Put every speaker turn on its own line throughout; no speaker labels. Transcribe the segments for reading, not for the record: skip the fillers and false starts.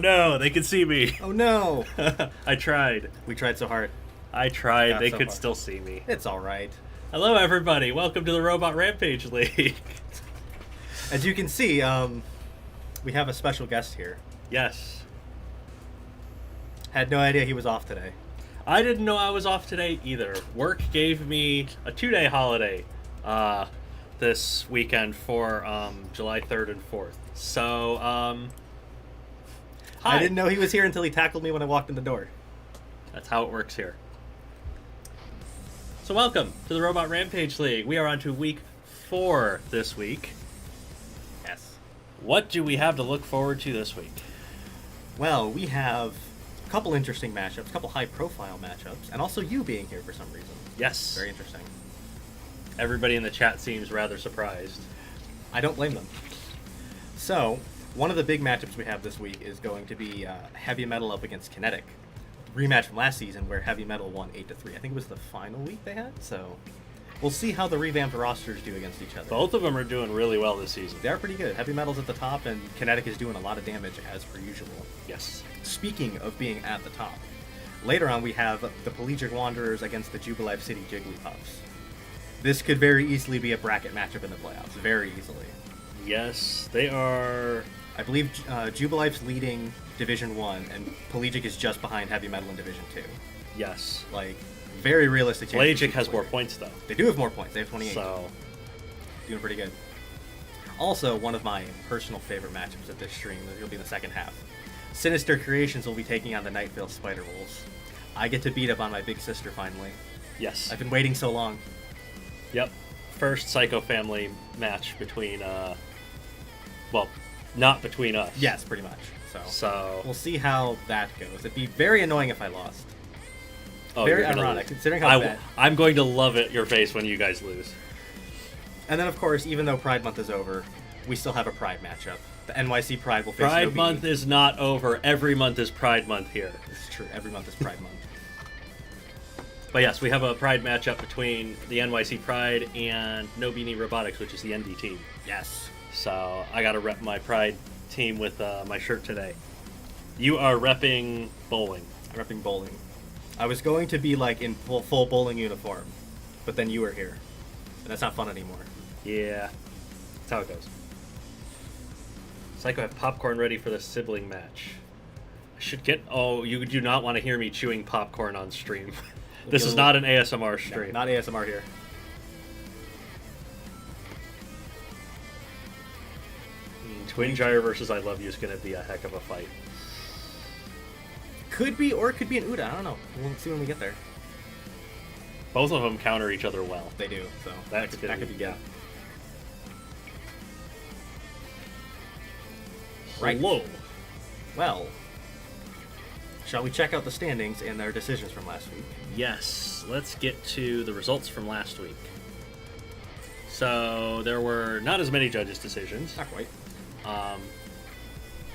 No, they could see me.
Oh no!
I tried.
We tried so hard.
I tried. They
so
could
far.
still see me.
It's alright.
Hello, everybody. Welcome to the Robot Rampage League.
As you can see, we have a special guest here.
Yes.
Had no idea he was off today.
I didn't know I was off today either. Work gave me a 2-day holiday this weekend for July 3rd and 4th. So, hi.
I didn't know he was here until he tackled me when I walked in the door.
That's how it works here. So welcome to the Robot Rampage League. We are on to week 4 this week.
Yes.
What do we have to look forward to this week?
Well, we have a couple interesting matchups, a couple high-profile matchups, and also you being here for some reason.
Yes.
Very interesting.
Everybody in the chat seems rather surprised.
I don't blame them. So, one of the big matchups we have this week is going to be Heavy Metal up against Kinetic. Rematch from last season where Heavy Metal won 8-3. I think it was the final week they had, so we'll see how the revamped rosters do against each other.
Both of them are doing really well this season.
They're pretty good. Heavy Metal's at the top, and Kinetic is doing a lot of damage as per usual.
Yes.
Speaking of being at the top, later on we have the Pelagic Wanderers against the Jubilife City Jigglypuffs. This could very easily be a bracket matchup in the playoffs. Very easily.
Yes, they are.
I believe Jubilife's leading Division 1, and Pelagic is just behind Heavy Metal in Division 2.
Yes.
Like, very realistic.
Pelagic has more points, though.
They do have more points. They have 28.
So,
doing pretty good. Also, one of my personal favorite matchups of this stream will be in the second half. Sinister Creations will be taking on the Nightvale Spiderwolves. I get to beat up on my big sister finally.
yes.
I've been waiting so long.
Yep. First Psycho Family match between, well, not between us.
Yes, pretty much.
So,
We'll see how that goes. It'd be very annoying if I lost.
oh,
Very
you're gonna
ironic,
lose.
considering how bad.
I'm going to love it, your face, when you guys lose.
And then, of course, even though Pride Month is over, we still have a Pride matchup. The NYC Pride will face
Pride
Beanie.
Month is not over. Every month is Pride Month here.
This is true. Every month is Pride Month.
But yes, we have a Pride matchup between the NYC Pride and No Beanie Robotics, which is the ND team.
Yes.
So I got to rep my Pride team with my shirt today. You are repping bowling.
I'm repping bowling. I was going to be like in full bowling uniform, but then you were here. And that's not fun anymore.
Yeah, that's how it goes. Psycho have popcorn ready for the sibling match. I should get... Oh, you do not want to hear me chewing popcorn on stream. This is not an ASMR stream.
No, not ASMR here.
Twin Gyre versus I Love You is going to be a heck of a fight.
Could be, or it could be an Uda. I don't know. We'll see when we get there.
Both of them counter each other well.
They do, so
That
that
could
could
be
be good.
yeah.
Right.
Hello.
Well, shall we check out the standings and their decisions from last week?
Yes, let's get to the results from last week. So there were not as many judges' decisions.
Not quite.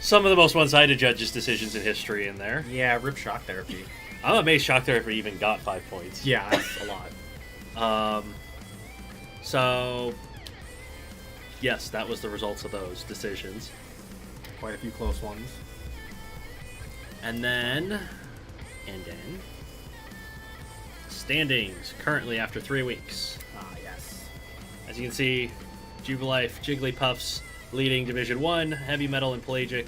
Some of the most one-sided judges' decisions in history in there.
Yeah, rip shock therapy.
I'm amazed Shock Therapy even got 5 points.
Yeah, that's a lot.
So, yes, that was the results of those decisions.
Quite a few close ones.
And then, standings currently after 3 weeks.
Ah, yes.
As you can see, Jubilife, Jigglypuffs leading Division 1, Heavy Metal and Pelagic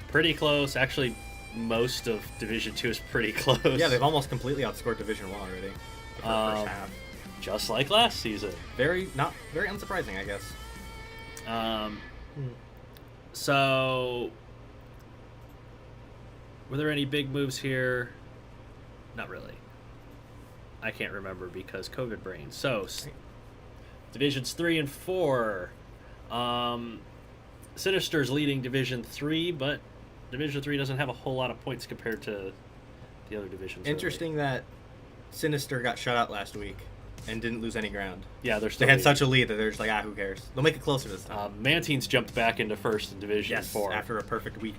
pretty close. Actually, most of Division 2 is pretty close.
Yeah, they've almost completely outscored Division 1 already. The first half.
Just like last season.
Very unsurprising, I guess.
So, were there any big moves here? Not really. I can't remember because COVID brain. So, Divisions 3 and 4. Sinister's leading Division 3, but Division 3 doesn't have a whole lot of points compared to the other divisions.
Interesting that Sinister got shut out last week and didn't lose any ground.
Yeah, they're still
They had
leading.
such a lead that they're just like, who cares? They'll make it closer this time.
Mantines jumped back into first in Division 4.
After a perfect week.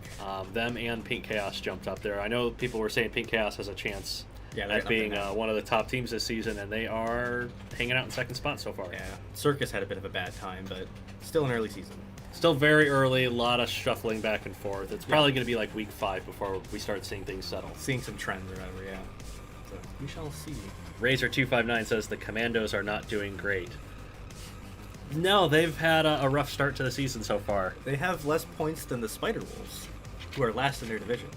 Them and Pink Chaos jumped up there. I know people were saying Pink Chaos has a chance
Yeah,
at being one of the top teams this season, and they are hanging out in second spot so far.
Yeah, Circus had a bit of a bad time, but still an early season.
Still very early, a lot of shuffling back and forth. It's probably going to be like week 5 before we start seeing things settle.
Seeing some trends or whatever, yeah. So we shall see.
Razor259 says the Commandos are not doing great. No, they've had a rough start to the season so far.
They have less points than the Spiderwolves, who are last in their division.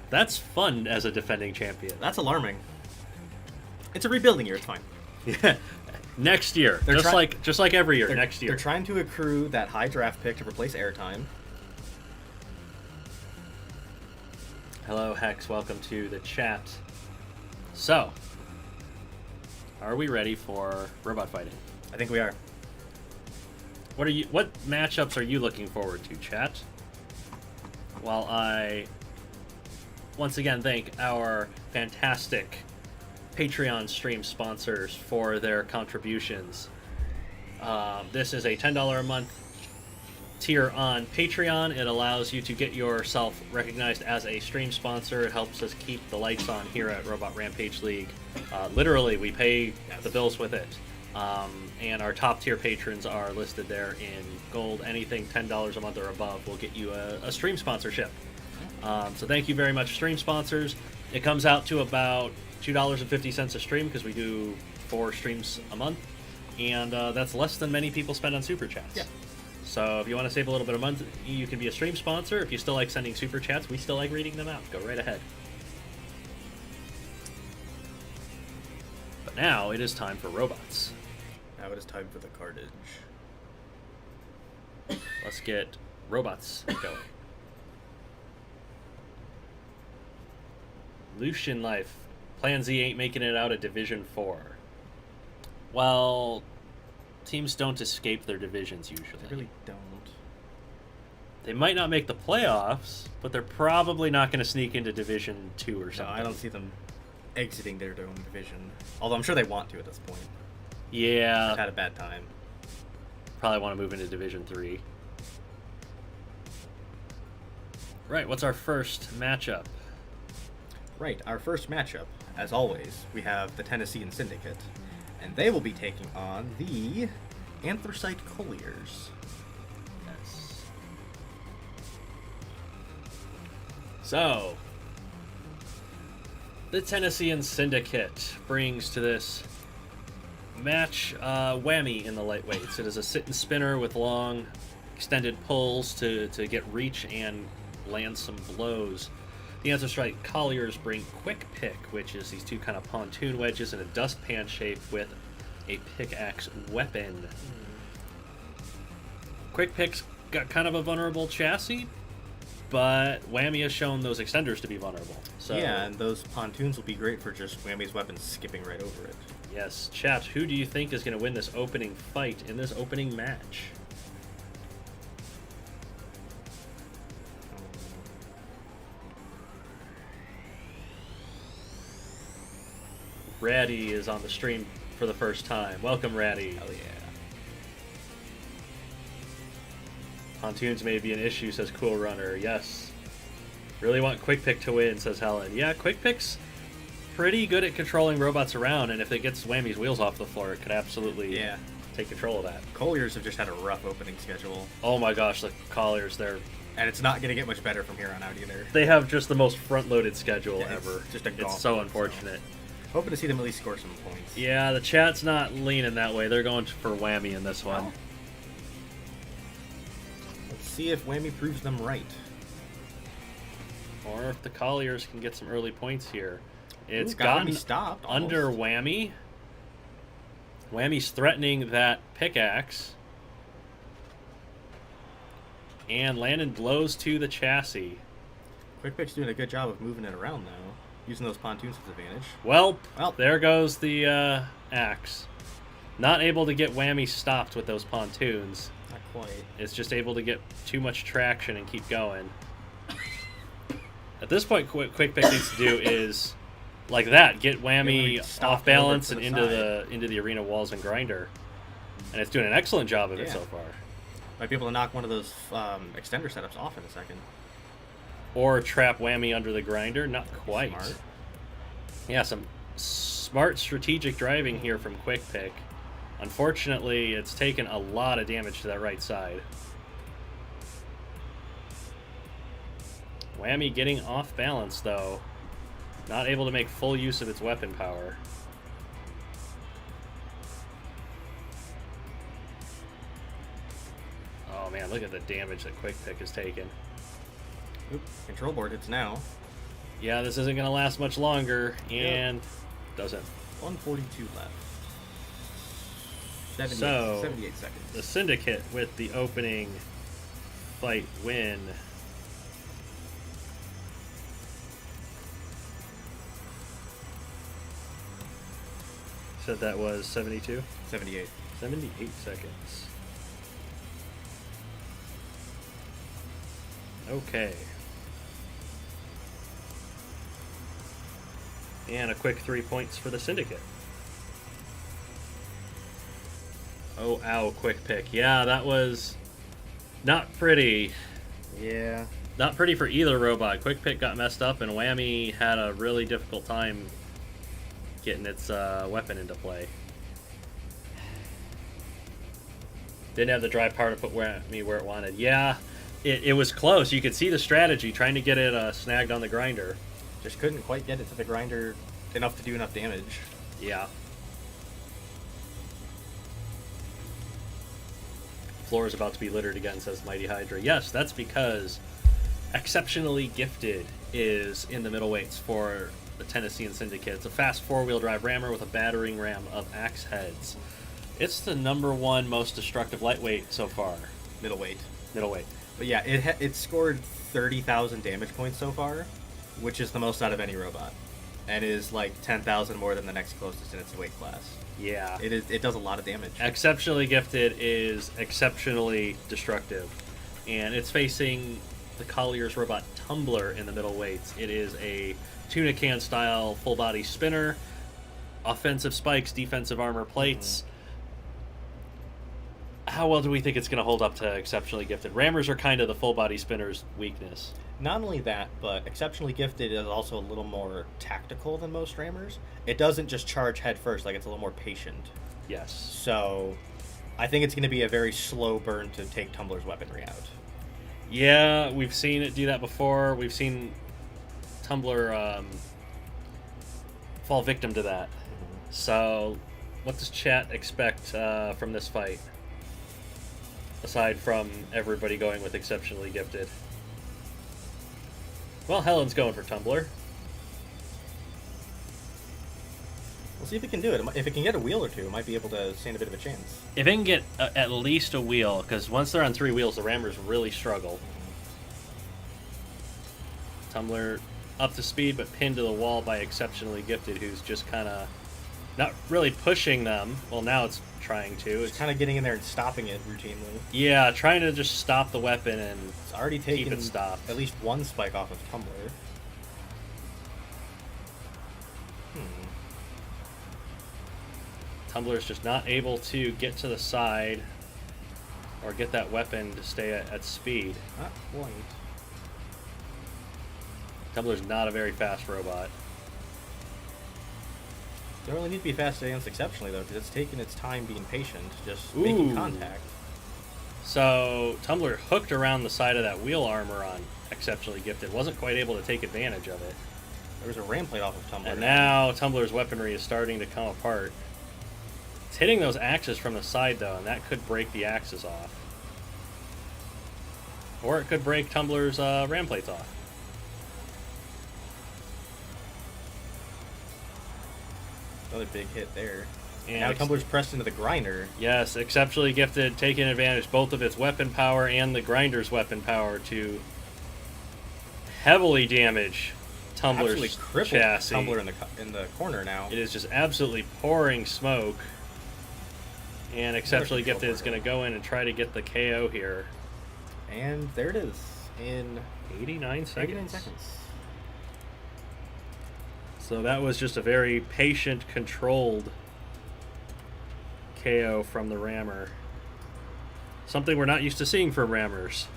That's fun as a defending champion.
That's alarming. It's a rebuilding year, it's fine.
Yeah. Next year. Just like every year, next year.
They're trying to accrue that high draft pick to replace airtime.
Hello, Hex. Welcome to the chat. So, are we ready for robot fighting?
I think we are.
What matchups are you looking forward to, chat? While I once again thank our fantastic Patreon stream sponsors for their contributions. This is a $10 a month tier on Patreon. It allows you to get yourself recognized as a stream sponsor. It helps us keep the lights on here at Robot Rampage League. Literally, we pay the bills with it. And our top tier patrons are listed there in gold. Anything $10 a month or above will get you a stream sponsorship. So thank you very much, stream sponsors. It comes out to about $2.50 a stream because we do 4 streams a month, and that's less than many people spend on super chats.
Yeah.
So if you want to save a little bit of money, you can be a stream sponsor. If you still like sending super chats, we still like reading them out. Go right ahead. But now it is time for robots.
Now it is time for the carnage.
Let's get robots going. Lucian Life. Plan Z ain't making it out of Division 4. Well, teams don't escape their divisions usually.
They really don't.
They might not make the playoffs, but they're probably not going to sneak into Division 2 or something.
No, I don't see them exiting their own division. Although I'm sure they want to at this point.
Yeah.
They've had a bad time.
Probably want to move into Division 3. Right, what's our first matchup?
Right, our first matchup, as always, we have the Tennessee Syndicate, and they will be taking on the Anthracite Colliers.
Yes. So, the Tennessee Syndicate brings to this match whammy in the lightweights. It is a sit and spinner with long, extended pulls to get reach and land some blows. The Anthracite Colliers bring Quick Pick, which is these two kind of pontoon wedges in a dustpan shape with a pickaxe weapon. Quick Pick's got kind of a vulnerable chassis, but Whammy has shown those extenders to be vulnerable. So
yeah, and those pontoons will be great for just Whammy's weapons skipping right over it.
Yes, chat, who do you think is going to win this opening fight in this opening match? Ratty is on the stream for the first time. Welcome, Ratty.
Hell yeah.
Pontoons may be an issue, says Cool Runner. Yes. Really want Quick Pick to win, says Helen. Yeah, Quick Pick's pretty good at controlling robots around, and if it gets Whammy's wheels off the floor, it could absolutely take control of that.
Colliers have just had a rough opening schedule.
Oh my gosh, the Colliers,
and it's not going to get much better from here on out either.
They have just the most front-loaded schedule ever.
It's
so unfortunate.
Hoping to see them at least score some points.
Yeah, the chat's not leaning that way. They're going for Whammy in this one.
Let's see if Whammy proves them right.
Or if the Colliers can get some early points here. It's
gotten stopped
under Whammy. Whammy's threatening that pickaxe. And landing blows to the chassis.
Quick Pick's doing a good job of moving it around, though. Using those pontoons as advantage.
Well, there goes the axe. Not able to get Whammy stopped with those pontoons.
Not quite.
It's just able to get too much traction and keep going. At this point, Quick Pick needs to do is, like that, get Whammy off balance and into the arena walls and grinder. And it's doing an excellent job of it so far.
Might be able to knock one of those extender setups off in a second.
Or trap Whammy under the grinder. Not quite.
Smart.
Yeah, some smart strategic driving here from Quick Pick. Unfortunately, it's taken a lot of damage to that right side. Whammy getting off balance, though. Not able to make full use of its weapon power. Oh man, look at the damage that Quick Pick has taken.
Oop, control board hits now.
Yeah, this isn't going to last much longer, and doesn't.
142 left. 78 seconds.
The Syndicate with the opening fight win. Said that was 72?
78.
78 seconds. Okay. And a quick 3 points for the Syndicate. Oh, ow, Quick Pick. Yeah, that was not pretty.
Yeah.
Not pretty for either robot. Quick Pick got messed up, and Whammy had a really difficult time getting its weapon into play. Didn't have the dry power to put Whammy where it wanted. Yeah, it was close. You could see the strategy, trying to get it snagged on the grinder.
Just couldn't quite get it to the grinder enough to do enough damage.
Yeah. Floor is about to be littered again, says Mighty Hydra. Yes, that's because Exceptionally Gifted is in the middleweights for the Tennessean Syndicate. It's a fast four-wheel drive rammer with a battering ram of axe heads. It's the #1 most destructive lightweight so far.
Middleweight.
Middleweight.
But yeah, it scored 30,000 damage points so far, which is the most out of any robot, and is like 10,000 more than the next closest in its weight class.
Yeah.
It does a lot of damage.
Exceptionally Gifted is exceptionally destructive, and it's facing the Colliers robot Tumbler in the middleweights. It is a tuna can style full body spinner, offensive spikes, defensive armor plates. How well do we think it's going to hold up to Exceptionally Gifted? Rammers are kind of the full body spinner's weakness.
Not only that, but Exceptionally Gifted is also a little more tactical than most rammers. It doesn't just charge head first, like it's a little more patient.
Yes.
So I think it's going to be a very slow burn to take Tumbler's weaponry out.
Yeah, we've seen it do that before. We've seen Tumbler fall victim to that. So what does chat expect from this fight? Aside from everybody going with Exceptionally Gifted. Well, Helen's going for Tumbler.
We'll see if it can do it. If it can get a wheel or two, it might be able to stand a bit of a chance.
If it can get at least a wheel, because once they're on 3 wheels, the rammers really struggle. Tumbler up to speed, but pinned to the wall by Exceptionally Gifted, who's just kind of not really pushing them. Well, now it's trying to.
It's kind of getting in there and stopping it routinely.
Yeah, trying to just stop the weapon and
it's already taken
keep it stopped.
At least one spike off of Tumbler.
Tumbler's just not able to get to the side or get that weapon to stay at speed.
Not quite.
Tumbler's not a very fast robot.
Don't really need to be fast against Exceptionally, though, because it's taking its time being patient, just making contact.
So Tumbler hooked around the side of that wheel armor on Exceptionally Gifted. Wasn't quite able to take advantage of it.
There was a ram plate off of Tumbler.
And now Tumbler's weaponry is starting to come apart. It's hitting those axes from the side, though, and that could break the axes off. Or it could break Tumbler's ram plates off.
Another big hit there.
And
now Tumbler's pressed into the grinder.
Yes, Exceptionally Gifted, taking advantage both of its weapon power and the grinder's weapon power to heavily damage Tumbler's chassis.
Tumbler in the corner now.
It is just absolutely pouring smoke. And Exceptionally Gifted is going to go in and try to get the KO here.
And there it is in
89 seconds.
89 seconds.
So that was just a very patient, controlled KO from the rammer. Something we're not used to seeing from rammers.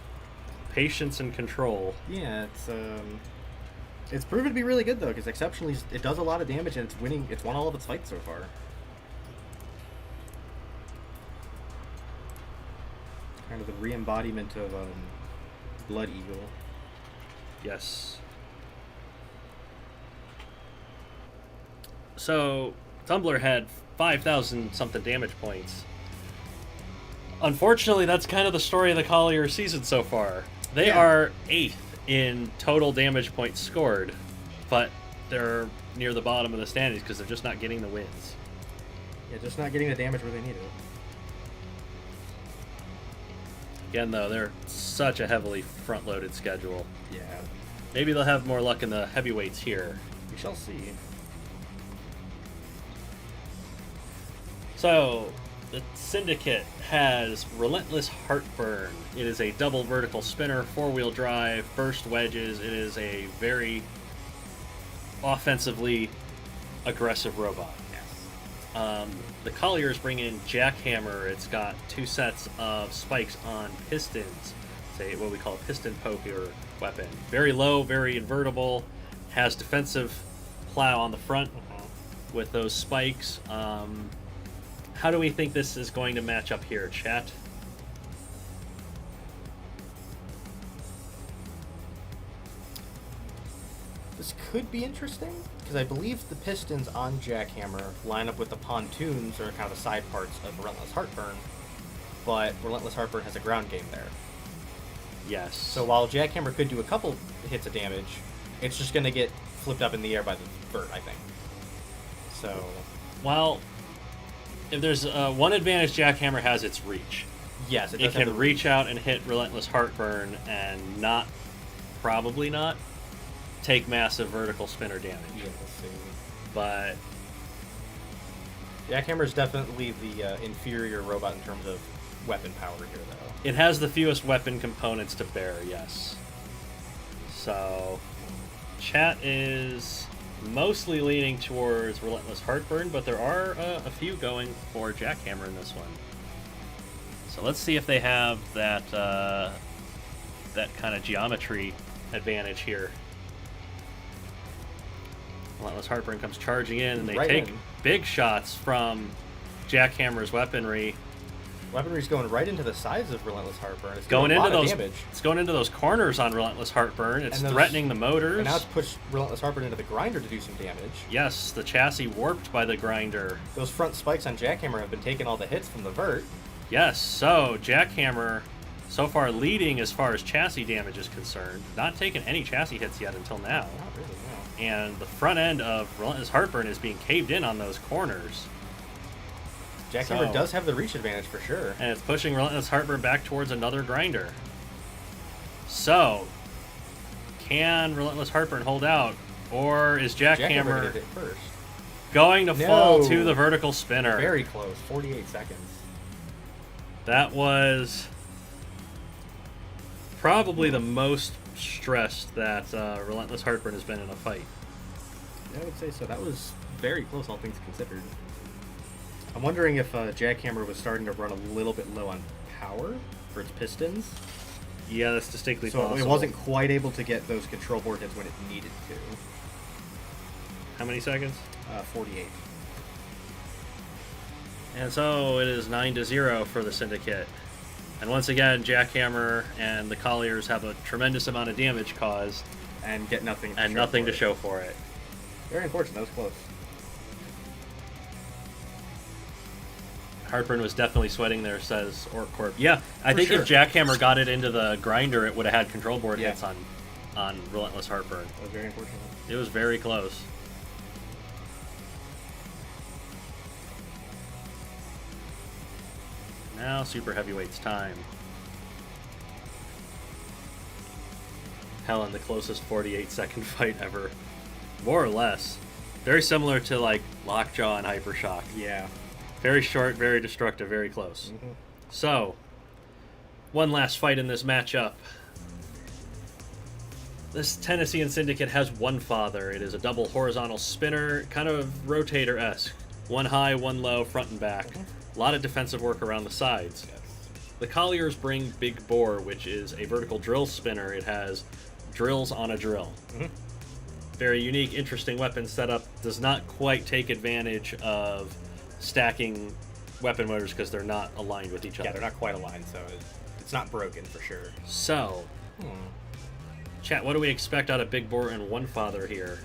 Patience and control.
Yeah, it's It's proven to be really good, though, because exceptionally, it does a lot of damage, and it's won all of its fights so far. Kind of the re-embodiment of Blood Eagle.
Yes. So, Tumblr had 5,000 something damage points. Unfortunately, that's kind of the story of the Colliers season so far. They are 8th in total damage points scored, but they're near the bottom of the standings because they're just not getting the wins.
Yeah, just not getting the damage where they need it.
Again, though, they're such a heavily front-loaded schedule.
Yeah.
Maybe they'll have more luck in the heavyweights here.
We shall see.
So, the Syndicate has Relentless Heartburn. It is a double vertical spinner, 4-wheel drive, burst wedges. It is a very offensively aggressive robot.
Yes.
The Colliers bring in Jackhammer. It's got 2 sets of spikes on pistons. It's what we call a piston poker weapon. Very low, very invertible. Has defensive plow on the front with those spikes. How do we think this is going to match up here, chat?
This could be interesting, because I believe the pistons on Jackhammer line up with the pontoons, or kind of the side parts of Relentless Heartburn, but Relentless Heartburn has a ground game there.
Yes.
So while Jackhammer could do a couple hits of damage, it's just going to get flipped up in the air by the vert, I think. So...
Well, if there's one advantage Jackhammer has, it's reach.
Yes,
it can reach out and hit Relentless Heartburn and probably not, take massive vertical spinner damage.
Yeah, let's see.
But
Jackhammer is definitely the inferior robot in terms of weapon power here, though.
it has the fewest weapon components to bear, yes. So, chat is mostly leaning towards Relentless Heartburn, but there are a few going for Jackhammer in this one. So let's see if they have that that kind of geometry advantage here. Relentless Heartburn comes charging in, and they take big shots from Jackhammer's weaponry.
Weaponry's going right into the sides of Relentless Heartburn. It's
Going
doing a
into
lot of
those
damage.
It's going into those corners on Relentless Heartburn. It's threatening the motors.
And now it's pushed Relentless Heartburn into the grinder to do some damage.
Yes, the chassis warped by the grinder.
Those front spikes on Jackhammer have been taking all the hits from the vert.
Yes, so Jackhammer so far leading as far as chassis damage is concerned. Not taking any chassis hits yet until now.
Not really, no.
And the front end of Relentless Heartburn is being caved in on those corners.
Jackhammer does have the reach advantage for sure.
And it's pushing Relentless Heartburn back towards another grinder. Can Relentless Heartburn hold out? Or is Jackhammer going to fall to the vertical spinner?
Very close, 48 seconds.
That was probably the most stressed that Relentless Heartburn has been in a fight.
I would say so. That was very close, all things considered. I'm wondering if Jackhammer was starting to run a little bit low on power for its pistons.
Yeah, that's distinctly possible.
So it wasn't quite able to get those control board hits when it needed to.
How many seconds?
48.
And so it is 9-0 for the Syndicate. And once again, Jackhammer and the Colliers have a tremendous amount of damage caused.
And get nothing
to show for it.
Very unfortunate. That was close.
Heartburn was definitely sweating there, says OrcCorp. Yeah, I think if Jackhammer got it into the grinder, it would have had control board hits on Relentless Heartburn.
That was very unfortunate.
It was very close. Now Super Heavyweight's time. Hell, in the closest 48-second fight ever. More or less. Very similar to, like, Lockjaw and Hypershock.
Yeah.
Very short, very destructive, very close.
Mm-hmm.
So, one last fight in this matchup. This Tennessean Syndicate has one father. It is a double horizontal spinner, kind of rotator-esque. One high, one low, front and back. A lot of defensive work around the sides.
Yes.
The Colliers bring Big Bore, which is a vertical drill spinner. It has drills on a drill.
Mm-hmm.
Very unique, interesting weapon setup. Does not quite take advantage of stacking weapon motors because they're not aligned with each other.
Yeah, they're not quite aligned, so it's not broken for sure.
So, chat, what do we expect out of Big Boar and One Father here?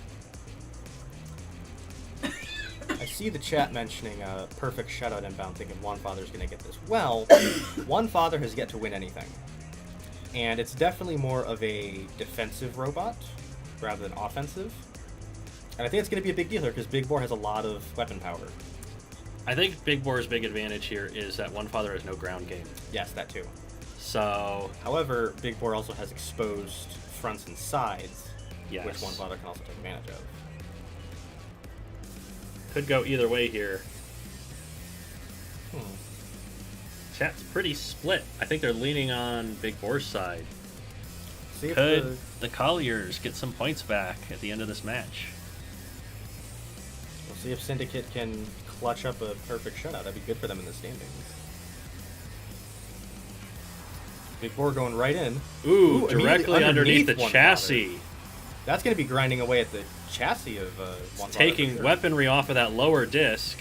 I see the chat mentioning a perfect shutout inbound, thinking One Father's going to get this. Well, One Father has yet to win anything. And it's definitely more of a defensive robot rather than offensive. And I think it's going to be a big deal here because Big Boar has a lot of weapon power.
I think Big Boar's big advantage here is that One Father has no ground game.
Yes, that too.
So,
however, Big Boar also has exposed fronts and sides,
yes,
which One Father can also take advantage of.
Could go either way here. Chat's pretty split. I think they're leaning on Big Boar's side.
See if
Could the Colliers get some points back at the end of this match?
We'll see if Syndicate can clutch up a perfect shutout. That'd be good for them in the standings. Big Boar going right in.
Ooh, directly underneath the
One
chassis.
Father. That's going to be grinding away at the chassis of One Father.
Taking weaponry off of that lower disc.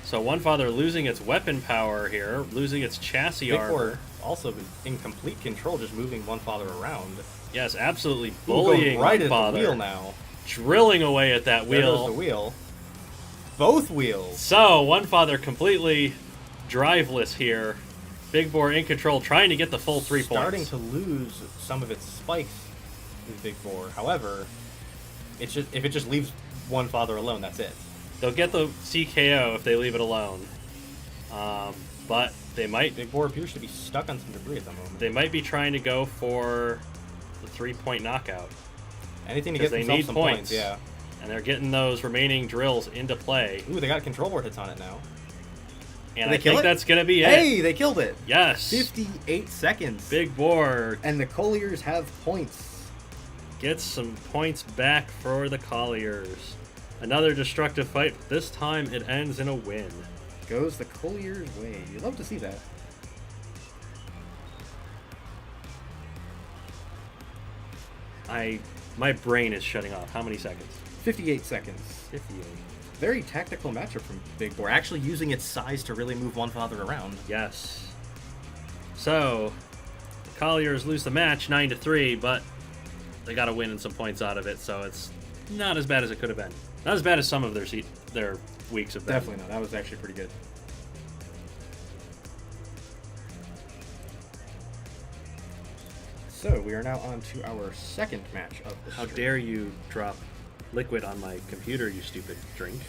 So One Father losing its weapon power here, losing its chassis
Big
armor.
Boar also in complete control, just moving One Father around.
Yes, absolutely
Ooh,
bullying
going right
One
at
Father.
the wheel now.
Drilling away at that
There goes
wheel.
the wheel. Both wheels.
So One Father completely driveless here. Big Boar in control, trying to get the full 3
Starting
points.
to lose some of its spikes with Big Boar. However, it's just if it just leaves One Father alone, that's it.
They'll get the CKO if they leave it alone. But they might
Big Boar appears to be stuck on some debris at the moment.
they might be trying to go for the 3-point knockout.
Anything to
'Cause
get
they
themselves
need
some
points.
points, yeah.
And they're getting those remaining drills into play.
Ooh, they got control board hits on it now.
And
Did
I
they kill
think
it?
that's going to be it.
Hey, they killed it!
Yes.
58 seconds.
Big Boar
And the Colliers have points.
gets some points back for the Colliers. Another destructive fight. This time it ends in a win.
Goes the Colliers' way. You'd love to see that.
My brain is shutting off. How many seconds?
58 seconds.
58.
Very tactical matchup from Big Boar. Actually using its size to really move One Father around.
Yes. So, the Colliers lose the match 9-3, but they got a win and some points out of it, so it's not as bad as it could have been. Not as bad as some of their weeks have been.
Definitely not. That was actually pretty good. So we are now on to our second match of the
How
stream.
dare you drop liquid on my computer, you stupid drink.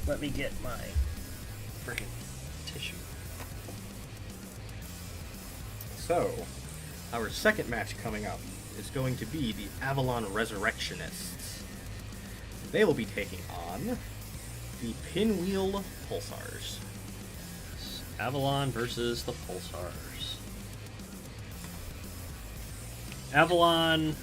Let me get my freaking tissue.
So, our second match coming up is going to be the Avalon Resurrectionists. They will be taking on the Pinwheel Pulsars.
Avalon versus the Pulsars. Avalon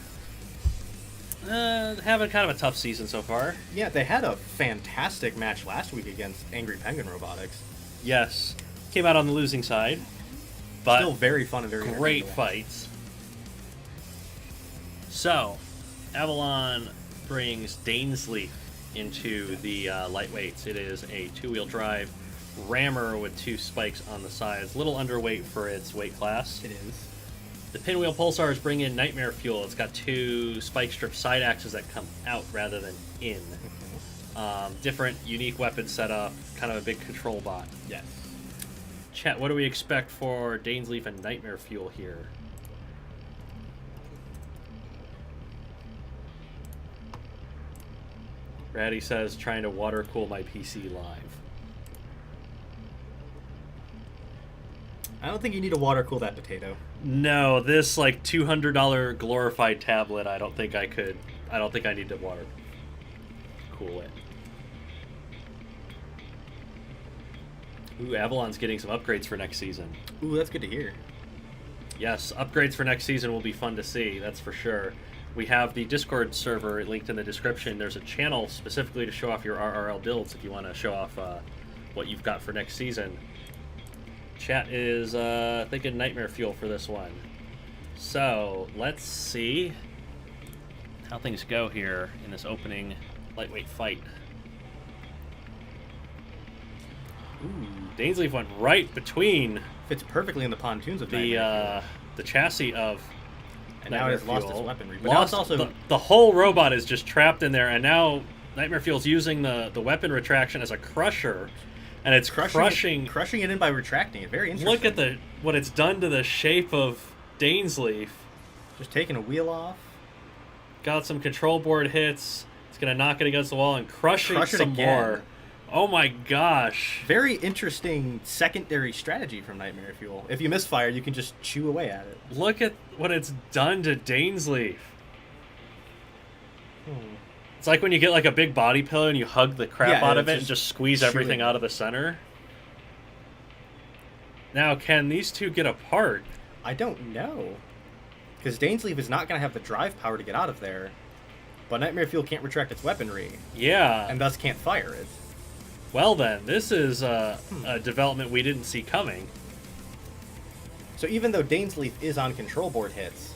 having kind of a tough season so far.
Yeah, they had a fantastic match last week against Angry Penguin Robotics.
Yes, came out on the losing side, but
Still very fun and very
great
entertaining to watch.
fights. So, Avalon brings Dainsleif into the lightweights. It is a 2-wheel drive rammer with 2 spikes on the sides. A little underweight for its weight class.
It is.
The Pinwheel Pulsars bring in Nightmare Fuel. It's got 2 spike strip side axes that come out rather than in. Different, unique weapon setup, kind of a big control bot.
Yes.
Chat, what do we expect for Dainsleif and Nightmare Fuel here? Ratty says, trying to water cool my PC live.
I don't think you need to water cool that potato.
No, this like $200 glorified tablet, I don't think I need to water cool it. Ooh, Avalon's getting some upgrades for next season.
Ooh, that's good to hear.
Yes, upgrades for next season will be fun to see, that's for sure. We have the Discord server linked in the description. There's a channel specifically to show off your RRL builds if you want to show off what you've got for next season. Chat is thinking Nightmare Fuel for this one. So, let's see how things go here in this opening lightweight fight. Ooh, Dainsleif went right between
Fits perfectly in the pontoons of
the chassis of
and now it has lost its weaponry. But
lost,
now it's also
the whole robot is just trapped in there, and now Nightmare Fuel's using the weapon retraction as a crusher, and it's crushing
it in by retracting it. Very interesting.
Look at what it's done to the shape of Dainsleif.
Just taking a wheel off.
Got some control board hits. It's gonna knock it against the wall and crush it some more. Oh my gosh.
Very interesting secondary strategy from Nightmare Fuel. If you misfire, you can just chew away at it.
Look at what it's done to Dainsleif. It's like when you get like a big body pillow and you hug the crap out of it and just squeeze everything out of the center. Now, can these two get apart?
I don't know. Because Dainsleif is not going to have the drive power to get out of there. But Nightmare Fuel can't retract its weaponry.
Yeah.
And thus can't fire it.
Well then, this is a development we didn't see coming.
So even though Dainsleif is on control board hits,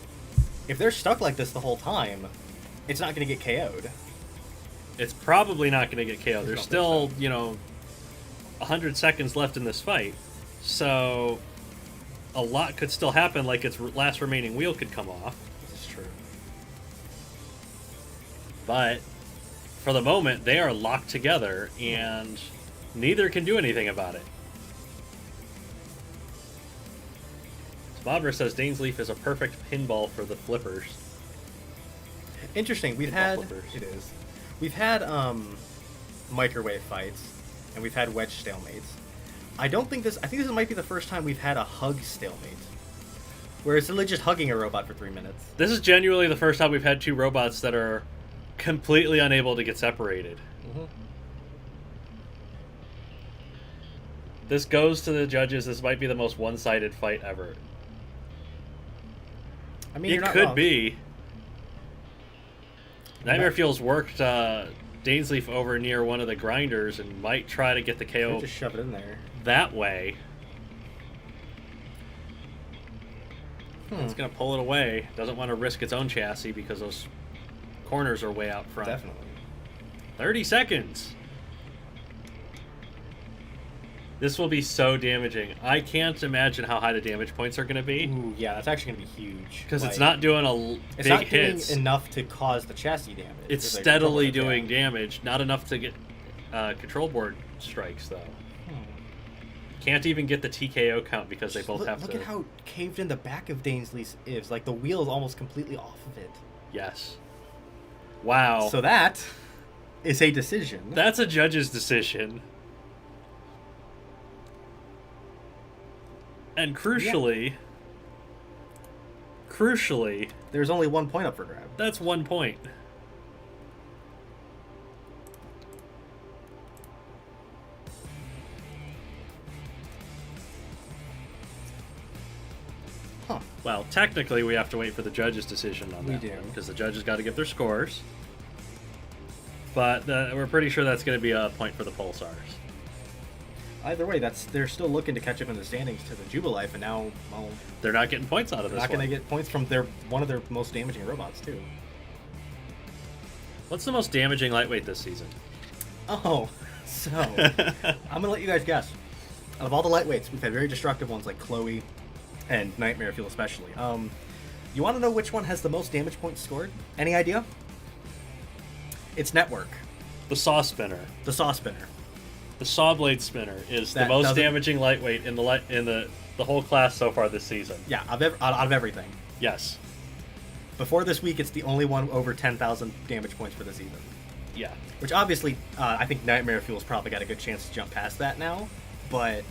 if they're stuck like this the whole time, it's not going to get KO'd.
It's probably not going to get KO'd. There's still, 100 seconds left in this fight. So a lot could still happen, like its last remaining wheel could come off.
This is true.
But for the moment, they are locked together, and neither can do anything about it. Bobber says Dainsleif is a perfect pinball for the flippers.
Interesting. We've had microwave fights, and we've had wedge stalemates. I think this might be the first time we've had a hug stalemate, where it's literally just hugging a robot for 3 minutes.
This is genuinely the first time we've had two robots that are completely unable to get separated.
Mm-hmm.
This goes to the judges. This might be the most one-sided fight ever.
I mean,
it
you're not
could
wrong.
be. Nightmare Fuel's worked Dainsleif over near one of the grinders and might try to get the KO.
Just shove it in there
that way. It's gonna pull it away. Doesn't want to risk its own chassis because those corners are way out front.
Definitely.
30 seconds. This will be so damaging. I can't imagine how high the damage points are going to be.
Ooh, yeah, that's actually going to be huge.
Because it's not doing
it's
big
not
hits.
doing enough to cause the chassis damage.
It's steadily doing damage. Not enough to get control board strikes, though. Can't even get the TKO count because they both have to...
Look at how caved in the back of Dainsleif is. Like, the wheel is almost completely off of it.
Yes. Wow.
So that is a decision.
That's a judge's decision. And crucially,
there's only 1 point up for grab.
that's 1 point.
Huh.
Well, technically, we have to wait for the judge's decision on that.
We do.
Because the judges got to give their scores. But we're pretty sure that's going to be a point for the Pulsars.
Either way, they're still looking to catch up in the standings to the Jubilife, and now, well,
They're not getting points out of this
not
one.
going to get points from one of their most damaging robots, too.
What's the most damaging lightweight this season?
Oh, so I'm going to let you guys guess. Of all the lightweights, we've had very destructive ones like Chloe and Nightmare Fuel especially. You want to know which one has the most damage points scored? Any idea? It's Network.
The Saw Spinner.
The Saw Spinner.
The Saw Blade Spinner is the
That
most
doesn't-
damaging lightweight in the whole class so far this season.
Yeah, out of everything.
Yes.
Before this week, it's the only one over 10,000 damage points for the season.
Yeah.
Which obviously, I think Nightmare Fuel's probably got a good chance to jump past that now, but...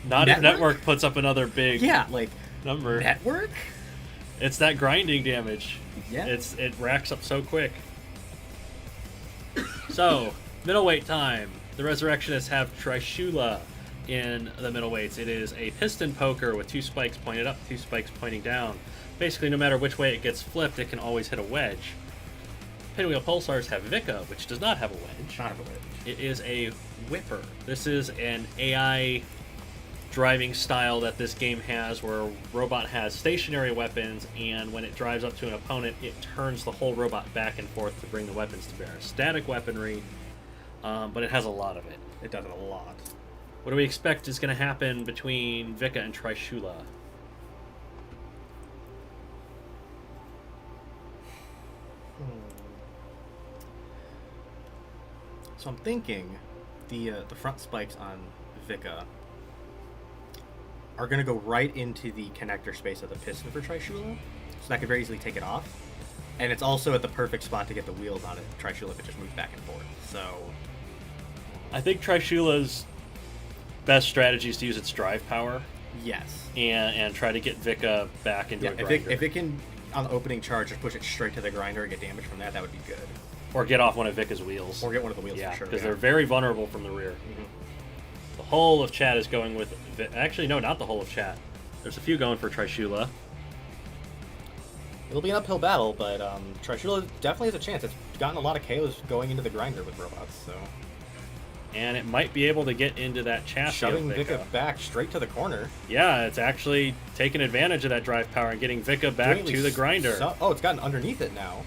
Not if Network puts up another big number.
Network?
It's that grinding damage.
Yeah.
It racks up so quick. So, middleweight time. The Resurrectionists have Trishula in the middleweights. It is a piston poker with 2 spikes pointed up, 2 spikes pointing down. Basically, no matter which way it gets flipped, it can always hit a wedge. Pinwheel Pulsars have Vika, which does not have a wedge.
Not have a wedge.
It is a whipper. This is an AI driving style that this game has, where a robot has stationary weapons, and when it drives up to an opponent, it turns the whole robot back and forth to bring the weapons to bear. Static weaponry, but it has a lot of it.
It does it a lot.
What do we expect is going to happen between Vika and Trishula?
So I'm thinking the front spikes on Vika are going to go right into the connector space of the piston for Trishula, so that could very easily take it off. And it's also at the perfect spot to get the wheels on it. Trishula could just move back and forth. So
I think Trishula's best strategy is to use its drive power.
Yes.
And try to get Vika back into a grinder.
If it can, on the opening charge, just push it straight to the grinder and get damage from that, that would be good.
Or get off one of Vika's wheels.
Or get one of the wheels,
yeah,
for sure.
Because they're very vulnerable from the rear. Mm-hmm. The whole of chat is going with... Actually, no, not the whole of chat. There's a few going for Trishula.
It'll be an uphill battle, but Trishula definitely has a chance. It's gotten a lot of KOs going into the grinder with robots, so...
And it might be able to get into that chassis.
Shoving Vika back straight to the corner.
Yeah, it's actually taking advantage of that drive power and getting Vika back to the grinder.
Oh, it's gotten underneath it now.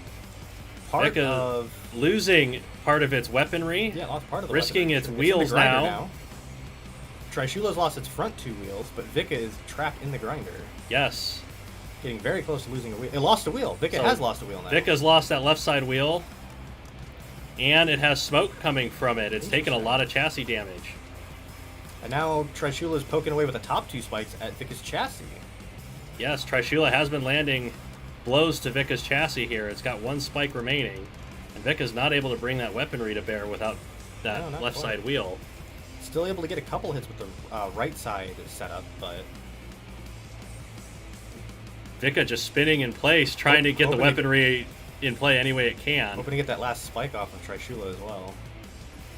Vika losing part of its weaponry.
Yeah, lost part of the
risking
weaponry.
its wheels now.
Trishula's lost its front two wheels, but Vika is trapped in the grinder.
Yes.
Getting very close to losing a wheel. It lost a wheel. Vika has lost a wheel now.
Vika's lost that left side wheel. And it has smoke coming from it. It's taken a lot of chassis damage.
And now Trishula's poking away with the top two spikes at Vika's chassis.
Yes, Trishula has been landing blows to Vika's chassis here. It's got one spike remaining. And Vika's not able to bring that weaponry to bear without that left side wheel.
Still able to get a couple hits with the right side setup, but...
Vika just spinning in place, trying to get the weaponry in play any way it can.
Hoping to get that last spike off of Trishula as well.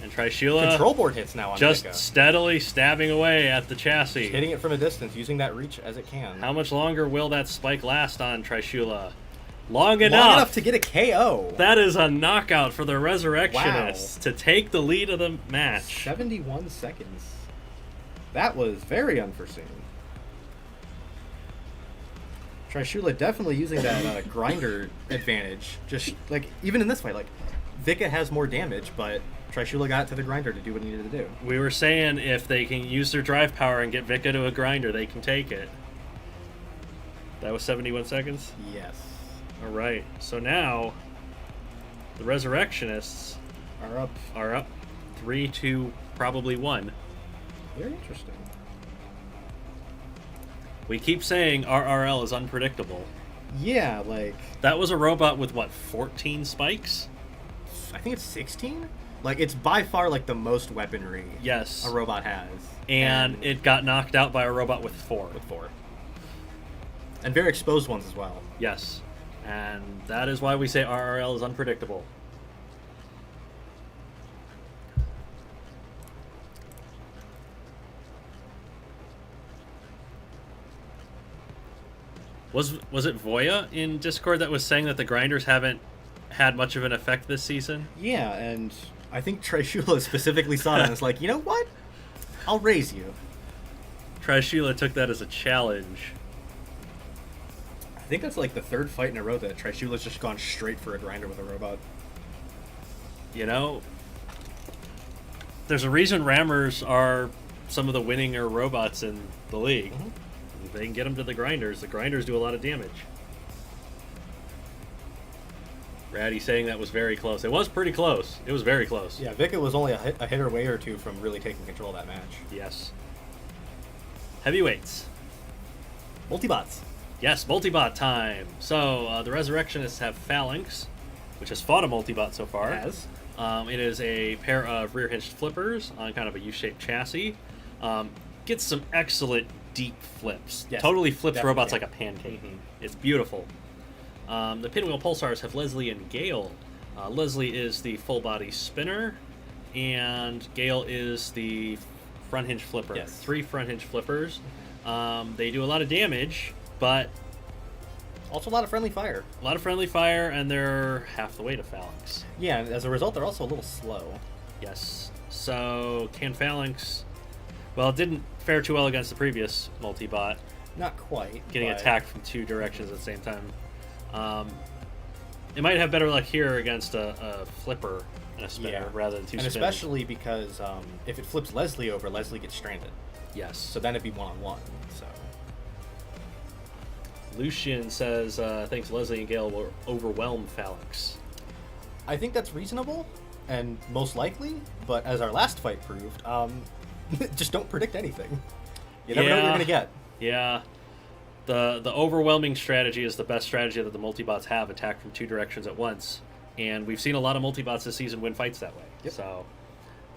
And Trishula
control board hits now on
just
Vika.
Steadily stabbing away at the chassis.
Just hitting it from a distance, using that reach as it can.
How much longer will that spike last on Trishula? Long enough
to get a KO.
That is a knockout for the Resurrectionists to take the lead of the match.
71 seconds. That was very unforeseen. Trishula definitely using that grinder advantage. Just like even in this fight, like Vika has more damage, but Trishula got to the grinder to do what he needed to do.
We were saying if they can use their drive power and get Vika to a grinder, they can take it. That was 71 seconds?
Yes.
All right. So now the Resurrectionists
are up
3-2, probably 1.
Very interesting.
We keep saying RRL is unpredictable.
Yeah, like...
That was a robot with, what, 14 spikes?
I think it's 16? Like, it's by far, like, the most weaponry a robot has.
And it got knocked out by a robot with 4.
And very exposed ones as well.
Yes. And that is why we say RRL is unpredictable. Was it Voya in Discord that was saying that the grinders haven't had much of an effect this season?
Yeah, and I think Trishula specifically saw that and was like, you know what? I'll raise you.
Trishula took that as a challenge.
I think that's like the third fight in a row that Trishula's just gone straight for a grinder with a robot.
You know, there's a reason rammers are some of the winninger robots in the league. Mm-hmm. If they can get them to the grinders do a lot of damage. Ratty saying that was very close. It was pretty close. It was very close.
Yeah, Vika was only a hit away or two from really taking control of that match.
Yes. Heavyweights.
Multibots.
Yes, multibot time. So, the Resurrectionists have Phalanx, which has fought a multibot so far. It is a pair of rear-hinged flippers on kind of a U-shaped chassis. Gets some excellent deep flips.
Yes,
totally flips robots like a pancake. Mm-hmm. It's beautiful. The Pinwheel Pulsars have Leslie and Gale. Leslie is the full-body spinner, and Gale is the front-hinge flipper.
Yes.
3 front-hinge flippers. They do a lot of damage, but
also a lot of friendly fire.
A lot of friendly fire, and they're half the weight of Phalanx.
Yeah, and as a result, they're also a little slow.
Yes. So, can Phalanx... Well, fare too well against the previous multi-bot,
Not quite.
getting
but
attacked from 2 directions at the same time. It might have better luck here against a flipper and a spinner rather than 2
And
spinners.
especially because if it flips Leslie over, Leslie gets stranded.
Yes.
So then it'd be one-on-one. So
Lucian says, thinks Leslie and Gale will overwhelm Phalanx.
I think that's reasonable and most likely, but as our last fight proved, just don't predict anything. You never know what you're going to get.
Yeah. The overwhelming strategy is the best strategy that the multibots have, attack from 2 directions at once. And we've seen a lot of multibots this season win fights that way.
Yep.
So,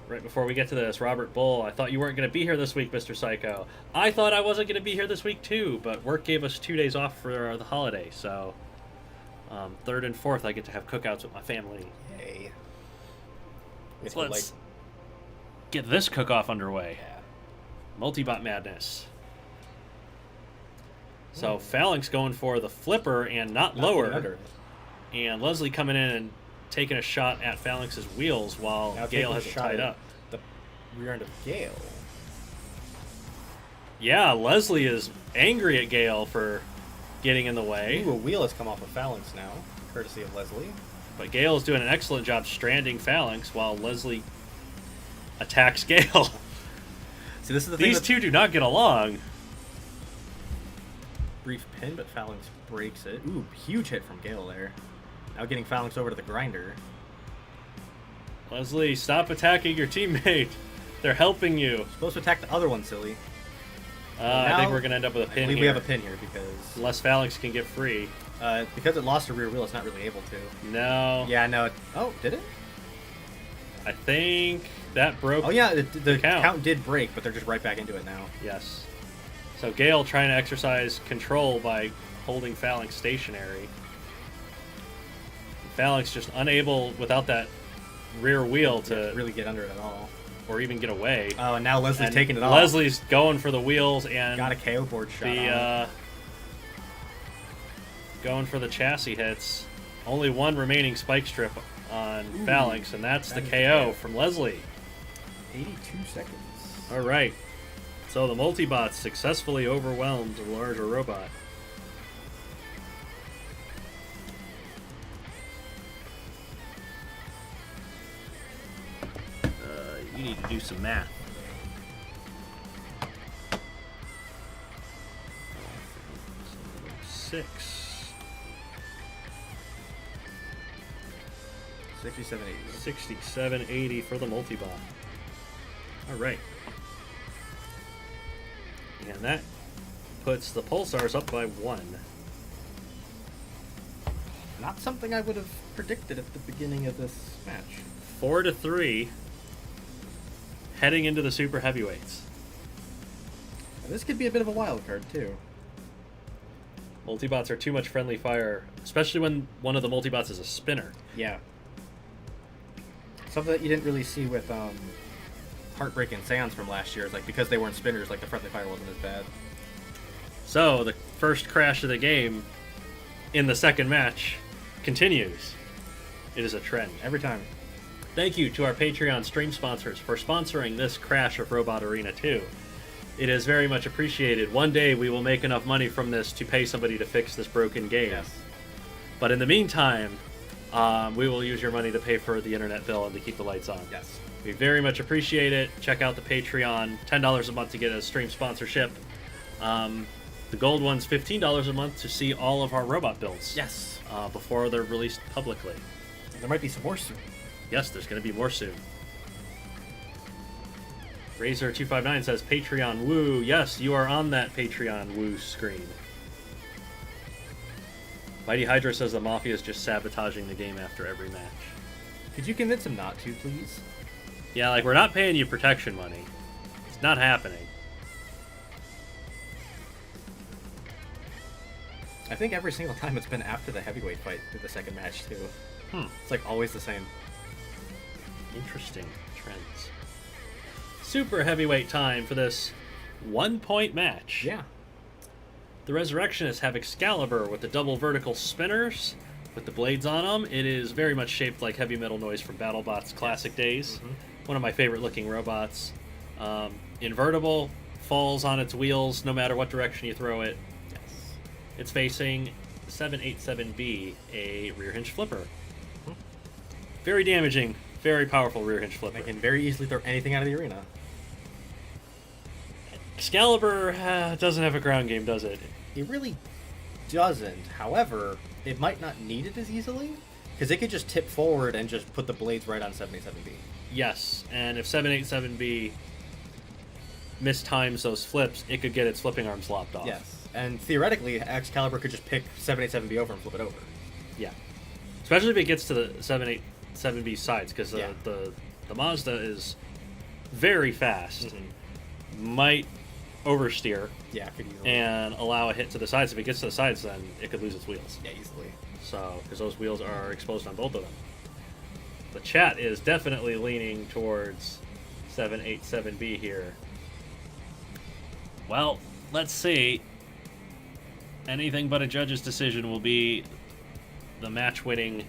right before we get to this, Robert Bull, I thought you weren't going to be here this week, Mr. Psycho. I thought I wasn't going to be here this week too, but work gave us 2 days off for the holiday. So, 3rd and 4th, I get to have cookouts with my family.
Yay.
So let's get this cook-off underway.
Yeah.
Multibot madness. So Phalanx going for the flipper and not lower.
Under.
And Leslie coming in and taking a shot at Phalanx's wheels while
Now
Gale
taking a
has it
shot
tied
at
up.
The rear end of Gale.
Yeah, Leslie is angry at Gale for getting in the way.
Ooh, a wheel has come off of Phalanx now, courtesy of Leslie.
But Gale is doing an excellent job stranding Phalanx while Leslie attacks Gale.
See, this is the thing.
These two do not get along.
Brief pin, but Phalanx breaks it. Ooh, huge hit from Gale there. Now getting Phalanx over to the grinder.
Leslie, stop attacking your teammate. They're helping you.
Supposed to attack the other one, silly.
I think we're going to end up with a
I
pin
believe
here.
we have a pin here because
Unless Phalanx can get free.
because it lost a rear wheel, it's not really able to.
No.
Yeah, no. Oh, did it?
I think that broke.
Oh yeah, the
count.
count did break, but they're just right back into it now.
Yes. So Gale trying to exercise control by holding Phalanx stationary. Phalanx just unable, without that rear wheel, to
really get under it at all.
or even get away.
Oh, and now Leslie's
And
taking it off.
Leslie's going for the wheels and
Got a KO board shot on it.
going for the chassis hits. Only one remaining spike strip on Phalanx, and that's the
that is
KO
KO.
from Leslie.
82 seconds.
All right. So the multibots successfully overwhelmed the larger robot. You need to do some math. Six.
6780.
6780 for the multibot. All right. And that puts the Pulsars up by 1.
Not something I would have predicted at the beginning of this match.
4-3. Heading into the super heavyweights.
Now, this could be a bit of a wild card too.
Multibots are too much friendly fire, especially when one of the multibots is a spinner.
Yeah. Something that you didn't really see with Heartbreak and Seance from last year is like because they weren't spinners, like the friendly fire wasn't as bad.
So the first crash of the game in the second match continues. It is a trend.
Every time.
Thank you to our Patreon stream sponsors for sponsoring this crash of Robot Arena 2. It is very much appreciated. One day we will make enough money from this to pay somebody to fix this broken game.
Yes.
But in the meantime, we will use your money to pay for the internet bill and to keep the lights on.
Yes.
We very much appreciate it. Check out the Patreon. $10 a month to get a stream sponsorship. The gold one's $15 a month to see all of our robot builds.
Yes.
Before they're released publicly.
There might be some more soon.
Yes, there's going to be more soon. Razor259 says Patreon woo. Yes, you are on that Patreon woo screen. Mighty Hydra says the Mafia is just sabotaging the game after every match.
Could you convince him not to, please?
Yeah, like, we're not paying you protection money. It's not happening.
I think every single time it's been after the heavyweight fight through the second match too. It's like always the same.
Interesting trends. Super heavyweight time for this 1-point match.
Yeah.
The Resurrectionists have Excalibur with the double vertical spinners with the blades on them. It is very much shaped like Heavy Metal Noise from BattleBot's classic days. One of my favorite looking robots. Invertible, falls on its wheels no matter what direction you throw it.
Yes.
It's facing 787B, a rear hinge flipper. Very damaging, very powerful rear hinge flipper.
They can very easily throw anything out of the arena.
Excalibur doesn't have a ground game, does it?
It really doesn't. However, it might not need it as easily, because it could just tip forward and just put the blades right on 787B.
Yes, and if 787B mistimes those flips, it could get its flipping arms lopped off.
Yes, and theoretically, Excalibur could just pick 787B over and flip it over.
Yeah. Especially if it gets to the 787B sides, because the Mazda is very fast.
Mm-hmm.
Might oversteer.
Yeah, could easily.
And allow a hit to the sides. If it gets to the sides, then it could lose its wheels.
Yeah, easily.
So, because those wheels are exposed on both of them. The chat is definitely leaning towards 787B here. Well, let's see. Anything but a judge's decision will be the match-winning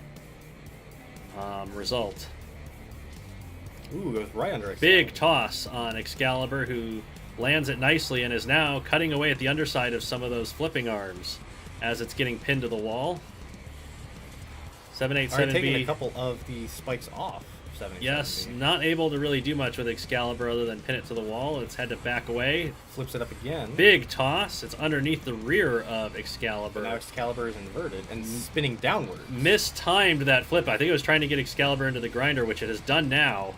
result.
Ooh, goes right under Excalibur.
Big toss on Excalibur, who lands it nicely and is now cutting away at the underside of some of those flipping arms as it's getting pinned to the wall. 787B.
Taking a couple of the spikes off. 787B.
Yes, not able to really do much with Excalibur other than pin it to the wall. It's had to back away.
Flips it up again.
Big toss. It's underneath the rear of Excalibur.
But now Excalibur is inverted and spinning downward.
Mistimed that flip. I think it was trying to get Excalibur into the grinder, which it has done now.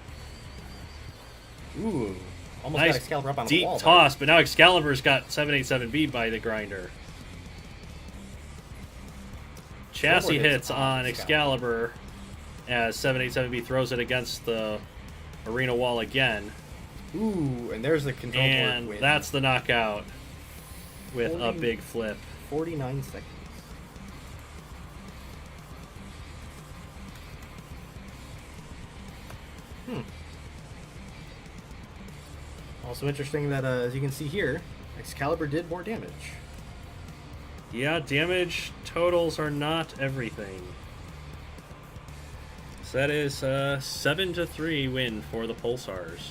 Ooh. Almost
Nice
got Excalibur up on the
deep
wall.
toss, but now Excalibur's got 787B by the grinder. Chassis hits on Excalibur as 787B throws it against the arena wall again.
Ooh, and there's the control
And
board win.
that's the knockout with a big flip.
49 seconds. Also interesting that, as you can see here, Excalibur did more damage.
Yeah, damage totals are not everything. So that is a 7-3 win for the Pulsars.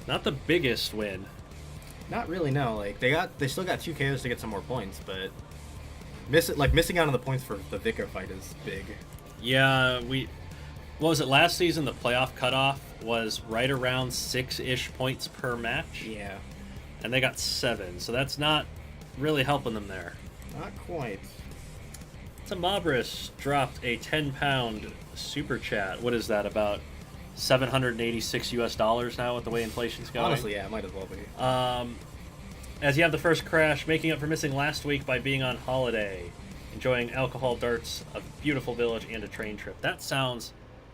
Not the biggest win.
Not really, no. Like they still got 2 KOs to get some more points, but missing out on the points for the Vico fight is big.
Yeah, what was it last season? The playoff cutoff was right around 6-ish points per match.
Yeah.
And they got 7, so that's not really helping them there.
Not quite.
Tamabris dropped a 10-pound super chat. What is that, about $786 now with the way inflation's going?
Honestly, yeah, it might as well be.
As you have the first crash, making up for missing last week by being on holiday, enjoying alcohol darts, a beautiful village, and a train trip. That sounds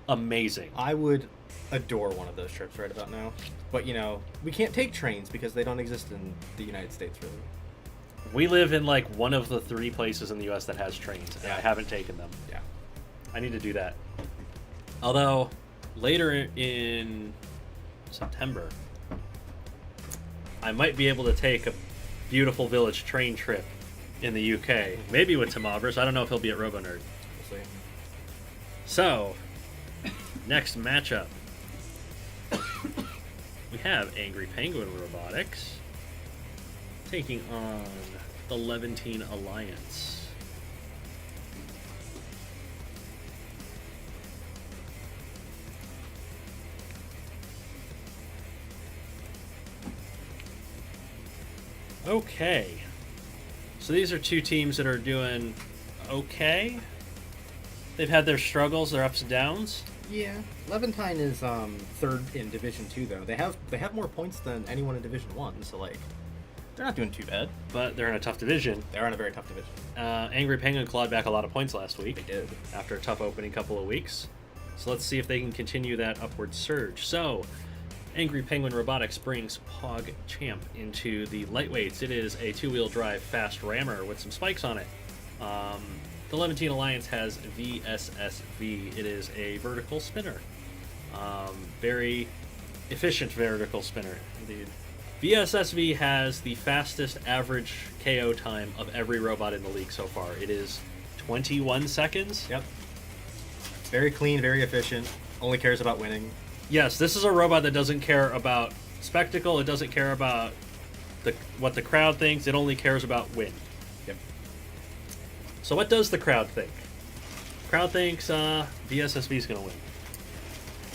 amazing.
I would adore one of those trips right about now. But, we can't take trains because they don't exist in the United States, really.
We live in, one of the 3 places in the U.S. that has trains, and I haven't taken them.
Yeah.
I need to do that. Although, later in September, I might be able to take a beautiful village train trip in the UK. Maybe with Tamabris. I don't know if he'll be at RoboNerd.
We'll see.
So, next matchup. We have Angry Penguin Robotics taking on the Levantine Alliance. Okay. So these are 2 teams that are doing okay. They've had their struggles, their ups and downs.
Yeah. Levantine is 3rd in Division 2, though. They have more points than anyone in Division 1, so, they're not doing too bad.
But they're in a tough division.
They're in a very tough division.
Angry Penguin clawed back a lot of points last week.
They did.
After a tough opening couple of weeks. So let's see if they can continue that upward surge. So, Angry Penguin Robotics brings Pog Champ into the lightweights. It is a 2-wheel drive fast rammer with some spikes on it. The Levantine Alliance has VSSV. It is a vertical spinner. Very efficient vertical spinner, indeed. VSSV has the fastest average KO time of every robot in the league so far. It is 21 seconds.
Yep. Very clean, very efficient. Only cares about winning.
Yes, this is a robot that doesn't care about spectacle. It doesn't care about what the crowd thinks. It only cares about win.
Yep.
So what does the crowd think? Crowd thinks VSSV is going to win.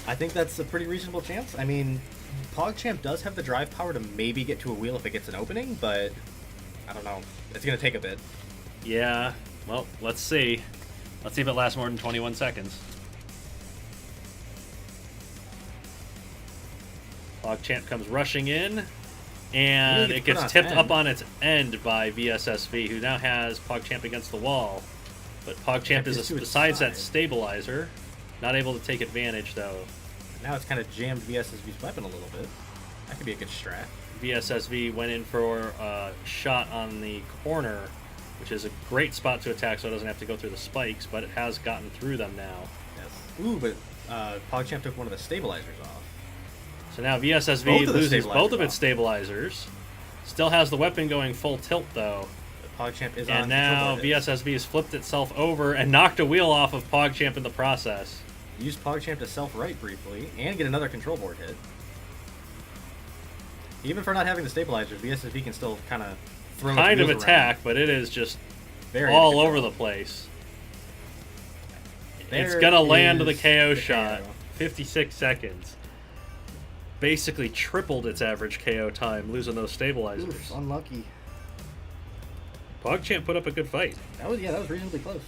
I think that's a pretty reasonable chance. I mean, PogChamp does have the drive power to maybe get to a wheel if it gets an opening, but I don't know. It's going to take a bit.
Yeah, well, let's see. Let's see if it lasts more than 21 seconds. PogChamp comes rushing in, and it gets tipped up on its end by VSSV, who now has PogChamp against the wall. But PogChamp is, besides that stabilizer, not able to take advantage, though.
Now it's kind of jammed VSSV's weapon a little bit. That could be a good strat.
VSSV went in for a shot on the corner, which is a great spot to attack so it doesn't have to go through the spikes, but it has gotten through them now.
Yes. Ooh, but PogChamp took one of the stabilizers off.
So now VSSV loses both of its stabilizers. Still has the weapon going full tilt, though.
PogChamp is
and
on
now VSSV has flipped itself over and knocked a wheel off of PogChamp in the process.
Used PogChamp to self-right briefly and get another control board hit. Even for not having the stabilizers, VSSV can still kind of throw
kind of
around.
Attack, but it is just
Very
all over the place. It's going to land the KO shot. 56 seconds. Basically tripled its average KO time, losing those stabilizers.
Oof, unlucky.
PogChamp put up a good fight.
That was reasonably close.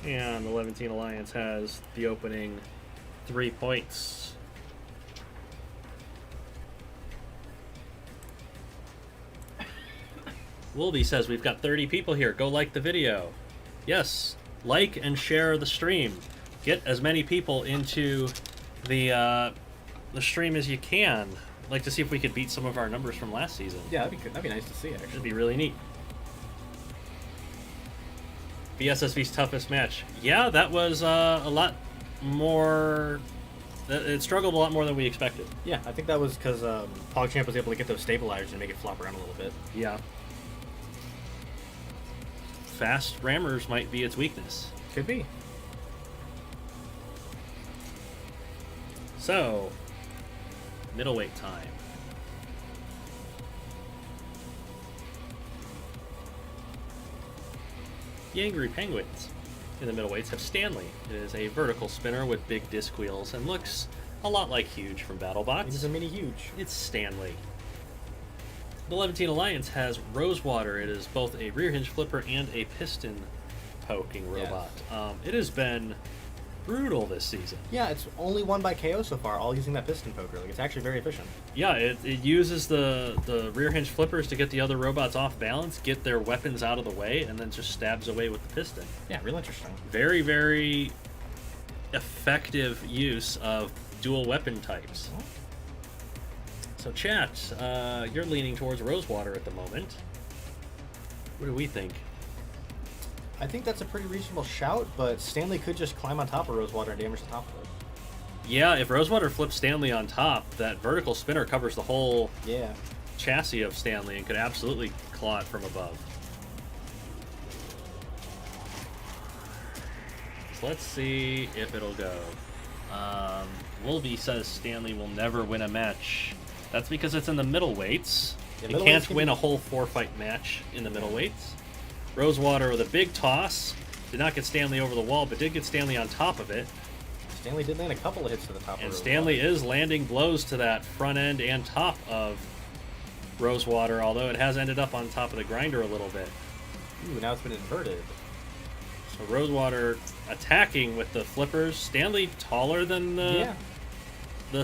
And the Levantine Alliance has the opening 3 points. Wolby says we've got 30 people here. Go like the video. Yes, like and share the stream. Get as many people into the stream as you can. I'd like to see if we could beat some of our numbers from last season.
Yeah, that'd be good. That'd be nice to see, actually.
It'd be really neat. VSSV's toughest match. Yeah, that was a lot more... It struggled a lot more than we expected.
Yeah, I think that was because PogChamp was able to get those stabilizers and make it flop around a little bit.
Yeah. Fast rammers might be its weakness.
Could be.
So, middleweight time. The Angry Penguins in the middleweights have Stanley. It is a vertical spinner with big disc wheels and looks a lot like Huge from BattleBots.
It's a mini Huge.
It's Stanley. The Levantine Alliance has Rosewater. It is both a rear hinge flipper and a piston poking robot.
Yes.
It has been brutal this season.
Yeah, it's only won by KO so far, all using that piston poker. Like, it's actually very efficient.
Yeah, it uses the rear hinge flippers to get the other robots off balance, get their weapons out of the way, and then just stabs away with the piston.
Yeah, real interesting.
Very, very effective use of dual weapon types.
Oh.
So chat, you're leaning towards Rosewater at the moment. What do we think?
I think that's a pretty reasonable shout, but Stanley could just climb on top of Rosewater and damage the top of it.
Yeah, if Rosewater flips Stanley on top, that vertical spinner covers the whole chassis of Stanley and could absolutely claw it from above. So let's see if it'll go. Wolby says Stanley will never win a match. That's because it's in the middleweights. It can't win a whole 4-fight match in the middleweights. Rosewater with a big toss. Did not get Stanley over the wall, but did get Stanley on top of it.
Stanley did land a couple of hits to the top of Rosewater.
And Stanley is landing blows to that front end and top of Rosewater, although it has ended up on top of the grinder a little bit.
Ooh, now it's been inverted.
So Rosewater attacking with the flippers. Stanley taller than the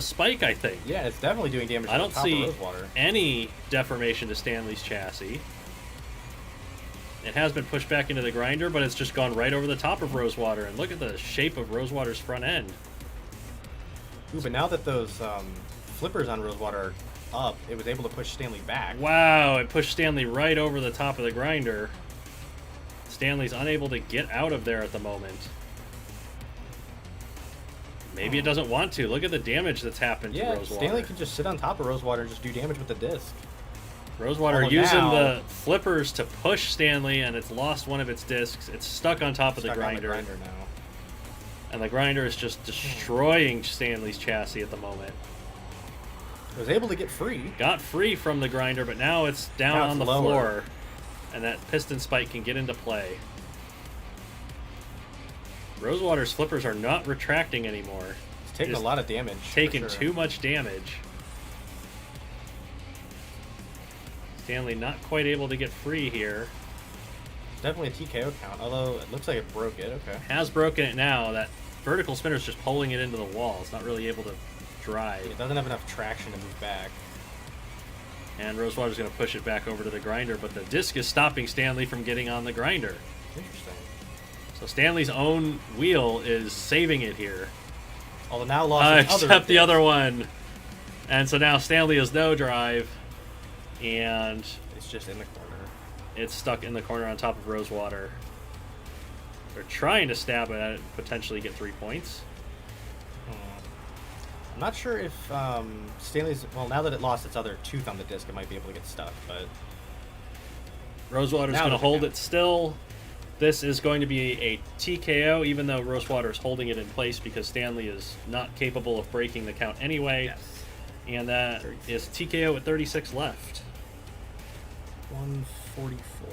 spike, I think.
Yeah, it's definitely doing damage to the top of Rosewater.
Any deformation to Stanley's chassis. It has been pushed back into the grinder, but it's just gone right over the top of Rosewater. And look at the shape of Rosewater's front end.
Ooh, but now that those flippers on Rosewater are up, it was able to push Stanley back.
Wow, it pushed Stanley right over the top of the grinder. Stanley's unable to get out of there at the moment. Maybe it doesn't want to. Look at the damage that's happened to Rosewater.
Stanley can just sit on top of Rosewater and just do damage with the disc.
Rosewater
Oh,
using
now-
the flippers to push Stanley, and it's lost one of its discs. It's stuck on top of the
Stuck on
grinder.
now.
And the grinder is just destroying Stanley's chassis at the moment.
It was able to get free.
Got free from the grinder, but now it's down
Now it's
on the
lower.
floor. And that piston spike can get into play. Rosewater's flippers are not retracting anymore.
It's taking a
Just
lot of damage. for
Taking
sure.
too much damage. Stanley not quite able to get free here.
Definitely a TKO count, although it looks like it broke it. Okay.
Has broken it now. That vertical spinner is just pulling it into the wall. It's not really able to drive.
It doesn't have enough traction to move back.
And Rosewater's going to push it back over to the grinder, but the disc is stopping Stanley from getting on the grinder.
Interesting.
So Stanley's own wheel is saving it here.
Although now lost its
Except the
disc.
other one. And so now Stanley has no drive. And
It's just in the corner.
it's stuck in the corner on top of Rosewater. They're trying to stab at it, potentially get 3 points.
I'm not sure if Stanley's... Well, now that it lost its other tooth on the disc, it might be able to get stuck, but...
Rosewater's
Now
going to
it
hold
can.
it still. This is going to be a TKO, even though Rosewater is holding it in place because Stanley is not capable of breaking the count anyway.
Yes.
And that
36.
is TKO with 36 left.
144.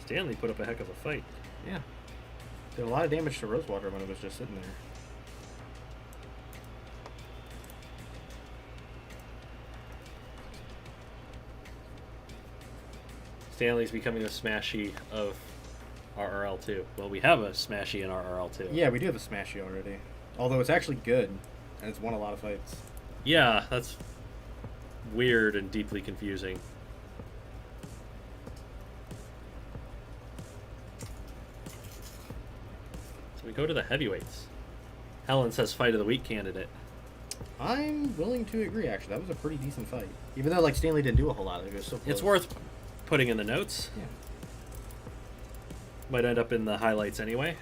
Stanley put up a heck of a fight.
Yeah. Did a lot of damage to Rosewater when it was just sitting there.
Stanley's becoming a smashy of RRL 2. Well, we have a smashy in RRL 2.
Yeah, we do have a Smashy already. Although it's actually good, and it's won a lot of fights.
Yeah, that's weird and deeply confusing. So we go to the heavyweights. Helen says fight of the week candidate.
I'm willing to agree, actually. That was a pretty decent fight. Even though, like, Stanley didn't do a whole lot. It was so close.
It's worth putting in the notes.
Yeah.
Might end up in the highlights anyway.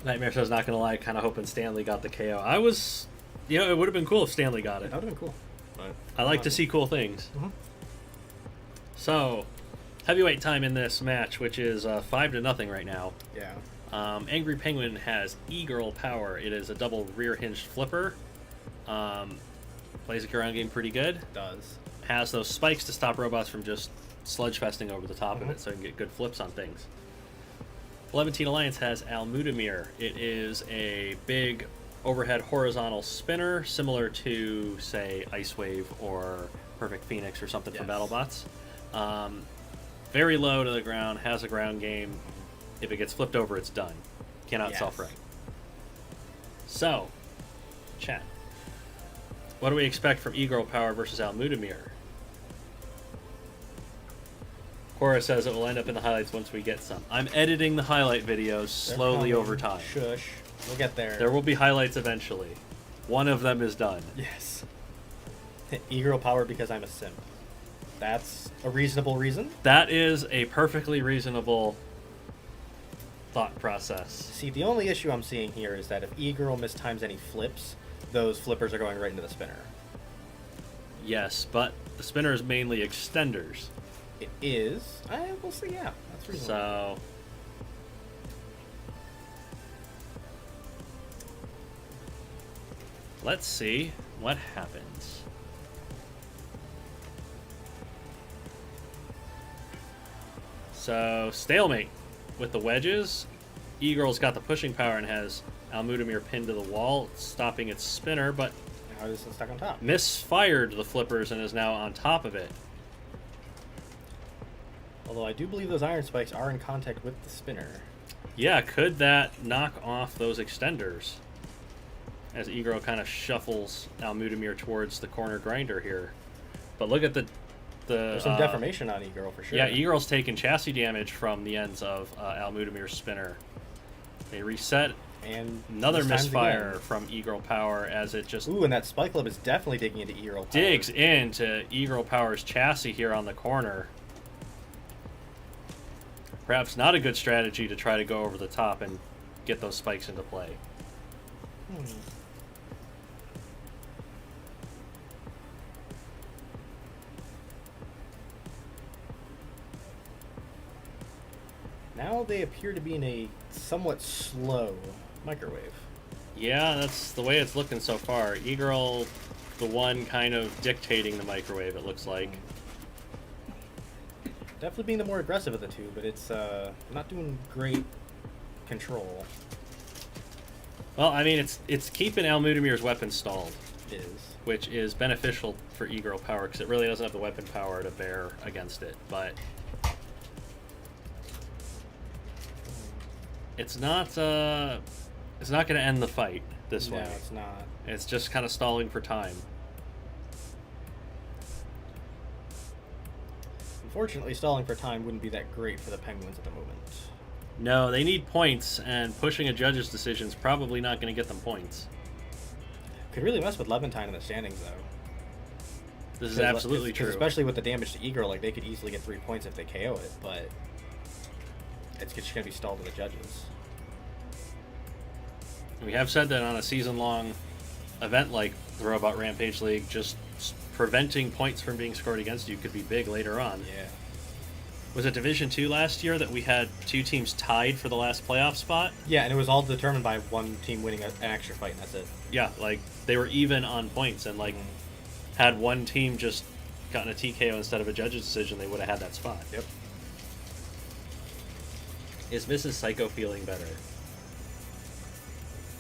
Nightmare says, not gonna lie, kind of hoping Stanley got the KO. I was, it would have been cool if Stanley got it.
That would have been cool. But
I like to see cool things.
Mhm.
So, heavyweight time in this match, which is 5-0 right now.
Yeah.
Angry Penguin has E-Girl Power. It is a double rear hinged flipper. Plays the ground game pretty good.
It does.
Has those spikes to stop robots from just sludge festing over the top of
Mhm.
it so you can get good flips on things. Levantine Alliance has Almudamir. It is a big overhead horizontal spinner similar to, say, Ice Wave or Perfect Phoenix or something from
Yes.
BattleBots. Very low to the ground, has a ground game. If it gets flipped over, it's done. Cannot
Yes.
self-right. So, chat. What do we expect from E-Girl Power versus Almudamir? Cora says it will end up in the highlights once we get some. I'm editing the highlight videos
They're
slowly
coming.
over time.
Shush. We'll get there.
There will be highlights eventually. One of them is done.
Yes. E-Girl Power because I'm a simp. That's a reasonable reason.
That is a perfectly reasonable thought process.
See, the only issue I'm seeing here is that if E-Girl mistimes any flips, those flippers are going right into the spinner.
Yes, but the spinner is mainly extenders.
It is. We'll see, yeah. That's reasonable.
So let's see what happens. So stalemate with the wedges. E-Girl's got the pushing power and has Almudamir pinned to the wall, stopping its spinner, but
Now this is stuck on top.
misfired the flippers and is now on top of it.
Although I do believe those iron spikes are in contact with the spinner.
Yeah, could that knock off those extenders? As E-Girl kind of shuffles Almudamir towards the corner grinder here. But look at the
There's some deformation on E-Girl for sure.
Yeah, E-Girl's taking chassis damage from the ends of Almudamir's spinner. They reset.
And
Another
this time's
misfire
again.
from E-Girl Power as it just
Ooh, and that spike club is definitely digging into E-Girl Power.
digs into E-Girl Power's chassis here on the corner. perhaps not a good strategy to try to go over the top and get those spikes into play.
Now they appear to be in a somewhat slow microwave.
Yeah, that's the way it's looking so far. E-Girl, the one kind of dictating the microwave, it looks like.
Definitely being the more aggressive of the two, but it's not doing great control.
Well, I mean, it's keeping Almudamir's weapon stalled.
It is.
Which is beneficial for E-Girl power, because it really doesn't have the weapon power to bear against it, but... It's not going to end the fight this way.
No, it's not.
It's just kind of stalling for time.
Unfortunately, stalling for time wouldn't be that great for the Penguins at the moment.
No, they need points, and pushing a judge's decision is probably not going to get them points.
Could really mess with Levantine in the standings, though.
This is absolutely true.
Especially with the damage to E-Girl, like, they could easily get 3 points if they KO it, but it's just going to be stalled to the judges.
We have said that on a season-long event like the Robot Rampage League, just preventing points from being scored against you could be big later on.
Yeah.
Was it Division 2 last year that we had 2 teams tied for the last playoff spot?
Yeah, and it was all determined by one team winning an extra fight, and that's it.
Yeah, like, they were even on points, and, like, had one team just gotten a TKO instead of a judge's decision, they would have had that spot.
Yep.
Is Mrs. Psycho feeling better?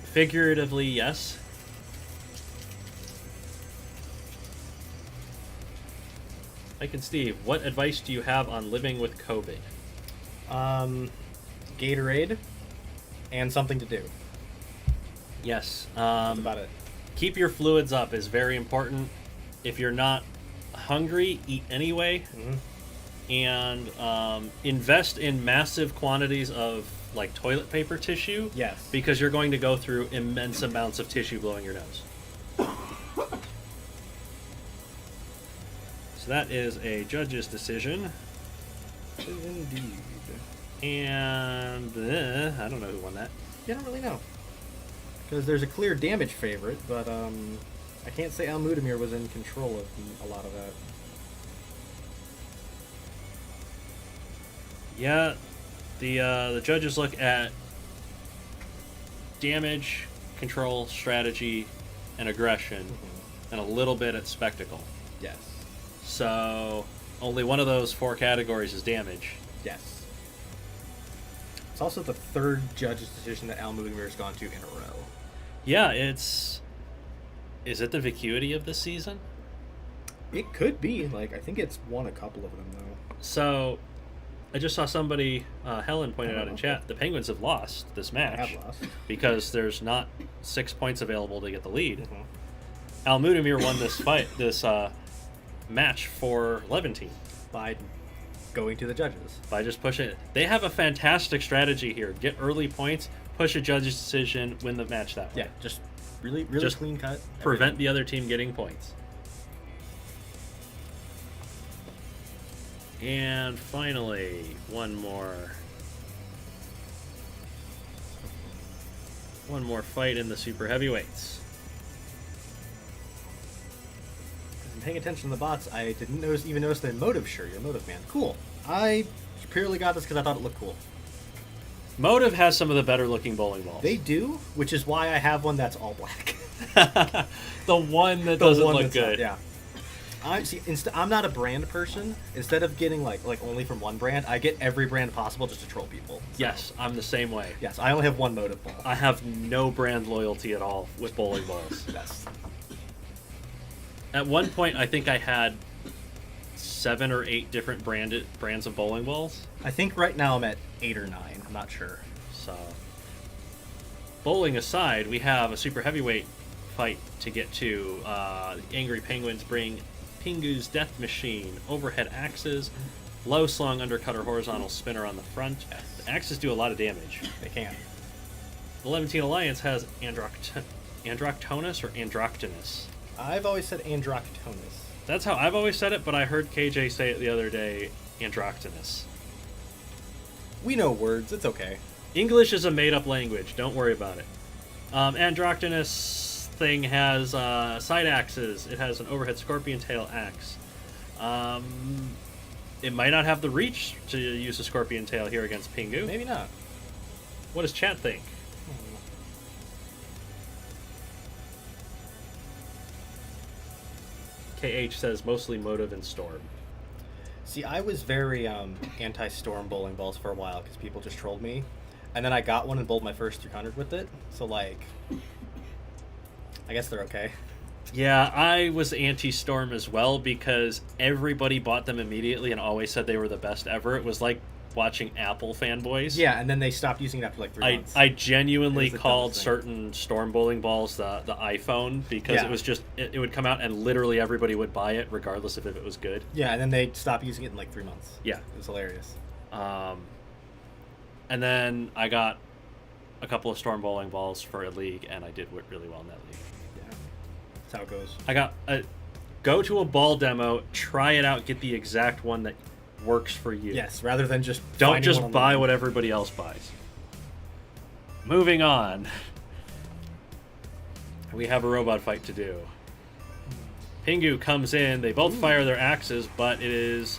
Figuratively, yes. Mike and Steve, what advice do you have on living with COVID?
Gatorade and something to do.
Yes.
That's about it.
Keep your fluids up is very important. If you're not hungry, eat anyway. And invest in massive quantities of like toilet paper tissue.
Yes.
Because you're going to go through immense amounts of tissue blowing your nose. So that is a judge's decision.
Indeed.
And I don't know who won that.
Yeah, I don't really know. Because there's a clear damage favorite, but I can't say Almudamir was in control of a lot of that.
Yeah, the judges look at damage, control, strategy, and aggression, and a little bit at spectacle.
Yes.
So only one of those 4 categories is damage.
Yes. It's also the 3rd judge's decision that Almudamir has gone to in a row.
Yeah, it's... Is it the vacuity of this season?
It could be. Like, I think it's won a couple of them, though.
So, I just saw somebody, Helen pointed out in chat, the Penguins have lost this match.
They have lost.
Because there's not 6 points available to get the lead. Almudamir won this fight, this match for Levantine.
By going to the judges.
By just pushing it. They have a fantastic strategy here. Get early points, push a judge's decision, win the match that way.
Yeah, just really
just
clean cut.
Prevent the other team getting points. And finally, one more fight in the super heavyweights.
I'm paying attention to the bots. I didn't even notice the motive shirt. Your motive man. Cool. I purely got this because I thought it looked cool.
Motive has some of the better looking bowling balls.
They do, which is why I have one that's all black.
The one that doesn't look good.
Yeah. I'm not a brand person. Instead of getting like only from one brand, I get every brand possible just to troll people. So.
Yes, I'm the same way.
Yes, I only have one motive ball.
I have no brand loyalty at all with bowling balls.
Yes.
At one point, I think I had 7 or 8 different brands of bowling balls.
I think right now I'm at 8 or 9. I'm not sure.
So, bowling aside, we have a super heavyweight fight to get to. The Angry Penguins bring Pingu's Death Machine, overhead axes, low slung undercutter horizontal spinner on the front.
Yes.
The axes do a lot of damage.
They can.
The Levantine Alliance has Androctonus or Androctonus.
I've always said Androctonus.
That's how I've always said it, but I heard KJ say it the other day, Androctonus.
We know words. It's okay.
English is a made-up language. Don't worry about it. Androctonus thing has side axes. It has an overhead scorpion tail axe. It might not have the reach to use a scorpion tail here against Pingu.
Maybe not.
What does chat think? KH says mostly motive and storm.
See, I was very anti-storm bowling balls for a while because people just trolled me. And then I got one and bowled my first 300 with it. So, like, I guess they're okay.
Yeah, I was anti-storm as well because everybody bought them immediately and always said they were the best ever. It was like watching Apple fanboys.
Yeah, and then they stopped using it after like 3 months.
I genuinely called certain storm bowling balls the iPhone because it was just, it would come out and literally everybody would buy it regardless of if it was good.
Yeah, and then they stopped using it in like 3 months.
Yeah.
It was hilarious.
And then I got a couple of storm bowling balls for a league and I did really well in that league.
Yeah, that's how it goes.
I got go to a ball demo, try it out, get the exact one that works for you.
Yes, rather than just
don't just buy what everybody else buys. Moving on. We have a robot fight to do. Pingu comes in, they both fire their axes, but it is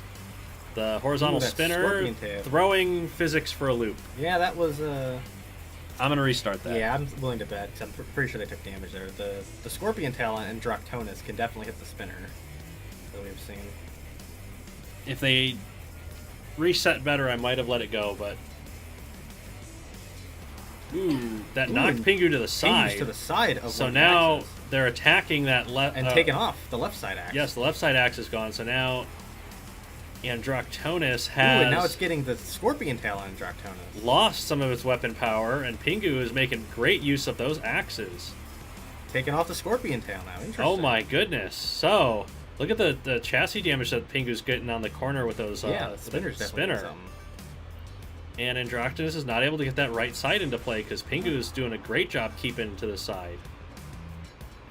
the horizontal spinner throwing physics for a loop.
Yeah, that was
I'm gonna restart that.
Yeah, I'm willing to bet. I'm pretty sure they took damage there. The scorpion tail on Androctonus can definitely hit the spinner that we've seen.
If they reset better, I might have let it go, but that knocked Pingu to the side.
Pingu's to the side of
so now they're attacking that left
and taking off the left side axe.
Yes, the left side axe is gone. So now Androctonus has
and now it's getting the scorpion tail on Androctonus.
Lost some of its weapon power, and Pingu is making great use of those axes.
Taking off the scorpion tail now. Interesting.
Oh my goodness! So look at the chassis damage that Pingu's getting on the corner with those.
The spinner's definitely something.
And Androctonus is not able to get that right side into play because Pingu is doing a great job keeping to the side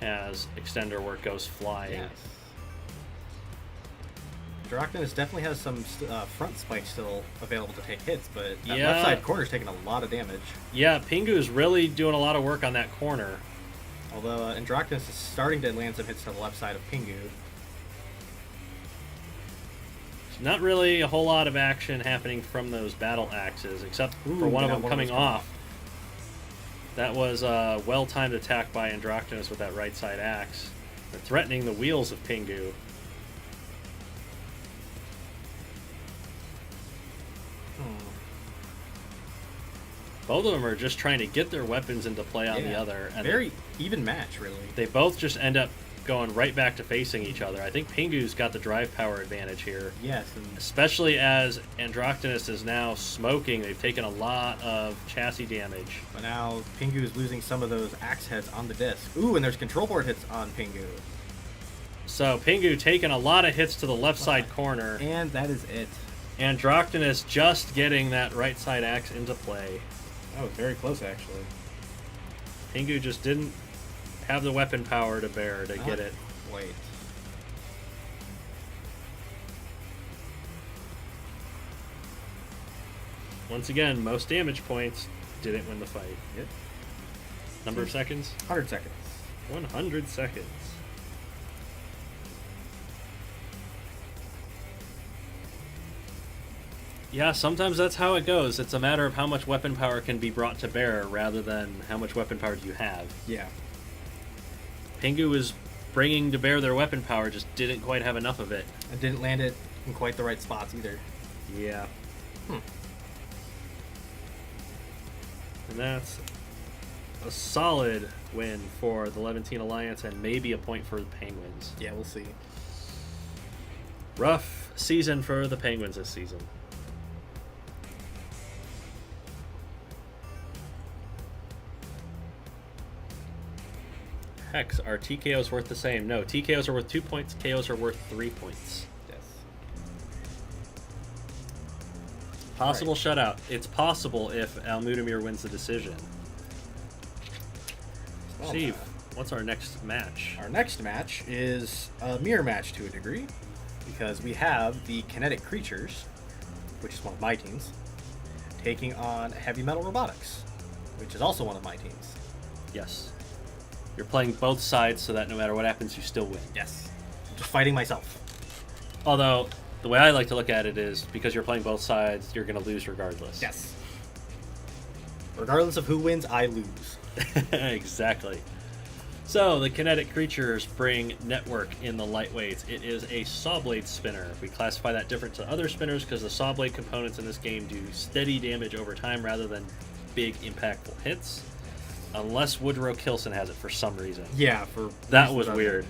as extender work goes flying.
Yes. Androctonus definitely has some front spikes still available to take hits, but that left side corner's taking a lot of damage.
Yeah, Pingu is really doing a lot of work on that corner.
Although Androctonus is starting to land some hits to the left side of Pingu.
Not really a whole lot of action happening from those battle axes, except for one of them coming off. That was a well-timed attack by Androctonus with that right side axe. They're threatening the wheels of Pingu. Both of them are just trying to get their weapons into play on the other. And
very even match, really.
They both just end up going right back to facing each other. I think Pingu's got the drive power advantage here.
Yes.
Especially as Androctonus is now smoking. They've taken a lot of chassis damage.
But now Pingu is losing some of those axe heads on the disc. Ooh, and there's control board hits on Pingu.
So Pingu taking a lot of hits to the left side corner.
And that is it.
Androctonus just getting that right side axe into play.
That was very close, actually.
Pingu just didn't have the weapon power to bear to get it.
Wait.
Once again, most damage points didn't win the fight.
Yep.
Number of seconds?
100 seconds.
100 seconds. Yeah, sometimes that's how it goes. It's a matter of how much weapon power can be brought to bear rather than how much weapon power do you have.
Yeah.
Pingu was bringing to bear their weapon power, just didn't quite have enough of it.
And didn't land it in quite the right spots either.
Yeah. And that's a solid win for the Levantine Alliance and maybe a point for the Penguins.
Yeah, we'll see.
Rough season for the Penguins this season. Hex, are TKOs worth the same? No, TKOs are worth 2 points, KOs are worth 3 points.
Yes.
Possible shutout. It's possible if Almudamir wins the decision.
Well,
Steve, what's our next match?
Our next match is a mirror match to a degree, because we have the Kinetic Creatures, which is one of my teams, taking on Heavy Metal Robotics, which is also one of my teams.
Yes. You're playing both sides so that no matter what happens, you still win.
Yes. I'm just fighting myself.
Although, the way I like to look at it is, because you're playing both sides, you're going to lose regardless.
Yes. Regardless of who wins, I lose.
Exactly. So, the kinetic creatures bring Network in the lightweights. It is a Sawblade spinner. We classify that different to other spinners because the Sawblade components in this game do steady damage over time rather than big, impactful hits. Unless Woodrow Kilson has it for some reason.
Yeah,
that was weird.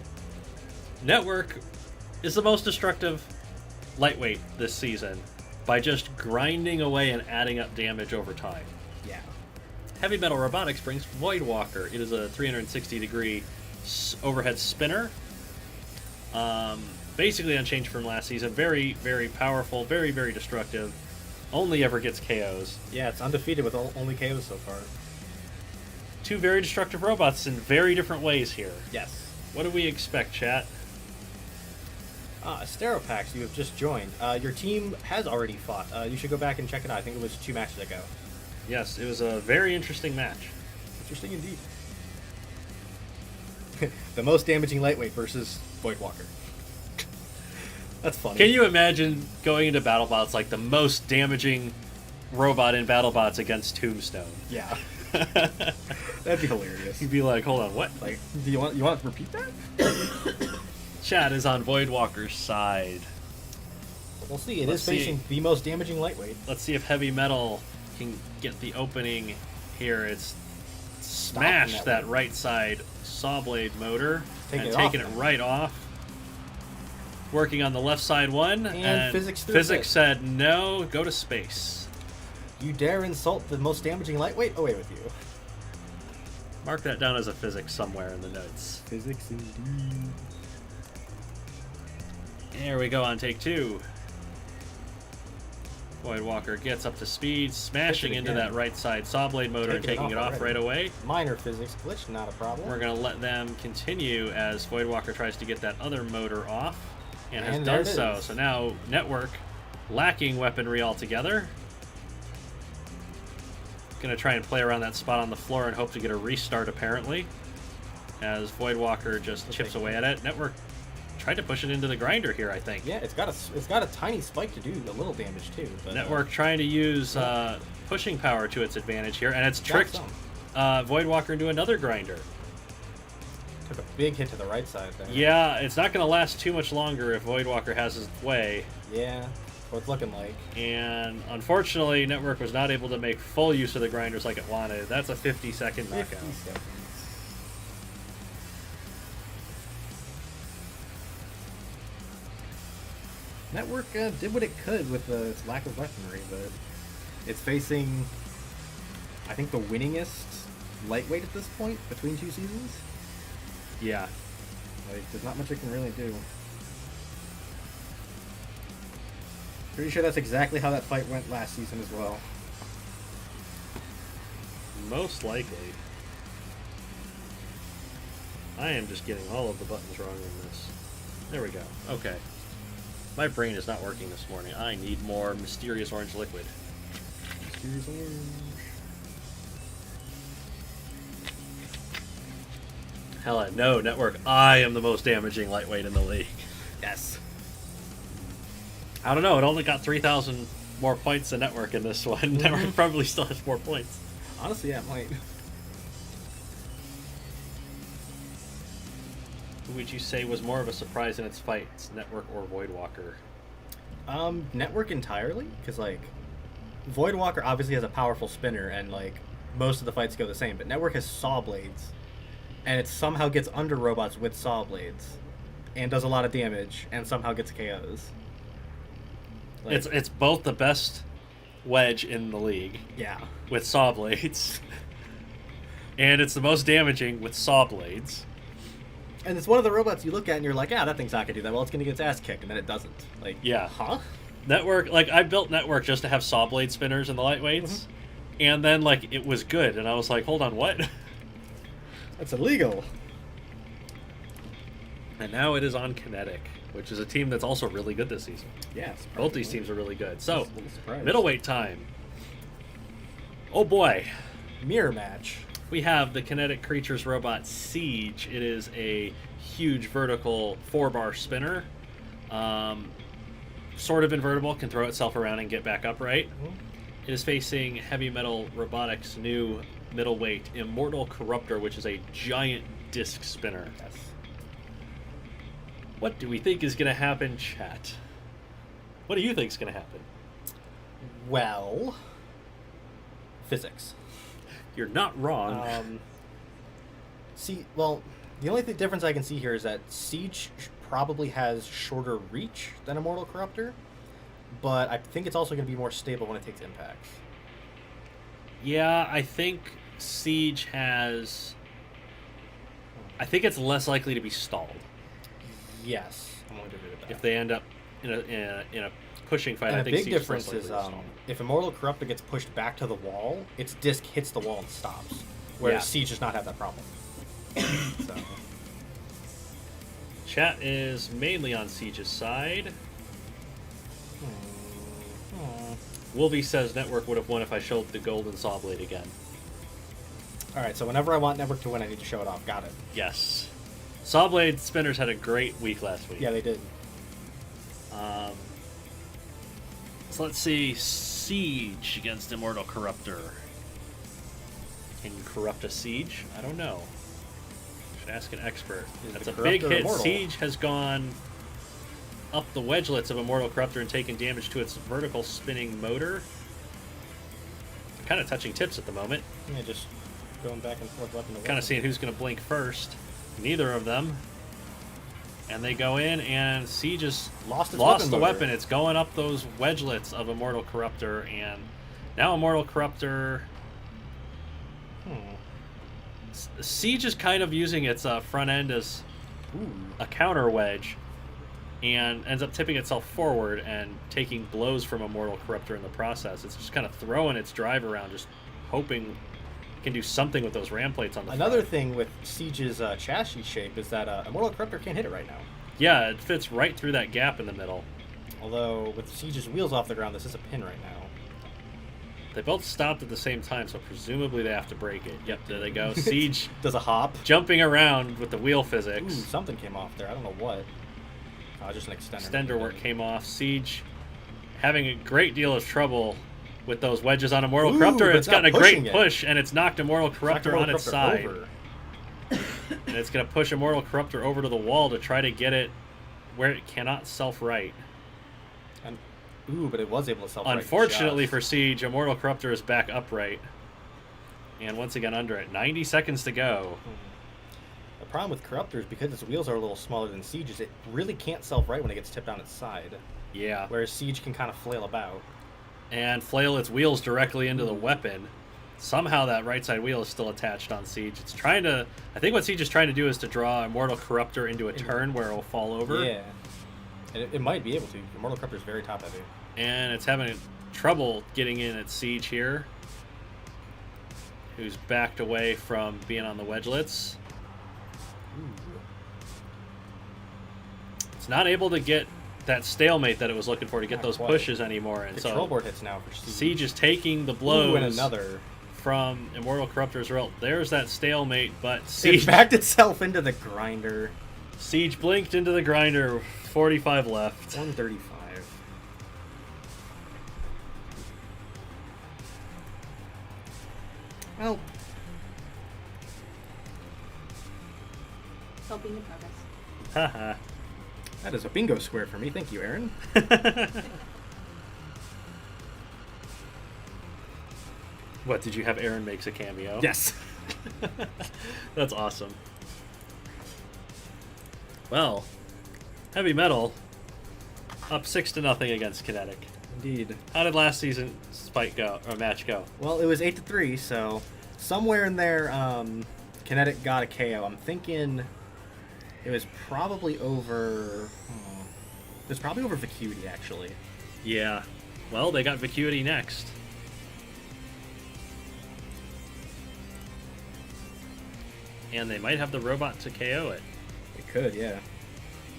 Network is the most destructive lightweight this season by just grinding away and adding up damage over time.
Yeah.
Heavy Metal Robotics brings Voidwalker. It is a 360-degree overhead spinner. Basically unchanged from last season. Very, very powerful. Very, very destructive. Only ever gets KOs.
Yeah, it's undefeated with only KOs so far.
Two very destructive robots in very different ways here.
Yes.
What do we expect, chat?
Asteropax, you have just joined. Your team has already fought. You should go back and check it out. I think it was 2 matches ago.
Yes, it was a very interesting match.
Interesting indeed. The most damaging lightweight versus Voidwalker. That's funny.
Can you imagine going into BattleBots like the most damaging robot in BattleBots against Tombstone?
Yeah. That'd be hilarious.
You'd be like, hold on, what?
Like, do you want to repeat that?
Chat is on Voidwalker's side.
We'll see. It
Let's
is facing the most damaging lightweight.
Let's see if Heavy Metal can get the opening here. It's smashed that right side Sawblade motor and taking it right off. Working on the left side one, and physics said no, go to space.
You dare insult the most damaging lightweight? Away with you.
Mark that down as a physics somewhere in the notes.
Physics indeed.
There we go on take 2. Voidwalker gets up to speed, smashing into that right side Sawblade motor and taking it off right away.
Minor physics glitch, not a problem.
We're going to let them continue as Voidwalker tries to get that other motor off, and has done so. So now Network, lacking weaponry altogether, going to try and play around that spot on the floor and hope to get a restart, apparently, as Voidwalker just chips away at it. Network tried to push it into the grinder here, I think.
Yeah, it's got a tiny spike to do a little damage too. But,
Network trying to use pushing power to its advantage here, and it's tricked Voidwalker into another grinder.
Took a big hit to the right side there.
Yeah, it's not going to last too much longer if Voidwalker has his way.
Yeah, what it's looking like.
And unfortunately, Network was not able to make full use of the grinders like it wanted. That's a 50-second knockout.
50 seconds. Network did what it could with its lack of weaponry, but it's facing, I think, the winningest lightweight at this point between 2 seasons.
Yeah.
Like, there's not much it can really do. Pretty sure that's exactly how that fight went last season as well.
Most likely. I am just getting all of the buttons wrong in this. There we go. Okay. My brain is not working this morning. I need more mysterious orange liquid.
Mysterious orange.
Hell no, Network. I am the most damaging lightweight in the league.
Yes.
I don't know. It only got 3,000 more points than Network in this one. Network probably still has more points.
Honestly, yeah, it might.
Who would you say was more of a surprise in its fights, Network or Voidwalker?
Network entirely, because like Voidwalker obviously has a powerful spinner, and like most of the fights go the same. But Network has saw blades, and it somehow gets under robots with saw blades, and does a lot of damage, and somehow gets KOs. Like,
It's both the best wedge in the league.
Yeah.
With saw blades, and it's the most damaging with saw blades.
And it's one of the robots you look at and you're like, ah, that thing's not gonna do that well. It's gonna get its ass kicked, and then it doesn't. Like,
yeah,
huh?
Network, like I built Network just to have saw blade spinners in the lightweights, and then like it was good, and I was like, hold on, what?
That's illegal.
And now it is on Kinetic, which is a team that's also really good this season.
Yeah,
Both these teams are really good. So,
Surprised.
middleweight time. Oh boy.
Mirror match.
We have the Kinetic Creatures robot Siege. It is a huge vertical 4-bar spinner. Sort of invertible, can throw itself around and get back upright. It is facing Heavy Metal Robotics' new middleweight Immortal Corruptor, which is a giant disc spinner.
Yes.
What do we think is going to happen, chat? What do you think is going to happen?
Well, physics.
You're not wrong.
Well, the only difference I can see here is that Siege probably has shorter reach than Immortal Corruptor, but I think it's also going to be more stable when it takes impacts.
Yeah, I think Siege has... I think it's less likely to be stalled.
Yes, I'm going to agree with that.
If they end up in a pushing fight,
and
I think
big
Siege
difference
is less likely to stall.
if Immortal Corruptor gets pushed back to the wall, its disc hits the wall and stops, whereas Siege does not have that problem. So.
Chat is mainly on Siege's side. Wolvie says Network would have won if I showed the golden saw blade again.
Alright, so whenever I want Network to win, I need to show it off. Got it.
Yes. Sawblade Spinners had a great week last week.
Yeah, they did.
So let's see. Siege against Immortal Corruptor. Can you corrupt a Siege? I don't know. Should ask an expert. That's a big hit.
Immortal?
Siege has gone up the wedgelets of Immortal Corruptor and taken damage to its vertical spinning motor. Kind of touching tips at the moment.
Yeah, just going back and forth, weapon to weapon.
Kind of seeing who's going to blink first. Neither of them. And they go in, and Siege just lost the weapon. It's going up those wedgelets of Immortal Corruptor, and now Immortal Corruptor... Siege is kind of using its front end as a counter wedge, and ends up tipping itself forward and taking blows from Immortal Corruptor in the process. It's just kind of throwing its drive around, just hoping it can do something with those ram plates on the
Another
front.
thing with Siege's chassis shape is that Immortal Corruptor can't hit it right now.
Yeah, it fits right through that gap in the middle.
Although, with Siege's wheels off the ground, this is a pin right now.
They both stopped at the same time, so presumably they have to break it. Yep, there they go. Siege
does a hop.
Jumping around with the wheel physics.
Ooh, something came off there. I don't know what. Just an extender.
Extender work came off. Siege having a great deal of trouble with those wedges on Immortal Corruptor. It's gotten a great push, and it's knocked Immortal Corruptor on its side. And it's going to push Immortal Corruptor over to the wall to try to get it where it cannot self-right.
Ooh, but it was able to self-right.
Unfortunately for Siege, Immortal Corruptor is back upright. And once again under it. 90 seconds to go.
The problem with Corruptor is because its wheels are a little smaller than Siege's, it really can't self-right when it gets tipped on its side.
Yeah.
Whereas Siege can kind of flail about.
And flail its wheels directly into the weapon. Somehow that right side wheel is still attached on Siege. It's trying to... I think what Siege is trying to do is to draw Immortal Corruptor into a turn where it will fall over.
Yeah. It might be able to. Immortal Corruptor is very top heavy.
And it's having trouble getting in at Siege here. Who's backed away from being on the wedgelets.
Ooh.
It's not able to get that stalemate that it was looking for to get those pushes anymore. And
Control board hits now for Siege.
Siege is taking the blows.
Ooh, and another.
From Immortal Corruptor's route. There's that stalemate, but Siege...
It backed itself into the grinder.
Siege blinked into the grinder. 45 left.
135. Well...
Helping the progress.
Haha.
That is a bingo square for me. Thank you, Aaron.
What, did you have Aaron makes a cameo?
Yes.
That's awesome. Well, Heavy Metal up 6-0 against Kinetic.
Indeed.
How did last season's fight go, or match go?
Well, it was 8-3, so somewhere in there, Kinetic got a KO. I'm thinking it was probably over... It was probably over Vacuity, actually.
Yeah. Well, they got Vacuity next. And they might have the robot to KO it.
It could, yeah.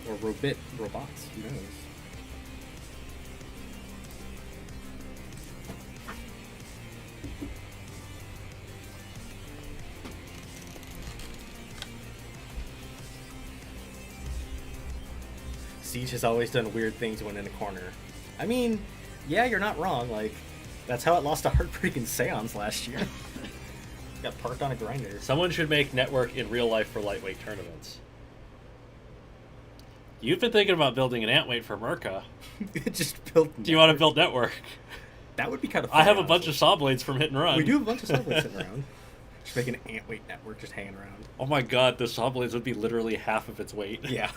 Or robots, who knows. Siege has always done weird things when in a corner. I mean, yeah, you're not wrong. Like, that's how it lost to Heartbreak and Seance last year. Got parked on a grinder.
Someone should make Network in real life for lightweight tournaments. You've been thinking about building an Antweight for Merca.
Just build.
Do you want to build Network?
That would be kind of fun.
I have a bunch of saw blades from Hit and Run.
We do have a bunch of saw blades sitting around. Just make an Antweight network just hanging around.
Oh my god, the saw blades would be literally half of its weight.
Yeah.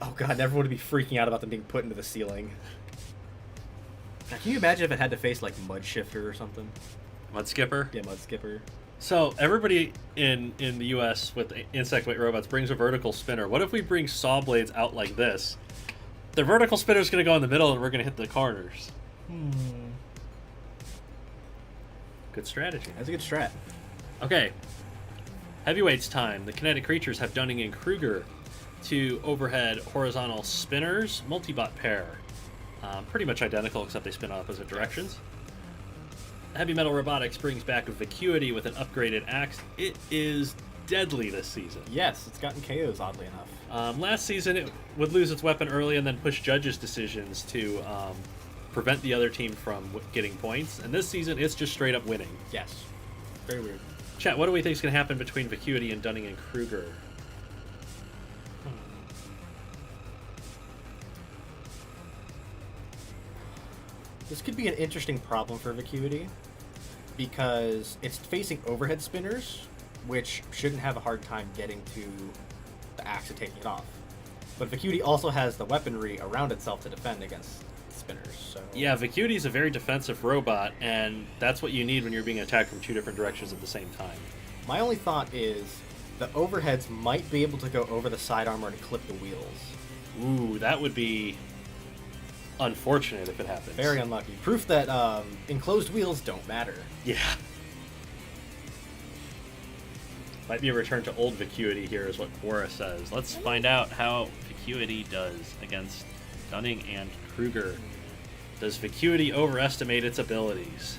Oh god, everyone would be freaking out about them being put into the ceiling. Now, can you imagine if it had to face like Mud Shifter or something?
Mud Skipper?
Yeah, Mud Skipper.
So everybody in the US with insect weight robots brings a vertical spinner. What if we bring saw blades out like this? The vertical spinner's going to go in the middle and we're going to hit the corners. Good strategy.
That's a good strat.
Okay. Heavyweights time. The kinetic creatures have Dunning and Kruger. Two overhead horizontal spinners. Multibot pair. Pretty much identical except they spin opposite directions. Heavy Metal Robotics brings back Vacuity with an upgraded axe. It is deadly this season.
Yes, it's gotten KOs, oddly enough.
Last season, it would lose its weapon early and then push judges' decisions to prevent the other team from getting points. And this season, it's just straight up winning.
Yes. Very weird.
Chat, what do we think is going to happen between Vacuity and Dunning and Kruger?
This could be an interesting problem for Vacuity because it's facing overhead spinners, which shouldn't have a hard time getting to the axe and taking it off. But Vacuity also has the weaponry around itself to defend against spinners. So
Yeah, Vacuity is a very defensive robot, and that's what you need when you're being attacked from two different directions at the same time.
my only thought is the overheads might be able to go over the side armor and clip the wheels.
Ooh, that would be unfortunate if it happens.
Very unlucky. Proof that enclosed wheels don't matter.
Yeah. Might be a return to old Vacuity here is what Quora says. Let's find out how Vacuity does against Dunning and Kruger. Does Vacuity overestimate its abilities?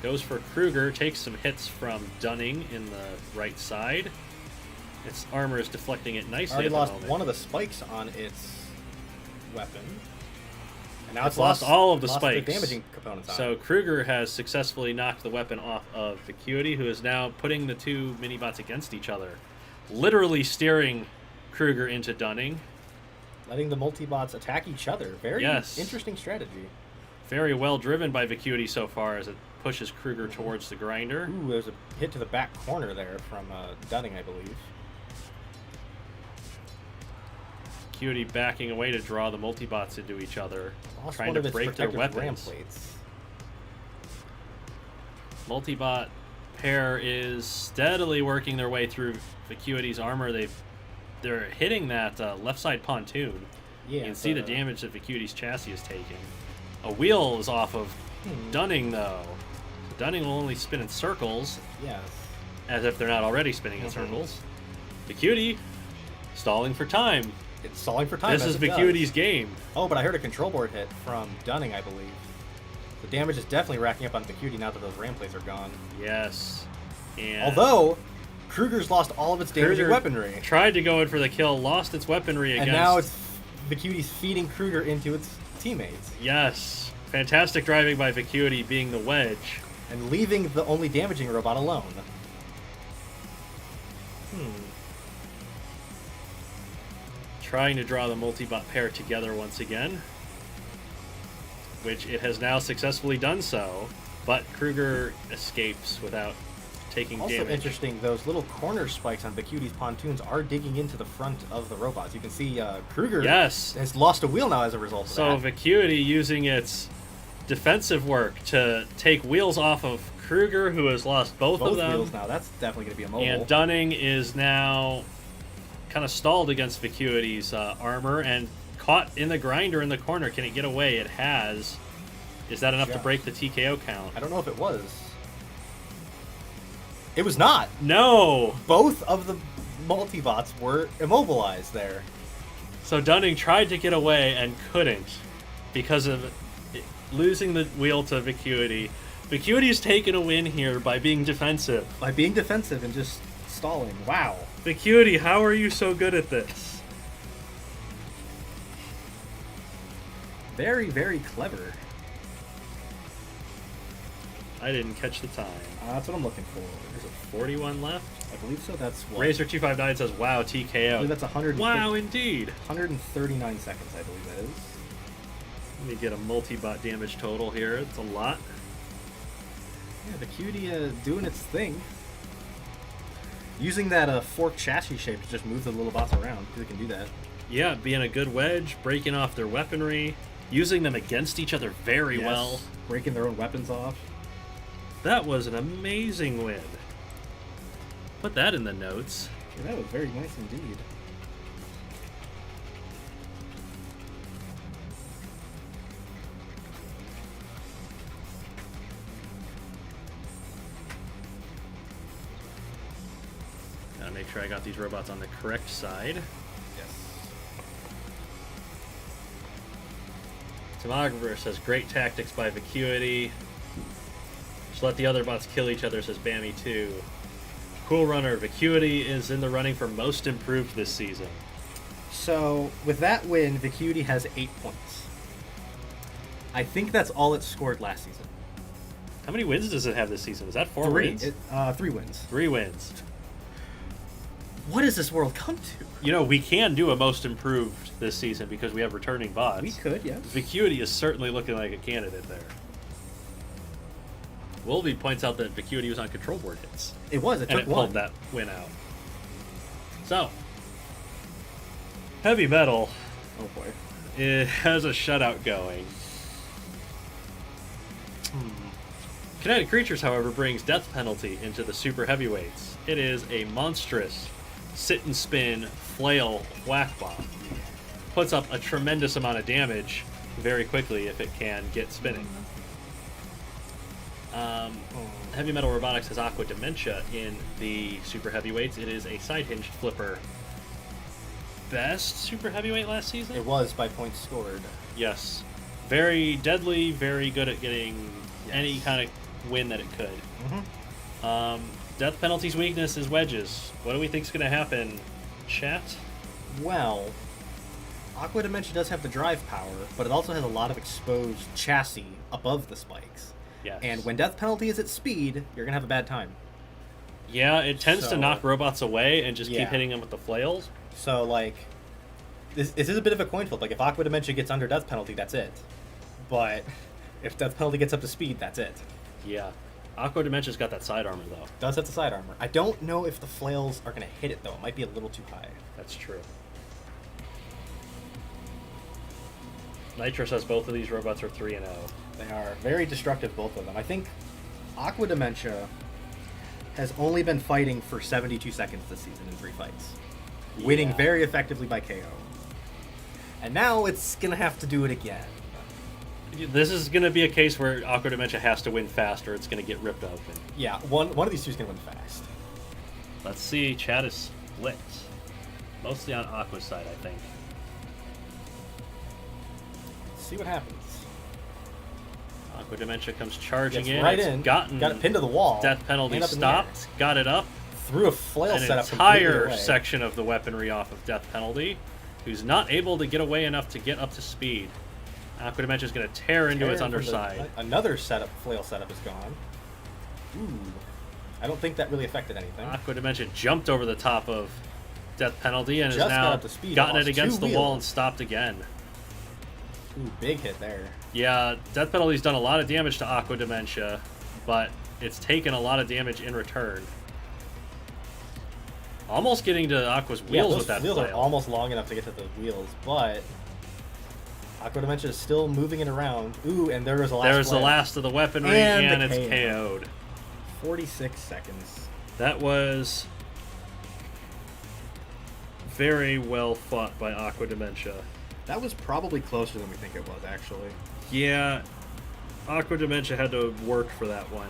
Goes for Kruger, takes some hits from Dunning in the right side. Its armor is deflecting it nicely
Already
at the
lost
moment.
one of the spikes on its weapon. And now
It's lost all of the spikes.
The damaging components on
So
it.
Kruger has successfully knocked the weapon off of Vacuity, who is now putting the two mini-bots against each other. Literally steering Kruger into Dunning.
Letting the multi-bots attack each other. Very interesting strategy.
Very well driven by Vacuity so far as it pushes Kruger towards the grinder.
Ooh, there's a hit to the back corner there from Dunning, I believe.
Vacuity backing away to draw the multi-bots into each other,
Lost
trying
one
to
of its
break their
protective ram
weapons.
plates.
Multi-bot pair is steadily working their way through Vacuity's armor. They're hitting that left side pontoon.
Yeah,
You can see the damage that Vacuity's chassis is taking. A wheel is off of Dunning, though. Dunning will only spin in circles,
Yes.
as if they're not already spinning in circles. Vacuity stalling for time.
It's stalling for time.
This is Vacuity's game.
Oh, but I heard a control board hit from Dunning, I believe. The damage is definitely racking up on Vacuity now that those ram plates are gone.
Yes. And
Although, Kruger's lost all of its damaging
Kruger
weaponry.
tried to go in for the kill, lost its weaponry against...
And now it's Vacuity's feeding Kruger into its teammates.
Yes. Fantastic driving by Vacuity being the wedge.
And leaving the only damaging robot alone.
Trying to draw the multi-bot pair together once again, which it has now successfully done so, but Kruger escapes without taking
Also
damage.
interesting, those little corner spikes on Vacuity's pontoons are digging into the front of the robots. You can see Kruger
Yes.
has lost a wheel now as a result of
So
that.
Vacuity using its defensive work to take wheels off of Kruger, who has lost both of them.
wheels now. That's definitely going to be a mobile.
And Dunning is now kind of stalled against Vacuity's armor and caught in the grinder in the corner. Can it get away? It has. Is that enough to
Yeah.
break the TKO count?
I don't know if it was. It was not.
No!
Both of the multibots were immobilized there.
So Dunning tried to get away and couldn't because of losing the wheel to Vacuity. Vacuity's taken a win here by being defensive.
By being defensive and just stalling. Wow.
Vacuity, how are you so good at this?
Very, very clever.
I didn't catch the time.
That's what I'm looking for.
There's a 41 left.
I believe so. That's what?
Razor259 says, wow,
I
TKO.
believe that's 100.
Wow, indeed.
139 seconds, I believe that is.
Let me get a multi-bot damage total here. It's a lot.
Yeah, the cutie doing its thing. Using that fork chassis shape to just move the little bots around, because it can do that.
Yeah, being a good wedge, breaking off their weaponry, using them against each other very well.
Breaking their own weapons off.
That was an amazing win. Put that in the notes.
Yeah, that was very nice indeed.
Gotta make sure I got these robots on the correct side.
Yes.
Tomographer says, great tactics by Vacuity. Just let the other bots kill each other, says Bammy 2. Cool Runner, Vacuity is in the running for most improved this season.
So, with that win, Vacuity has 8 points. I think that's all it scored last season.
How many wins does it have this season? Is that 4 wins?
3 wins.
3 wins.
What does this world come to?
You know, we can do a most improved this season because we have returning bots.
We could, yes.
Vacuity is certainly looking like a candidate there. Wolby points out that Vacuity was on control board hits.
It was. It
and
took
it pulled
one.
that win out. So, Heavy Metal.
Oh boy.
It has a shutout going. Kinetic Creatures, however, brings death penalty into the super heavyweights. It is a monstrous sit and spin flail whack bomb. Puts up a tremendous amount of damage very quickly if it can get spinning. Heavy Metal Robotics has Aqua Dementia in the super heavyweights. It is a side hinged flipper. Best super heavyweight last season?
It was by points scored.
Yes. Very deadly, very good at getting any kind of win that it could.
Mm-hmm.
Death penalty's weakness is wedges. What do we think's going to happen, chat?
Well, Aqua Dementia does have the drive power, but it also has a lot of exposed chassis above the spikes.
Yes.
And when death penalty is at speed, you're going to have a bad time.
Yeah, it tends to knock robots away and just keep
Yeah.
hitting them with the flails.
So, like, this is a bit of a coin flip. Like, if Aqua Dementia gets under death penalty, that's it. But if death penalty gets up to speed, that's it.
Yeah. Aqua Dementia's got that side armor, though.
Does have the side armor. I don't know if the flails are going to hit it, though. It might be a little too high.
That's true. Nitro says both of these robots are 3-0.
They are very destructive, both of them. I think Aqua Dementia has only been fighting for 72 seconds this season in 3 fights. Winning very effectively by KO. And now it's going to have to do it again.
This is going to be a case where Aqua Dementia has to win fast or it's going to get ripped open.
Yeah, one of these two is going to win fast.
Let's see. Chat is split. Mostly on Aqua's side, I think.
Let's see what happens.
Aqua Dementia comes charging
Gets
in.
right
It's
in.
Got
it pinned to the wall.
Death penalty
and up in the air.
stopped. Got it up.
Threw a flail
An
setup completely
entire
away.
section of the weaponry off of death penalty. Who's not able to get away enough to get up to speed. Aqua Dementia is going to tear into its
Tear from
underside.
Another flail setup is gone. Ooh. I don't think that really affected anything.
Aqua Dementia jumped over the top of death penalty and
Just
has
got
now
up to speed,
gotten it
lost
against
2
the wall
wheels.
and stopped again.
Ooh, big hit there.
Yeah, death penalty's done a lot of damage to Aqua Dementia, but it's taken a lot of damage in return. Almost getting to Aqua's wheels with that
wheels are
flail.
almost long enough to get to the wheels, but Aqua Dementia is still moving it around. Ooh, and there was the last
There's the
flail.
last of the weaponry,
And
and
the
it's
KO.
KO'd.
46 seconds.
That was very well fought by Aqua Dementia.
That was probably closer than we think it was, actually.
Yeah, Aqua Dementia had to work for that one.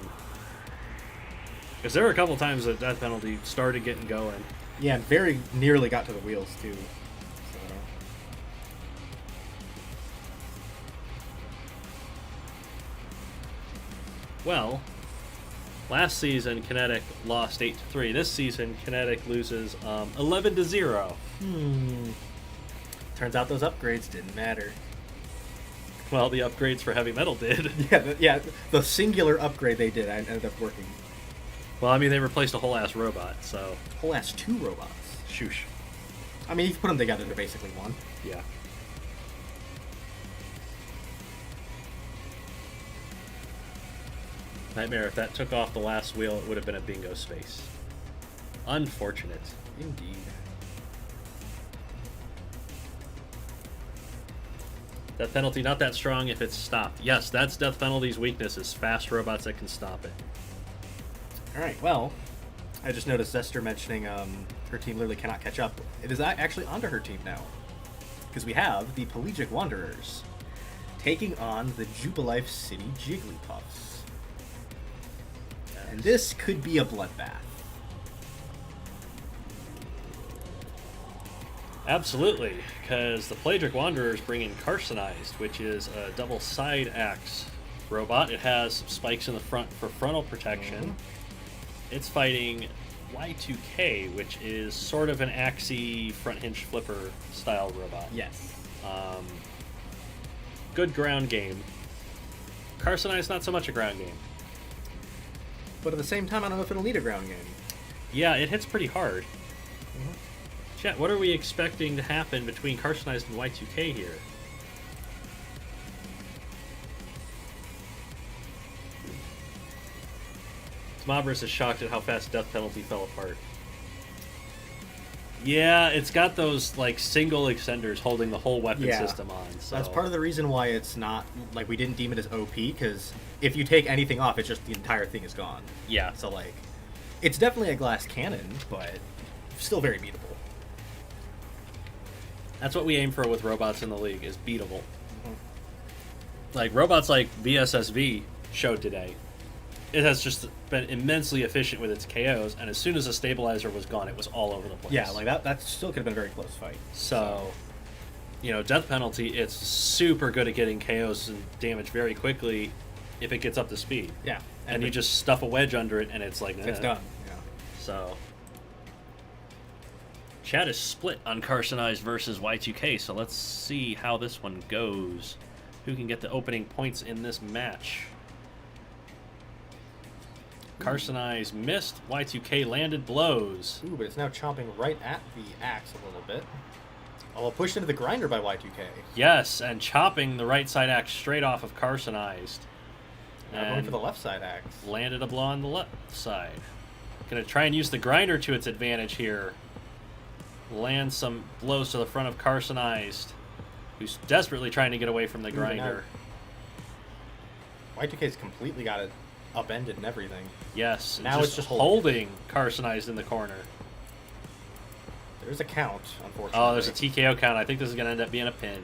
Because there were a couple times that death penalty started getting going.
Yeah, and very nearly got to the wheels, too. So.
Well, Last season, Kinetic lost 8-3. This season, Kinetic loses 11-0.
Turns out those upgrades didn't matter.
Well, the upgrades for heavy metal did.
The singular upgrade they did ended up working.
Well, I mean, they replaced a whole ass robot, so.
Whole ass 2 robots.
Shoosh.
I mean, you put them together, they're basically one.
Yeah. Nightmare, if that took off the last wheel, it would have been a bingo space. Unfortunate.
Indeed.
Death penalty not that strong if it's stopped. Yes, that's death penalty's weakness, is fast robots that can stop it.
Alright, well, I just noticed Zester mentioning her team literally cannot catch up. It is actually onto her team now. Because we have the Pelagic Wanderers taking on the Jubilife City Jigglypuffs. And this could be a bloodbath.
Absolutely, because the Pelagic Wanderers bring in Carcinized, which is a double side axe robot. It has spikes in the front for frontal protection. It's fighting Y2K, which is sort of an axey front hinge flipper style robot.
Yes.
Good ground game. Carcinized, not so much a ground game.
But at the same time, I don't know if it'll need a ground game.
Yeah, it hits pretty hard. Chat, what are we expecting to happen between Carcinized and Y2K here? Smobris is shocked at how fast Death Penalty fell apart. Yeah, it's got those like single extenders holding the whole weapon system on. So
that's part of the reason why it's not like we didn't deem it as OP, because if you take anything off, it's just the entire thing is gone.
Yeah.
So like, it's definitely a glass cannon, but still very beatable.
That's what we aim for with robots in the league, is beatable. Like robots like VSSV showed today. It has just been immensely efficient with its KOs, and as soon as the stabilizer was gone, it was all over the place.
Yeah, like that still could have been a very close fight.
So, you know, Death Penalty, it's super good at getting KOs and damage very quickly if it gets up to speed.
Yeah.
And you just stuff a wedge under it, and it's like,
it's done. Yeah.
So, chat is split on Carcinized versus Y2K, so let's see how this one goes. Who can get the opening points in this match? Carcinized missed. Y2K landed blows.
Ooh, but it's now chomping right at the axe a little bit. Oh, pushed into the grinder by Y2K.
Yes, and chopping the right side axe straight off of Carcinized.
Now going for the left side axe.
Landed a blow on the left side. Gonna try and use the grinder to its advantage here. Land some blows to the front of Carcinized, who's desperately trying to get away from the grinder.
Y2K's completely got it upended and everything.
Yes,
now it's just
holding Carcinized in the corner.
There's a count, unfortunately.
Oh, there's a TKO count. I think this is going to end up being a pin.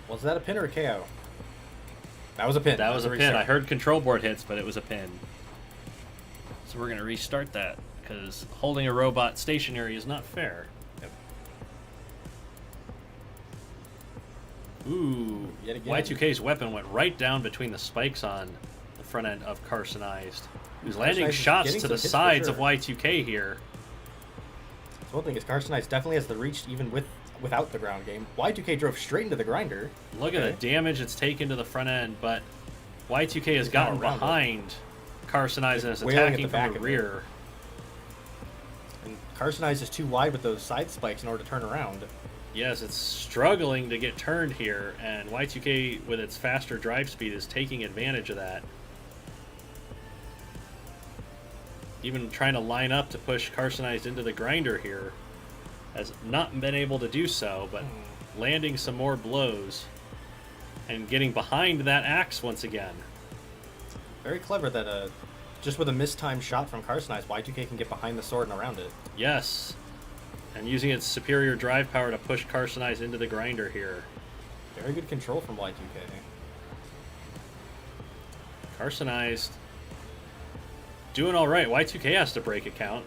Was that a pin or a KO? That was a pin.
That was a pin. I heard control board hits, but it was a pin. So we're going to restart that, because holding a robot stationary is not fair.
Yep.
Ooh,
yet again.
Y2K's weapon went right down between the spikes on the front end of Carcinized. He's landing shots to the sides of Y2K here.
So one thing is, Carcinized definitely has the reach even without the ground game. Y2K drove straight into the grinder.
Look at the damage it's taken to the front end, but Y2K has gotten behind Carcinized and is attacking from the rear.
And Carcinized is too wide with those side spikes in order to turn around.
Yes, it's struggling to get turned here, and Y2K, with its faster drive speed, is taking advantage of that. Even trying to line up to push Carcinized into the grinder here. Has not been able to do so, but landing some more blows and getting behind that axe once again.
Very clever that just with a mistimed shot from Carcinized, Y2K can get behind the sword and around it.
Yes. And using its superior drive power to push Carcinized into the grinder here.
Very good control from Y2K.
Carcinized doing all right. Y2K has to break a count.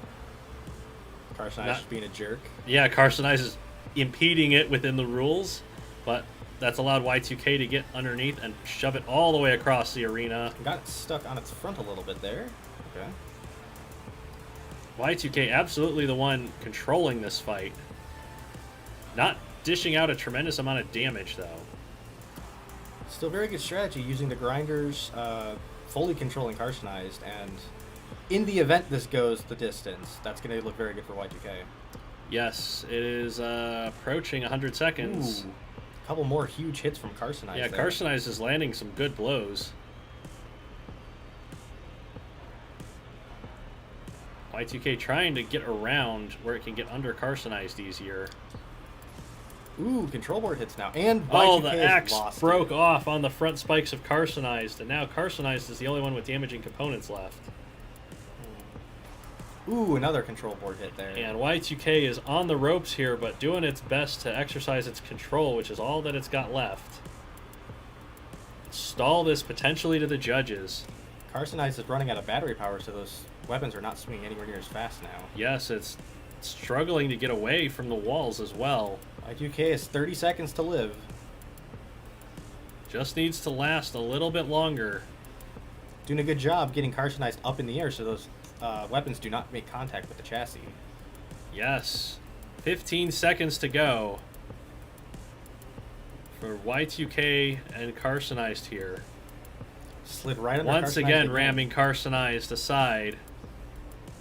Carcinized is being a jerk.
Yeah, Carcinized is impeding it within the rules, but That's allowed Y2K to get underneath and shove it all the way across the arena.
Got it stuck on its front a little bit there. Okay.
Y2K absolutely the one controlling this fight. Not dishing out a tremendous amount of damage, though.
Still very good strategy using the grinders, fully controlling Carcinized, and in the event this goes the distance, that's going to look very good for Y2K.
Yes, it is approaching 100 seconds.
Ooh, a couple more huge hits from Carcinized.
Yeah,
there.
Carcinized is landing some good blows. Y2K trying to get around where it can get under Carcinized easier.
Ooh, control board hits now, and Y2K
Oh, the
has
axe
lost
broke
it.
off on the front spikes of Carcinized, and now Carcinized is the only one with damaging components left.
Ooh, another control board hit there.
And Y2K is on the ropes here, but doing its best to exercise its control, which is all that it's got left. Stall this potentially to the judges.
Carcinized is running out of battery power, so those weapons are not swinging anywhere near as fast now.
Yes, it's struggling to get away from the walls as well.
Y2K has 30 seconds to live.
Just needs to last a little bit longer.
Doing a good job getting Carcinized up in the air so those weapons do not make contact with the chassis.
Yes. 15 seconds to go for Y2K and Carcinized here.
Slid right under
Once
Carcinized
again, ramming Carcinized aside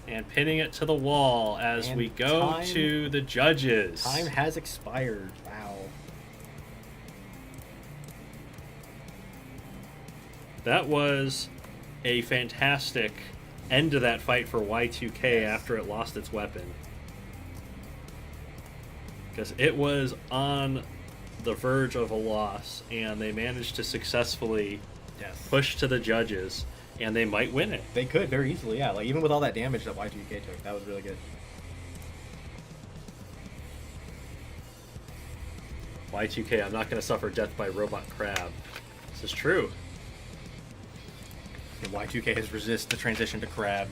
and pinning it to the wall as
And
we go
time-
to the judges.
Time has expired. Wow.
That was a fantastic end to that fight for Y2K after it lost its weapon. Because it was on the verge of a loss, and they managed to successfully push to the judges, and they might win it.
They could very easily, yeah. Like even with all that damage that Y2K took, that was really good.
Y2K, I'm not going to suffer death by robot crab. This is true.
And Y2K has resisted the transition to Crab.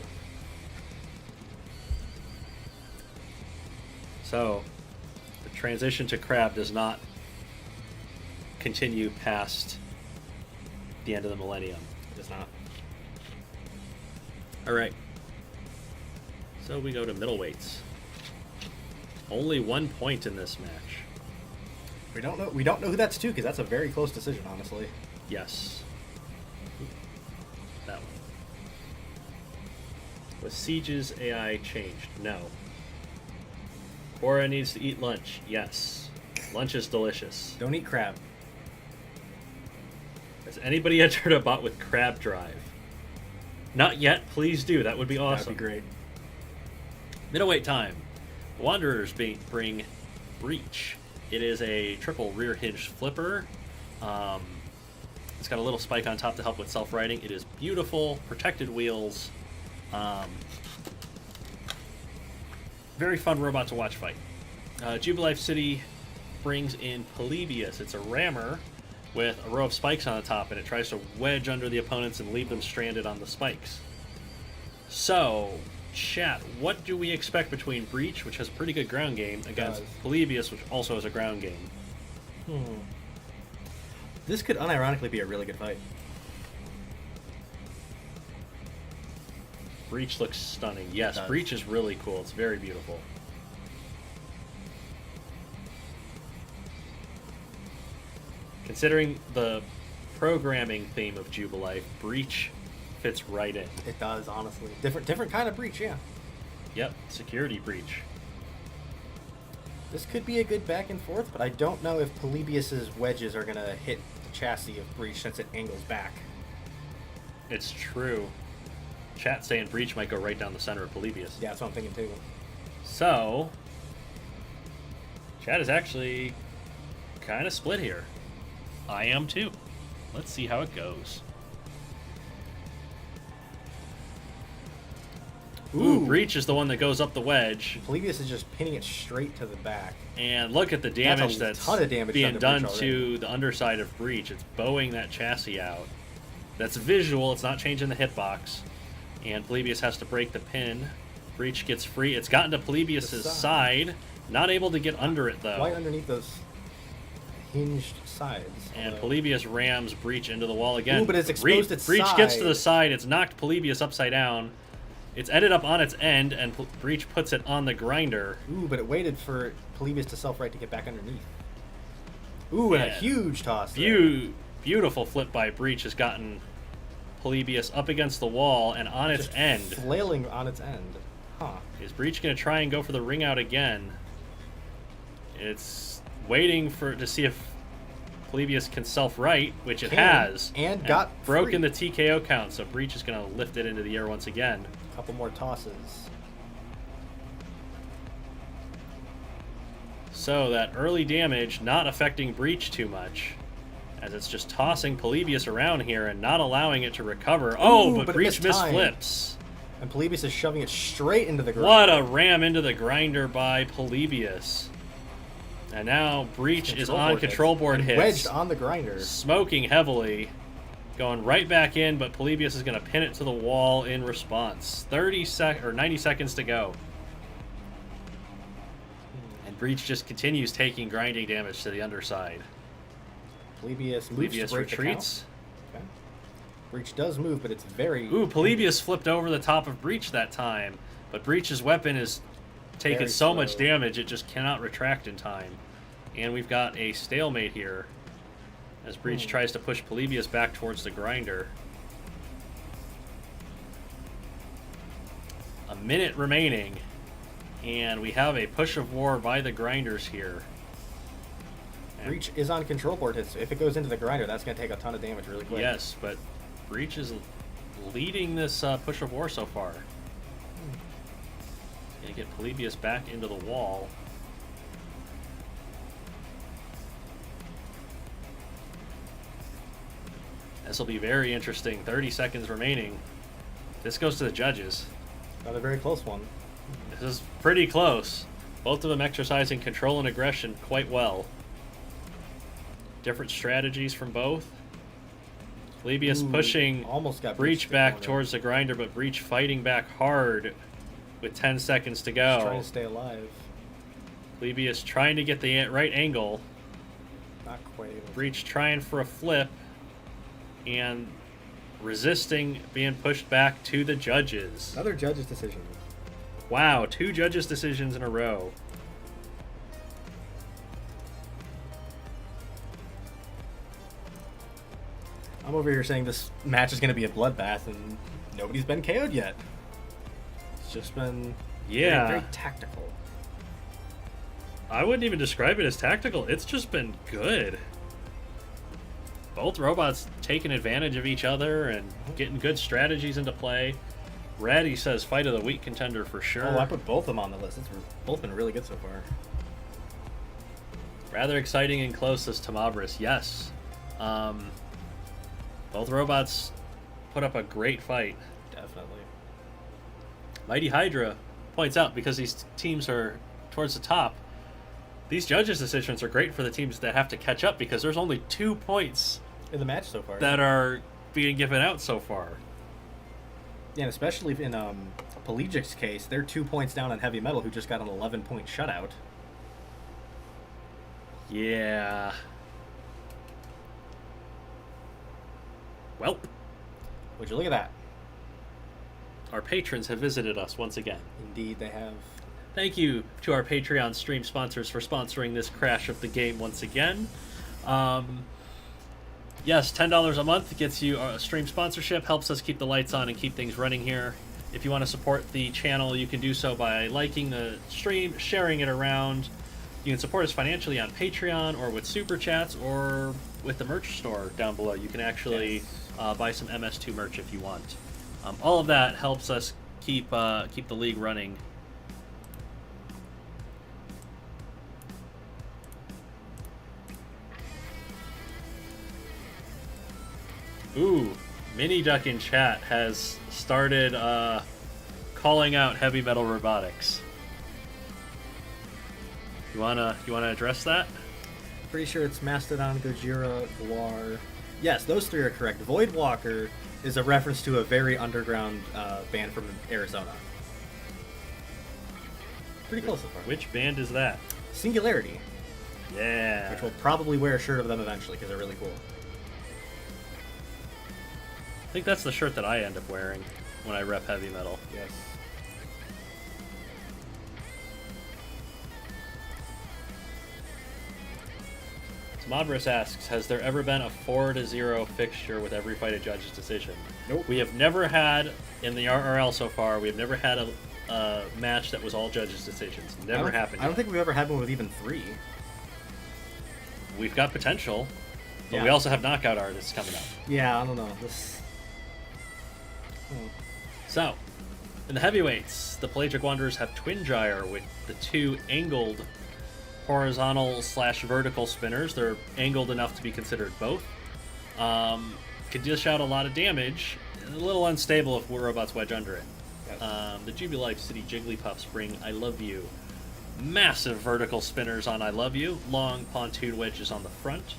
So, the transition to crab does not continue past the end of the millennium.
It does not.
Alright. So we go to middleweights. Only 1 point in this match.
We don't know who that's to, because that's a very close decision, honestly.
Yes. That one. Was Siege's AI changed? No. Cora needs to eat lunch. Yes. Lunch is delicious.
Don't eat Crab.
Has anybody entered a bot with Crab Drive? Not yet. Please do. That would be awesome.
That'd be great.
Middleweight time. Wanderers bring Breach. It is a triple rear hinge flipper. It's got a little spike on top to help with self-riding. It is beautiful. Protected wheels. Very fun robot to watch fight. Jubilife City brings in Polybius. It's a rammer with a row of spikes on the top, and it tries to wedge under the opponents and leave them stranded on the spikes. So, chat, what do we expect between Breach, which has a pretty good ground game, against Polybius, which also has a ground game?
This could unironically be a really good fight.
Breach looks stunning. Yes, Breach is really cool. It's very beautiful. Considering the programming theme of Jubilife, Breach fits right in.
It does, honestly. Different kind of Breach, yeah.
Yep, security Breach.
This could be a good back and forth, but I don't know if Polybius's wedges are going to hit the chassis of Breach since it angles back.
It's true. Chat saying Breach might go right down the center of Polybius.
Yeah, that's what I'm thinking too.
So, chat is actually kind of split here. I am too. Let's see how it goes. Ooh, Breach is the one that goes up the wedge.
Polybius is just pinning it straight to the back.
And look at the damage
that's ton of damage
being done
Breach
to the underside of Breach. It's bowing that chassis out. That's visual. It's not changing the hitbox. And Polybius has to break the pin. Breach gets free. It's gotten to Polybius' side. Not able to get under it, though.
Right underneath those hinged sides.
And Polybius rams Breach into the wall again.
Ooh, but it's exposed its
Breach
side.
gets to the side. It's knocked Polybius upside down. It's ended up on its end, and Breach puts it on the grinder.
Ooh, but it waited for Polybius to self-right to get back underneath. Ooh, and a huge toss there.
Beautiful flip by Breach has gotten Polybius up against the wall and on its end.
Flailing on its end. Huh.
Is Breach going to try and go for the ring out again? It's waiting to see if Polybius can self-right, which it has.
And got
broken
free.
the TKO count, so Breach is going to lift it into the air once again.
A couple more tosses.
So that early damage not affecting Breach too much, as it's just tossing Polybius around here and not allowing it to recover. Oh, but Breach misflips.
And Polybius is shoving it straight into the grinder.
What a ram into the grinder by Polybius. And now Breach is on control board hits.
Wedged on the grinder.
Smoking heavily. Going right back in, but Polybius is going to pin it to the wall in response. 90 seconds to go. And Breach just continues taking grinding damage to the underside.
Polybius
retreats.
Okay. Breach does move, but it's very...
Ooh, Polybius flipped over the top of Breach that time. But Breach's weapon is taking so much damage, it just cannot retract in time. And we've got a stalemate here, as Breach tries to push Polybius back towards the grinder. A minute remaining, and we have a push of war by the grinders here. And
Breach is on control board hits. If it goes into the grinder, that's going to take a ton of damage really quick.
Yes, but Breach is leading this push of war so far. Gonna get Polybius back into the wall. This will be very interesting. 30 seconds remaining. This goes to the judges.
Another very close one.
This is pretty close. Both of them exercising control and aggression quite well. Different strategies from both. Polybius pushing
almost got
Breach back towards the grinder, but Breach fighting back hard with 10 seconds to go.
Just trying to stay alive.
Polybius trying to get the right angle.
Not quite.
Breach trying for a flip. And resisting being pushed back to the judges.
Another judge's decision.
Wow, 2 judges' decisions in a row.
I'm over here saying this match is going to be a bloodbath, and nobody's been KO'd yet. It's just been very tactical.
I wouldn't even describe it as tactical. It's just been good. Both robots taking advantage of each other and getting good strategies into play. Red, he says, fight of the week contender for sure.
Oh, I put both of them on the list. It's both been really good so far.
Rather exciting and close, this Temabris. Yes. Both robots put up a great fight.
Definitely.
Mighty Hydra points out, because these teams are towards the top, these judges' decisions are great for the teams that have to catch up, because there's only 2 points
in the match so far
that are being given out so far.
Yeah, and especially in Pelagiac's case, they're 2 points down on Heavy Metal, who just got an 11-point shutout.
Yeah. Well,
would you look at that?
Our patrons have visited us once again.
Indeed, they have.
Thank you to our Patreon stream sponsors for sponsoring this crash of the game once again. Yes, $10 a month gets you a stream sponsorship, helps us keep the lights on and keep things running here. If you want to support the channel, you can do so by liking the stream, sharing it around. You can support us financially on Patreon or with Super Chats or with the merch store down below. You can actually buy some MS2 merch if you want. All of that helps us keep the league running. Ooh, Mini Duck in chat has started calling out heavy metal robotics. You wanna address that?
Pretty sure it's Mastodon, Gojira, Guar. Yes, those 3 are correct. Voidwalker is a reference to a very underground band from Arizona. Pretty close so far.
Which band is that?
Singularity.
Yeah.
Which will probably wear a shirt of them eventually because they're really cool.
I think that's the shirt that I end up wearing when I rep heavy metal.
Yes.
Modris asks, has there ever been a 4-0 fixture with every fight a judge's decision?
Nope.
We have never had, in the RRL so far, we have never had a match that was all judges' decisions. Never happened
I don't
yet.
think we've ever had one with even 3.
We've got potential, but
Yeah.
we also have knockout artists coming up.
Yeah, I don't know. This.
So, in the heavyweights, the Pelagic Wanderers have Twin Gyre with the 2 angled horizontal/vertical spinners. They're angled enough to be considered both. Could dish out a lot of damage. A little unstable if robots wedge under it.
Yes.
The Jubilife City Jigglypuffs bring I Love You. Massive vertical spinners on I Love You. Long pontoon wedges on the front.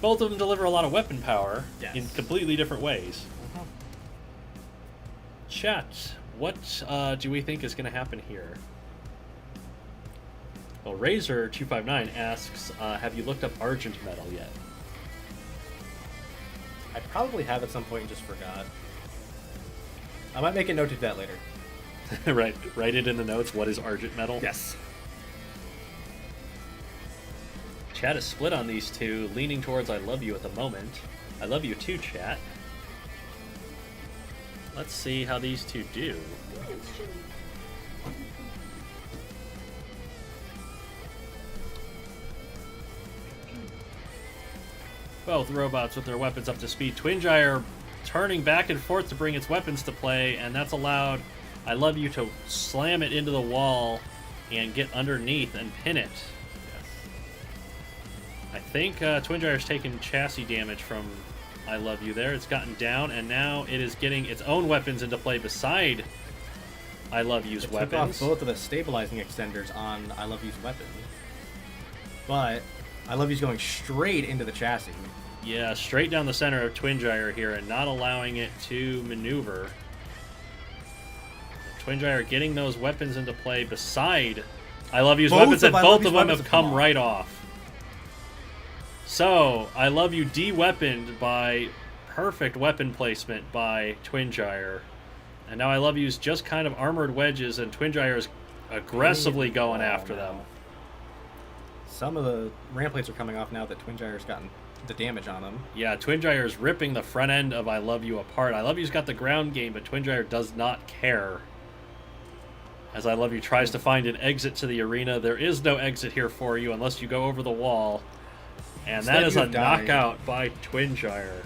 Both of them deliver a lot of weapon power in completely different ways.
Uh-huh.
Chat, what do we think is going to happen here? Well, Razor259 asks, have you looked up Argent Metal yet?
I probably have at some point and just forgot. I might make a note of that later.
Right, write it in the notes. What is Argent Metal?
Yes.
Chat is split on these two, leaning towards I Love You at the moment. I love you too, chat. Let's see how these two do. Both robots with their weapons up to speed. Twin Gyre turning back and forth to bring its weapons to play, and that's allowed I Love You to slam it into the wall and get underneath and pin it.
Yes.
I think Twin Gyre's taken chassis damage from I Love You there. It's gotten down, and now it is getting its own weapons into play beside I Love You's
It
weapons.
took off both of the stabilizing extenders on I Love You's weapon. But I Love You's going straight into the chassis.
Yeah, straight down the center of Twin Gyre here and not allowing it to maneuver. Twin Gyre getting those weapons into play beside I Love You's weapons, and both of them have come right off. So, I Love You de-weaponed by perfect weapon placement by Twin Gyre. And now I Love You's just kind of armored wedges, and Twin Gyre is aggressively going after them.
Some of the ramp plates are coming off now that Twin Gyre's gotten the damage on them.
Yeah, Twin Gyre is ripping the front end of I Love You apart. I Love You's got the ground game, but Twin Gyre does not care. As I Love You tries to find an exit to the arena, there is no exit here for you unless you go over the wall. And
Instead
that is a
you've died.
knockout by Twin Gyre.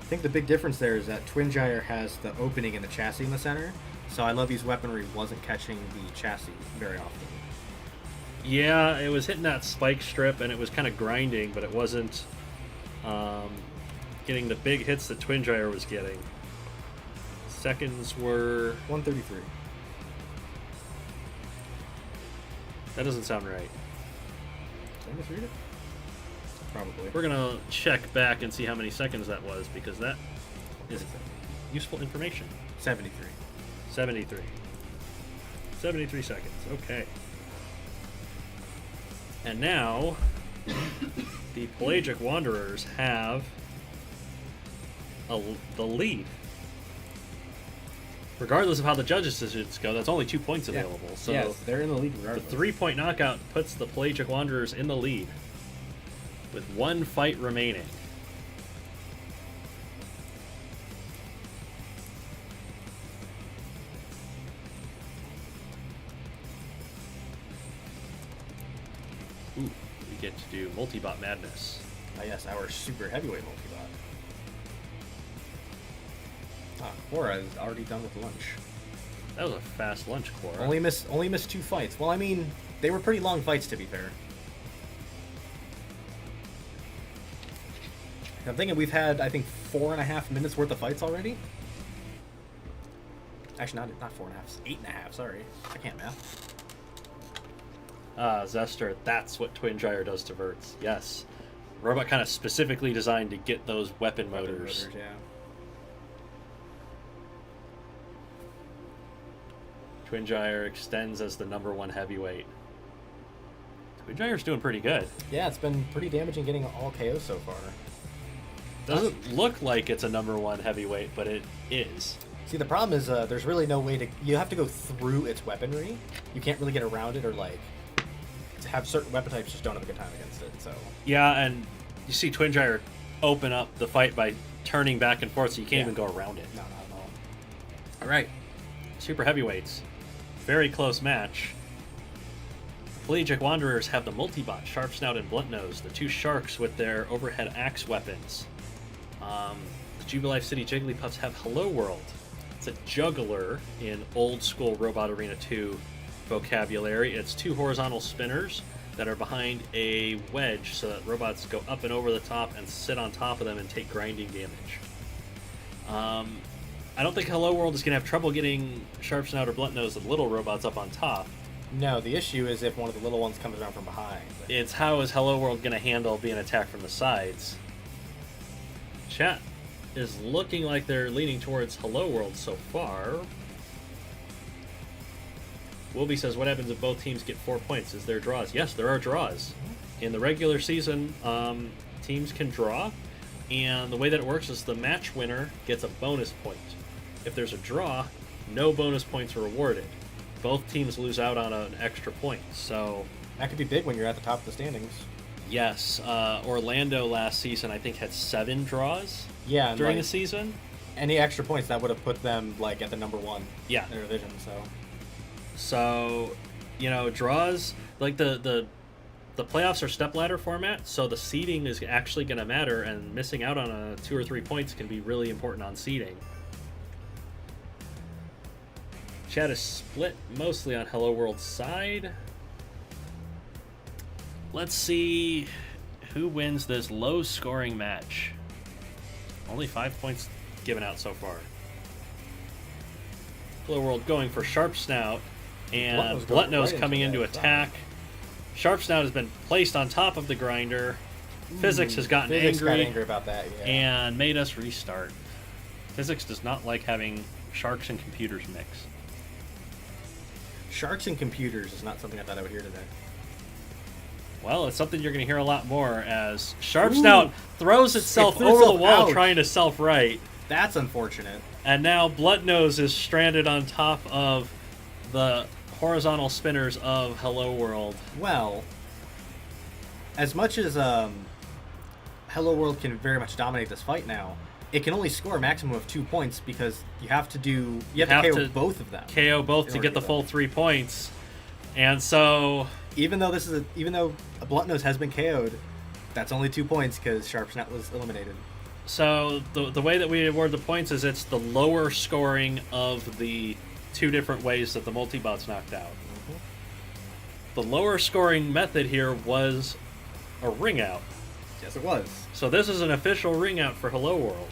I think the big difference there is that Twin Gyre has the opening in the chassis in the center, so I Love You's weaponry wasn't catching the chassis very often.
Yeah, it was hitting that spike strip, and it was kind of grinding, but it wasn't getting the big hits that Twin Gyre was getting. Seconds were...
133.
That doesn't sound right.
Did I misread it? Probably.
We're going to check back and see how many seconds that was, because that is useful information.
73.
73. 73 seconds. Okay. And now, the Pelagic Wanderers have the lead. Regardless of how the judges' decisions go, that's only 2 points available. So
yes, they're in the lead
the
regardless.
3-point knockout puts the Pelagic Wanderers in the lead with 1 fight remaining. Ooh, we get to do multi-bot madness.
Ah, yes, our super heavyweight multi-bot. Cora is already done with lunch.
That was a fast lunch, Cora.
Only missed 2 fights. Well, I mean, they were pretty long fights to be fair. I'm thinking we've had, I think, 4.5 minutes worth of fights already. Actually, not 4.5, 8.5. Sorry, I can't math.
Zester, that's what Twin Gyre does to Verts. Yes. Robot kind of specifically designed to get those weapon motors.
Yeah.
Twin Gyre extends as the #1 heavyweight. Twin Gyre's doing pretty good.
Yeah, it's been pretty damaging getting all KOs so far.
Doesn't look like it's a #1 heavyweight, but it is.
See, the problem is there's really no way to... You have to go through its weaponry. You can't really get around it or, like... have certain weapon types just don't have a good time against it, so...
Yeah, and you see Twin Gyre open up the fight by turning back and forth, so you can't even go around it.
No, not at all.
All right. Super heavyweights. Very close match. Pelagic Wanderers have the multi-bot, Sharp Snout and Blunt Nose, the two sharks with their overhead axe weapons. The Jubilife City Jigglypuffs have Hello World. It's a juggler in old school Robot Arena 2 vocabulary. It's two horizontal spinners that are behind a wedge so that robots go up and over the top and sit on top of them and take grinding damage. I don't think Hello World is going to have trouble getting Sharp Snout or Blunt Nose, the little robots, up on top.
No, the issue is if one of the little ones comes around from behind.
It's how is Hello World going to handle being attacked from the sides. Chat is looking like they're leaning towards Hello World so far. Wilby says, what happens if both teams get 4 points? Is there draws? Yes, there are draws. In the regular season, teams can draw, and the way that it works is the match winner gets a bonus point. If there's a draw, no bonus points are awarded. Both teams lose out on an extra point, so...
That could be big when you're at the top of the standings.
Yes, Orlando last season, I think, had 7 draws during the season.
Any extra points, that would have put them, like, at the #1 in their division,
So, you know, draws, like the playoffs are stepladder format, so the seeding is actually going to matter, and missing out on 2 or 3 points can be really important on seeding. Chat is split mostly on Hello World's side. Let's see who wins this low-scoring match. Only 5 points given out so far. Hello World going for Sharp Snout, and Blunt Nose coming into attack. Sharp Snout has been placed on top of the grinder. Physics has gotten angry
about that,
and made us restart. Physics does not like having sharks and computers mix.
Sharks and computers is not something I thought I would hear today.
Well, it's something you're going to hear a lot more as Sharp Snout throws itself over the wall trying to self-right.
That's unfortunate.
And now Blunt Nose is stranded on top of the horizontal spinners of Hello World.
Well, as much as Hello World can very much dominate this fight now, it can only score a maximum of 2 points because you have to KO both of them.
KO both to get the full 3 points. And so
even though a Blunt Nose has been KO'd, that's only 2 points because Sharp Snout was eliminated.
So the way that we award the points is it's the lower scoring of the 2 different ways that the multi-bot's knocked out.
Mm-hmm.
The lower scoring method here was a ring out.
Yes, it was.
So this is an official ring out for Hello World.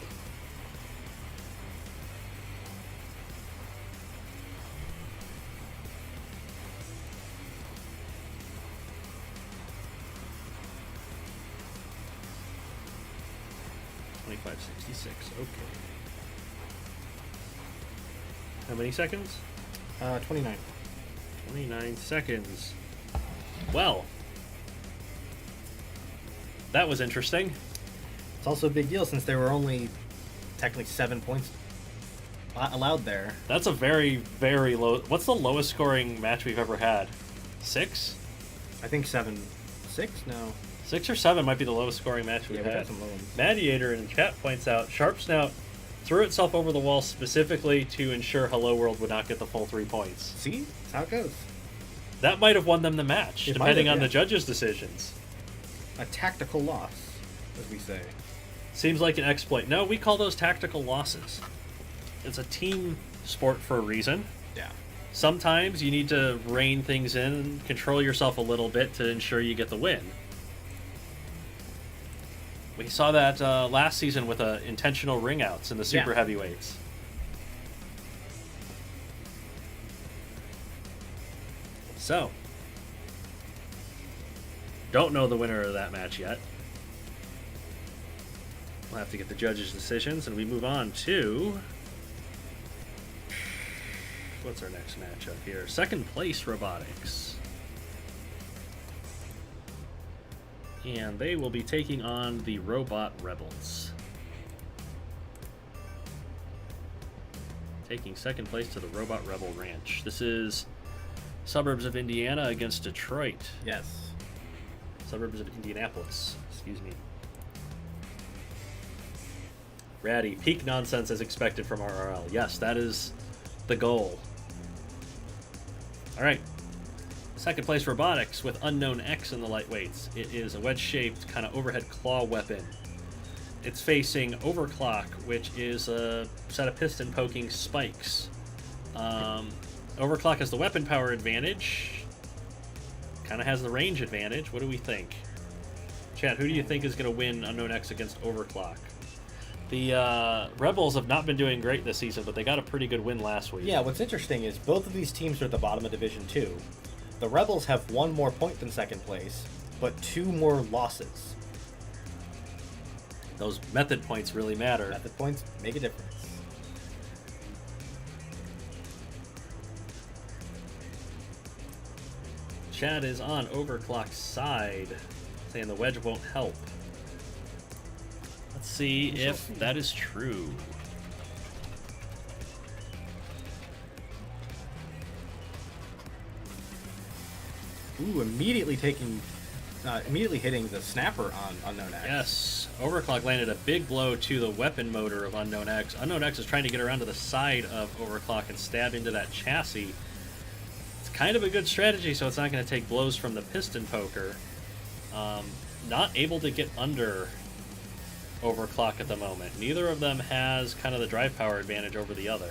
$25.66. Okay. How many seconds?
29.
29 seconds. Well, that was interesting.
It's also a big deal since there were only technically 7 points allowed there.
That's a very, very low... What's the lowest scoring match we've ever had? 6?
I think 7. 6? No.
6 or 7 might be the lowest scoring match we've had.
Some low ones.
Madiator in chat points out, Sharp Snout threw itself over the wall specifically to ensure Hello World would not get the full 3 points.
See? That's how it goes.
That might have won them the match, depending on the judges' decisions.
A tactical loss, as we say.
Seems like an exploit. No, we call those tactical losses. It's a team sport for a reason.
Yeah.
Sometimes you need to rein things in and control yourself a little bit to ensure you get the win. We saw that last season with intentional ring outs in the super heavyweights. So, don't know the winner of that match yet. We'll have to get the judges' decisions, and we move on to What's our next matchup here? Second place Robotics. And they will be taking on the Robot Rebels. Taking second place to the Robot Rebel Ranch. This is suburbs of Indiana against Detroit.
Yes.
Suburbs of Indianapolis. Excuse me. Ratty. Peak nonsense as expected from RRL. Yes, that is the goal. Alright. Second place Robotics with Unknown X in the lightweights. It is a wedge-shaped kind of overhead claw weapon. It's facing Overclock, which is a set of piston poking spikes. Overclock has the weapon power advantage. Kind of has the range advantage. What do we think? Chat, who do you think is going to win Unknown X against Overclock? The Rebels have not been doing great this season, but they got a pretty good win last week.
Yeah, what's interesting is both of these teams are at the bottom of Division 2. The Rebels have 1 more point than second place, but 2 more losses.
Those method points really matter.
Method points make a difference.
Chad is on Overclock's side, saying the wedge won't help. Let's see if that is true.
Ooh, immediately hitting the snapper on Unknown X.
Yes, Overclock landed a big blow to the weapon motor of Unknown X. Unknown X is trying to get around to the side of Overclock and stab into that chassis. It's kind of a good strategy, so it's not going to take blows from the piston poker. Not able to get under Overclock at the moment. Neither of them has kind of the drive power advantage over the other.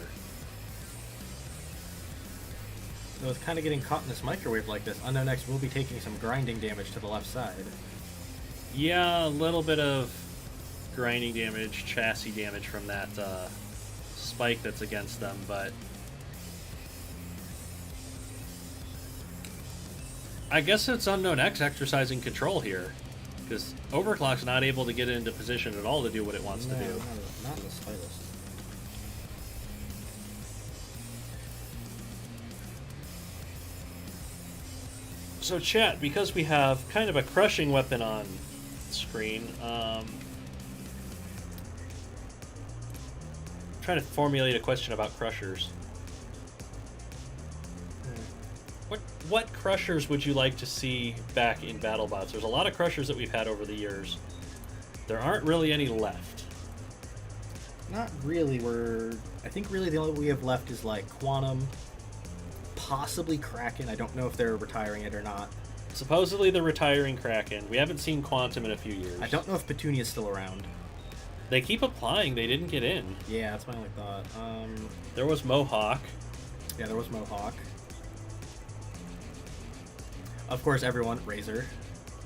With kind of getting caught in this microwave like this, Unknown X will be taking some grinding damage to the left side.
Yeah, a little bit of grinding damage, chassis damage from that spike that's against them, but I guess it's Unknown X exercising control here, because Overclock's not able to get into position at all to do what it wants to do.
Not in the slightest.
So chat, because we have kind of a crushing weapon on screen, trying to formulate a question about crushers. What crushers would you like to see back in BattleBots? There's a lot of crushers that we've had over the years. There aren't really any left.
Not really. I think really the only we have left is like Quantum, possibly Kraken. I don't know if they're retiring it or not.
Supposedly they're retiring Kraken. We haven't seen Quantum in a few years.
I don't know if Petunia's still around.
They keep applying. They didn't get in.
Yeah, that's my only thought.
There was Mohawk.
Yeah, there was Mohawk. Of course, everyone, Razor.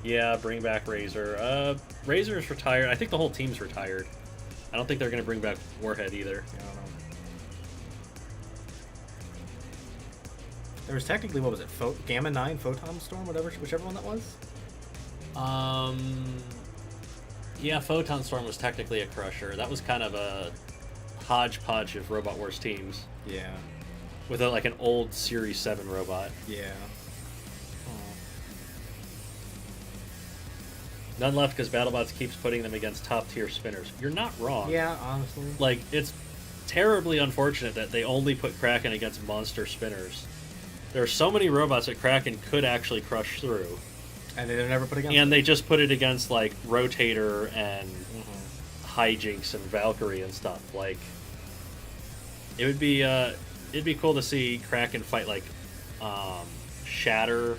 Yeah, bring back Razor. Razor's retired. I think the whole team's retired. I don't think they're going to bring back Warhead either.
I don't know. There was technically, what was it? Gamma 9, Photon Storm, whichever one that was?
Yeah, Photon Storm was technically a crusher. That was kind of a hodgepodge of Robot Wars teams.
Yeah.
With like an old Series 7 robot.
Yeah.
None left because BattleBots keeps putting them against top-tier spinners. You're not wrong.
Yeah, honestly.
Like, it's terribly unfortunate that they only put Kraken against monster spinners. There are so many robots that Kraken could actually crush through.
And they never put against
And they just put it against, like, Rotator and Hijinks and Valkyrie and stuff. Like, it'd be cool to see Kraken fight, like, Shatter,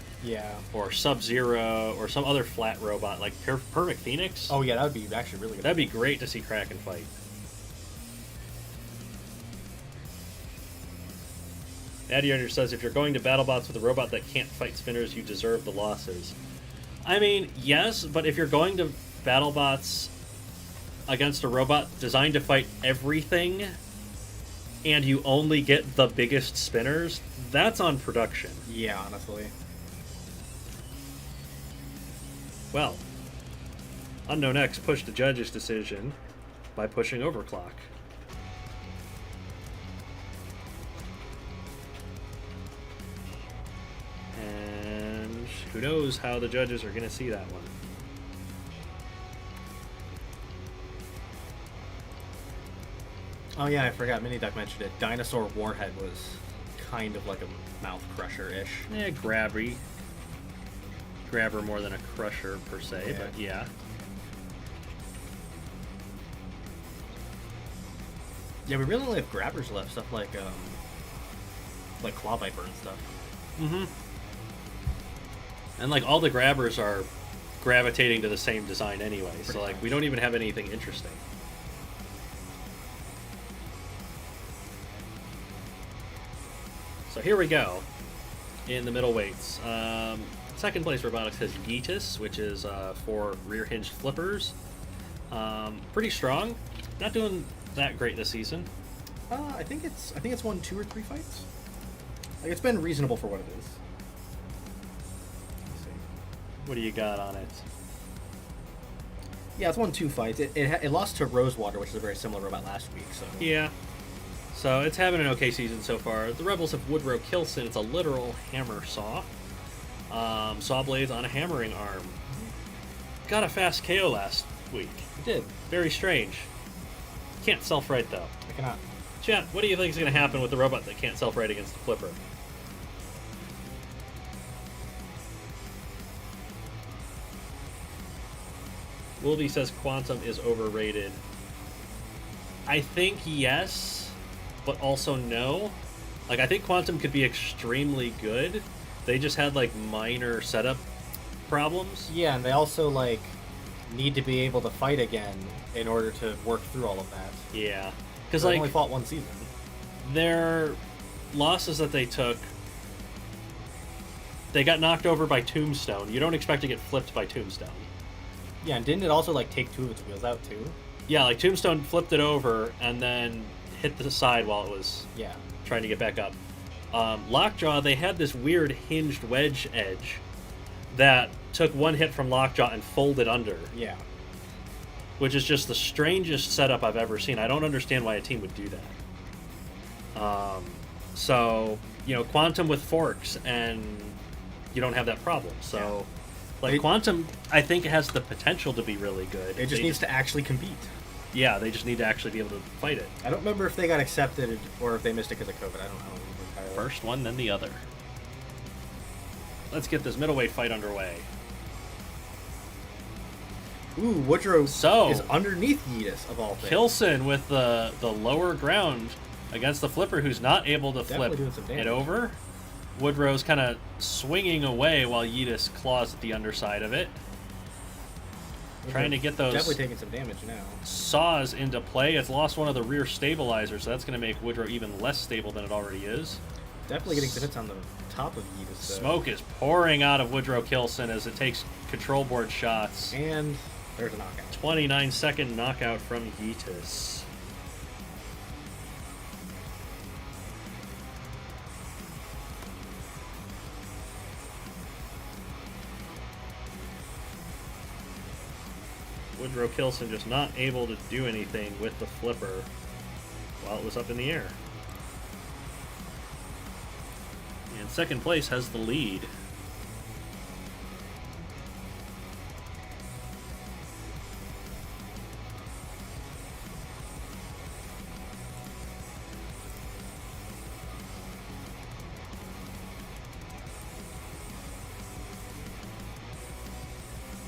or Sub-Zero, or some other flat robot, like Perfect Phoenix.
Oh yeah, that would be actually really good.
That'd be great to see Kraken fight. Addy says, if you're going to BattleBots with a robot that can't fight spinners, you deserve the losses. I mean, yes, but if you're going to BattleBots against a robot designed to fight everything, and you only get the biggest spinners, that's on production.
Yeah, honestly.
Well, Unknown X pushed the judge's decision by pushing Overclock. who knows how the judges are going to see that one.
Oh yeah, I forgot. Mini Duck mentioned it. Dinosaur Warhead was kind of like a mouth crusher-ish.
Yeah, grabber more than a crusher per se, but yeah.
Yeah, we really only have grabbers left. Stuff like Claw Viper and stuff.
Mm-hmm. And like all the grabbers are gravitating to the same design anyway, so like we don't even have anything interesting. So here we go in the middleweights. Second place robotics has Yeetus, which is 4 rear hinged flippers. Pretty strong. Not doing that great this season.
I think it's won 2 or 3 fights. Like it's been reasonable for what it is. Let's see.
What do you got on it?
Yeah, it's won 2 fights. It lost to Rosewater, which is a very similar robot last week. So
yeah. So it's having an okay season so far. The Rebels have Woodrow Kilson. It's a literal hammer saw. Saw blades on a hammering arm. Got a fast KO last week.
it did.
Very strange. Can't self-right though.
I cannot.
Chat, what do you think is going to happen with the robot that can't self-right against the flipper? Wolby says Quantum is overrated. I think yes, but also no. Like, I think Quantum could be extremely good. They just had, like, minor setup problems.
Yeah, and they also, like, need to be able to fight again in order to work through all of that.
Yeah. Because,
They
like,
only fought 1 season.
their losses that they took, they got knocked over by Tombstone. You don't expect to get flipped by Tombstone.
Yeah, and didn't it also, like, take 2 of its wheels out, too?
Yeah, like, Tombstone flipped it over and then hit the side while it was trying to get back up. Lockjaw, they had this weird hinged wedge edge that took 1 hit from Lockjaw and folded under.
Yeah.
Which is just the strangest setup I've ever seen. I don't understand why a team would do that. So, you know, Quantum with forks, and you don't have that problem. So, like, Quantum, I think, has the potential to be really good.
It just needs to actually compete.
Yeah, they just need to actually be able to fight it.
I don't remember if they got accepted or if they missed it because of COVID. I don't know.
First one, then the other. Let's get this middleweight fight underway.
Ooh, Woodrow
So,
is underneath Yeetus, of all things.
Kilson with the lower ground against the flipper, who's not able to
Definitely
flip
doing some damage.
it over. Woodrow's kind of swinging away while Yeetus claws at the underside of it. Trying to get those
Definitely taking some damage now.
saws into play. It's lost one of the rear stabilizers, so that's going to make Woodrow even less stable than it already is.
Definitely getting some hits on the top of Yeetus.
Smoke is pouring out of Woodrow Kilson as it takes control board shots.
And there's a knockout.
29-second knockout from Yeetus. Woodrow Kilson just not able to do anything with the flipper while it was up in the air. And second place has the lead.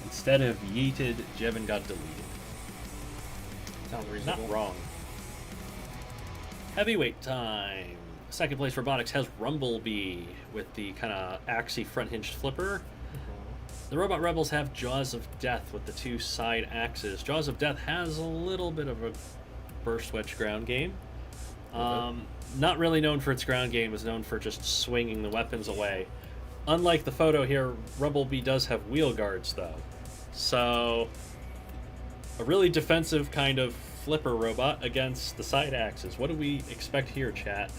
Instead of yeeted, Jevin got deleted.
Sounds reasonable.
Not wrong. Heavyweight time. Second place robotics has Rumblebee with the kind of axy front hinged flipper. The Robot Rebels have Jaws of Death with the 2 side axes. Jaws of Death has a little bit of a burst wedge ground game. Not really known for its ground game, is known for just swinging the weapons away. Unlike the photo here, Rumblebee does have wheel guards though. So, a really defensive kind of flipper robot against the side axes. What do we expect here, chat?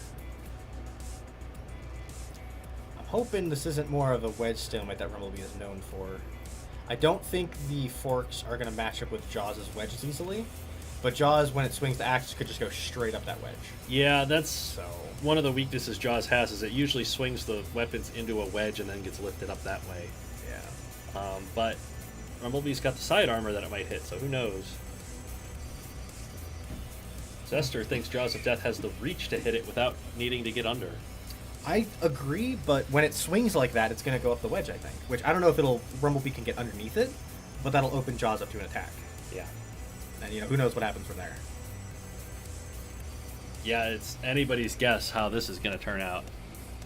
I'm hoping this isn't more of a wedge stalemate that Rumblebee is known for. I don't think the forks are going to match up with Jaws' wedges easily, but Jaws, when it swings the axes, could just go straight up that wedge.
Yeah, that's one of the weaknesses Jaws has, is it usually swings the weapons into a wedge and then gets lifted up that way. But Rumblebee's got the side armor that it might hit, so who knows? Zester thinks Jaws of Death has the reach to hit it without needing to get under.
I agree, but when it swings like that, it's going to go up the wedge, I think. Which, I don't know if Rumblebee can get underneath it, but that'll open Jaws up to an attack.
Yeah.
And, who knows what happens from there.
Yeah, it's anybody's guess how this is going to turn out.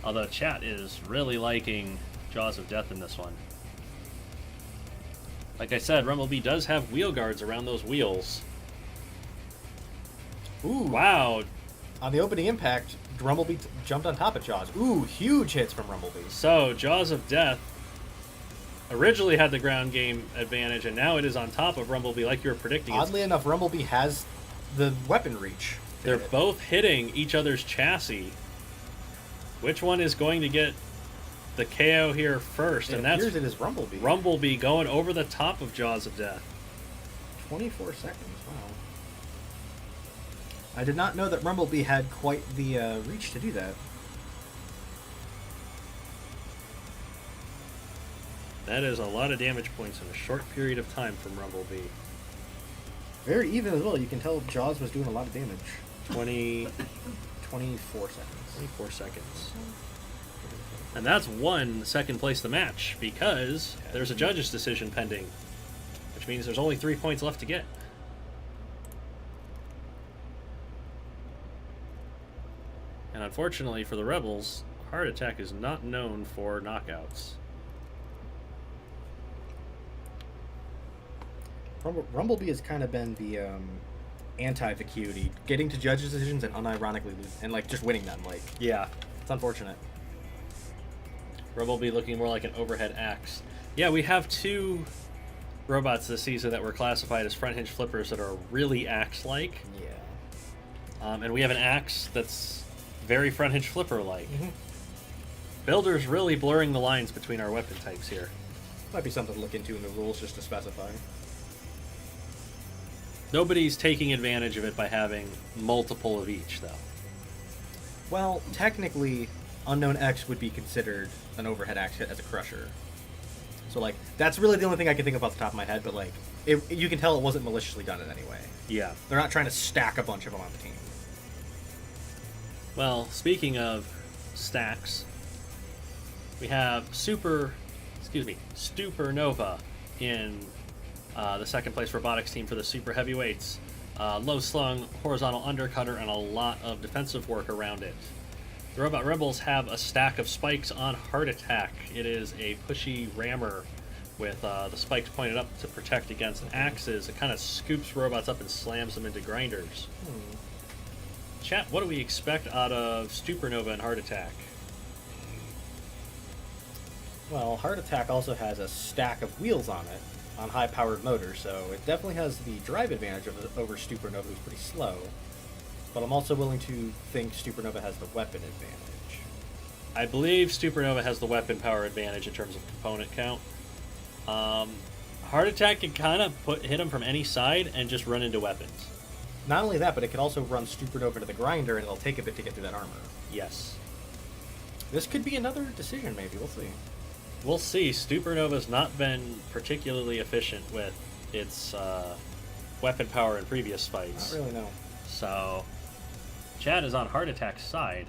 Although chat is really liking Jaws of Death in this one. Like I said, Rumblebee does have wheel guards around those wheels.
Ooh.
Wow.
On the opening impact, Rumblebee jumped on top of Jaws. Ooh, huge hits from Rumblebee.
So, Jaws of Death originally had the ground game advantage, and now it is on top of Rumblebee like you were predicting.
Oddly enough, Rumblebee has the weapon reach.
They're both hitting each other's chassis. Which one is going to get the KO here first?
It appears it is Rumblebee.
Rumblebee going over the top of Jaws of Death.
24 seconds, wow. I did not know that Rumblebee had quite the reach to do that.
That is a lot of damage points in a short period of time from Rumblebee.
Very even as well. You can tell Jaws was doing a lot of damage.
24
seconds.
24 seconds. And that's won second place the match because there's a judge's decision pending, which means there's only 3 points left to get. And unfortunately for the Rebels, Heart Attack is not known for knockouts.
Rumblebee has kind of been the anti-vacuity, getting to judges' decisions and unironically and just winning them.
Yeah,
it's unfortunate.
Rumblebee looking more like an overhead axe. Yeah, we have 2 robots this season that were classified as front hinge flippers that are really axe-like.
Yeah.
And we have an axe that's very front hinge flipper-like.
Mm-hmm.
Builder's really blurring the lines between our weapon types here.
Might be something to look into in the rules just to specify.
Nobody's taking advantage of it by having multiple of each, though.
Well, technically, Unknown X would be considered an overhead axe hit as a crusher. So, that's really the only thing I can think of off the top of my head, but, you can tell it wasn't maliciously done in any way.
Yeah.
They're not trying to stack a bunch of them on the team.
Well, speaking of stacks, we have Supernova in the second place robotics team for the super heavyweights. Low slung, horizontal undercutter, and a lot of defensive work around it. The Robot Rebels have a stack of spikes on Heart Attack. It is a pushy rammer with the spikes pointed up to protect against axes. It kind of scoops robots up and slams them into grinders. Chat, what do we expect out of Supernova and Heart Attack?
Well, Heart Attack also has a stack of wheels on it, on high-powered motors, so it definitely has the drive advantage over Supernova, who's pretty slow. But I'm also willing to think Supernova has the weapon advantage.
I believe Supernova has the weapon power advantage in terms of component count. Heart Attack can kind of hit him from any side and just run into weapons.
Not only that, but it can also run Supernova to the grinder, and it'll take a bit to get through that armor.
Yes.
This could be another decision, maybe. We'll see.
We'll see. Supernova's not been particularly efficient with its weapon power in previous fights.
Not really, no.
So, Chad is on Heart Attack's side.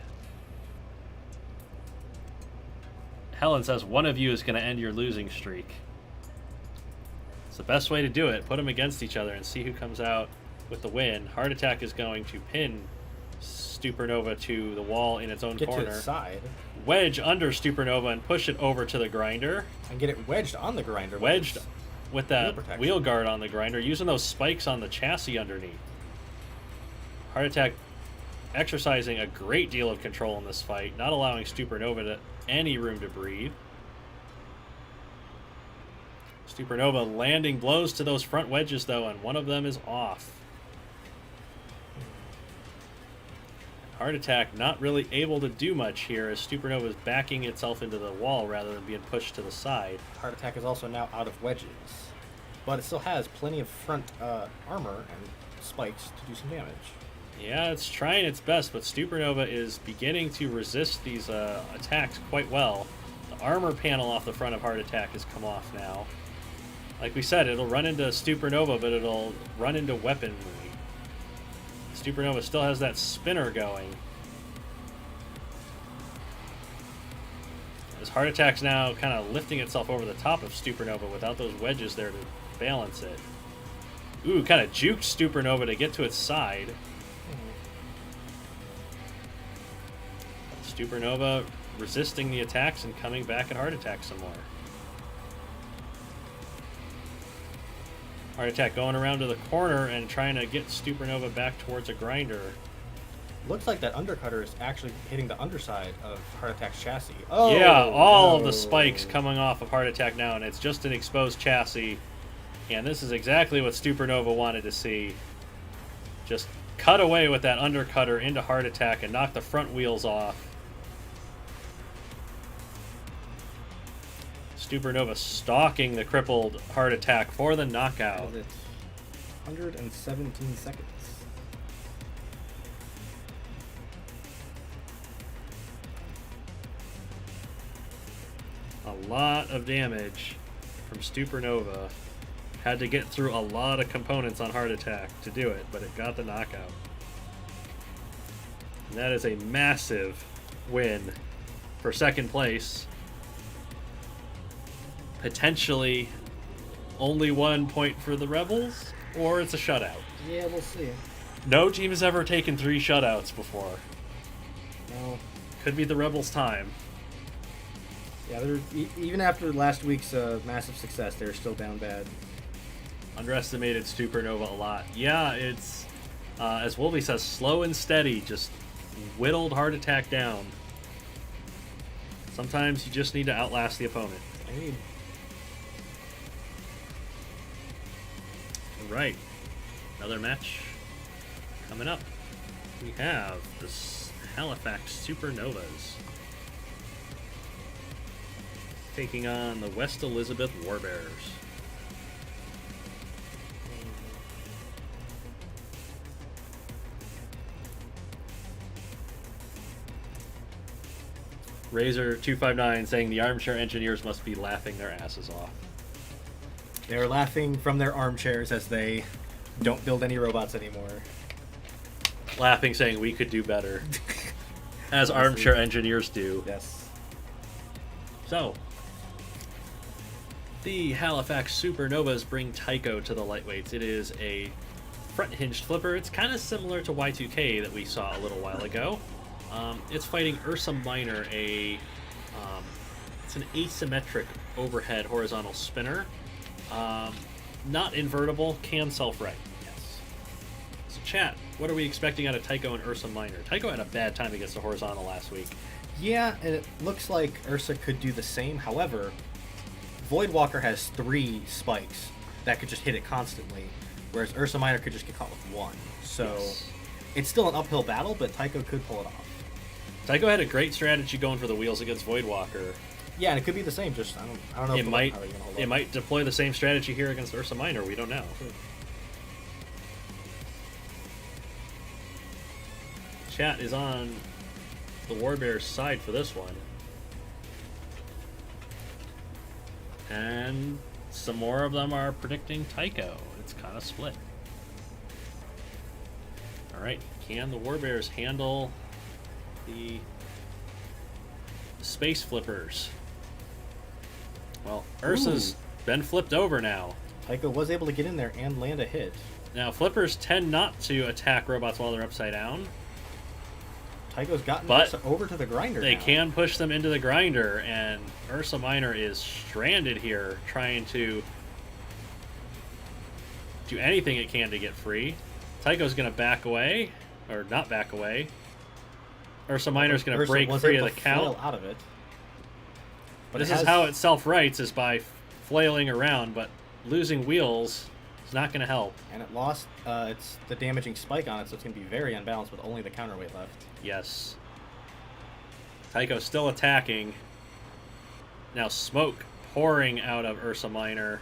Helen says one of you is going to end your losing streak. It's the best way to do it. Put them against each other and see who comes out with the win. Heart Attack is going to pin Supernova to the wall in its own corner.
Get to its side.
Wedge under Supernova and push it over to the grinder.
And get it wedged on the grinder.
Wedged with that wheel guard on the grinder, using those spikes on the chassis underneath. Heart Attack exercising a great deal of control in this fight, not allowing Supernova any room to breathe. Supernova landing blows to those front wedges, though, and one of them is off. Heart Attack not really able to do much here as Supernova is backing itself into the wall rather than being pushed to the side.
Heart Attack is also now out of wedges, but it still has plenty of front armor and spikes to do some damage.
Yeah, it's trying its best, but Supernova is beginning to resist these attacks quite well. The armor panel off the front of Heart Attack has come off now. Like we said, it'll run into Supernova, but it'll run into weaponry. Supernova still has that spinner going. As Heart Attack's now kind of lifting itself over the top of Supernova without those wedges there to balance it. Ooh, kind of juked Supernova to get to its side. Supernova resisting the attacks and coming back at Heart Attack some more. Heart Attack going around to the corner and trying to get Supernova back towards a grinder.
Looks like that undercutter is actually hitting the underside of Heart Attack's chassis. Oh,
yeah, all of the spikes coming off of Heart Attack now, and it's just an exposed chassis. And this is exactly what Supernova wanted to see. Just cut away with that undercutter into Heart Attack and knock the front wheels off. Supernova stalking the crippled Heart Attack for the knockout.
117 seconds.
A lot of damage from Supernova. Had to get through a lot of components on Heart Attack to do it, but it got the knockout. And that is a massive win for second place. Potentially only 1 point for the Rebels, or it's a shutout.
Yeah, we'll see.
No team has ever taken 3 shutouts before.
No.
Could be the Rebels' time.
Yeah, even after last week's massive success, they're still down bad.
Underestimated Supernova a lot. Yeah, it's, as Wolby says, slow and steady, just whittled Heart Attack down. Sometimes you just need to outlast the opponent. Right, another match coming up. We have the Halifax Supernovas taking on the West Elizabeth Warbears. Razor259 saying the armchair engineers must be laughing their asses off.
They're laughing from their armchairs as they don't build any robots anymore.
Laughing, saying we could do better. As armchair engineers do.
Yes.
So, the Halifax Supernovas bring Tycho to the lightweights. It is a front-hinged flipper. It's kind of similar to Y2K that we saw a little while ago. It's fighting Ursa Minor, it's an asymmetric overhead horizontal spinner. Not invertible, can self-right. Yes. So chat, what are we expecting out of Tycho and Ursa Minor? Tycho had a bad time against the horizontal last week.
Yeah, and it looks like Ursa could do the same. However, Voidwalker has 3 spikes that could just hit it constantly, whereas Ursa Minor could just get caught with 1. So yes. It's still an uphill battle, but Tycho could pull it off.
Tycho had a great strategy going for the wheels against Voidwalker.
Yeah, and it could be the same. Just I don't know.
It might deploy the same strategy here against Ursa Minor. We don't know.
Sure.
Chat is on the Warbears side for this one, and some more of them are predicting Tycho. It's kind of split. All right, can the Warbears handle the space flippers? Well, Ursa's been flipped over now.
Tycho was able to get in there and land a hit.
Now, flippers tend not to attack robots while they're upside down.
Tycho's gotten Ursa over to the grinder
They
now.
can push them into the grinder, and Ursa Minor is stranded here, trying to do anything it can to get free. Tycho's going to back away, or not back away. Ursa Minor's going to break free of the count.
Out of it.
But this is how it self-rights, is by flailing around, but losing wheels is not going to help.
And it lost it's the damaging spike on it, so it's going to be very unbalanced with only the counterweight left.
Yes. Tycho still attacking. Now smoke pouring out of Ursa Minor.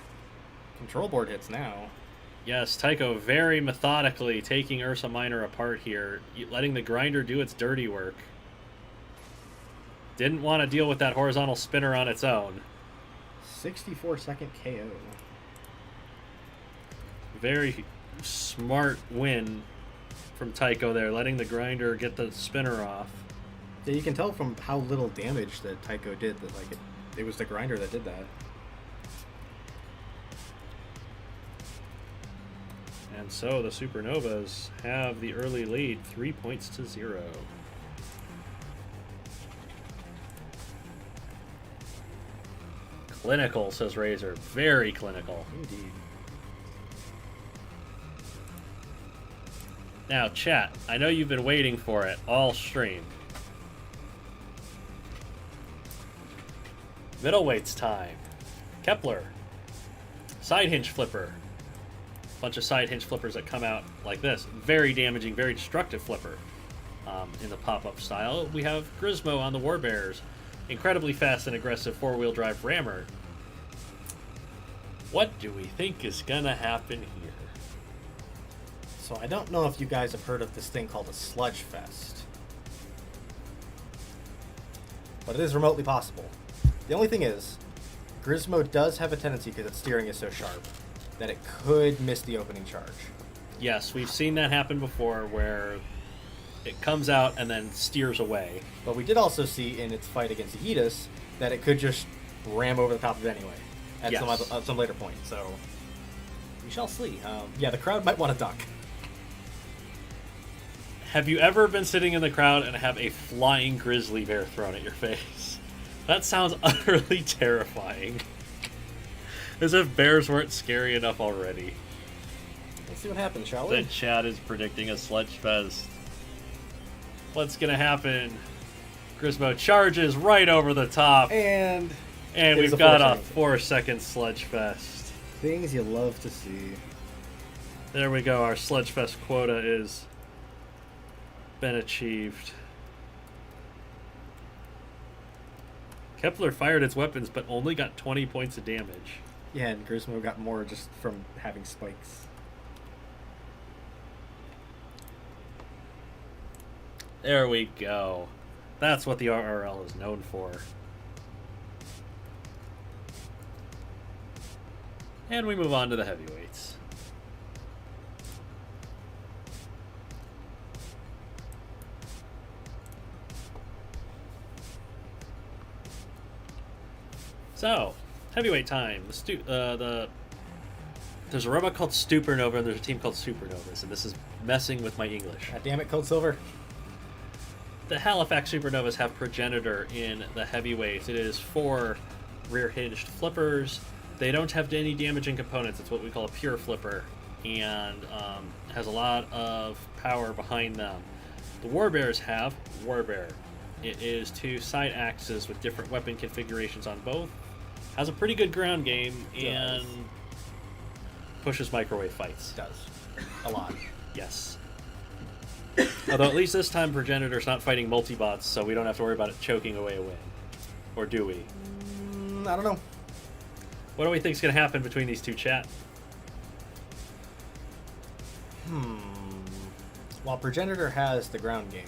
Control board hits now.
Yes, Tycho very methodically taking Ursa Minor apart here, letting the grinder do its dirty work. Didn't want to deal with that horizontal spinner on its own.
64-second KO.
Very smart win from Tycho there, letting the grinder get the spinner off.
Yeah, you can tell from how little damage that Tycho did that like it was the grinder that did that.
And so the Supernovas have the early lead, 3-0. Clinical, says Razor. Very clinical.
Indeed.
Now, chat, I know you've been waiting for it all stream. Middleweights time. Kepler. Side hinge flipper. Bunch of side hinge flippers that come out like this. Very damaging, very destructive flipper in the pop-up style. We have Grismo on the Warbears. Incredibly fast and aggressive four-wheel drive rammer. What do we think is gonna happen here?
So I don't know if you guys have heard of this thing called a sludge fest, but it is remotely possible. The only thing is, Grismo does have a tendency, because its steering is so sharp, that it could miss the opening charge.
Yes, we've seen that happen before, where it comes out and then steers away.
But we did also see in its fight against Aegitas that it could just ram over the top of it anyway at some later point. So we shall see. Yeah, the crowd might want to duck.
Have you ever been sitting in the crowd and have a flying grizzly bear thrown at your face? That sounds utterly terrifying. As if bears weren't scary enough already.
Let's see what happens, shall we?
The chat is predicting a sludge fest. What's gonna happen? Grismo charges right over the top.
And
we've got a 4-second sludge fest.
Things you love to see.
There we go. Our sludge fest quota is been achieved. Kepler fired its weapons, but only got 20 points of damage.
Yeah, and Grismo got more just from having spikes.
There we go. That's what the RRL is known for. And we move on to the heavyweights. So, heavyweight time. There's a robot called Supernova, and there's a team called Supernovas, and this is messing with my English.
God damn it, Cold Silver.
The Halifax Supernovas have Progenitor in the heavyweights. It is 4 rear-hinged flippers. They don't have any damaging components. It's what we call a pure flipper, and has a lot of power behind them. The Warbears have Warbear. It is 2 side axes with different weapon configurations on both. Has a pretty good ground game and pushes microwave fights.
Does. A lot.
Yes. Although at least this time Progenitor's not fighting multi-bots, so we don't have to worry about it choking away a win. Or do we?
I don't know.
What do we think is going to happen between these two, chat?
While Progenitor has the ground game,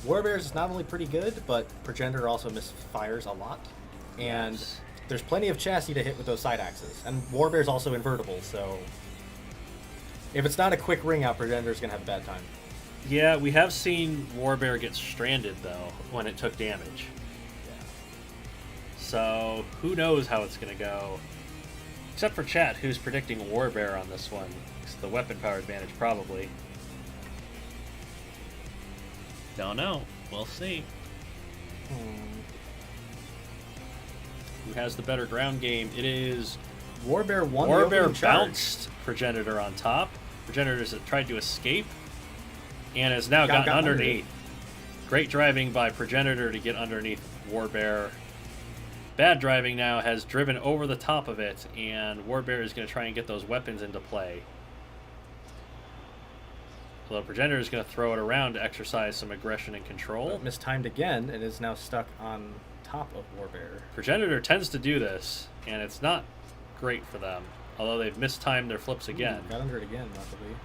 Warbears is not only pretty good, but Progenitor also misfires a lot. And
Yes.
there's plenty of chassis to hit with those side axes. And Warbear's also invertible, so if it's not a quick ring out, Progenitor's going to have a bad time.
Yeah, we have seen Warbear get stranded, though, when it took damage. So, who knows how it's going to go. Except for chat, who's predicting Warbear on this one. It's the weapon power advantage, probably. Don't know. We'll see. Who has the better ground game? It is
Warbear won the opening
Warbear
charge.
bounced Progenitor on top. Progenitor's tried to escape and has now gotten underneath. Great driving by Progenitor to get underneath Warbear. Bad driving now has driven over the top of it, and Warbear is going to try and get those weapons into play. So Progenitor is going to throw it around to exercise some aggression and control.
But mistimed again and is now stuck on top of Warbear.
Progenitor tends to do this, and it's not great for them. Although they've mistimed their flips again.
Got under it again, luckily.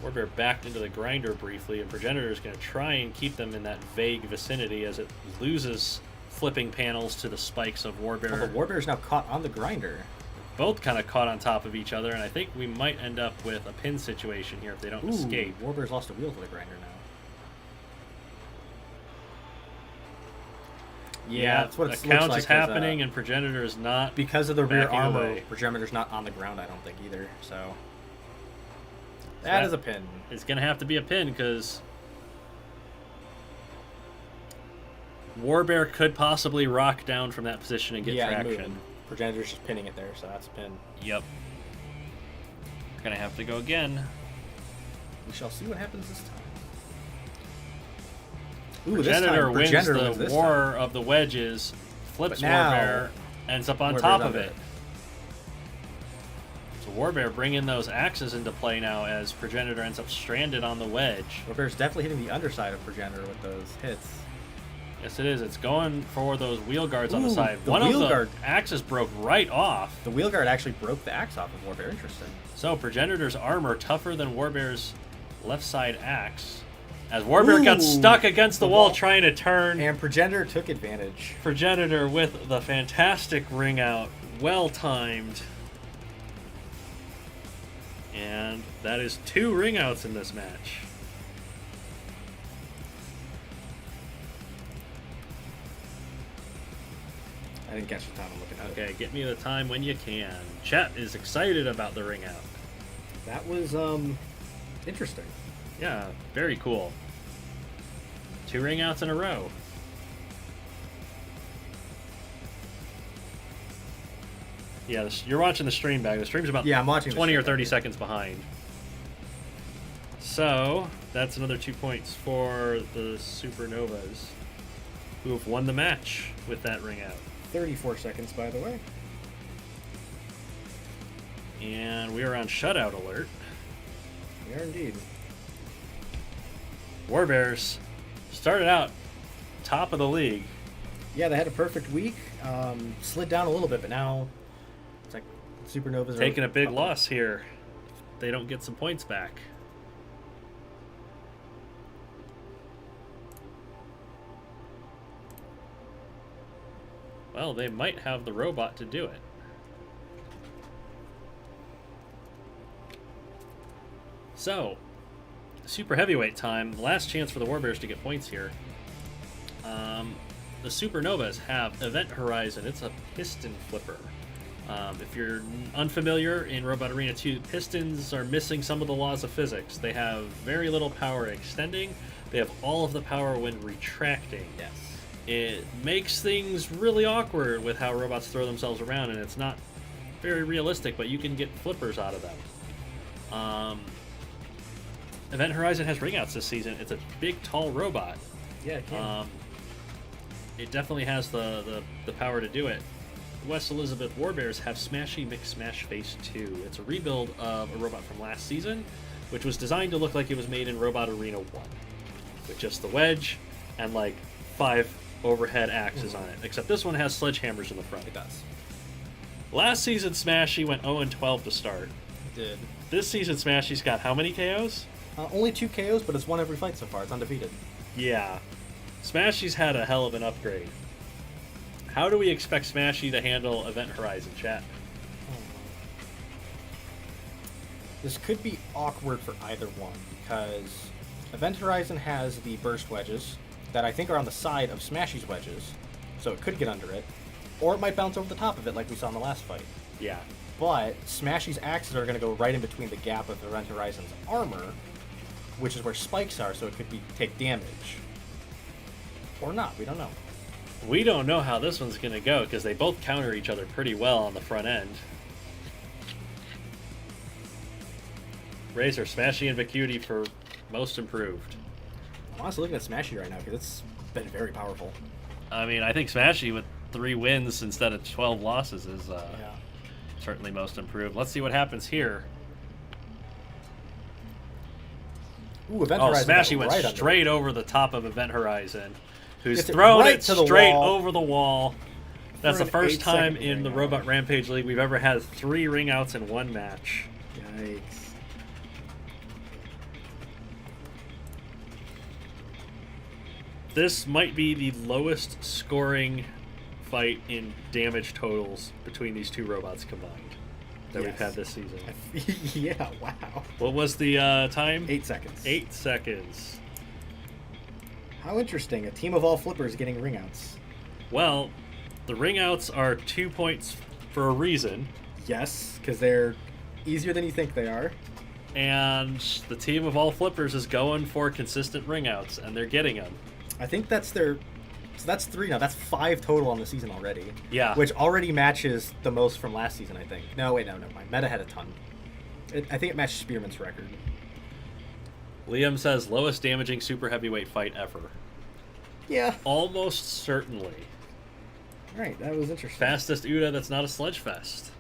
Warbear backed into the grinder briefly, and Progenitor is going to try and keep them in that vague vicinity as it loses flipping panels to the spikes of Warbear.
Well, the Warbear is now caught on the grinder.
Both kind of caught on top of each other, and I think we might end up with a pin situation here if they don't escape.
Warbear's lost a wheel to the grinder now. Yeah, that's what it looks
Accounts
like.
is happening, and Progenitor is not
because of the rear
backing
armor.
away.
Progenitor's not on the ground, I don't think either. So that is a pin.
It's going to have to be a pin because Warbear could possibly rock down from that position and get traction.
Progenitor's just pinning it there, so that's a pin.
Yep. Gonna have to go again.
We shall see what happens this time. Ooh,
Progenitor wins
Progenitor
the war of the wedges, flips Warbear, ends up on top of it. So Warbear bringing those axes into play now as Progenitor ends up stranded on the wedge.
Warbear's definitely hitting the underside of Progenitor with those hits.
Yes, it is. It's going for those wheel guards on the side. One of the axes broke right off.
The wheel guard actually broke the axe off of Warbear. Interesting.
So Progenitor's armor tougher than Warbear's left side axe. As Warbear got stuck against the wall trying to turn.
And Progenitor took advantage.
Progenitor with the fantastic ring out. Well timed. And that is 2 ring outs in this match.
I didn't catch the time I'm looking at.
Okay, get me the time when you can. Chat is excited about the ring out.
That was interesting.
Yeah, very cool. 2 ring outs in a row. Yeah, you're watching the stream back. The stream's about
I'm watching
20 or 30 seconds behind. So, that's another 2 points for the Supernovas, who have won the match with that ring out.
34 seconds, by the way.
And we are on shutout alert.
We are indeed.
Warbears started out top of the league.
Yeah, they had a perfect week. Slid down a little bit, but now it's like Supernovas
taking a big loss here. They don't get some points back. Well, they might have the robot to do it. So, super heavyweight time. The last chance for the Warbears to get points here. The Supernovas have Event Horizon. It's a piston flipper. If you're unfamiliar, in Robot Arena 2, pistons are missing some of the laws of physics. They have very little power extending. They have all of the power when retracting.
Yes.
It makes things really awkward with how robots throw themselves around, and it's not very realistic, but you can get flippers out of them. Event Horizon has ringouts this season. It's a big, tall robot.
Yeah, it can.
It definitely has the power to do it. West Elizabeth Warbears have Smashy Mix Smash Face 2. It's a rebuild of a robot from last season, which was designed to look like it was made in Robot Arena 1, with just the wedge and like 5 overhead axes on it, except this one has sledgehammers in the front.
It does.
Last season, Smashy went 0-12 to start.
It did.
This season, Smashy's got how many KOs?
Only 2 KOs, but it's won every fight so far. It's undefeated.
Yeah. Smashy's had a hell of an upgrade. How do we expect Smashy to handle Event Horizon, chat?
This could be awkward for either one, because Event Horizon has the burst wedges that I think are on the side of Smashy's wedges, so it could get under it, or it might bounce over the top of it like we saw in the last fight.
Yeah.
But Smashy's axes are going to go right in between the gap of Event Horizon's armor, which is where spikes are, so it could take damage. Or not, we don't know.
We don't know how this one's going to go, because they both counter each other pretty well on the front end. Razor, Smashy, and Vacuity for most improved.
I'm honestly looking at Smashy right now, because it's been very powerful.
I mean, I think Smashy with 3 wins instead of 12 losses is
Yeah.
certainly most improved. Let's see what happens here.
Ooh, Event Horizon
Smashy went
right
straight over the top of Event Horizon, who's
Gets it
thrown
right
it
to the
straight
wall.
over the wall. That's
For
the
an
first
8-second
time in
ring
the
out.
Robot Rampage League we've ever had 3 ring outs in one match.
Yikes.
This might be the lowest scoring fight in damage totals between these two robots combined that we've had this season.
Yeah, wow.
What was the time?
8 seconds.
8 seconds.
How interesting. A team of all flippers getting ring outs.
Well, the ring outs are 2 points for a reason.
Yes, because they're easier than you think they are.
And the team of all flippers is going for consistent ring outs, and they're getting them.
I think that's their... So that's 3 now. That's 5 total on the season already.
Yeah.
Which already matches the most from last season, I think. No, wait, no, never mind. Meta had a ton. I think it matched Spearman's record.
Liam says, lowest damaging super heavyweight fight ever.
Yeah.
Almost certainly.
Right, that was interesting.
Fastest Uda that's not a sludge fest.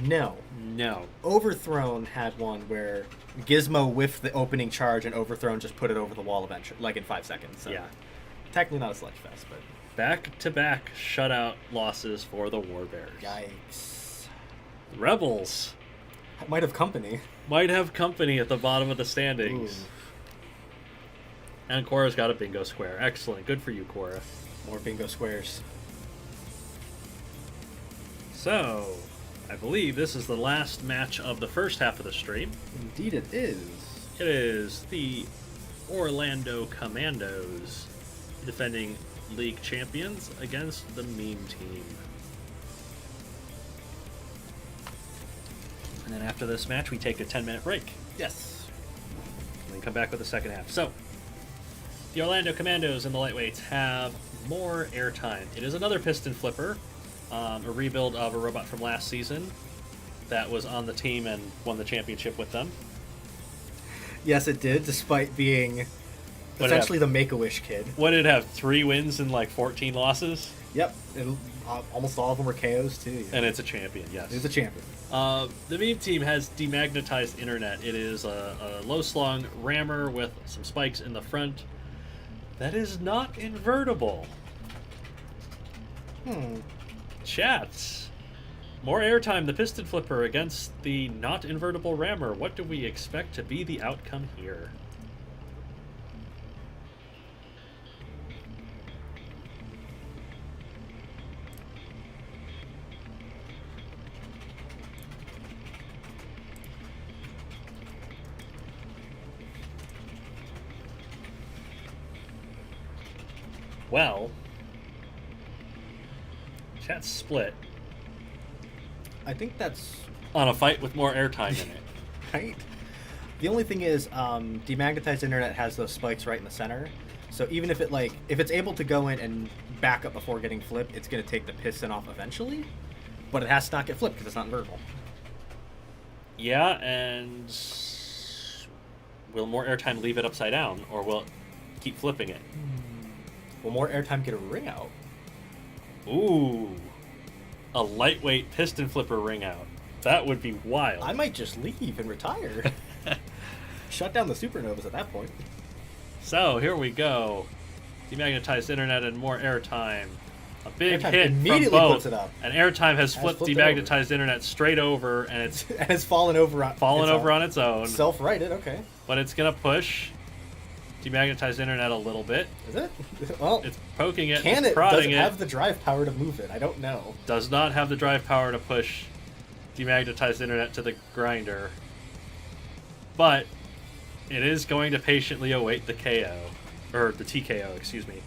No.
No.
Overthrown had one where Gizmo whiffed the opening charge and Overthrown just put it over the wall eventually, like in 5 seconds. So
Yeah.
technically not a sludge fest, but
Back-to-back shutout losses for the Warbears.
yikes.
Rebels
Might have company.
might have company at the bottom of the standings.
Ooh.
And Cora's got a bingo square. Excellent. Good for you, Cora.
More bingo squares.
So, I believe this is the last match of the first half of the stream.
Indeed it is.
It is the Orlando Commandos defending league champions against the meme team. And then after this match, we take a 10-minute break.
Yes.
And then come back with the second half. So, the Orlando Commandos and the lightweights have more airtime. It is another piston flipper, a rebuild of a robot from last season that was on the team and won the championship with them.
Yes, it did, despite being essentially the Make-A-Wish kid.
What did it have? 3 wins and like 14 losses?
Yep. And, almost all of them were KOs, too. Yeah.
And it's a champion, yes.
It was a champion.
The meme team has demagnetized internet. It is a low-slung rammer with some spikes in the front that is not invertible. Chat. More airtime, the piston flipper against the not invertible rammer. What do we expect to be the outcome here? Well, chat's split
I think that's
on a fight with more airtime in it.
right. The only thing is, demagnetized internet has those spikes right in the center. So even if if it's able to go in and back up before getting flipped, it's going to take the piston off eventually. But it has to not get flipped because it's not invertible.
Yeah, and will more airtime leave it upside down, or will it keep flipping it?
Will more airtime get a ring out?
Ooh, a lightweight piston flipper ring out. That would be wild.
I might just leave and retire. Shut down the Supernovas at that point.
So here we go. Demagnetized internet and more airtime. A big
Airtime
hit
immediately
from both.
puts it up.
And airtime has flipped
flipped it
demagnetized internet straight over, and it's
And it's fallen over on
on its own.
Self-righted, okay.
But it's gonna push demagnetized internet a little bit.
Is it? Well,
It's poking it,
can
it's
it?
prodding
Does it
it.
have the drive power to move it? I don't know.
Does not have the drive power to push demagnetized internet to the grinder. But it is going to patiently await the KO. Or the TKO, excuse me.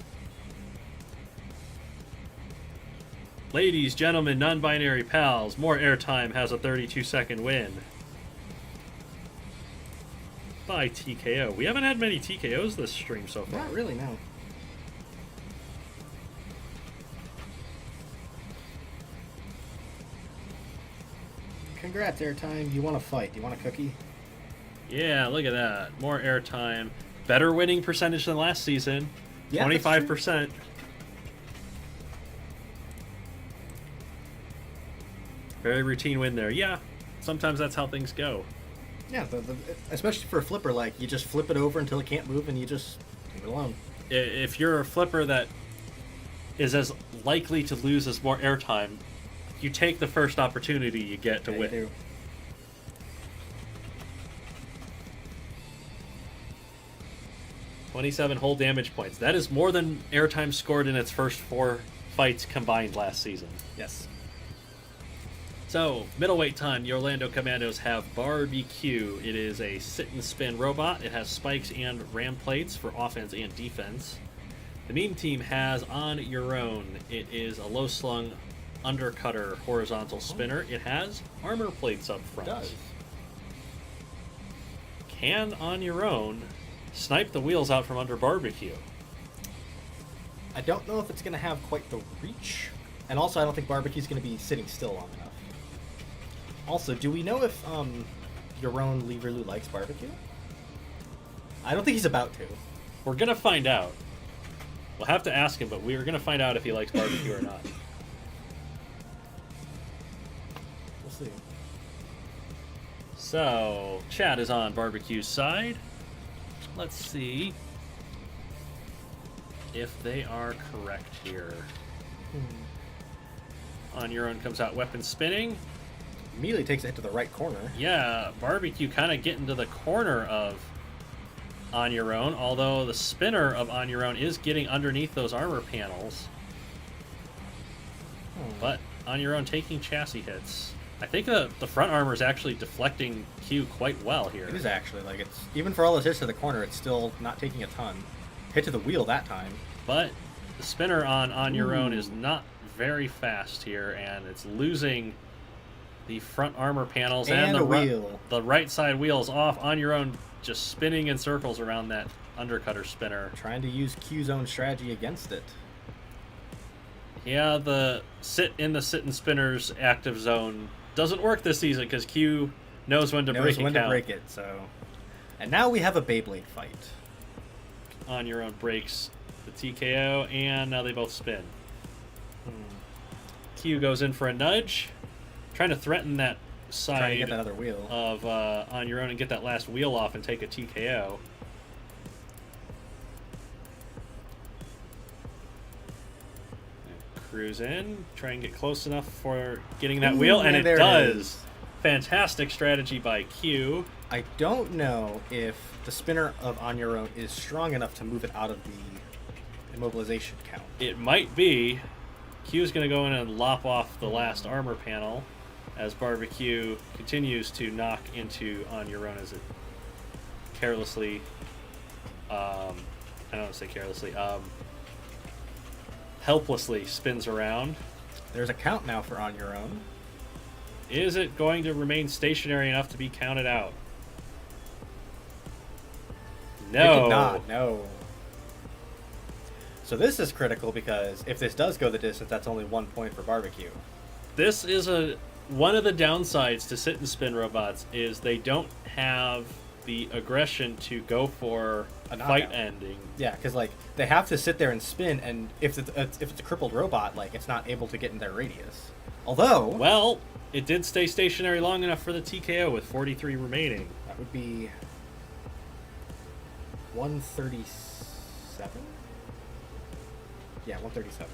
Ladies, gentlemen, non-binary pals, more airtime has a 32-second win. By TKO. We haven't had many TKOs this stream so far.
Not really, no. Congrats, airtime. You want to fight? You want a cookie?
Yeah, look at that. More airtime. Better winning percentage than last season.
Yeah, that's
25%. Very routine win there. Yeah, sometimes that's how things go.
Yeah, especially for a flipper, like, you just flip it over until it can't move and you just leave it alone.
If you're a flipper that is as likely to lose as more airtime, you take the first opportunity you get to
Yeah,
win.
you do.
27 whole damage points. That is more than airtime scored in its first 4 fights combined last season.
Yes.
So, middleweight time, the Orlando Commandos have Barbecue. It is a sit-and-spin robot. It has spikes and ram plates for offense and defense. The meme team has On Your Own. It is a low-slung undercutter horizontal spinner. It has armor plates up front.
It does.
Can On Your Own snipe the wheels out from under Barbecue?
I don't know if it's going to have quite the reach. And also, I don't think Barbecue's going to be sitting still long enough. Also, do we know if Your Own Leverloo likes Barbecue? I don't think he's about to.
We're going to find out. We'll have to ask him, but we're going to find out if he likes Barbecue or not.
We'll see.
So, chat is on Barbecue's side. Let's see if they are correct here. On Your Own comes out weapon spinning.
Immediately takes it to the right corner.
Yeah, Barbecue kind of getting to the corner of On Your Own, although the spinner of On Your Own is getting underneath those armor panels. But On Your Own taking chassis hits. I think the front armor is actually deflecting Q quite well here.
It is actually, like, it's even for all those hits to the corner, it's still not taking a ton. Hit to the wheel that time.
But the spinner on Your Own is not very fast here, and it's losing the front armor panels and the
wheel.
The right side wheels off. On Your Own just spinning in circles around that undercutter spinner.
Trying to use Q's own strategy against it.
Yeah, the sit and spinner's active zone doesn't work this season because Q knows when to break it.
So, and now we have a Beyblade fight.
On Your Own breaks the TKO, and now they both spin. Q goes in for a nudge, trying to threaten that side
Trying to get that other wheel
of On Your Own and get that last wheel off and take a TKO. Cruise in, try and get close enough for getting that wheel, and it does. Fantastic strategy by Q.
I don't know if the spinner of On Your Own is strong enough to move it out of the immobilization count.
It might be. Q's going to go in and lop off the last armor panel as Barbecue continues to knock into On Your Own as it carelessly, I don't want to say carelessly, helplessly spins around.
There's a count now for On Your Own.
Is it going to remain stationary enough to be counted out? No.
It did not, no. So this is critical because if this does go the distance, that's only 1 point for Barbecue.
This is one of the downsides to sit and spin robots is they don't have the aggression to go for a fight ending.
Yeah, because like they have to sit there and spin, and if it's a crippled robot, like it's not able to get in their radius. Although,
well, it did stay stationary long enough for the TKO with 43 remaining.
That would be 137. Yeah, 137.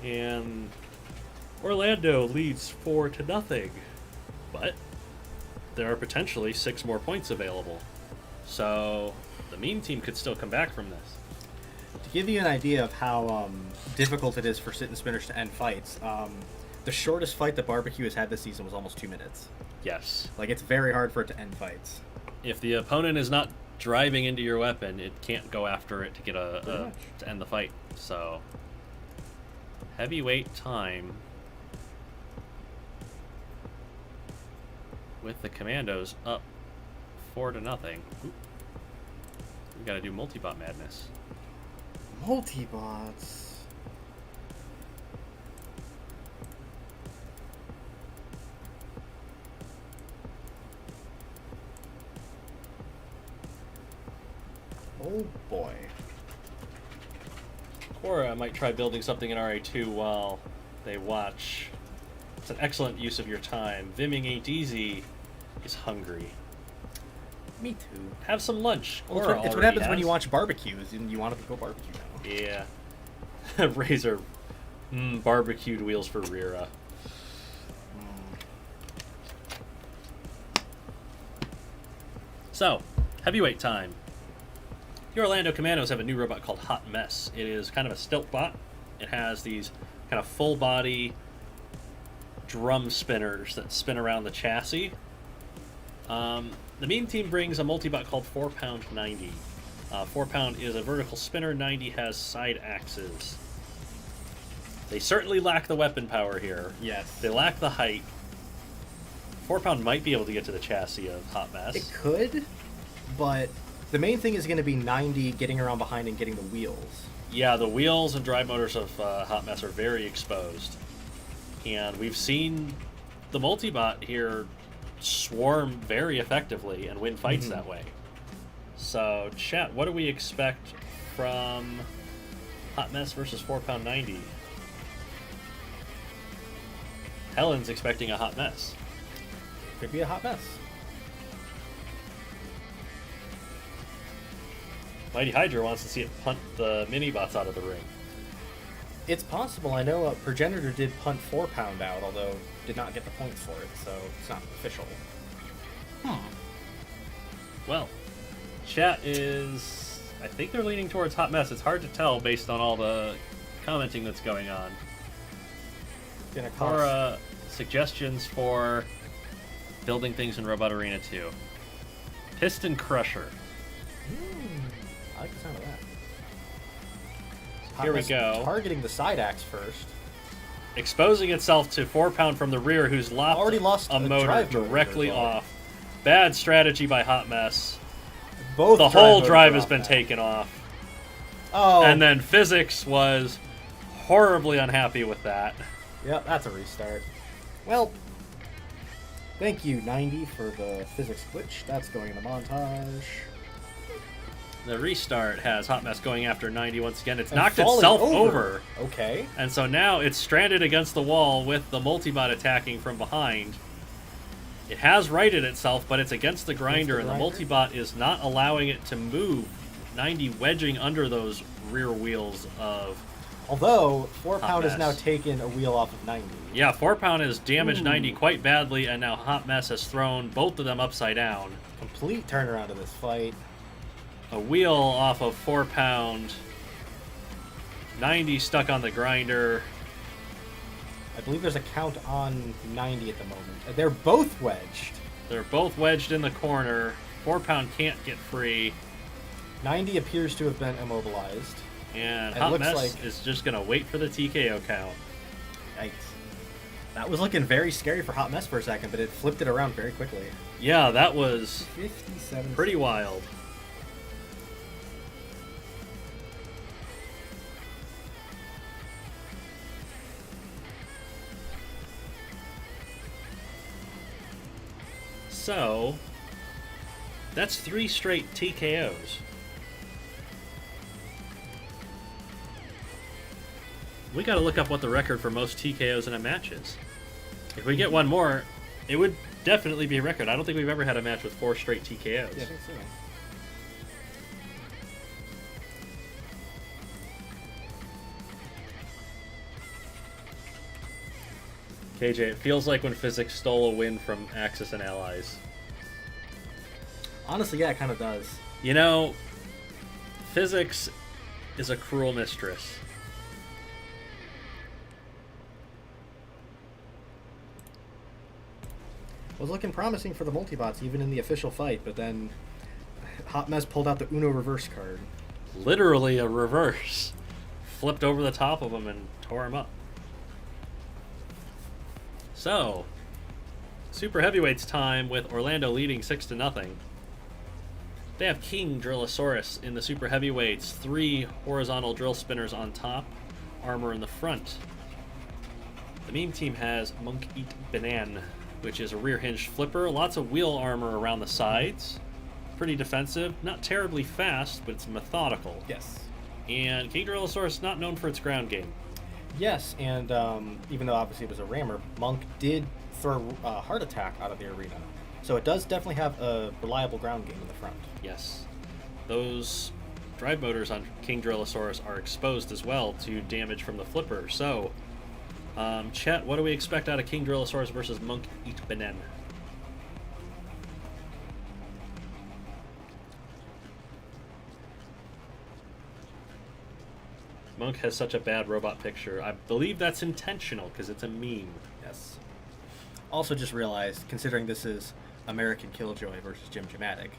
And Orlando leads 4-0, but there are potentially 6 more points available. So the meme team could still come back from this.
To give you an idea of how difficult it is for sit and spinners to end fights, the shortest fight that Barbecue has had this season was almost 2 minutes.
Yes.
Like, it's very hard for it to end fights.
If the opponent is not driving into your weapon, it can't go after it to get to end the fight. So heavyweight time with the Commandos up 4-0. We gotta do multi-bot madness.
Multi-bots. Oh boy.
Or I might try building something in RA2 while they watch. It's an excellent use of your time. Vimming ain't easy is hungry.
Me too.
Have some lunch.
Well, it's what happens when you watch barbecues and you want to go barbecue now.
Yeah. Razor barbecued wheels for Rira. So, heavyweight time. The Orlando Commandos have a new robot called Hot Mess. It is kind of a stilt bot. It has these kind of full body drum spinners that spin around the chassis. The meme team brings a multi-bot called 4 Pound 90. 4 Pound is a vertical spinner, 90 has side axes. They certainly lack the weapon power here.
Yes.
They lack the height. 4 Pound might be able to get to the chassis of Hot Mess.
It could, but the main thing is going to be 90 getting around behind and getting the wheels.
Yeah, the wheels and drive motors of Hot Mess are very exposed. And we've seen the multi-bot here swarm very effectively and win fights that way. So, chat, what do we expect from Hot Mess versus 4 Pound 90? Helen's expecting a Hot Mess.
Could be a hot mess.
Mighty Hydra wants to see it punt the mini-bots out of the ring.
It's possible. I know Progenitor did punt 4 Pound out, although did not get the points for it, so it's not official.
Well, chat is... I think they're leaning towards Hot Mess. It's hard to tell based on all the commenting that's going on.
Gonna cost.
Or suggestions for building things in Robot Arena 2. Piston Crusher.
I like the sound of that.
Here we
Hot Mess
go.
Targeting the side axe first.
Exposing itself to 4 Pound from the rear, who's
Already lost
a
a
motor
drive motor
directly
as well.
off. Bad strategy by Hot Mess.
Both
The whole
motors
drive
are
has
off
been
now.
taken off.
Oh.
And then Physics was horribly unhappy with that.
Yep, that's a restart. Well, thank you, 90, for the physics glitch. That's going in the montage.
The restart has Hot Mess going after 90 once again. It's
And
knocked
falling
itself over.
Okay.
And so now it's stranded against the wall with the multibot attacking from behind. It has righted itself, but it's against the grinder, and the multibot is not allowing it to move. 90 wedging under those rear wheels of...
Although, 4
Hot
Pound has now
Mess.
taken a wheel off of 90.
Yeah, 4 Pound has damaged
Ooh.
90 quite badly, and now Hot Mess has thrown both of them upside down.
Complete turnaround of this fight.
A wheel off of 4 Pound. 90 stuck on the grinder.
I believe there's a count on 90 at the moment. They're both wedged.
They're both wedged in the corner. 4 Pound can't get free.
90 appears to have been immobilized.
And
It
Hot
looks
Mess
like-
is just going to wait for the TKO count.
Yikes. That was looking very scary for Hot Mess for a second, but it flipped it around very quickly.
Yeah, that was
57.
pretty wild. So, that's 3 straight TKOs. We gotta look up what the record for most TKOs in a match is. If we get one more, it would definitely be a record. I don't think we've ever had a match with 4 straight TKOs.
Yeah, I think so.
KJ, it feels like when Physics stole a win from Axis and Allies.
Honestly, yeah, it kind of does.
You know, Physics is a cruel mistress.
Was looking promising for the multibots even in the official fight, but then Hot Mess pulled out the Uno reverse card.
Literally a reverse. Flipped over the top of him and tore him up. So, Super Heavyweights time with Orlando leading 6-0. They have King Drillosaurus in the Super Heavyweights, 3 horizontal drill spinners on top, armor in the front. The meme team has Monk Eat Banan, which is a rear hinged flipper, lots of wheel armor around the sides. Pretty defensive, not terribly fast, but it's methodical.
Yes.
And King Drillosaurus not known for its ground game.
Yes, and even though obviously it was a rammer, Monk did throw Heart Attack out of the arena. So it does definitely have a reliable ground game in the front.
Yes. Those drive motors on King Drillosaurus are exposed as well to damage from the flipper. So, Chet, what do we expect out of King Drillosaurus versus Monk Eat Banan? Monk has such a bad robot picture. I believe that's intentional because it's a meme.
Yes. Also just realized, considering this is American Killjoy versus Jim Dramatic,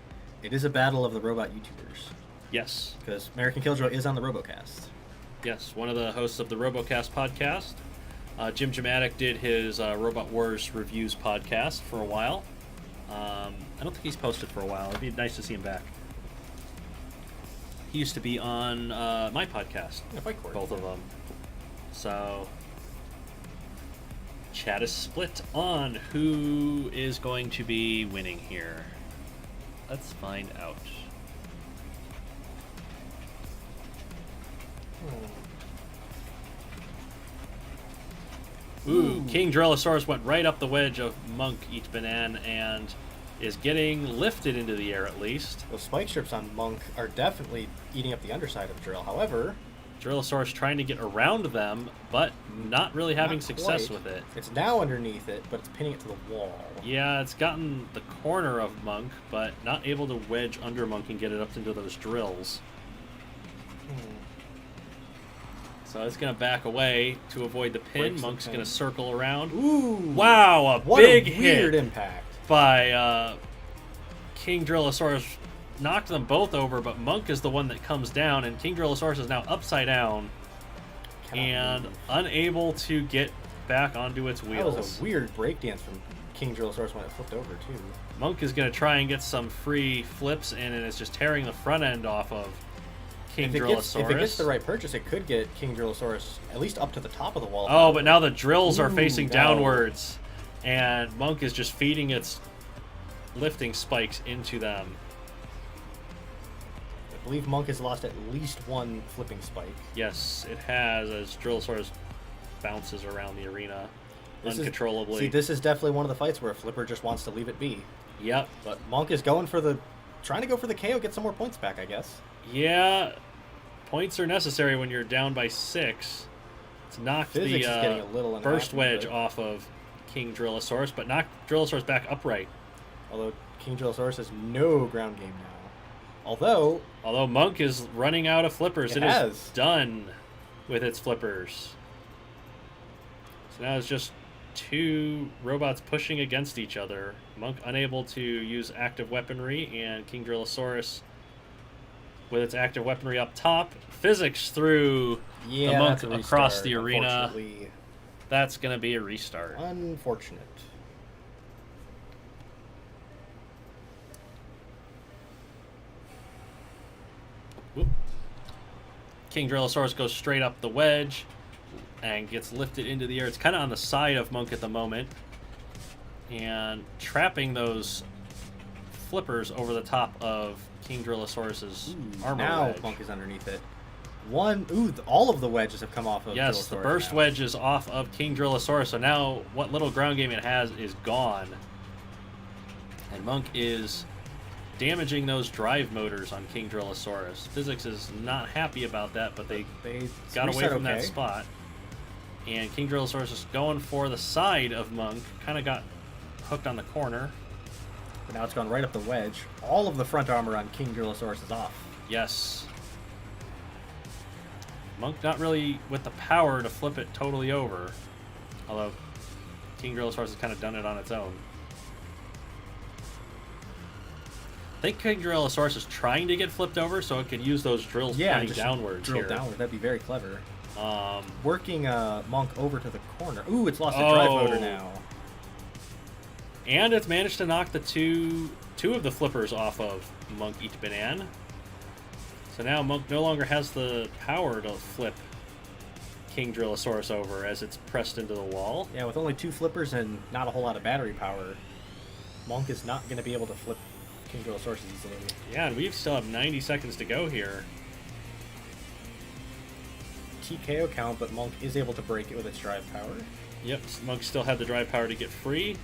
it is a battle of the robot YouTubers.
Yes.
Because American Killjoy is on the Robocast.
Yes, one of the hosts of the Robocast podcast. Jim Dramatic did his Robot Wars reviews podcast for a while. I don't think he's posted for a while. It'd be nice to see him back. He used to be on my podcast, both of them. So, chat is split on who is going to be winning here. Let's find out. Ooh, King Drellosaurus went right up the wedge of Monk Eats Banana and is getting lifted into the air at least.
Those spike strips on Monk are definitely eating up the underside of Drill. However,
Drellosaurus trying to get around them, but not really having success
quite.
with it.
It's now underneath it, but it's pinning it to the wall.
Yeah, it's gotten the corner of Monk, but not able to wedge under Monk and get it up into those drills. So it's going to back away to avoid the pin.
Breaks
Monk's
the
going
pin.
to circle around.
Ooh!
Wow,
What
big
a weird
hit
impact.
by King Drellosaurus. Knocked them both over, but Monk is the one that comes down, and King Drellosaurus is now upside down and unable to get back onto its wheels.
That was a weird breakdance from King Drellosaurus when it flipped over, too.
Monk is going to try and get some free flips in, and it's just tearing the front end off of King Drellosaurus.
If it gets the right purchase, it could get King Drellosaurus at least up to the top of the wall.
Oh, but now the drills are facing
no.
downwards, and Monk is just feeding its lifting spikes into them.
I believe Monk has lost at least one flipping spike.
Yes, it has, as Drellosaurus bounces around the arena uncontrollably.
This is definitely one of the fights where a flipper just wants to leave it be.
Yep.
But Monk is trying to go for the KO, get some more points back, I guess.
Yeah, points are necessary when you're down by 6. It's knocked
Physics is getting a little
the burst
unhappy,
wedge
but-
off of King Drellosaurus, but knocked Drellosaurus back upright.
Although King Drellosaurus has no ground game now. Although
Monk is running out of flippers. It is
has.
done with its flippers. So now it's just two robots pushing against each other. Monk unable to use active weaponry, and King Drellosaurus with its active weaponry up top. Physics through the Monk
that's a
across
restart,
the arena.
Unfortunately.
That's going to be a restart.
Unfortunate.
Whoop. King Drellosaurus goes straight up the wedge and gets lifted into the air. It's kind of on the side of Monk at the moment, and trapping those flippers over the top of King Drellosaurus's armor
Now
wedge.
Monk is underneath it. All of the wedges have come off of
Yes, the
Drellosaurus
burst
now.
wedge is off of King Drellosaurus, so now what little ground game it has is gone. And Monk is damaging those drive motors on King Drellosaurus. Physics is not happy about that, but they got away from that spot. And King Drellosaurus is going for the side of Monk. Kind of got hooked on the corner.
But now it's gone right up the wedge. All of the front armor on King Drellosaurus is off.
Yes. Monk not really with the power to flip it totally over. Although King Drellosaurus has kind of done it on its own. I think King Drellosaurus is trying to get flipped over so it could use those drills pointing
just
downwards
drill
here.
downward. That'd be very clever. Working Monk over to the corner. Ooh, it's lost the
Oh.
drive motor now.
And it's managed to knock the two of the flippers off of Monk Eat Banana. So now Monk no longer has the power to flip King Drellosaurus over as it's pressed into the wall.
Yeah, with only 2 flippers and not a whole lot of battery power, Monk is not going to be able to flip King Drellosaurus easily.
Yeah, and we still have 90 seconds to go here.
TKO count, but Monk is able to break it with its drive power.
Yep, Monk still had the drive power to get free.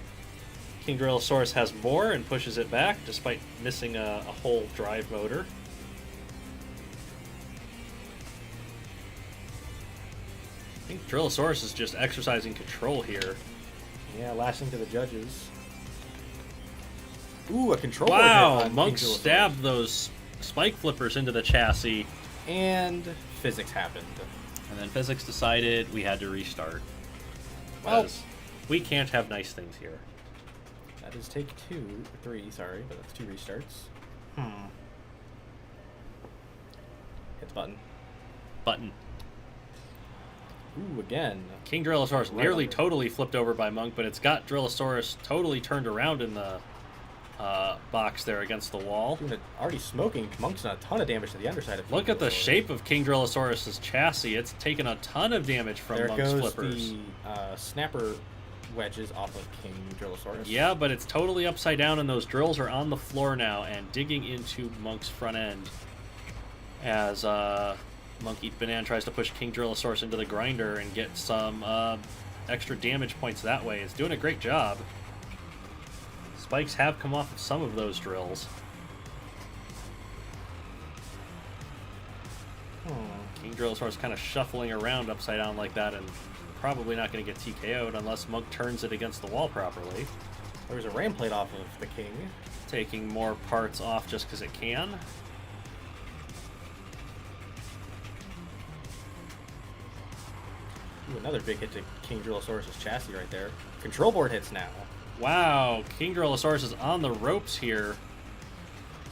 King Drellosaurus has more and pushes it back despite missing a whole drive motor. I think Drellosaurus is just exercising control here.
Yeah, lashing to the judges. Ooh, a control
Wow,
hit on
Monk
King Drellosaurus.
stabbed those spike flippers into the chassis
And physics happened.
And then physics decided we had to restart.
Well,
Because we can't have nice things here.
that is take 3, sorry, but that's 2 restarts. Hit the button.
Button.
Ooh, again.
King Drillosaurus
Right
nearly
over.
totally flipped over by Monk, but it's got Drillosaurus totally turned around in the box there against the wall.
Doing already smoking. Monk's done a ton of damage to the underside of King
Look at the
Drillosaurus.
shape of King Drillosaurus' chassis. It's taken a ton of damage from
There
Monk's
goes
flippers.
the snapper wedges off of King Drillosaurus.
Yeah, but it's totally upside down, and those drills are on the floor now and digging into Monk's front end as Monk Eat Banana tries to push King Drillosaurus into the grinder and get some extra damage points that way. It's doing a great job. Spikes have come off of some of those drills. King Drillosaurus kind of shuffling around upside down like that and probably not going to get TKO'd unless Monk turns it against the wall properly.
There was a ram plate off of the King.
Taking more parts off just because it can.
Ooh, another big hit to King Drillosaurus' chassis right there. Control board hits now.
Wow, King Drillosaurus is on the ropes here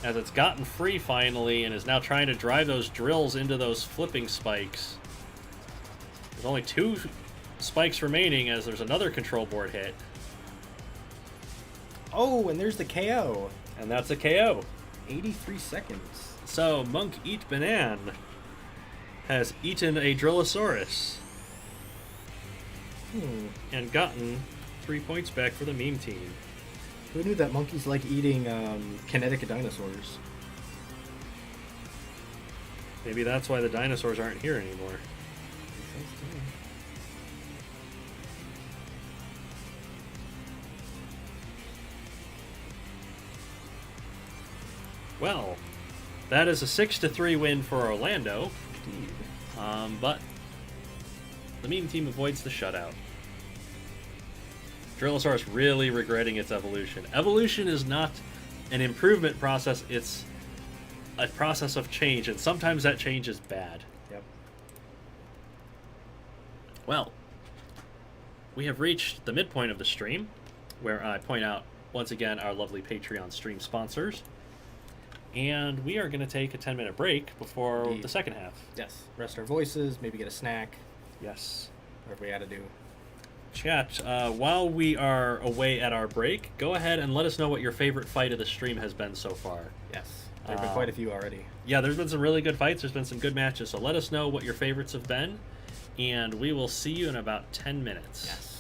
as it's gotten free finally and is now trying to drive those drills into those flipping spikes. There's only 2 spikes remaining as there's another control board hit.
Oh, and there's the KO.
And that's a KO.
83 seconds.
So, Monk Eat Banan has eaten a Drillosaurus and gotten 3 points back for the meme team.
Who knew that monkeys like eating kinetic dinosaurs?
Maybe that's why the dinosaurs aren't here anymore. Well, that is a 6-3 win for Orlando.
Indeed.
But the meme team avoids the shutout. Drillosaurus really regretting its evolution. Evolution is not an improvement process, it's a process of change, and sometimes that change is bad.
Yep.
Well, we have reached the midpoint of the stream, where I point out, once again, our lovely Patreon stream sponsors. And we are going to take a 10-minute break before
Indeed.
the second half.
Yes. Rest our voices, maybe get a snack,
Yes.
whatever we had to do.
Chat, while we are away at our break, go ahead and let us know what your favorite fight of the stream has been so far.
Yes. There have been quite a few already.
Yeah, there's been some really good fights. There's been some good matches. So let us know what your favorites have been. And we will see you in about 10 minutes.
Yes.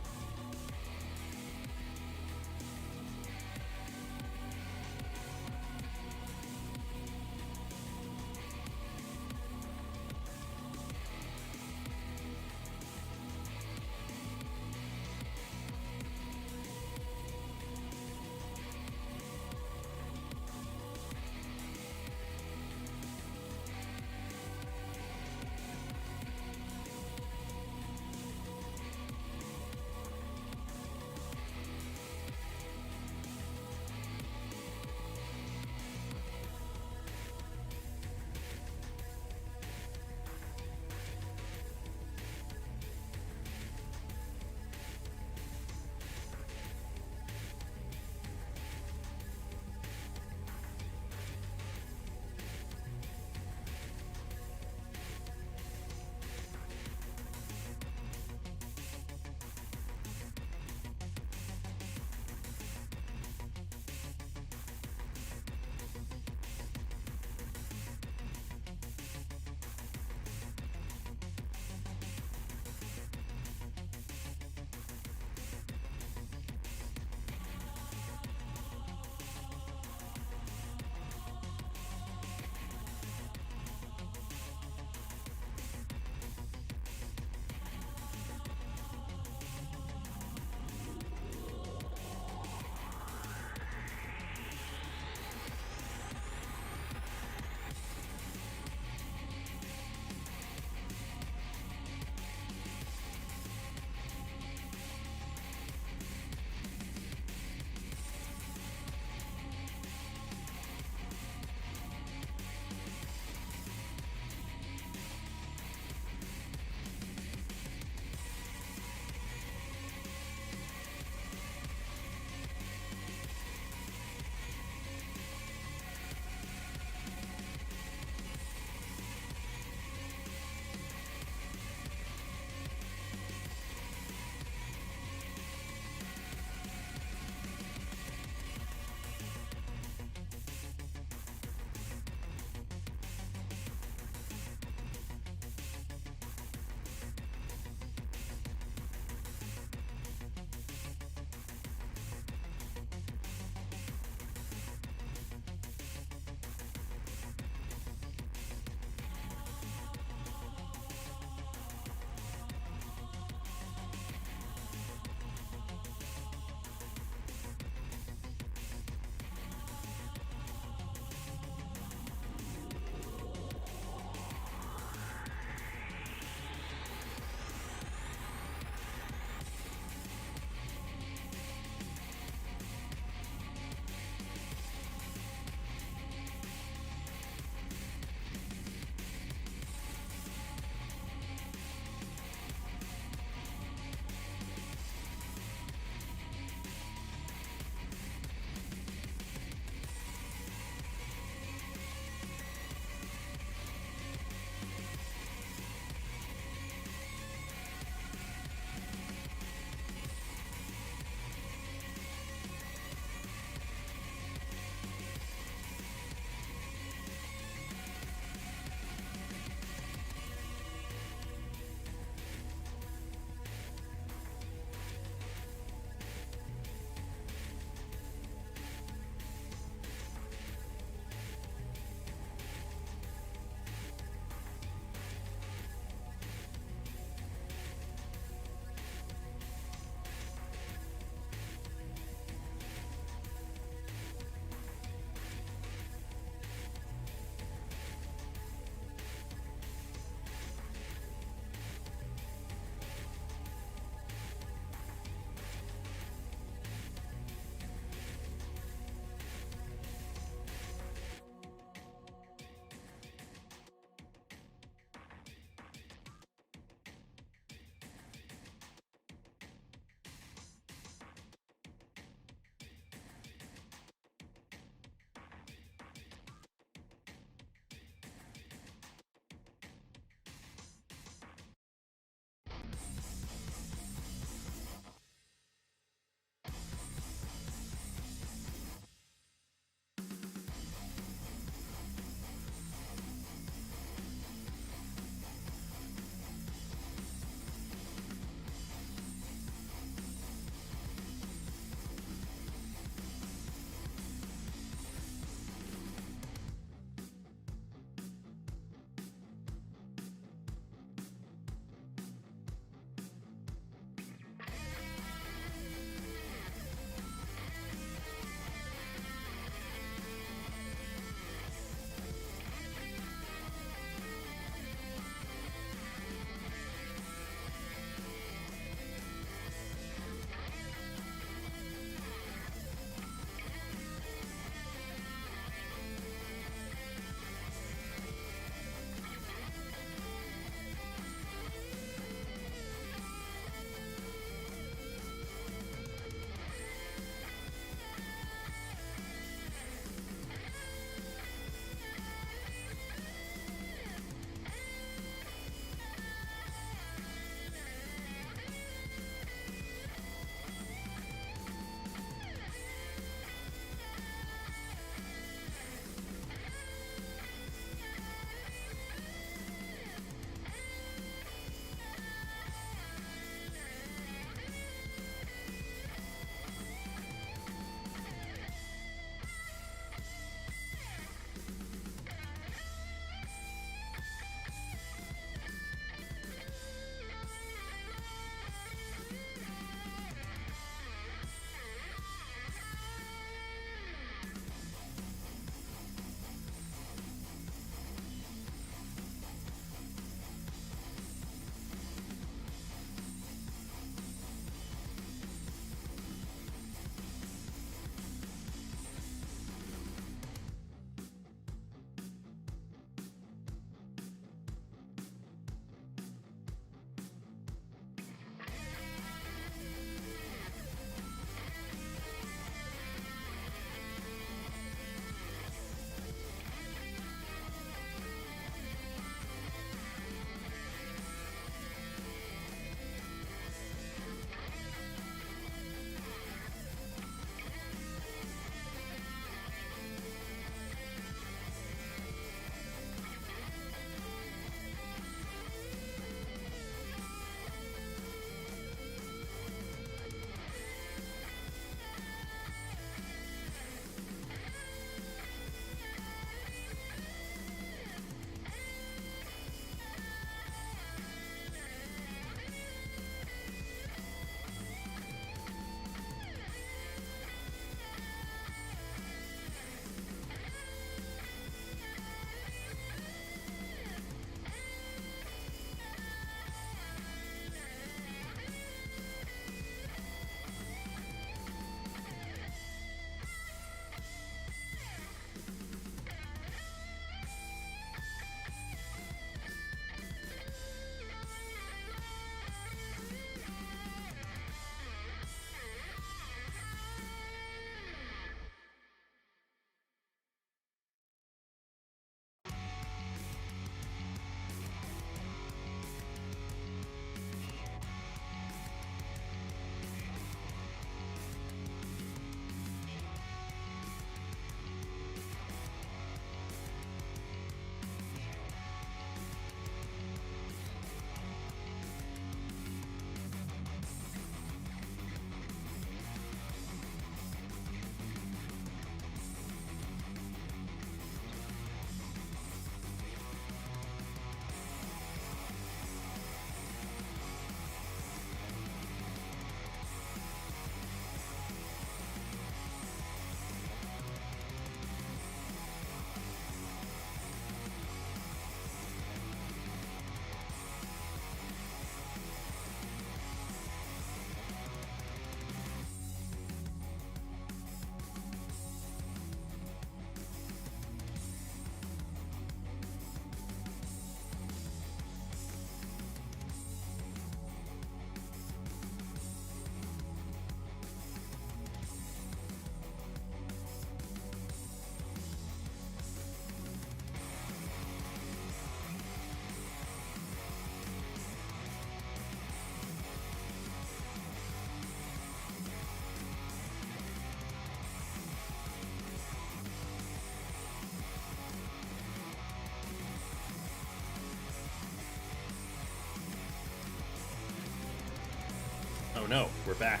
no, we're back.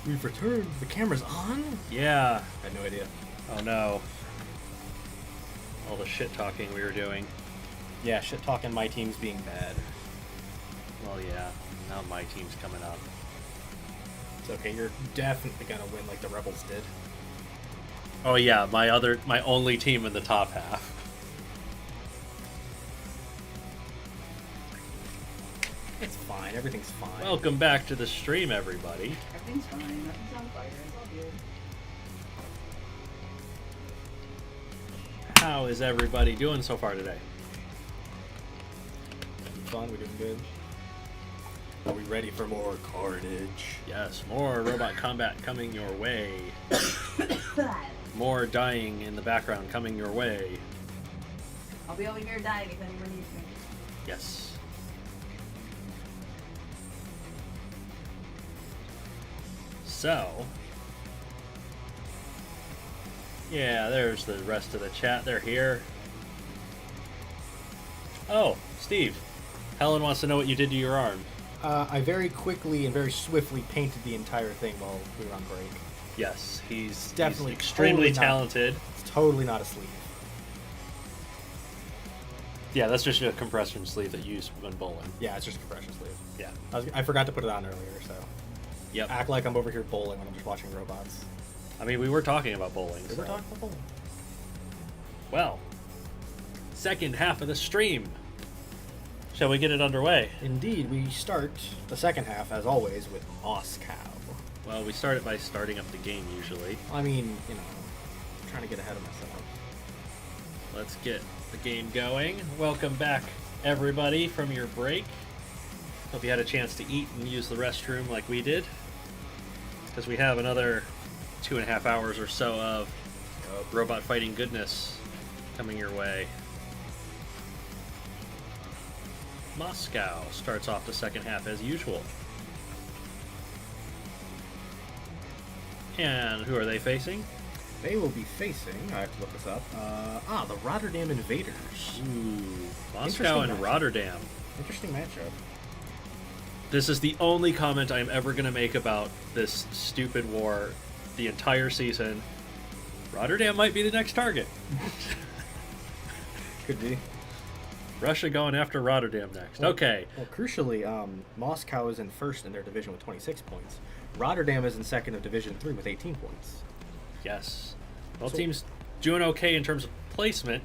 We've returned. The camera's on?
Yeah.
I had no idea.
Oh no. All the shit talking we were doing.
Yeah, shit talking my team's being bad.
Well, yeah. Now my team's coming up.
It's okay, you're definitely gonna win like the Rebels did.
Oh yeah, my only team in the top half.
It's fine, everything's fine.
Welcome back to the stream, everybody.
Everything's fine. Nothing's on fire. It's all good.
How is everybody doing so far today?
Fun, we're doing good. Are we ready for more carnage?
Yes, more robot combat coming your way. More dying in the background coming your way.
I'll be over here dying if anyone needs me.
Yes. So, yeah, there's the rest of the chat. They're here. Oh, Steve. Helen wants to know what you did to your arm.
I very quickly and very swiftly painted the entire thing while we were on break.
Yes, he's
Definitely
extremely
totally not-
talented.
It's totally not a sleeve.
Yeah, that's just a compression sleeve that you use when bowling.
Yeah, it's just a compression sleeve.
Yeah.
I forgot to put it on earlier, so
Yep.
act like I'm over here bowling when I'm just watching robots.
I mean, we were talking about bowling.
We were
so-
talking about bowling.
Well, second half of the stream. Shall we get it underway?
Indeed, we start the second half, as always, with Moscow.
Well, we start it by starting up the game usually.
I mean, you know, I'm trying to get ahead of myself.
Let's get the game going. Welcome back, everybody, from your break. Hope you had a chance to eat and use the restroom like we did. Because we have another 2.5 hours or so of robot fighting goodness coming your way. Moscow starts off the second half as usual. And who are they facing?
They will be facing, I have to look this up, the Rotterdam Invaders.
Ooh, Moscow
Interesting
and
matchup.
Rotterdam.
Interesting matchup.
This is the only comment I'm ever going to make about this stupid war the entire season. Rotterdam might be the next target.
Could be.
Russia going after Rotterdam next. Okay.
Well, crucially, Moscow is in first in their division with 26 points. Rotterdam is in second of Division 3 with 18 points.
Yes. Both
So-
teams doing okay in terms of placement.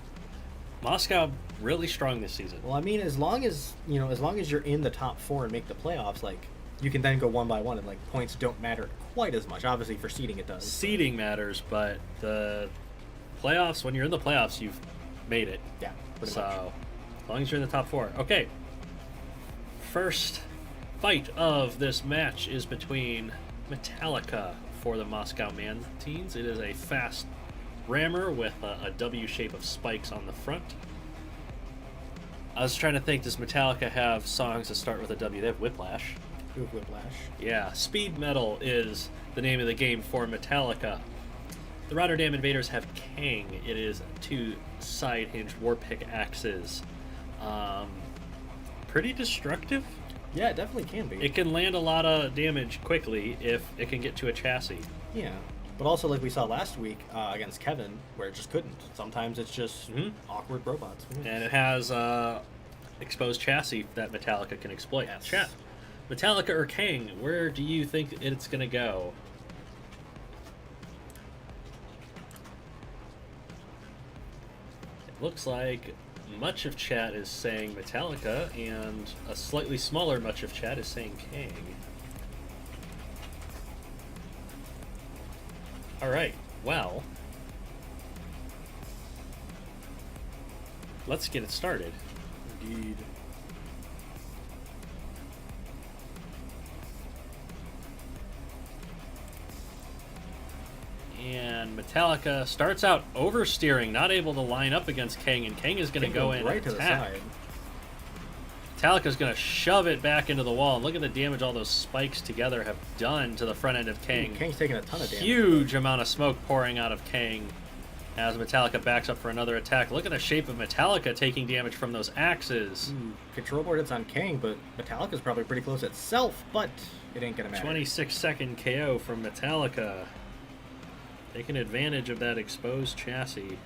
Moscow really strong this season.
Well, I mean, as long as you're in the top 4 and make the playoffs, like, you can then go one by one, and like points don't matter quite as much. Obviously, for seeding it does.
Seeding matters, but the playoffs, when you're in the playoffs, you've made it.
Yeah, pretty
So,
much.
as long as you're in the top 4. Okay. First fight of this match is between Metallica for the Moscow Mantines. It is a fast rammer with a W shape of spikes on the front. I was trying to think, does Metallica have songs that start with a W? They have Whiplash.
Ooh, Whiplash.
Yeah, Speed Metal is the name of the game for Metallica. The Rotterdam Invaders have Kang. It is 2 side-hinged war pickaxes. Pretty destructive.
Yeah, it definitely can be.
It can land a lot of damage quickly if it can get to a chassis.
Yeah, but also like we saw last week against Kevin, where it just couldn't. Sometimes it's just awkward robots.
And it has exposed chassis that Metallica can exploit.
Yes.
Chat. Metallica or Kang, where do you think it's going to go? It looks like much of chat is saying Metallica, and a slightly smaller much of chat is saying Kang. Alright, well, let's get it started.
Indeed.
And Metallica starts out oversteering, not able to line up against Kang, and Kang is going to go in
right
and
to the
attack.
side.
Metallica's going to shove it back into the wall, and look at the damage all those spikes together have done to the front end of Kang.
Kang's taking a ton of damage.
Huge amount of smoke pouring out of Kang. As Metallica backs up for another attack. Look at the shape of Metallica taking damage from those axes.
Control board hits on King, but Metallica's probably pretty close itself, but it ain't gonna matter.
26-second KO from Metallica. Taking advantage of that exposed chassis.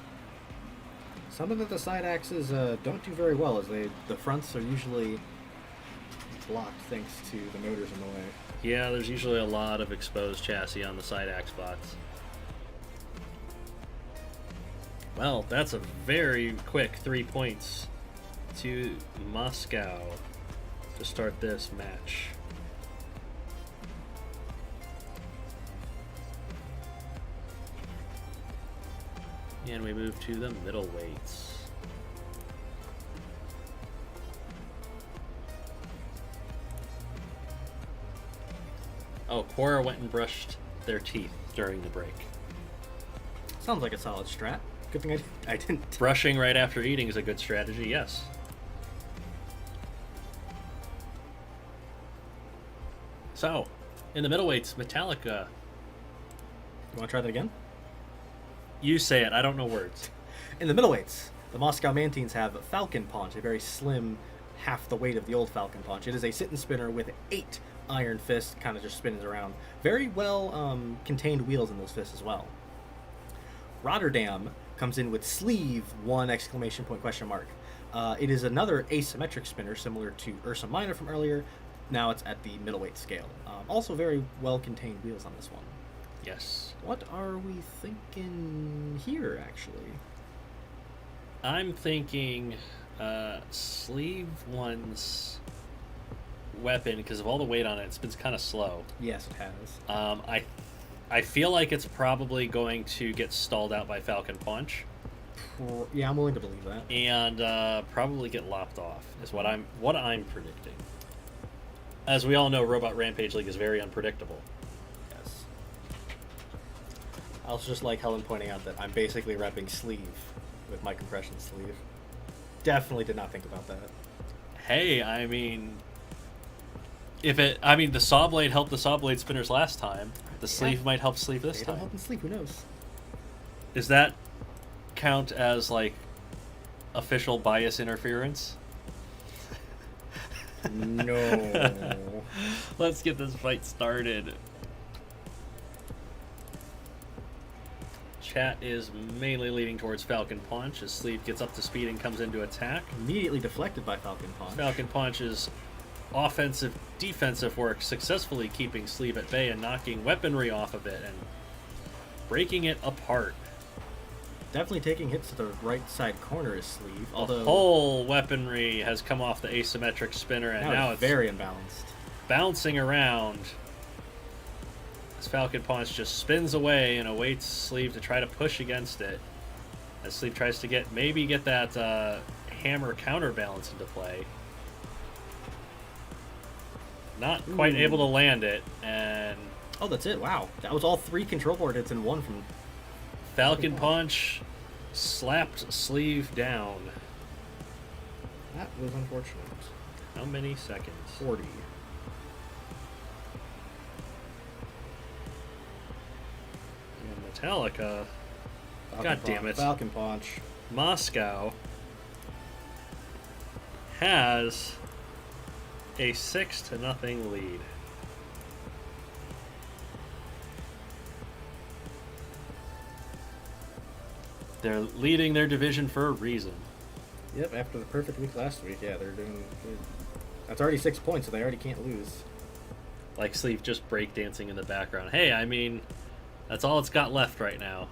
Something that the side axes don't do very well is the fronts are usually blocked thanks to the motors in the way.
Yeah, there's usually a lot of exposed chassis on the side axe spots. Well, that's a very quick 3 points to Moscow to start this match. And we move to the middleweights. Oh, Quora went and brushed their teeth during the break.
Sounds like a solid strat. Good thing I didn't.
Brushing right after eating is a good strategy, yes. So, in the middleweights, Metallica.
You want to try that again?
You say it, I don't know words.
In the middleweights, the Moscow Mantines have Falcon Punch, a very slim, half the weight of the old Falcon Punch. It is a sit-and spinner with 8 iron fists, kind of just spins around. Very well contained wheels in those fists as well. Rotterdam comes in with sleeve 1 exclamation point question mark. It is another asymmetric spinner similar to Ursa Minor from earlier. Now it's at the middleweight scale. Also very well contained wheels on this one.
Yes.
What are we thinking here, actually?
I'm thinking sleeve 1's weapon, because of all the weight on it, it spins kind of slow.
Yes, it has.
I feel like it's probably going to get stalled out by Falcon Punch.
Yeah, I'm willing to believe that.
And probably get lopped off is what I'm predicting. As we all know, Robot Rampage League is very unpredictable.
Yes. I also just like Helen pointing out that I'm basically repping sleeve with my compression sleeve. Definitely did not think about that.
Hey, I mean, the saw blade helped the saw blade spinners last time. The sleeve might help sleeve this time.
Help them sleeve. Who knows?
Does that count as like official bias interference?
No.
Let's get this fight started. Chat is mainly leaning towards Falcon Punch as Sleeve gets up to speed and comes into attack.
Immediately deflected by Falcon Punch.
Falcon Punch's offensive defensive work successfully keeping Sleeve at bay and knocking weaponry off of it and breaking it apart.
Definitely taking hits to the right side corner is Sleeve. Although
the whole weaponry has come off the asymmetric spinner and now it's
very imbalanced.
Bouncing around. As Falcon Punch just spins away and awaits Sleeve to try to push against it. As Sleeve tries to get that hammer counterbalance into play. Not quite able to land it, and
oh, that's it. Wow, that was all 3 control board hits in one from
Falcon Punch slapped Sleeve down.
That was unfortunate.
How many seconds?
40.
And Metallica. God damn it.
Falcon Punch.
Moscow has a 6-0 lead. They're leading their division for a reason.
Yep, after the perfect week last week, yeah, they're doing good. That's already 6 points, so they already can't lose.
Like Sleeve just breakdancing in the background. Hey, I mean, that's all it's got left right now.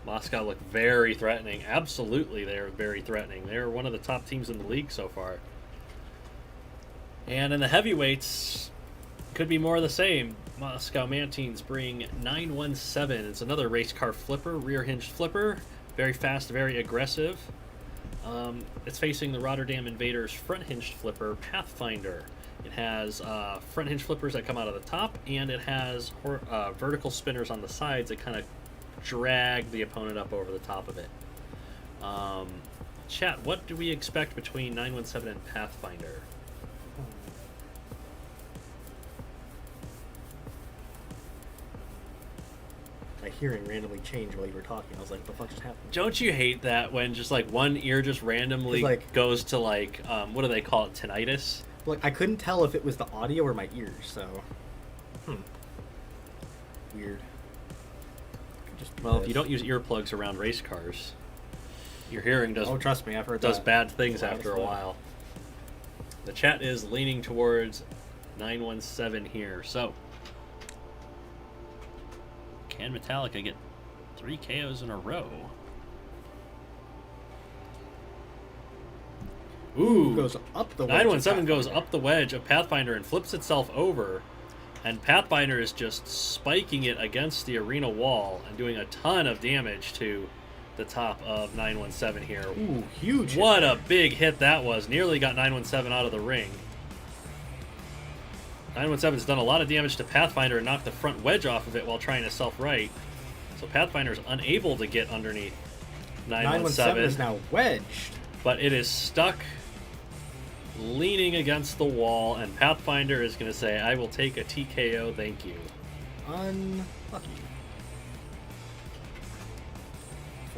Moscow looked very threatening. Absolutely, they're very threatening. They're one of the top teams in the league so far. And in the heavyweights, could be more of the same. Moscow Mantines bring 917. It's another race car flipper, rear hinged flipper. Very fast, very aggressive. It's facing the Rotterdam Invaders front hinged flipper, Pathfinder. It has front hinge flippers that come out of the top, and it has vertical spinners on the sides that kind of drag the opponent up over the top of it. Chat, what do we expect between 917 and Pathfinder?
my hearing randomly changed while you were talking. I was like, "What the fuck just happened?"
Don't you hate that when just like one ear just randomly
Like-
goes to like what do they call it, tinnitus?
Like I couldn't tell if it was the audio or my ears. So, weird. Could just be
Well, if
this.
you don't use earplugs around race cars, your hearing does
Oh, trust me, I've heard
does
that.
bad things
Loud
after
as
a
fuck.
while. The chat is leaning towards 917 here. So, can Metallica get 3 KOs in a row? Ooh,
Goes up the wedge.
917 goes up the wedge of Pathfinder and flips itself over. And Pathfinder is just spiking it against the arena wall and doing a ton of damage to the top of 917 here.
Ooh, huge. hit.
What a big hit that was. Nearly got 917 out of the ring. 917's done a lot of damage to Pathfinder and knocked the front wedge off of it while trying to self-right. So Pathfinder is unable to get underneath
917 is
917,
now wedged.
but it is stuck leaning against the wall, and Pathfinder is going to say, I will take a TKO, thank you.
Unlucky.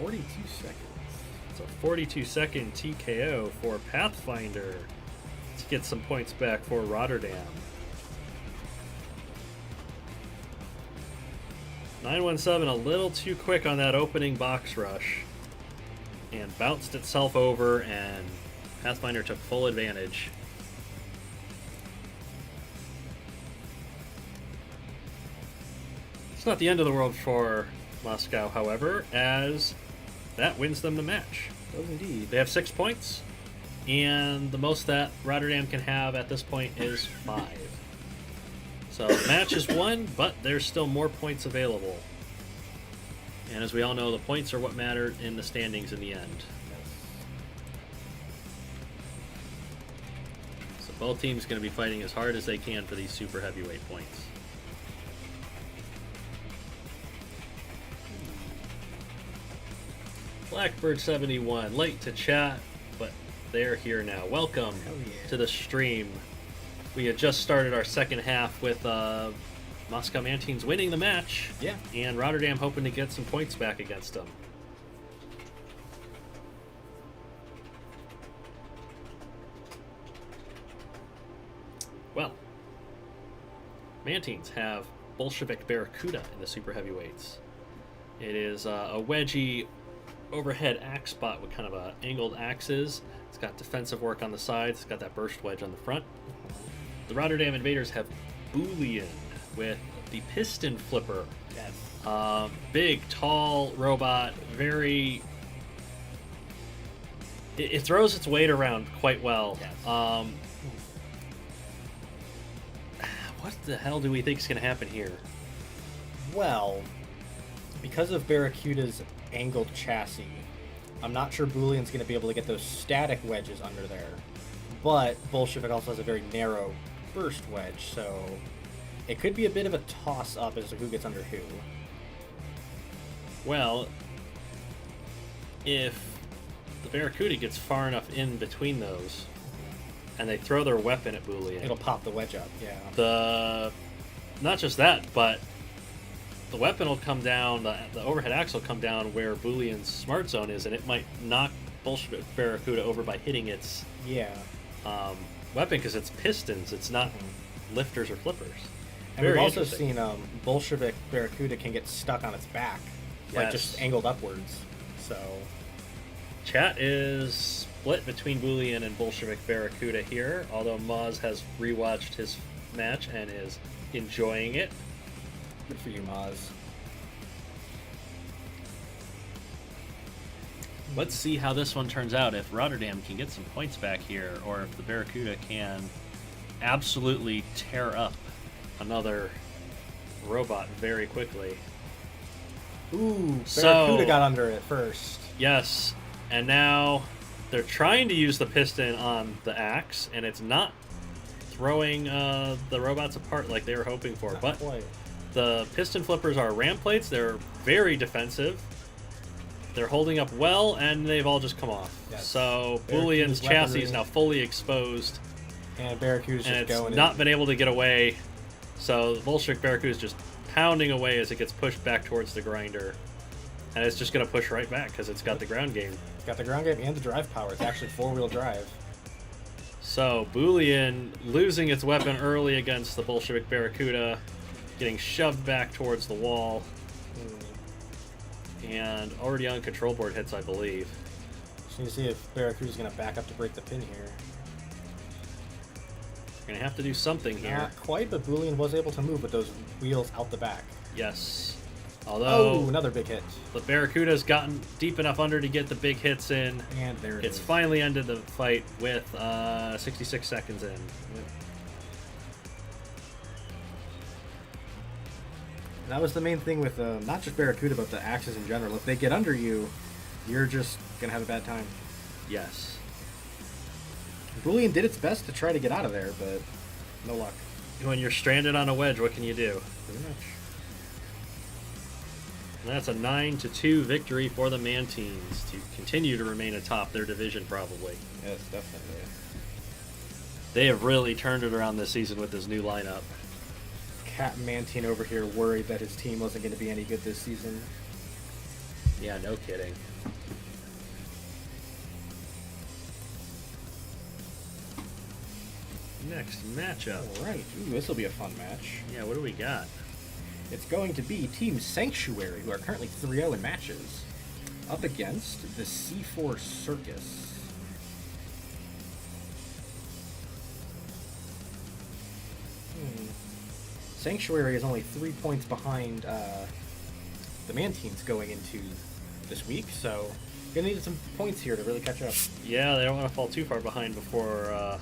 42 seconds.
It's a 42-second TKO for Pathfinder to get some points back for Rotterdam. 917 a little too quick on that opening box rush and bounced itself over, and Pathfinder took full advantage. It's not the end of the world for Moscow, however, as that wins them the match.
Does indeed.
They have 6 points, and the most that Rotterdam can have at this point is 5. So the match is won, but there's still more points available. And as we all know, the points are what matter in the standings in the end. So both teams going to be fighting as hard as they can for these super heavyweight points. Blackbird 71, late to chat, but they're here now. Welcome
Hell yeah.
to the stream. We had just started our second half with Moscow Mantines winning the match.
Yeah.
And Rotterdam hoping to get some points back against them. Well, Mantines have Bolshevik Barracuda in the super heavyweights. It is a wedgy overhead axe bot with kind of a angled axes. It's got defensive work on the sides. It's got that burst wedge on the front. The Rotterdam Invaders have Boolean with the piston flipper.
Yes.
Big, tall robot, very... It throws its weight around quite well.
Yes.
What the hell do we think is going to happen here?
Well, because of Barracuda's angled chassis, I'm not sure Boolean's going to be able to get those static wedges under there. But Bolshevik also has a very narrow burst wedge, so it could be a bit of a toss-up as to who gets under who.
Well, if the Barracuda gets far enough in between those, and they throw their weapon at Boolean,
It'll pop the wedge up, yeah.
not just that, but the weapon will come down, the overhead axe will come down where Boolean's smart zone is, and it might knock Bolshevik Barracuda over by hitting its
Yeah.
weapon, because it's pistons, it's not lifters or flippers.
And
Very
we've also
interesting.
seen Bolshevik Barracuda can get stuck on its back, like
Yes.
just angled upwards. So,
Chat is split between Boolean and Bolshevik Barracuda here, although Maz has rewatched his match and is enjoying it.
good for you, Maz.
Let's see how this one turns out, if Rotterdam can get some points back here, or if the Barracuda can absolutely tear up another robot very quickly.
Ooh,
So-
Barracuda got under it first.
Yes, and now they're trying to use the piston on the axe, and it's not throwing the robots apart like they were hoping for.
Not
But
quite.
the piston flippers are ram plates. They're very defensive. They're holding up well, and they've all just come off.
Yes.
So
Barracuda's
Boolean's chassis
weaponry-
is now fully exposed,
And Barracuda's
and
just
it's
going
not
in.
been able to get away. So the Bolshevik Barracuda is just pounding away as it gets pushed back towards the grinder. And it's just going to push right back because it's got the ground game.
It's got the ground game and the drive power. It's actually 4-wheel drive.
So, Boolean losing its weapon early against the Bolshevik Barracuda, getting shoved back towards the wall. And already on control board hits, I believe.
Just need to see if Barracuda's going to back up to break the pin here.
Going to have to do something here.
Not quite, but Boolean was able to move with those wheels out the back.
Yes. Although,
another big hit.
The Barracuda's gotten deep enough under to get the big hits in.
And there it is.
It's finally ended the fight with 66 seconds in.
Yep. That was the main thing with not just Barracuda, but the axes in general. If they get under you, you're just going to have a bad time.
Yes.
Boolean did its best to try to get out of there, but no luck.
When you're stranded on a wedge, what can you do?
Pretty much.
And that's a 9-2 victory for the Mantines to continue to remain atop their division, probably.
Yes, definitely.
They have really turned it around this season with this new lineup.
Captain Mantine over here worried that his team wasn't going to be any good this season.
Yeah, no kidding. Next matchup.
All right. Ooh, this will be a fun match.
Yeah, what do we got?
It's going to be Team Sanctuary, who are currently 3-0 in matches, up against the C4 Circus. Sanctuary is only 3 points behind the Mantines going into this week, so you're gonna need some points here to really catch up.
Yeah, they don't want to fall too far behind before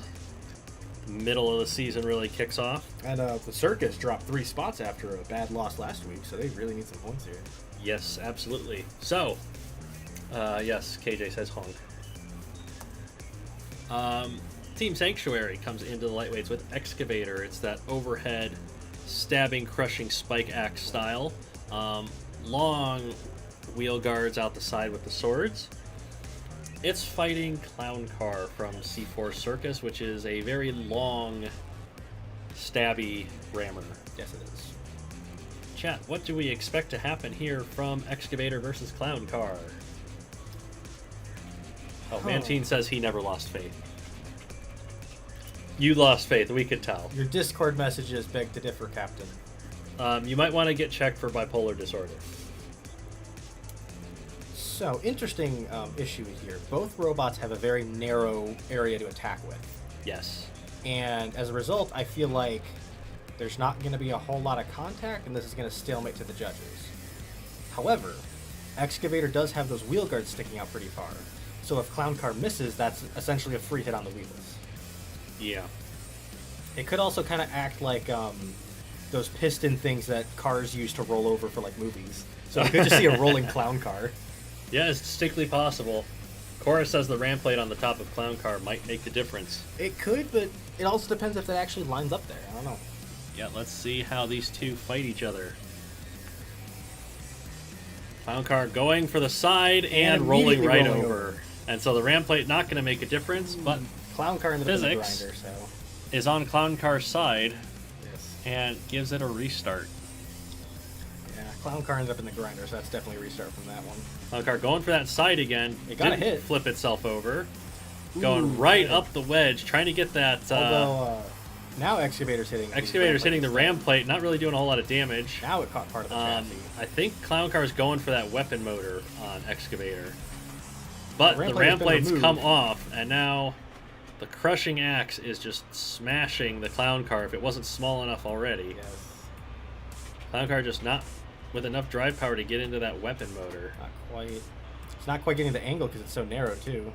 the middle of the season really kicks off.
And the Circus dropped 3 spots after a bad loss last week, so they really need some points here.
Yes, absolutely. So, yes, KJ says honk. Team Sanctuary comes into the lightweights with Excavator. It's that overhead stabbing, crushing spike axe style. Long wheel guards out the side with the swords. It's fighting Clown Car from C4 Circus, which is a very long, stabby rammer.
Yes, it is.
Chat, what do we expect to happen here from Excavator versus Clown Car? Oh, Mantine says he never lost faith. You lost faith, we could tell.
Your Discord messages beg to differ, Captain.
You might want to get checked for bipolar disorder.
So, interesting issue here. Both robots have a very narrow area to attack with.
Yes.
And as a result, I feel like there's not going to be a whole lot of contact, and this is going to stalemate to the judges. However, Excavator does have those wheel guards sticking out pretty far. So if Clown Car misses, that's essentially a free hit on the wheels.
Yeah.
It could also kind of act like those piston things that cars use to roll over for like movies. So you could just see a rolling Clown Car.
Yeah, it's distinctly possible. Cora says the ram plate on the top of Clown Car might make the difference.
It could, but it also depends if that actually lines up there. I don't know.
Yeah, let's see how these two fight each other. Clown Car going for the side and rolling
immediately
right
rolling
over. And so the ram plate not going to make a difference, but
Clown Car ended up in the
physics
grinder, so
is on Clown Car's side
yes.
and gives it a restart.
Yeah, Clown Car ended up in the grinder, so that's definitely a restart from that one.
Clown Car going for that side again.
It got a
Didn't
hit.
flip itself over.
Ooh,
Going right
yeah.
up the wedge, trying to get that.
Although now Excavator's hitting.
Excavator's hitting the ram plate, not really doing a whole lot of damage.
Now it caught part of the chassis.
I think Clown Car's going for that weapon motor on Excavator. But the
The ram
ram
plate has
plates
been
come
removed.
off, and now the crushing axe is just smashing the Clown Car if it wasn't small enough already.
Yes.
Clown Car just not with enough drive power to get into that weapon motor.
Not quite. It's not quite getting the angle because it's so narrow too.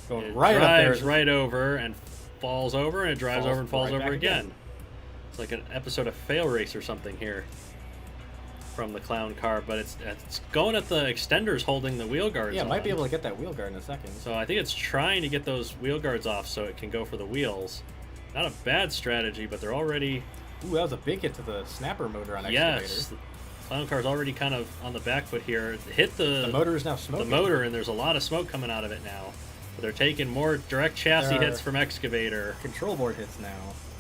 Going
It
right up there.
drives right over and falls over, and it drives
Falls
over and falls
right
over
back
again.
again.
It's like an episode of Fail Race or something here from the Clown Car, but it's going at the extenders holding the wheel guards
Yeah,
on.
might be able to get that wheel guard in a second.
So I think it's trying to get those wheel guards off so it can go for the wheels. Not a bad strategy, but they're already...
Ooh, that was a big hit to the snapper motor on Excavator.
Yes, Clown Car's already kind of on the back foot here. Hit
The motor is now
the
smoking.
motor, and there's a lot of smoke coming out of it now. But they're taking more direct chassis
There are-
hits from Excavator.
Control board hits now.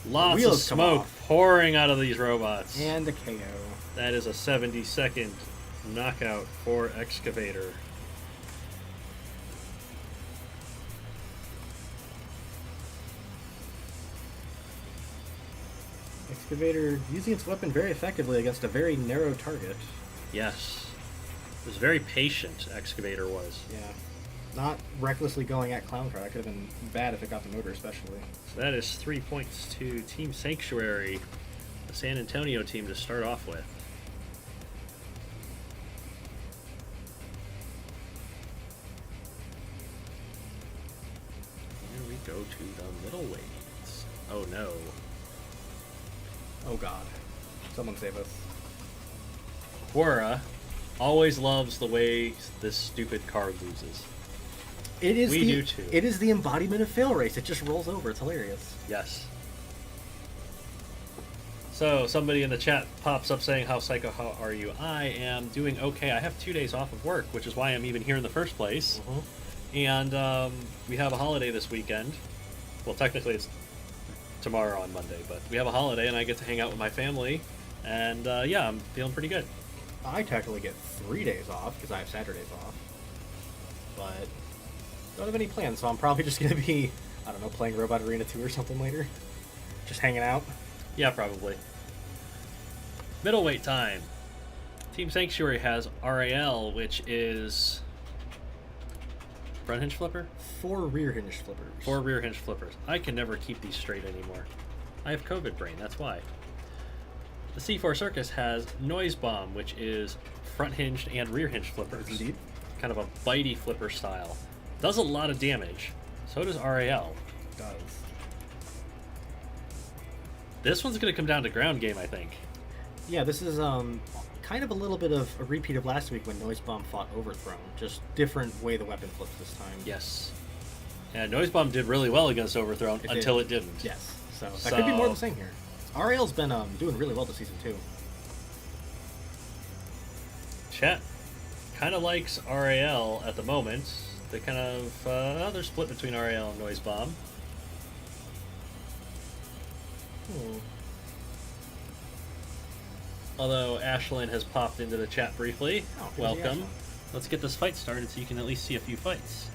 Lots of
wheels come
smoke
off.
pouring out of these robots.
And a KO.
That is a 70-second knockout for Excavator.
Excavator using its weapon very effectively against a very narrow target.
Yes. It was very patient, Excavator was.
Yeah. Not recklessly going at Clown Car. That could have been bad if it got the motor, especially.
So that is 3 points to Team Sanctuary, the San Antonio team, to start off with. Here we go to the middleweights. Oh no.
Oh god. Someone save us.
Quora always loves the way this stupid card loses.
It is
We do too.
It is the embodiment of fail race. It just rolls over. It's hilarious.
Yes. So, somebody in the chat pops up saying, how are you? I am doing okay. I have 2 days off of work, which is why I'm even here in the first place. And we have a holiday this weekend. Well, technically it's tomorrow on Monday, but we have a holiday and I get to hang out with my family. And yeah, I'm feeling pretty good.
I technically get 3 days off because I have Saturdays off. But don't have any plans, so I'm probably just going to be, I don't know, playing Robot Arena 2 or something later. Just hanging out.
Yeah, probably. Middleweight time. Team Sanctuary has RRL, which is front hinge flipper?
4 rear hinge flippers.
4 rear hinge flippers. I can never keep these straight anymore. I have COVID brain, that's why. The C4 Circus has Noise Bomb, which is front hinged and rear hinge flippers.
Indeed.
Kind of a bitey flipper style. Does a lot of damage. So does RRL.
Does.
This one's going to come down to ground game, I think.
Yeah, this is kind of a little bit of a repeat of last week when Noise Bomb fought Overthrown. Just different way the weapon flips this time.
Yes. And Noise Bomb did really well against Overthrown until it didn't.
Yes. So that could be more of the same here. RRL's been doing really well this season too.
Chat kind of likes RRL at the moment. They kind of they're split between RRL and Noise Bomb. Although Ashlyn has popped into the chat briefly.
Oh, good
welcome.
Ashlyn.
Let's get this fight started so you can at least see a few fights.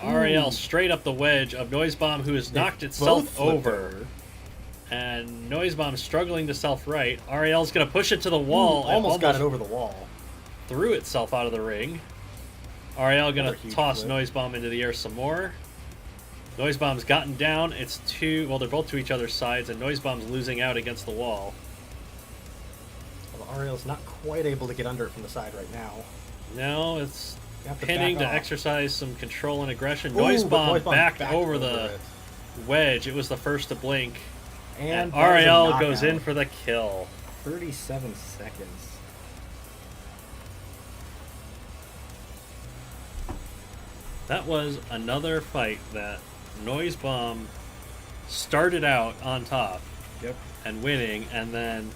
RRL straight up the wedge of Noise Bomb, who has knocked itself over. And Noise Bomb struggling to self-right. RRL's going to push it to the wall.
Almost got it over the wall.
Threw itself out of the ring. RRL going
Another
to
huge
toss
flip.
Noise Bomb into the air some more. Noise Bomb's gotten down. It's well, they're both to each other's sides, and Noise Bomb's losing out against the wall.
Well, RRL's not quite able to get under it from the side right now.
No, it's
You have to
pinning
back
to
off.
exercise some control and aggression.
Ooh,
Noise
but
Bomb
Noise Bomb
backed
backed
over
over
the
it.
wedge. It was the first to blink. And
that was a
RRL goes
knockout.
in for the kill.
37 seconds.
That was another fight that Noise Bomb started out on top
Yep.
and winning, and then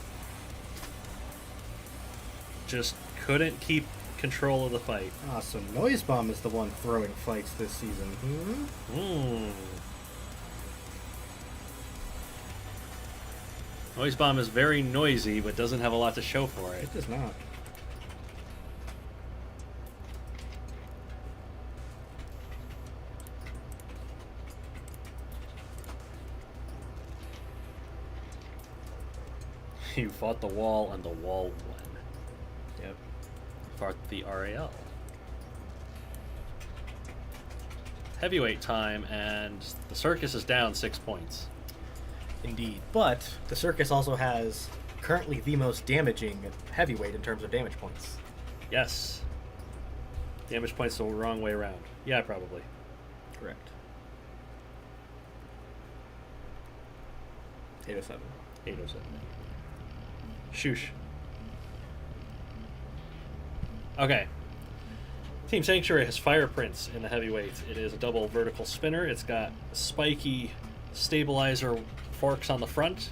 just couldn't keep control of the fight.
Ah, so Noise Bomb is the one throwing fights this season.
Noise Bomb is very noisy, but doesn't have a lot to show for it.
It does not.
You fought the wall, and the wall won.
Yep.
Fought the RRL. Heavyweight time, and the Circus is down 6 points.
Indeed. But the Circus also has currently the most damaging heavyweight in terms of damage points.
Yes. Damage points the wrong way around. Yeah, probably.
Correct. 807.
807. Shoosh. Okay. Team Sanctuary has Fire Prince in the heavyweights. It is a double vertical spinner. It's got spiky stabilizer forks on the front.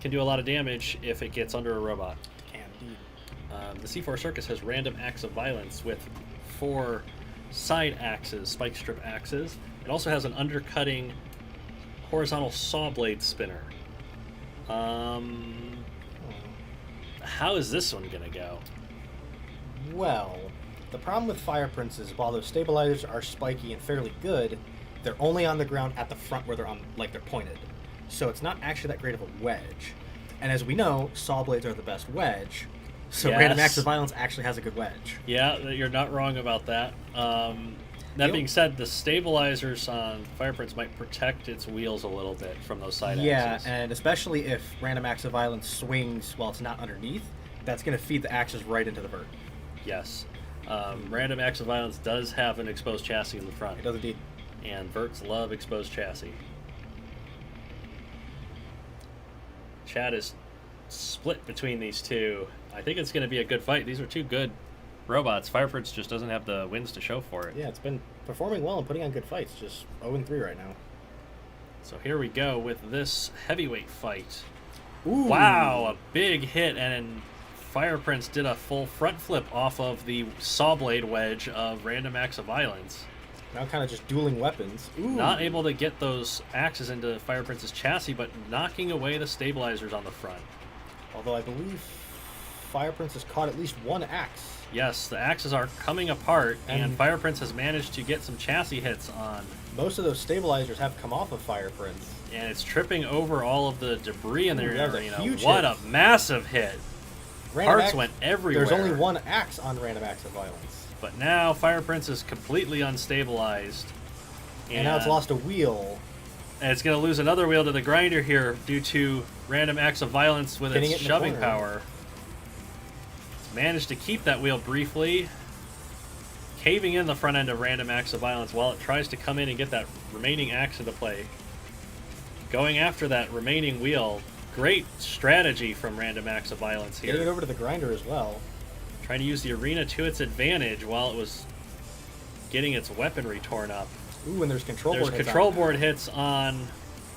Can do a lot of damage if it gets under a robot.
Can indeed.
The C4 Circus has random acts of violence with 4 side axes, spike strip axes. It also has an undercutting horizontal saw blade spinner. How is this one gonna go?
Well, the problem with Fire Prince is while those stabilizers are spiky and fairly good, they're only on the ground at the front where they're on, like they're pointed. So it's not actually that great of a wedge. And as we know, saw blades are the best wedge. So
Yes.
Random Acts of Violence actually has a good wedge.
Yeah, you're not wrong about that. That being said, the stabilizers on Fire Prince might protect its wheels a little bit from those side axes.
And especially if Random Acts of Violence swings while it's not underneath, that's going to feed the axes right into the vert.
Yes. Random Acts of Violence does have an exposed chassis in the front.
It does indeed.
And verts love exposed chassis. Chat is split between these two. I think it's going to be a good fight. These are two good robots. Fire Prince just doesn't have the wins to show for it.
Yeah, it's been performing well and putting on good fights. Just 0-3 right now.
So here we go with this heavyweight fight.
Ooh.
Wow, a big hit, and Fire Prince did a full front flip off of the saw blade wedge of Random Acts of Violence.
Now kind of just dueling weapons. Ooh.
Not able to get those axes into Fire Prince's chassis, but knocking away the stabilizers on the front.
Although I believe Fire Prince has caught at least one axe.
Yes, the axes are coming apart, and Fire Prince has managed to get some chassis hits on.
Most of those stabilizers have come off of Fire Prince.
And it's tripping over all of the debris in their
that was a
arena.
huge
What
hit.
a massive hit. Parts went everywhere.
There's only one axe on Random Acts of Violence.
But now Fire Prince is completely unstabilized.
And now it's lost a wheel.
And it's going to lose another wheel to the grinder here due to Random Acts of Violence with
Hitting
its
it in the
shoving
corner.
power. It's managed to keep that wheel briefly, caving in the front end of Random Acts of Violence while it tries to come in and get that remaining axe into play. Going after that remaining wheel. Great strategy from Random Acts of Violence here.
Getting it over to the grinder as well.
Trying to use the arena to its advantage while it was getting its weaponry torn up.
Ooh, and there's control
There's
board hits
control
on
board hits on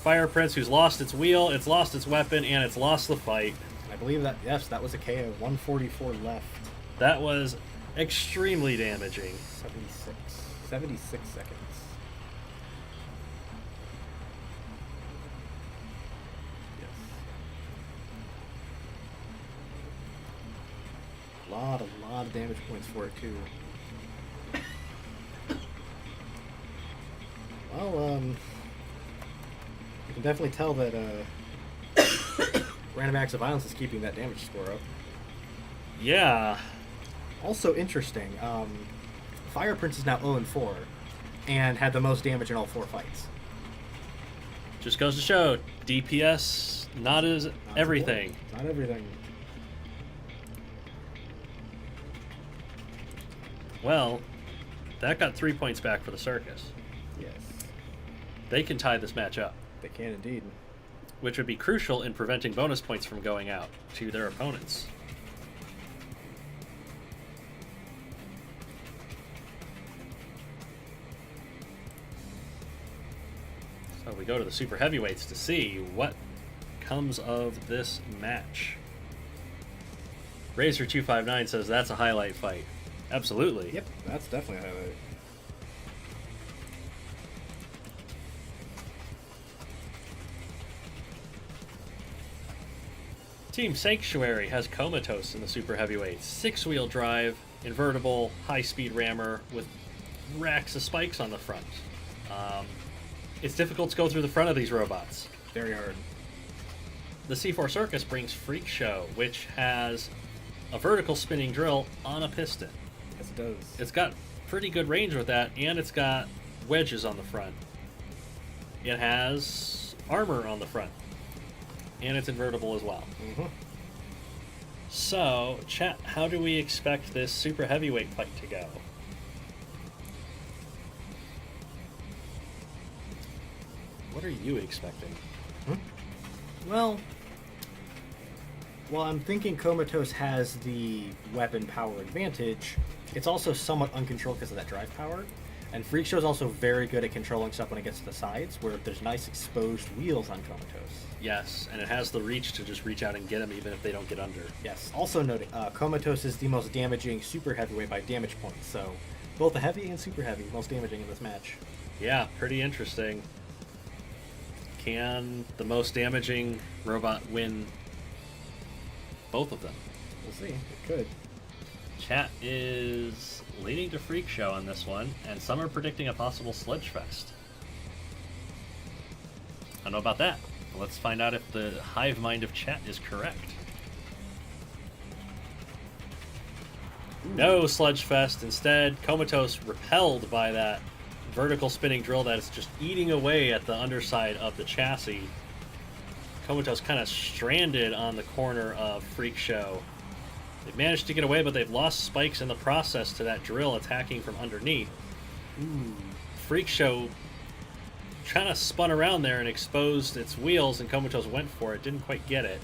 Fire Prince, who's lost its wheel, it's lost its weapon, and it's lost the fight.
I believe that, yes, that was a KO. 144 left.
That was extremely damaging.
76 seconds. Yes. A lot of damage points for it too. Well, you can definitely tell that Random Acts of Violence is keeping that damage score up.
Yeah.
Also interesting, Fire Prince is now 0-4 and had the most damage in all 4 fights.
Just goes to show, DPS not everything.
Not everything.
Well, that got 3 points back for the Circus.
Yes,
They can tie this match up,
they can indeed.
which would be crucial in preventing bonus points from going out to their opponents. So we go to the super heavyweights to see what comes of this match. Razor259 says that's a highlight fight. Absolutely.
Yep, that's definitely a highlight.
Team Sanctuary has Comatose in the super heavyweights. 6-wheel drive, invertible, high-speed rammer with racks of spikes on the front. It's difficult to go through the front of these robots.
Very hard.
The C4 Circus brings Freak Show, which has a vertical spinning drill on a piston.
Yes, it does.
It's got pretty good range with that, and it's got wedges on the front. It has armor on the front, and it's invertible as well.
Mm-hmm.
So, chat, how do we expect this super heavyweight fight to go? What are you expecting?
Well, while I'm thinking Comatose has the weapon power advantage, it's also somewhat uncontrolled because of that drive power. And Freak Show is also very good at controlling stuff when it gets to the sides, where there's nice exposed wheels on Comatose.
Yes, and it has the reach to just reach out and get them even if they don't get under.
Yes. Also noting, Comatose is the most damaging super heavyweight by damage points, so both the heavy and super heavy most damaging in this match.
Yeah, pretty interesting. Can the most damaging robot win both of them?
We'll see. It could.
Chat is leaning to Freak Show on this one, and some are predicting a possible Sledge Fest. I don't know about that. Let's find out if the hive mind of chat is correct. No Sledge Fest. Instead, Comatose repelled by that vertical spinning drill that is just eating away at the underside of the chassis. Comatose kind of stranded on the corner of Freak Show. They've managed to get away, but they've lost spikes in the process to that drill attacking from underneath. Ooh. Freak Show kind of spun around there and exposed its wheels, and Comatose went for it. Didn't quite get it.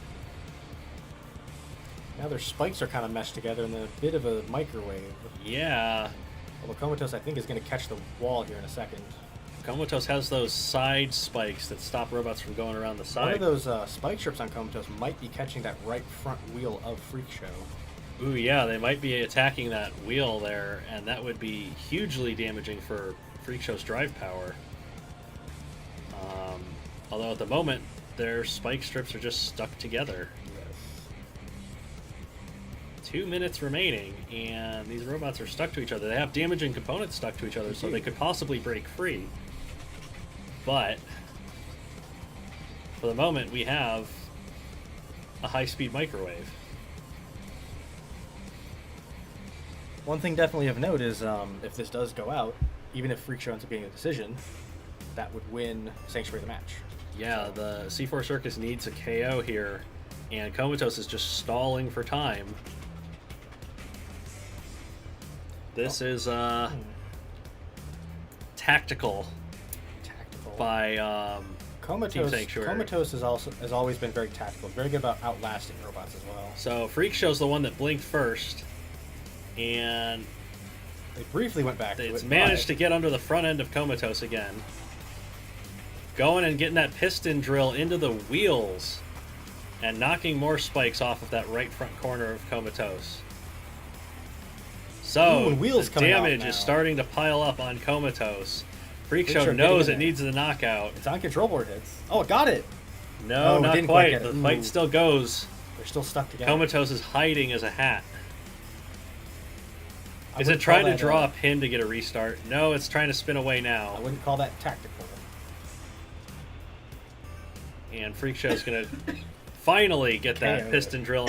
Now their spikes are kind of meshed together in a bit of a microwave.
Yeah.
Although Comatose, I think, is going to catch the wall here in a second.
Comatose has those side spikes that stop robots from going around the side.
One of those spike strips on Comatose might be catching that right front wheel of Freak Show.
Ooh, yeah, they might be attacking that wheel there, and that would be hugely damaging for Freak Show's drive power. Although at the moment, their spike strips are just stuck together.
Yes.
2 minutes remaining, and these robots are stuck to each other. They have damaging components stuck to each other, so they could possibly break free. But for the moment, we have a high-speed microwave.
One thing definitely of note is if this does go out, even if Freak Show ends up getting a decision, that would win Sanctuary the match.
Yeah, the C4 Circus needs a KO here, and Comatose is just stalling for time. This is tactical by Team Sanctuary.
Comatose has always been very tactical, very good about outlasting robots as well.
So Freak Show's the one that blinked first, and
they briefly went back.
It's managed to get under the front end of Comatose again. Going and getting that piston drill into the wheels and knocking more spikes off of that right front corner of Comatose. So the damage is starting to pile up on Comatose. Freak Show knows it needs the knockout.
It's on control board hits. Oh, it got it!
No, not quite. The fight still goes.
They're still stuck together.
Comatose is hiding as a hat. Is it trying to draw a pin to get a restart? No, it's trying to spin away now.
I wouldn't call that tactical.
And Freak Show's going to finally get that piston drill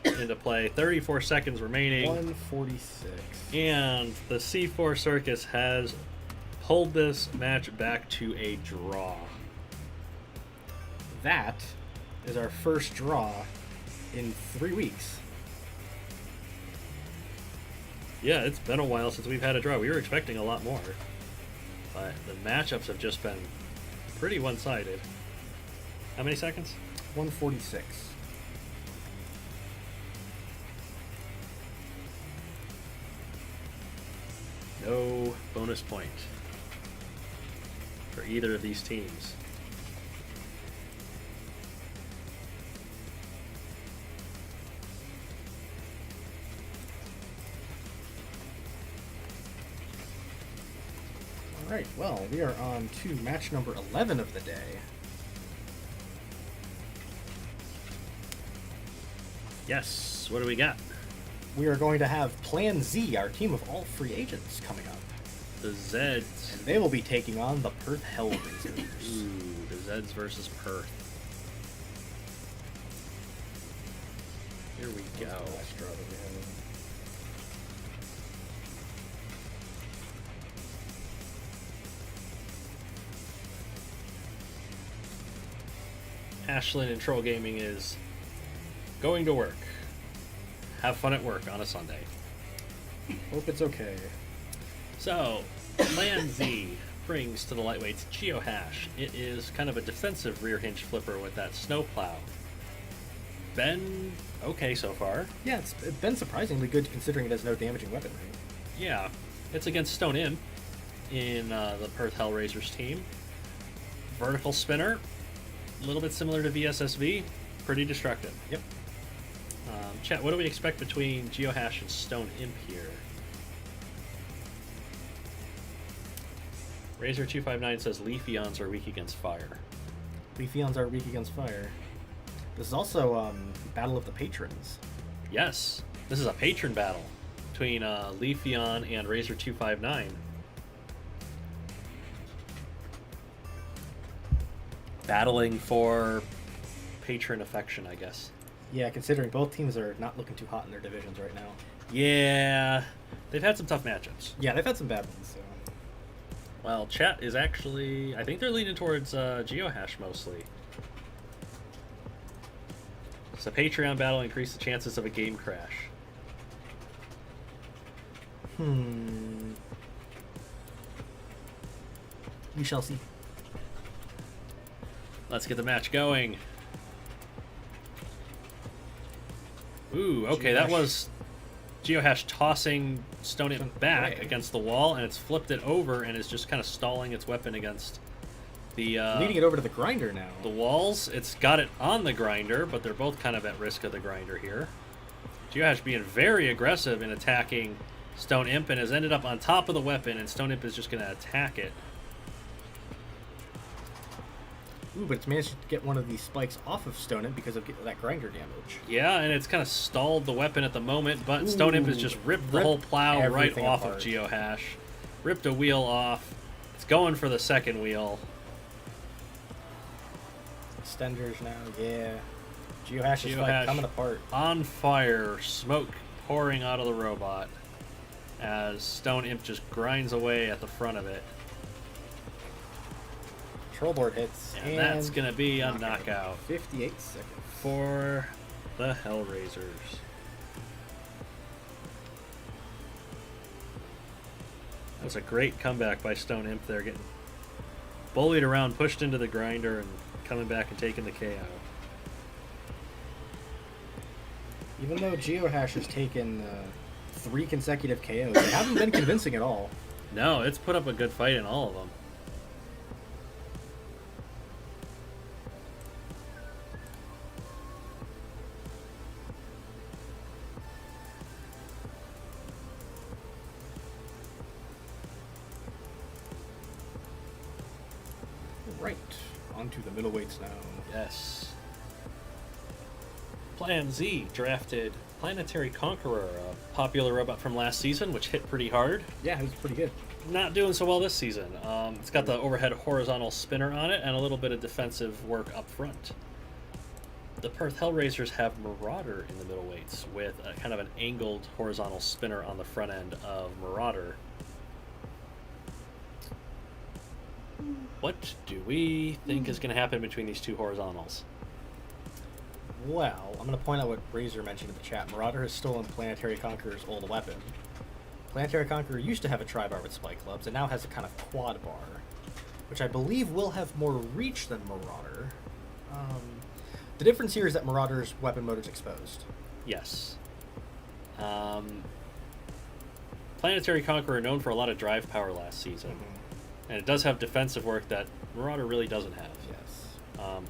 into play. 34 seconds remaining.
146.
And the C4 Circus has pulled this match back to a draw.
That is our first draw in 3 weeks.
Yeah, it's been a while since we've had a draw. We were expecting a lot more. But the matchups have just been pretty one-sided. How many seconds?
146.
No bonus point for either of these teams.
All right, well, we are on to match number 11 of the day.
Yes, what do we got?
We are going to have Plan Z, our team of all free agents, coming up.
The Zeds.
And they will be taking on the Perth Hellrazers.
Ooh, the Zeds versus Perth. Here we go. Ashlyn and Troll Gaming is going to work. Have fun at work on a Sunday.
Hope it's okay.
So, Plan Z brings to the lightweights Geohash. It is kind of a defensive rear hinge flipper with that snowplow. Been okay so far.
Yeah, it's been surprisingly good considering it has no damaging weaponry.
Yeah, it's against Stone Imp in the Perth Hellrazers team. Vertical spinner, a little bit similar to VSSV, pretty destructive.
Yep.
Chat, what do we expect between Geohash and Stone Imp here? Razor259 says Leafeons are weak against fire.
Leafeons are weak against fire. This is also Battle of the Patrons.
Yes, this is a patron battle between Leafeon and Razor 259. Battling for patron affection, I guess.
Yeah, considering both teams are not looking too hot in their divisions right now.
Yeah, they've had some tough matchups.
Yeah, they've had some bad ones, so...
Well, chat is actually... I think they're leaning towards Geohash mostly. So Patreon battle increase the chances of a game crash.
We shall see.
Let's get the match going. Ooh, okay, that was Geohash tossing Stone Imp back
away
against the wall, and it's flipped it over and is just kind of stalling its weapon against the
leading it over to the grinder now.
the walls. It's got it on the grinder, but they're both kind of at risk of the grinder here. Geohash being very aggressive in attacking Stone Imp and has ended up on top of the weapon, and Stone Imp is just going to attack it.
Ooh, but it's managed to get one of these spikes off of Stone Imp because of that grinder damage.
Yeah, and it's kind of stalled the weapon at the moment, but Stone Imp has just ripped the whole plow right
everything
off
apart.
of Geohash. Ripped a wheel off. It's going for the second wheel.
Extenders now, yeah. Geohash is like coming apart.
On fire, smoke pouring out of the robot as Stone Imp just grinds away at the front of it.
Control board hits.
And that's going to be a knockout
58 seconds.
for the Hellrazers. That was a great comeback by Stone Imp there, getting bullied around, pushed into the grinder, and coming back and taking the KO.
Even though Geohash has taken 3 consecutive KOs, they haven't been convincing at all.
No, it's put up a good fight in all of them.
Right, onto the middleweights now.
Yes. Plan Z drafted Planetary Conqueror, a popular robot from last season, which hit pretty hard.
Yeah, it was pretty good.
Not doing so well this season. It's got the overhead horizontal spinner on it and a little bit of defensive work up front. The Perth Hellrazers have Marauder in the middleweights with a kind of an angled horizontal spinner on the front end of Marauder. What do we think is going to happen between these two horizontals?
Well, I'm going to point out what Razor mentioned in the chat. Marauder has stolen Planetary Conqueror's old weapon. Planetary Conqueror used to have a tri-bar with spike clubs, and now has a kind of quad bar, which I believe will have more reach than Marauder. The difference here is that Marauder's weapon mode is exposed.
Yes. Planetary Conqueror known for a lot of drive power last season. And it does have defensive work that Marauder really doesn't have.
Yes.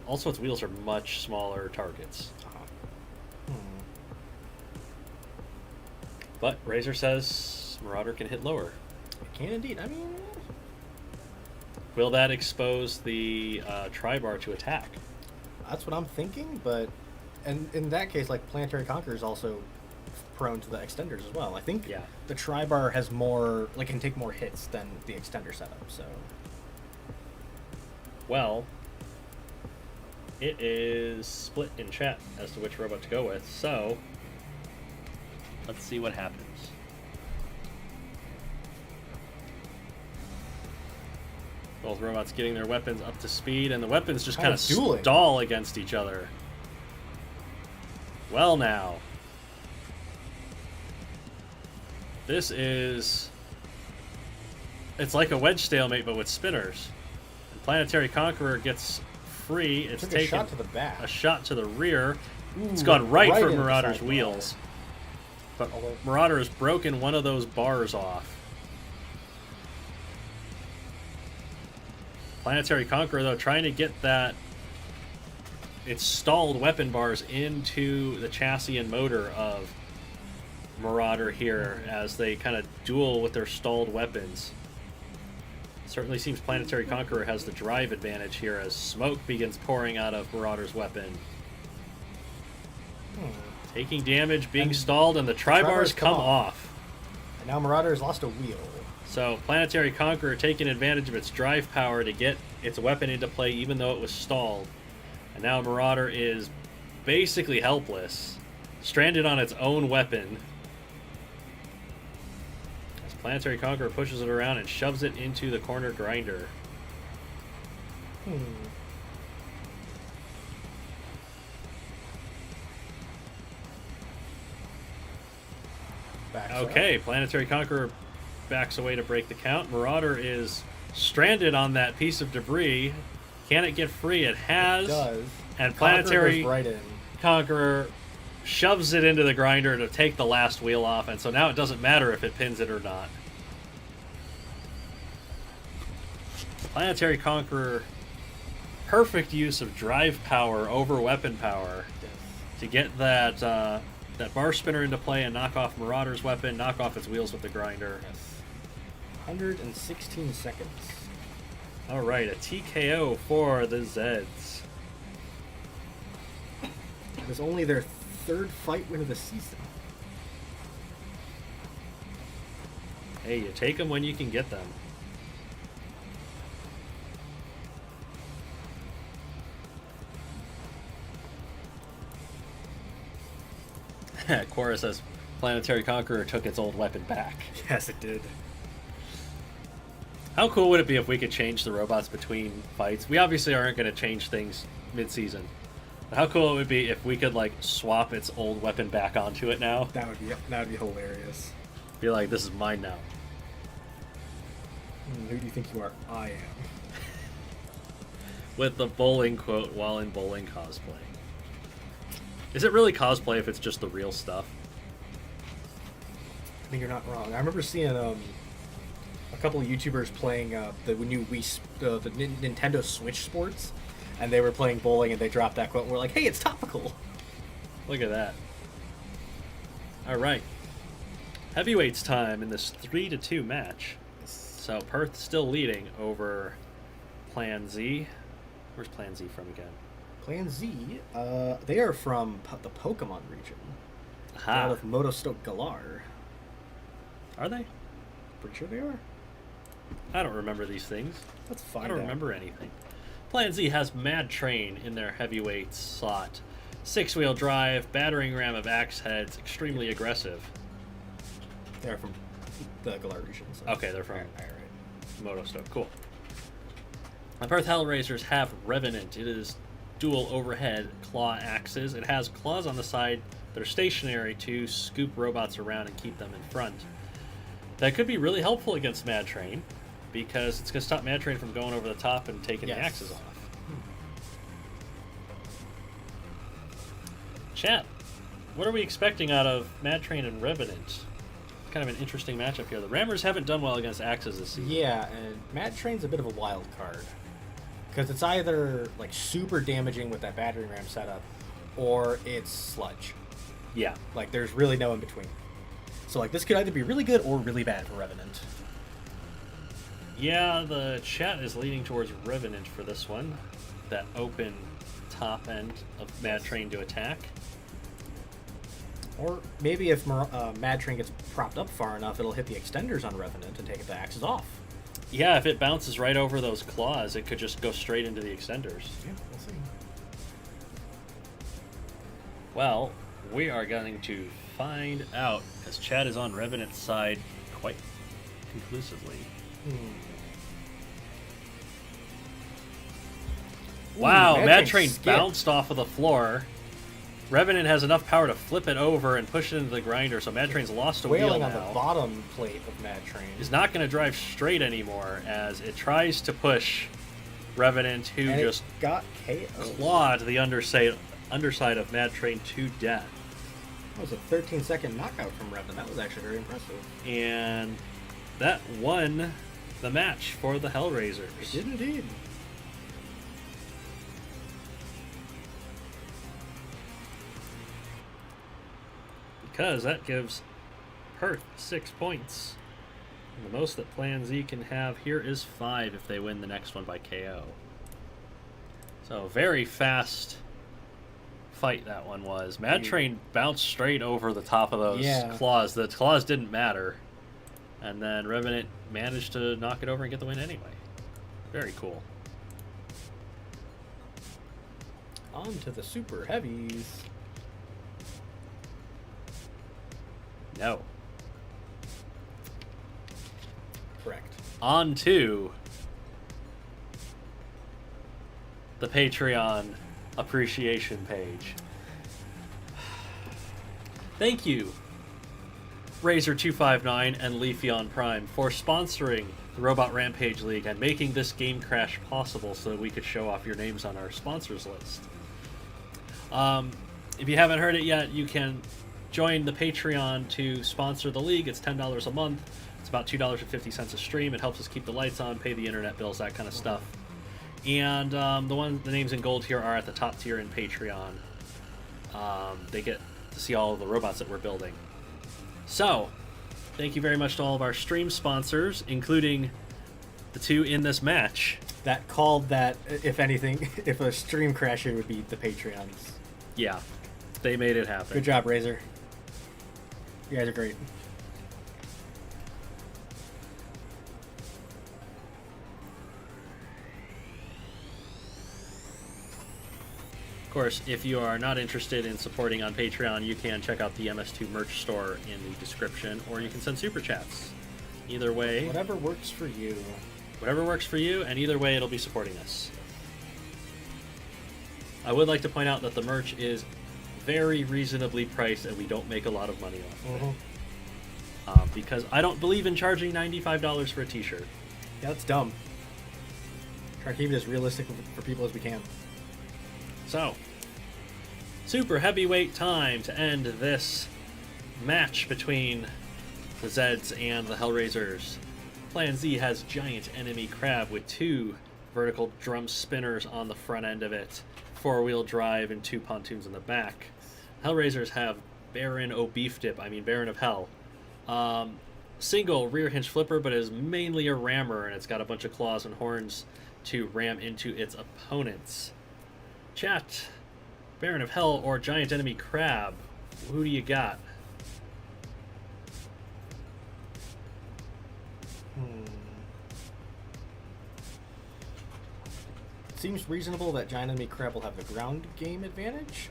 Also, its wheels are much smaller targets. But Razor says Marauder can hit lower.
It can indeed. I mean...
Will that expose the tri-bar to attack?
That's what I'm thinking, but... And in that case, like, Planetary Conqueror is also prone to the extenders as well. I think the tri-bar has more... Like, can take more hits than the extender setup, so...
Well, it is split in chat as to which robot to go with, so... Let's see what happens. Both robots getting their weapons up to speed, and the weapons just kind of stall against each other. Well now. This is... It's like a wedge stalemate, but with spinners. And Planetary Conqueror gets free. It's taken
a shot to the back.
A shot to the rear. It's gone right for Marauder's wheels. But Marauder has broken one of those bars off. Planetary Conqueror, though, trying to get that its stalled weapon bars into the chassis and motor of Marauder here as they kind of duel with their stalled weapons. Certainly seems Planetary Conqueror has the drive advantage here as smoke begins pouring out of Marauder's weapon. Taking damage, being stalled, and the Tribars come off.
And now Marauder's lost a wheel.
So Planetary Conqueror taking advantage of its drive power to get its weapon into play even though it was stalled. And now Marauder is basically helpless, stranded on its own weapon. As Planetary Conqueror pushes it around and shoves it into the corner grinder. Okay, Planetary Conqueror backs away to break the count. Marauder is stranded on that piece of debris. Can it get free? It has.
It does.
And Planetary
right in.
Conqueror shoves it into the grinder to take the last wheel off, and so now it doesn't matter if it pins it or not. Planetary Conqueror, perfect use of drive power over weapon power to get that that bar spinner into play and knock off Marauder's weapon, knock off its wheels with the grinder.
116 seconds.
All right, a TKO for the Zeds.
It was only their third fight win of the season.
Hey, you take them when you can get them. Quora says Planetary Conqueror took its old weapon back.
Yes, it did.
How cool would it be if we could change the robots between fights? We obviously aren't going to change things mid-season. But how cool it would be if we could like swap its old weapon back onto it now?
That would be hilarious.
Be like, this is mine now.
Who do you think you are? I am.
With the bowling quote while in bowling cosplay. Is it really cosplay if it's just the real stuff?
I think you're not wrong. I remember seeing a couple of YouTubers playing the new the Nintendo Switch Sports, and they were playing bowling, and they dropped that quote. And we're like, "Hey, it's topical."
Look at that. All right, heavyweights time in this 3-2 match. So Perth still leading over Plan Z. Where's Plan Z from again?
Plan Z, they are from the Pokemon region. Out of Motostoke Galar.
Are they?
Pretty sure they are.
I don't remember these things.
Let's find out.
I don't remember anything. Plan Z has Mad Train in their heavyweight slot. 6-wheel drive, battering ram of axe heads, extremely aggressive.
They're from the Galar region. So.
Okay, they're from Motostoke. Cool. The Perth Hellrazers have Revenant. It is dual overhead claw axes. It has claws on the side that are stationary to scoop robots around and keep them in front. That could be really helpful against Mad Train because it's going to stop Mad Train from going over the top and taking the axes off. Chat, what are we expecting out of Mad Train and Revenant? Kind of an interesting matchup here. The Rammers haven't done well against axes this season.
Yeah, and Mad Train's a bit of a wild card. Because it's either like super damaging with that battering ram setup, or it's sludge.
Yeah.
Like there's really no in between. So like this could either be really good or really bad for Revenant.
Yeah, the chat is leaning towards Revenant for this one. That open top end of Mad Train to attack.
Or maybe if Mad Train gets propped up far enough, it'll hit the extenders on Revenant and take the axes off.
Yeah, if it bounces right over those claws, it could just go straight into the extenders.
Yeah, we'll see.
Well, we are going to find out, as Chad is on Revenant's side quite conclusively. Wow, Mad Train bounced off of the floor. Revenant has enough power to flip it over and push it into the grinder, so Mad Train's lost a wheel now.
On the bottom plate of Mad Train.
Is not going to drive straight anymore as it tries to push Revenant, who
and
just
got KO.
Clawed the underside of Mad Train to death.
That was a 13-second knockout from Revenant. That was actually very impressive.
And that won the match for the Hellrazers.
It did indeed.
Because that gives Perth 6 points. The most that Plan Z can have here is 5 if they win the next one by KO. So very fast fight that one was. Mad Train bounced straight over the top of those claws. The claws didn't matter. And then Revenant managed to knock it over and get the win anyway. Very cool.
On to the super heavies.
No.
Correct.
On to the Patreon appreciation page. Thank you, Razor259 and Leafeon Prime, for sponsoring the Robot Rampage League and making this game crash possible so that we could show off your names on our sponsors list. If you haven't heard it yet, you can join the Patreon to sponsor the league. It's $10 a month. It's about $2.50 a stream. It helps us keep the lights on, pay the internet bills, that kind of stuff. And the names in gold here are at the top tier in Patreon. They get to see all of the robots that we're building. So, thank you very much to all of our stream sponsors, including the 2 in this match.
That called that, if anything, if a stream crasher would be the Patreons.
Yeah, they made it happen.
Good job, Razor. You guys are great.
Of course, if you are not interested in supporting on Patreon, you can check out the MS2 merch store in the description, or you can send super chats. Either way,
whatever works for you.
Whatever works for you, and either way, it'll be supporting us. I would like to point out that the merch is very reasonably priced, and we don't make a lot of money off of it. Because I don't believe in charging $95 for a t-shirt.
Yeah, that's dumb. Try to keep it as realistic for people as we can.
So, super heavyweight time to end this match between the Zeds and the Hellrazers. Plan Z has giant enemy crab with 2 vertical drum spinners on the front end of it, 4-wheel drive, and 2 pontoons in the back. Hellrazers have Baron Baron of Hell. Single rear hinge flipper, but is mainly a rammer, and it's got a bunch of claws and horns to ram into its opponents. Chat, Baron of Hell or giant enemy crab? Who do you got?
It seems reasonable that giant enemy crab will have the ground game advantage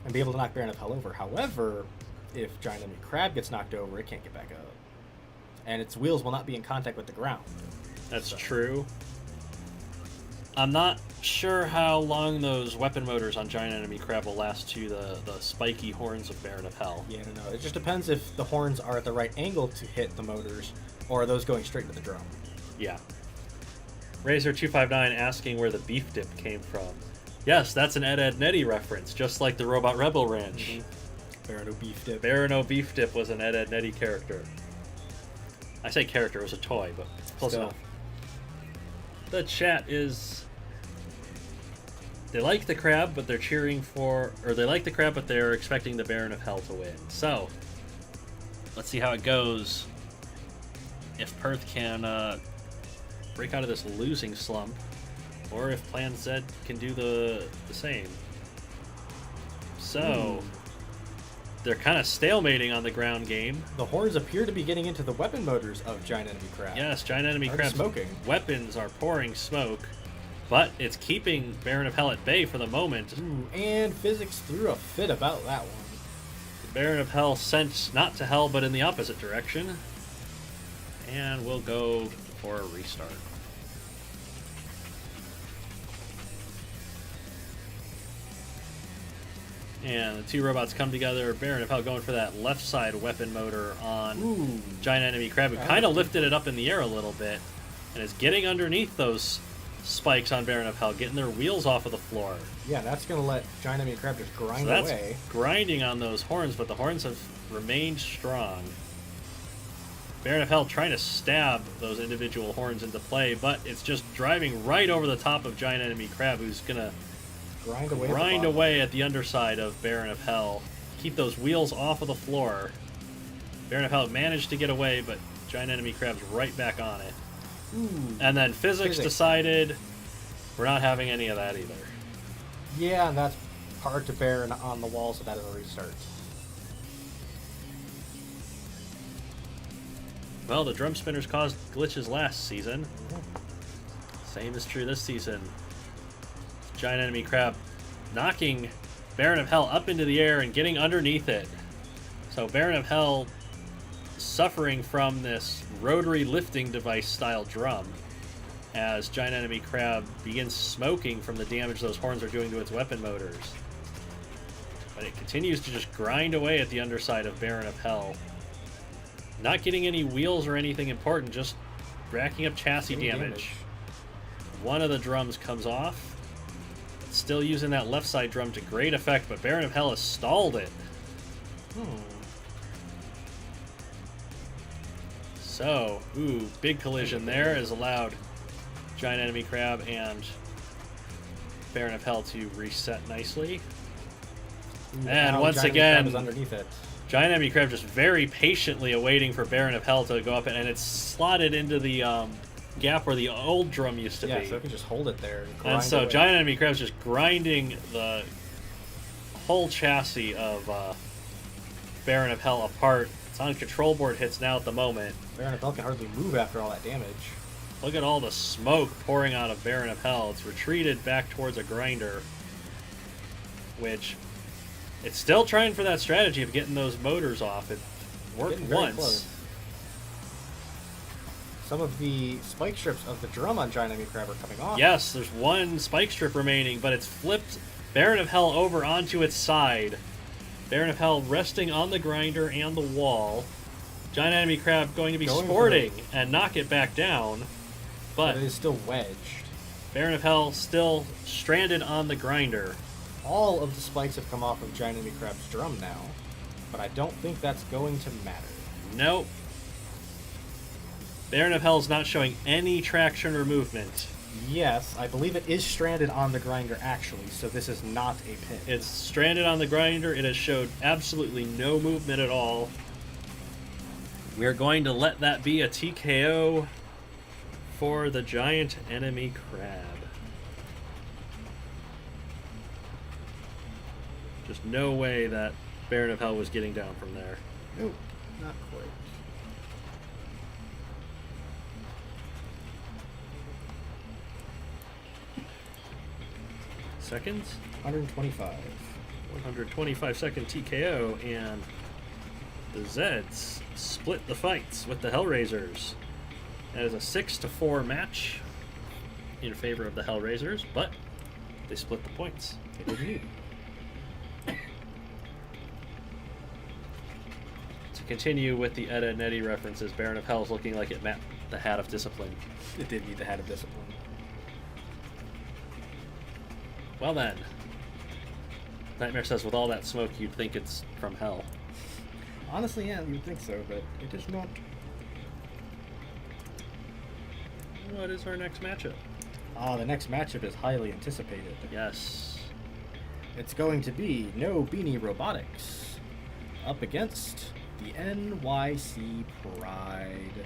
and be able to knock Baron of Hell over. However, if giant enemy crab gets knocked over, it can't get back up, and its wheels will not be in contact with the ground.
That's true. I'm not sure how long those weapon motors on giant enemy crab will last to the spiky horns of Baron of Hell.
Yeah, I don't know. It just depends if the horns are at the right angle to hit the motors, or are those going straight to the drum.
Yeah. Razor259 asking where the beef dip came from. Yes, that's an Ed Netty reference, just like the Robot Rebel Ranch.
Baron Beef Dip.
Baron Beef Dip was an Ed Netty character. I say character, it was a toy, but close enough. The chat is... They like the crab, but they're cheering for... Or they like the crab, but they're expecting the Baron of Hell to win. So, let's see how it goes. If Perth can break out of this losing slump, or if Plan Z can do the same. So, they're kind of stalemating on the ground game.
The horns appear to be getting into the weapon motors of giant enemy crab.
Yes, giant enemy crab's weapons are pouring smoke, but it's keeping Baron of Hell at bay for the moment.
Ooh, and physics threw a fit about that one.
Baron of Hell sent not to hell, but in the opposite direction. And we'll go for a restart. And the 2 robots come together. Baron of Hell going for that left side weapon motor on giant enemy crab, who kind of lifted it up in the air a little bit, and is getting underneath those spikes on Baron of Hell, getting their wheels off of the floor.
Yeah, that's going to let giant enemy crab just grind away.
Grinding on those horns, but the horns have remained strong. Baron of Hell trying to stab those individual horns into play, but it's just driving right over the top of giant enemy crab, who's going to grind away at the underside of Baron of Hell. Keep those wheels off of the floor. Baron of Hell managed to get away, but Giant enemy crab's right back on it.
Ooh.
And then physics decided we're not having any of that either.
Yeah, and that's hard to bear on the wall, so that is a restart.
Well, the drum spinners caused glitches last season. Same is true this season. Giant enemy crab knocking Baron of Hell up into the air and getting underneath it. So Baron of Hell suffering from this rotary lifting device style drum as Giant enemy crab begins smoking from the damage those horns are doing to its weapon motors. But it continues to just grind away at the underside of Baron of Hell. Not getting any wheels or anything important, just racking up chassis damage. One of the drums comes off. Still using that left side drum to great effect, but Baron of Hell has stalled it. So, ooh, big collision there has allowed Giant enemy crab and Baron of Hell to reset nicely.
Ooh,
and once
Giant
again,
Crab is underneath it.
Giant enemy crab just very patiently awaiting for Baron of Hell to go up, and it's slotted into the gap where the old drum used to be.
Yeah, so it can just hold it there. And
so
away.
Giant enemy crab's just grinding the whole chassis of Baron of Hell apart. It's on control board hits now at the moment.
Baron of Hell can hardly move after all that damage.
Look at all the smoke pouring out of Baron of Hell. It's retreated back towards a grinder, which it's still trying for that strategy of getting those motors off. It worked once.
Close. Some of the spike strips of the drum on Giant enemy crab are coming off.
Yes, there's one spike strip remaining, but it's flipped Baron of Hell over onto its side. Baron of Hell resting on the grinder and the wall. Giant enemy crab going to be sporting and knock it back down, but
it is still wedged.
Baron of Hell still stranded on the grinder.
All of the spikes have come off of Giant enemy crab's drum now, but I don't think that's going to matter.
Nope. Baron of Hell's not showing any traction or movement.
Yes, I believe it is stranded on the grinder actually, so this is not a pin.
It's stranded on the grinder. It has showed absolutely no movement at all. We're going to let that be a TKO for the Giant enemy crab. Just no way that Baron of Hell was getting down from there.
Nope, not quite.
Seconds?
125.
125 second TKO, and the Zeds split the fights with the Hellrazers. That is a 6-4 match in favor of the Hellrazers, but they split the points.
They did.
To continue with the Ed, Edd and Eddy references, Baron of Hell is looking like it met the Hat of Discipline.
It did need the Hat of Discipline.
Well then, Nightmare says with all that smoke you'd think it's from hell.
Honestly, yeah, you'd think so, but it is not.
What is our next matchup?
The next matchup is highly anticipated.
Yes.
It's going to be No Beanie Robotics up against the NYC Pride.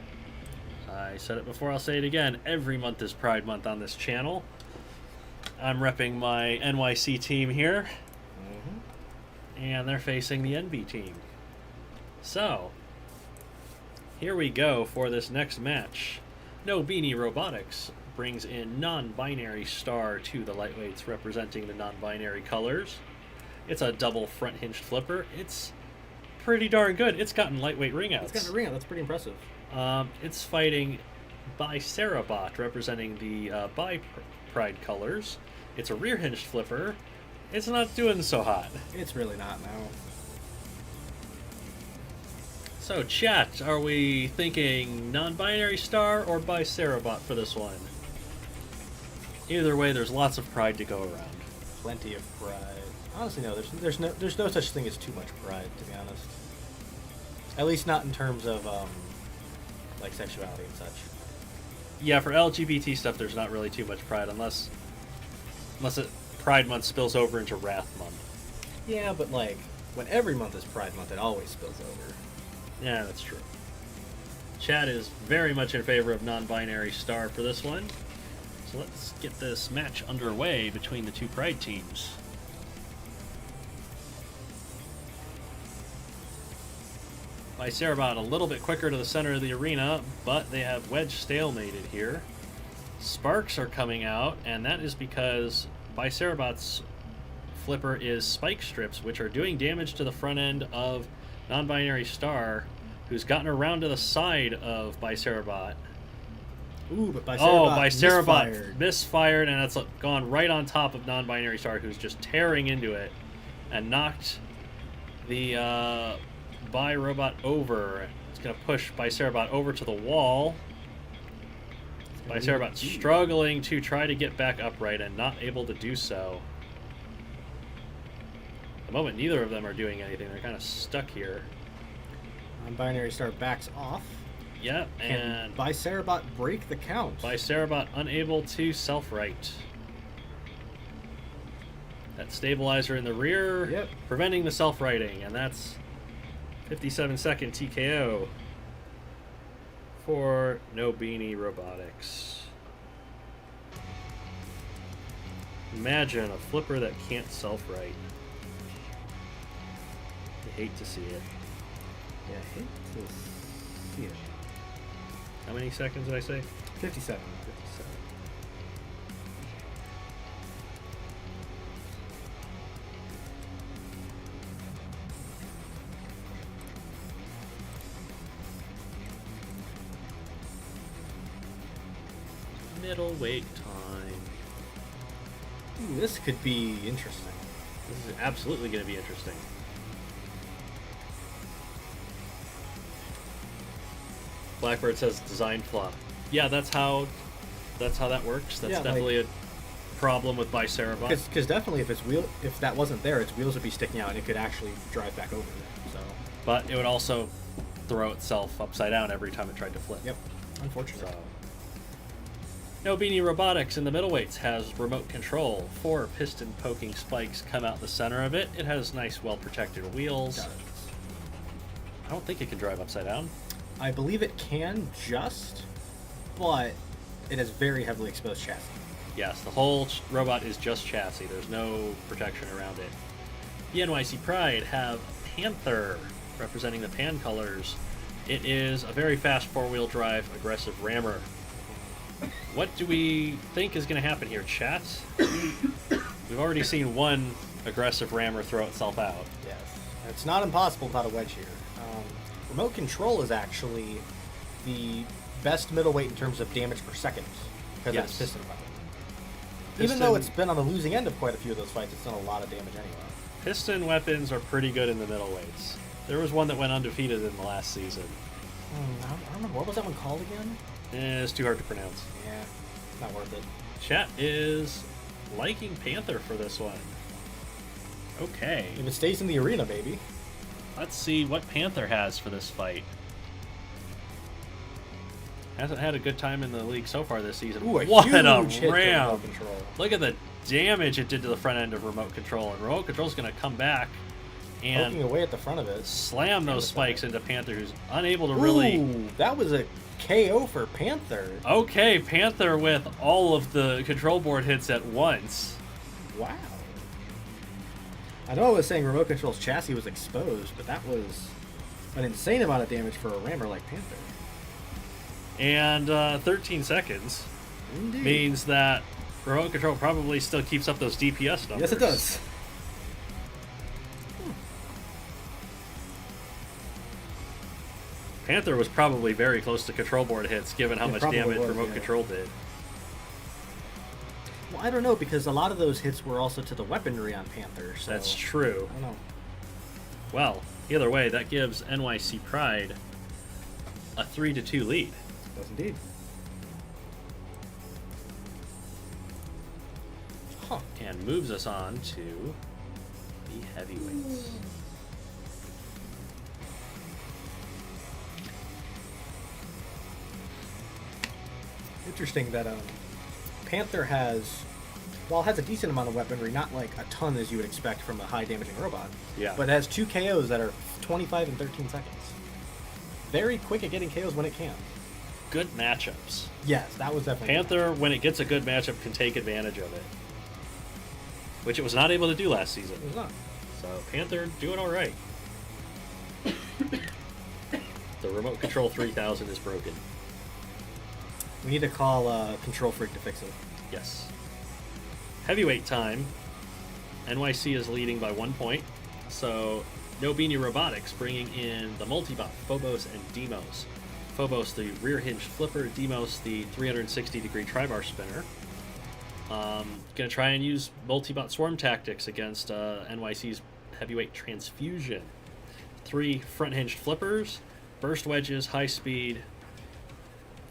I said it before, I'll say it again. Every month is Pride Month on this channel. I'm repping my NYC team here. And they're facing the NB team. So, here we go for this next match. No Beanie Robotics brings in non-binary star to the lightweights representing the non-binary colors. It's a double front hinged flipper. It's pretty darn good. It's gotten lightweight ring outs.
It's got a ring out. That's pretty impressive.
It's fighting Bicerabot representing the Pride colors. It's a rear hinged flipper. It's not doing so hot.
It's really not now.
So, chat, are we thinking non-binary star or Bicerabot for this one? Either way, there's lots of Pride to go around.
Plenty of pride. Honestly, no. There's no such thing as too much pride, to be honest. At least not in terms of like sexuality and such.
Yeah, for LGBT stuff, there's not really too much pride unless it Pride Month spills over into Wrath Month.
Yeah, but like when every month is Pride Month, it always spills over.
Yeah, that's true. Chat is very much in favor of non-binary star for this one. So let's get this match underway between the two Pride teams. Bicerabot a little bit quicker to the center of the arena, but they have wedge stalemated here. Sparks are coming out, and that is because Bicerabot's flipper is spike strips, which are doing damage to the front end of non-binary star, who's gotten around to the side of Bicerabot.
Ooh, but
Bicerabot misfired, and it's gone right on top of non-binary star, who's just tearing into it, and knocked the Bi-Robot over. It's going to push Bicerabot over to the wall. Bicerabot struggling to try to get back upright and not able to do so. At the moment, neither of them are doing anything. They're kind of stuck here.
Non-binary star backs off.
Yep, and
Bicerabot break the count.
Bicerabot unable to self-right. That stabilizer in the rear, preventing the self-righting, and that's 57-second TKO for No Beanie Robotics. Imagine a flipper that can't self-right. I hate to see it.
Yeah, I hate to see it.
How many seconds did I say?
57.
57. Middleweight time.
Ooh, this could be interesting.
This is absolutely going to be interesting. Blackbird says design flaw. Yeah, that's how that works. That's definitely a problem with Bicerabot.
Because definitely, if that wasn't there, its wheels would be sticking out, and it could actually drive back over there. So,
but it would also throw itself upside down every time it tried to flip.
Yep, unfortunately.
So. No Beanie Robotics in the middleweights has remote control. 4 piston poking spikes come out the center of it. It has nice, well-protected wheels.
Got it.
I don't think it can drive upside down.
I believe it can but it has very heavily exposed chassis.
Yes, the whole robot is just chassis. There's no protection around it. The NYC Pride have Panther, representing the Pan colors. It is a very fast 4-wheel drive aggressive rammer. What do we think is going to happen here, chat? We've already seen one aggressive rammer throw itself out.
Yes. It's not impossible without a wedge here. Remote control is actually the best middleweight in terms of damage per second because it's piston weapon. Even though it's been on the losing end of quite a few of those fights, it's done a lot of damage anyway.
Piston weapons are pretty good in the middleweights. There was one that went undefeated in the last season.
I don't remember. What was that one called again?
It's too hard to pronounce.
Yeah, not worth it.
Chat is liking Panther for this one. Okay.
If it stays in the arena, maybe.
Let's see what Panther has for this fight. Hasn't had a good time in the league so far this season.
Ooh,
what
huge
a
hit
ram!
remote control.
Look at the damage it did to the front end of remote control. And remote control is going to come back and
poking away at the front of it.
Slam those spikes into Panther, who's unable to really...
Ooh, that was a KO for Panther.
Okay, Panther with all of the control board hits at once.
Wow. I know I was saying remote control's chassis was exposed, but that was an insane amount of damage for a rammer like Panther.
And 13 seconds
Indeed.
means that remote control probably still keeps up those DPS numbers.
Yes, it does.
Panther was probably very close to control board hits, given how much damage remote control did.
Well, I don't know, because a lot of those hits were also to the weaponry on Panther. So
That's true.
I don't know.
Well, either way, that gives NYC Pride a 3-2 lead.
Does indeed.
Huh. And moves us on to the heavyweights.
Interesting that Panther has, while it has a decent amount of weaponry, not like a ton as you would expect from a high damaging robot.
Yeah.
But it has 2 KOs that are 25 and 13 seconds. very quick at getting KOs when it can.
Good matchups.
Yes, that was definitely
Panther, when it gets a good matchup, can take advantage of it, which it was not able to do last season.
It was not.
So Panther doing all right. The Remote Control 3000 is broken.
We need to call Control Freak to fix it.
Yes. Heavyweight time. NYC is leading by 1 point. So no Beanie Robotics bringing in the multibot Phobos and Demos. Phobos, the rear hinged flipper. Demos, the 360-degree tri-bar spinner. Gonna try and use multibot swarm tactics against NYC's heavyweight Transfusion. 3 front hinged flippers, burst wedges, high speed.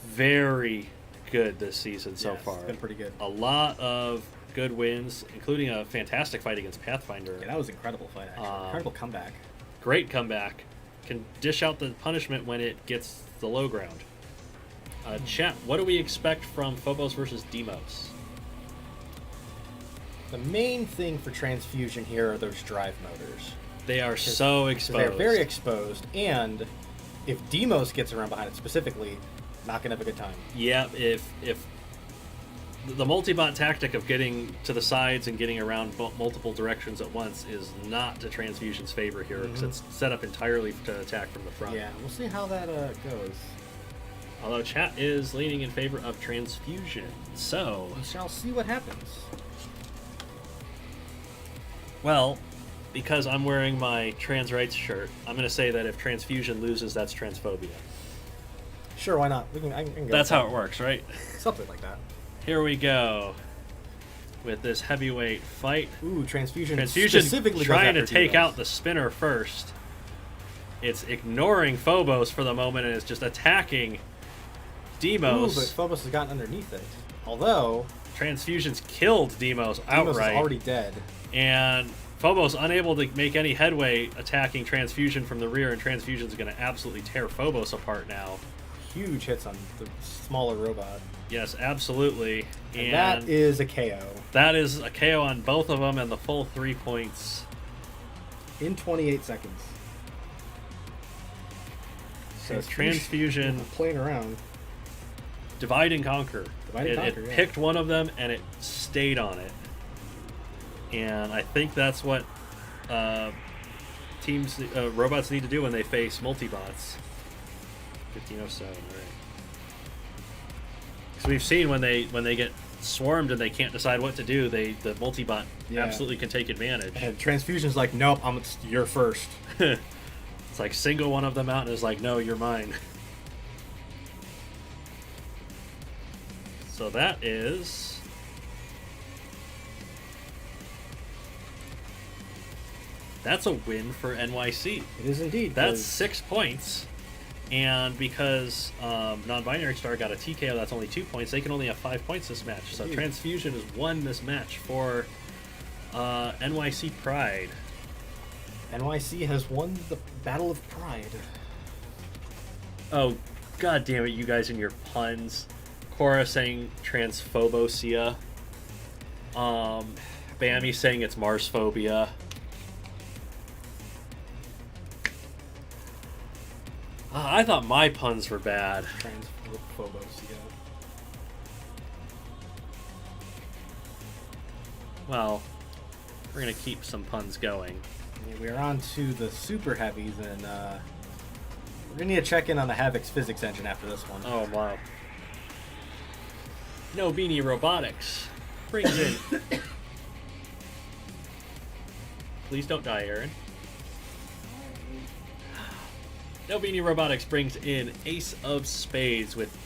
Very good this season so far.
It's been pretty good.
A lot of good wins, including a fantastic fight against Pathfinder.
Yeah, that was an incredible fight, actually. Incredible comeback.
Great comeback. Can dish out the punishment when it gets the low ground. Chat, what do we expect from Phobos versus Demos?
The main thing for Transfusion here are those drive motors.
They are so exposed.
They're very exposed, and if Demos gets around behind it specifically, not going to have a good time.
Yeah, if the multi-bot tactic of getting to the sides and getting around multiple directions at once is not to Transfusion's favor here, because it's set up entirely to attack from the front.
Yeah, we'll see how that goes.
Although chat is leaning in favor of Transfusion, so
We shall see what happens.
well, because I'm wearing my trans rights shirt, I'm going to say that if Transfusion loses, that's transphobia.
Sure, why not? I can go
That's
with
how it works, right?
that. Something like that.
Here we go with this heavyweight fight.
Ooh, Transfusion
trying
specifically goes
to
after
take
Demos.
out the spinner first. It's ignoring Phobos for the moment and is just attacking Demos.
Ooh, but Phobos has gotten underneath it. Although,
Transfusion's killed Demos
Demos
outright.
is already dead.
And Phobos unable to make any headway attacking Transfusion from the rear, and Transfusion's going to absolutely tear Phobos apart now.
Huge hits on the smaller robot.
Yes, absolutely.
And that is a KO.
That is a KO on both of them and the full 3 points.
In 28 seconds.
So Transfusion
playing around.
divide and conquer.
Divide and conquer,
it
yeah.
picked one of them and it stayed on it. And I think that's what robots need to do when they face multibots. 1507, right? Because we've seen when they get swarmed and they can't decide what to do, the multibot absolutely can take advantage.
And Transfusion's like, nope, you're first.
It's like single one of them out and is like, no, you're mine. So that is that's a win for NYC.
It is indeed.
That's 6 points. And because Non-Binary Star got a TKO, that's only 2 points. They can only have 5 points this match. So Transfusion has won this match for NYC Pride.
NYC has won the Battle of Pride.
Oh, god damn it, you guys and your puns. Cora saying transphobia. Bammy saying it's Marsphobia. I thought my puns were bad.
Transphobos, yeah.
Well, we're gonna keep some puns going.
Yeah, we're on to the super heavies, and we're gonna need to check in on the Havoc's physics engine after this one.
Oh wow. No Beanie Robotics brings in. Please don't die, Aaron. No Beanie Robotics brings in Ace of Spades with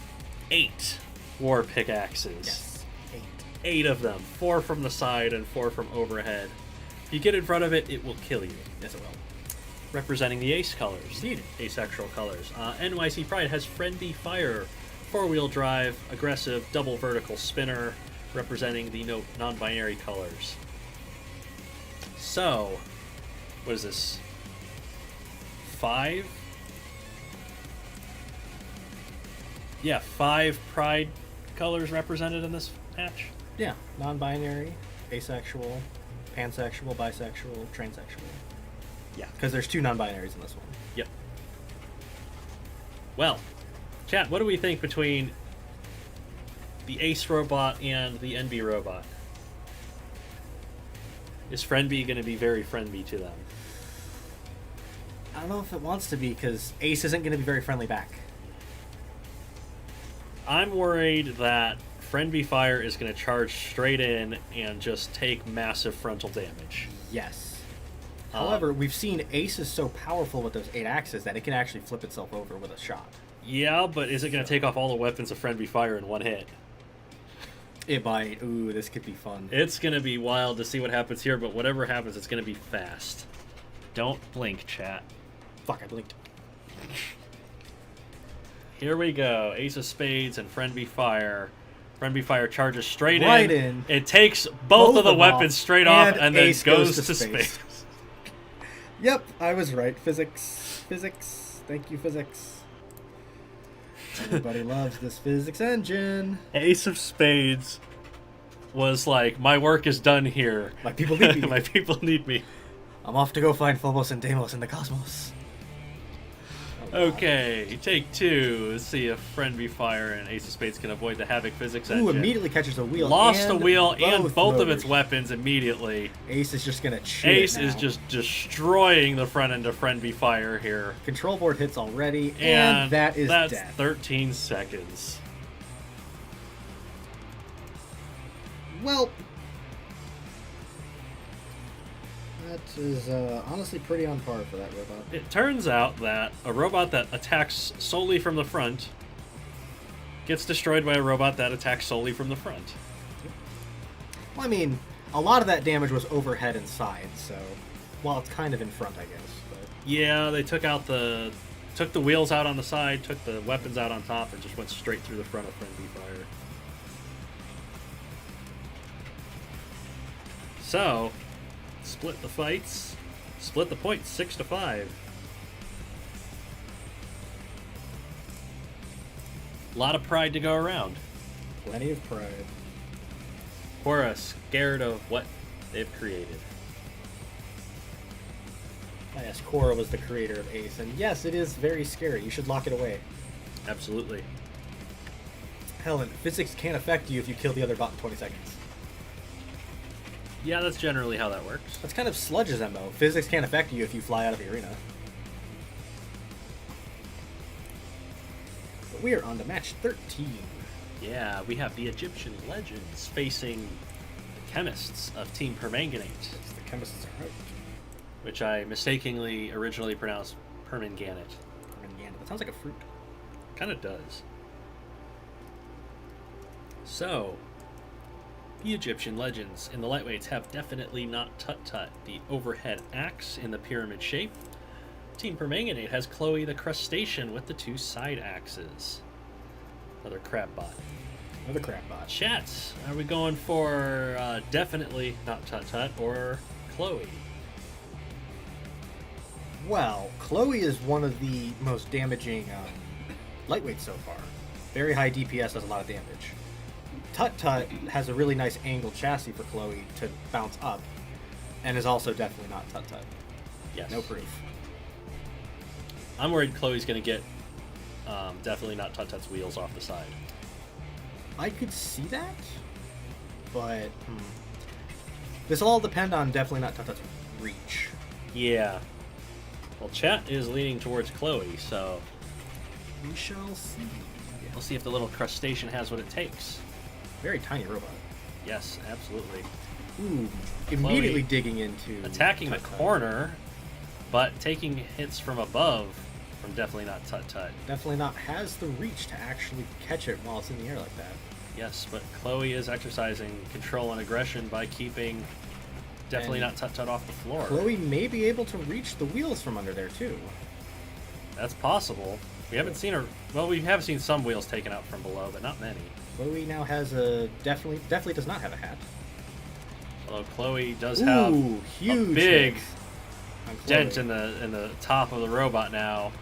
8 war pickaxes.
Yes, 8.
8 of them. 4 from the side and 4 from overhead. If you get in front of it, it will kill you.
Yes, it will.
Representing the Ace colors.
Indeed.
Asexual colors. NYC Pride has Friendly Fire. 4-wheel drive, aggressive, double vertical spinner, representing the non-binary colors. So, what is this? 5? Yeah, 5 Pride colors represented in this match.
Yeah, non-binary, asexual, pansexual, bisexual, transsexual.
Yeah.
Because there's 2 non-binaries in this one.
Yep. Well, chat, what do we think between the Ace robot and the NB robot? Is Friendbee going to be very friendly to them?
I don't know if it wants to be, because Ace isn't going to be very friendly back.
I'm worried that Friendbee Fire is going to charge straight in and just take massive frontal damage.
Yes. However, we've seen Ace is so powerful with those 8 axes that it can actually flip itself over with a shot.
Yeah, but is it going to take off all the weapons of Friendbee Fire in one hit?
It might. Ooh, this could be fun.
It's going to be wild to see what happens here, but whatever happens, it's going to be fast. Don't blink, chat.
Fuck, I blinked.
Here we go. Ace of Spades and Friendbee Fire. Friendbee Fire charges straight
right
in. It takes both of the weapons straight off and then
Ace
goes to space.
Yep, I was right. Physics. Physics. Thank you, physics. Everybody loves this physics engine.
Ace of Spades was like, my work is done here.
My people need me.
My people need me.
I'm off to go find Phobos and Deimos in the cosmos.
Okay, take 2. Let's see if Friendbee Fire and Ace of Spades can avoid the Havoc physics engine.
Ooh, immediately catches a wheel.
Lost
and
a wheel and both of
motors.
its weapons immediately.
Ace is just gonna chew
Ace
it now.
is just destroying the front end of Friendbee Fire here.
Control board hits already, and that is
that's
death.
13 seconds.
Well, that is honestly pretty on par for that robot.
It turns out that a robot that attacks solely from the front gets destroyed by a robot that attacks solely from the front.
Well, I mean, a lot of that damage was overhead and side, so well, it's kind of in front, I guess. But
Yeah, they took the wheels out on the side, took the weapons out on top, and just went straight through the front of Friendbee Fire. So, split the fights, split the points 6-5. A lot of pride to go around.
plenty of pride.
Cora scared of what they've created.
Yes, Cora was the creator of Ace, and yes, it is very scary. You should lock it away.
Absolutely.
Hell, and physics can't affect you if you kill the other bot in 20 seconds.
Yeah, that's generally how that works.
That's kind of Sludge's MO. Physics can't affect you if you fly out of the arena. But we are on to match 13.
Yeah, we have the Egyptian legends facing the chemists of Team Permanganate,
It's the chemists are out.
which I mistakenly originally pronounced Permanganate.
That sounds like a fruit.
Kind of does. So, the Egyptian legends in the lightweights have definitely not Tut-Tut, the overhead axe in the pyramid shape. Team Permanganate has Chloe the crustacean with the 2 side axes. Another crab bot.
Another crab bot.
Chats, are we going for definitely not Tut-Tut or Chloe?
Well, Chloe is one of the most damaging lightweights so far. Very high DPS, does a lot of damage. Tut-Tut has a really nice angled chassis for Chloe to bounce up, and is also definitely not Tut-Tut.
Yes.
No proof.
I'm worried Chloe's going to get definitely not Tut-Tut's wheels off the side.
I could see that, but this will all depend on definitely not Tut-Tut's reach.
Yeah. Well, chat is leaning towards Chloe, so
We shall see.
we'll see if the little crustacean has what it takes.
Very tiny robot.
Yes, absolutely.
Ooh, immediately digging into
Attacking the
Tut-Tut.
corner, but taking hits from above from definitely not Tut-Tut.
Definitely not has the reach to actually catch it while it's in the air like that.
Yes, but Chloe is exercising control and aggression by keeping definitely
And
not Tut-Tut off the floor.
Chloe may be able to reach the wheels from under there too.
That's possible. We haven't seen her. Well, we have seen some wheels taken out from below, but not many.
Chloe now has a definitely does not have a hat.
Although Chloe does have
Ooh, huge
a big
hit on Chloe.
dent in the top of the robot now,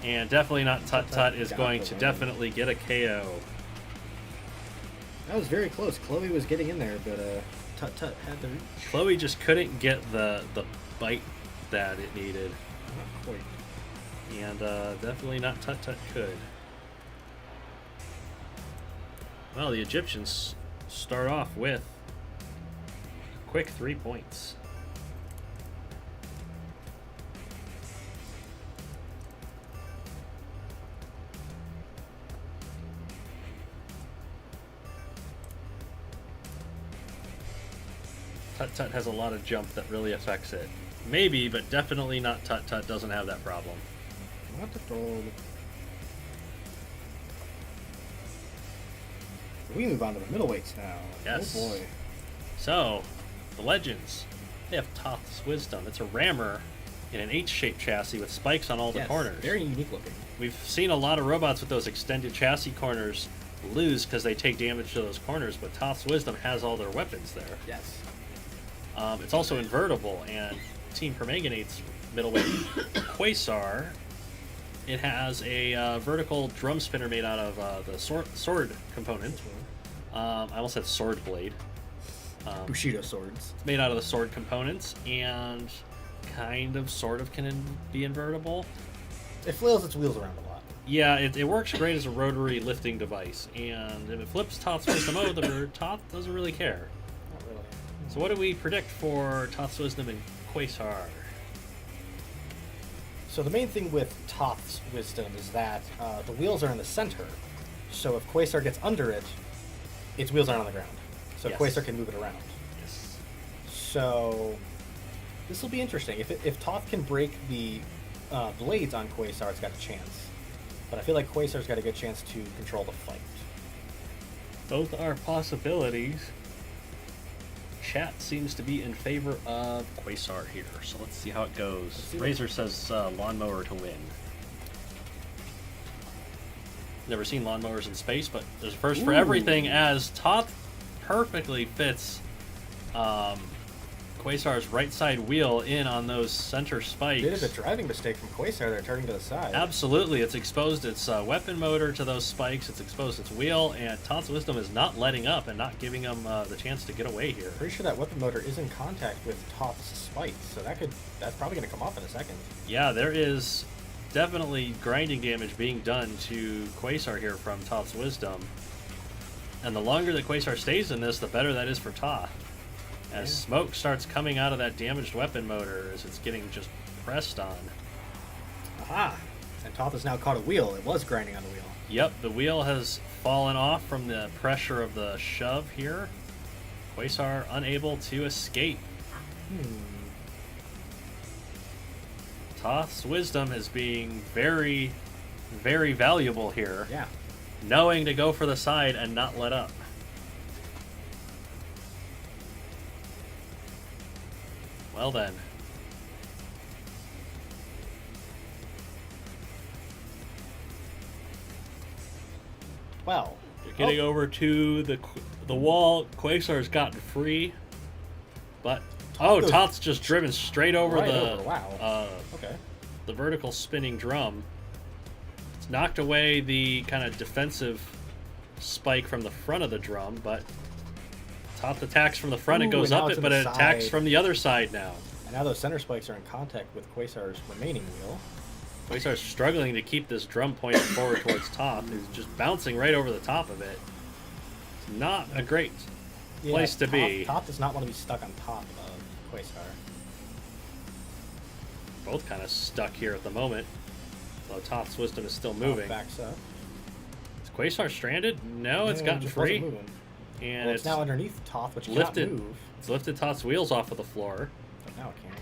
and definitely not Tut-Tut is
got
going
the
to
win.
definitely get a KO.
That was very close. Chloe was getting in there, but Tut-Tut had the reach.
Chloe just couldn't get the bite that it needed.
Not quite.
And definitely not Tut could. Well, the Egyptians start off with a quick 3 points. Tut has a lot of jump that really affects it. Maybe, but definitely not Tut doesn't have that problem.
Not at all. We move on to the middleweights now.
Yes.
Oh boy.
So, the Legends. They have Thoth's Wisdom. It's a rammer in an H-shaped chassis with spikes on all the corners.
Very unique looking.
We've seen a lot of robots with those extended chassis corners lose because they take damage to those corners, but Thoth's Wisdom has all their weapons there.
Yes.
It's also invertible, and Team Permanganate's middleweight Quasar, it has a vertical drum spinner made out of the sword component. I almost said sword blade.
Bushido swords.
It's made out of the sword components, and sort of can be invertible.
It flails its wheels around a lot.
Yeah, it works great as a rotary lifting device, and if it flips Thoth's Wisdom over, Thoth doesn't really care.
Not really.
So what do we predict for Thoth's Wisdom and Quasar?
So the main thing with Thoth's Wisdom is that the wheels are in the center. So if Quasar gets under it, its wheels aren't on the ground. So
Yes.
Quasar can move it around.
Yes.
So this will be interesting. If Thoth can break the blades on Quasar, it's got a chance. But I feel like Quasar's got a good chance to control the fight.
Both are possibilities. Chat seems to be in favor of Quasar here, so let's see how it goes.
see
Razor says lawnmower to win. Never seen lawnmowers in space, but there's a first for everything, as Thoth perfectly fits Quasar's right side wheel in on those center spikes.
Bit of a driving mistake from Quasar there, turning to the side.
Absolutely, it's exposed its weapon motor to those spikes, it's exposed its wheel, and Thoth's Wisdom is not letting up and not giving him the chance to get away here.
Pretty sure that weapon motor is in contact with Thoth's spikes, so that's probably going to come off in a second.
Yeah, there is definitely grinding damage being done to Quasar here from Thoth's Wisdom. And the longer that Quasar stays in this, the better that is for Thoth. As smoke starts coming out of that damaged weapon motor as it's getting just pressed on.
Aha! And Thoth has now caught a wheel. It was grinding on the wheel.
Yep, the wheel has fallen off from the pressure of the shove here. Quasar unable to escape. Thoth's Wisdom is being very, very valuable here.
Yeah.
Knowing to go for the side and not let up. Well then.
Well.
Getting over to the wall. Quasar's gotten free. But Thoth's just driven straight over
Wow. Okay.
the vertical spinning drum. It's knocked away the kind of defensive spike from the front of the drum, but Thoth attacks from the front, it goes
and now
up
it's
it,
on
but
the
it attacks
side.
from the other side now.
And now those center spikes are in contact with Quasar's remaining wheel.
Quasar's struggling to keep this drum pointed forward towards Thoth, who's just bouncing right over the top of it. It's not a great place to be.
Thoth does not want to be stuck on top of Quasar.
Both kind of stuck here at the moment, though Thoth's Wisdom is still moving.
Backs up.
Is Quasar stranded? No, it's gotten
just
free.
wasn't moving.
And
Well, it's now underneath Thoth, which
lifted.
cannot move.
It's lifted Thoth's wheels off of the floor.
But now it can't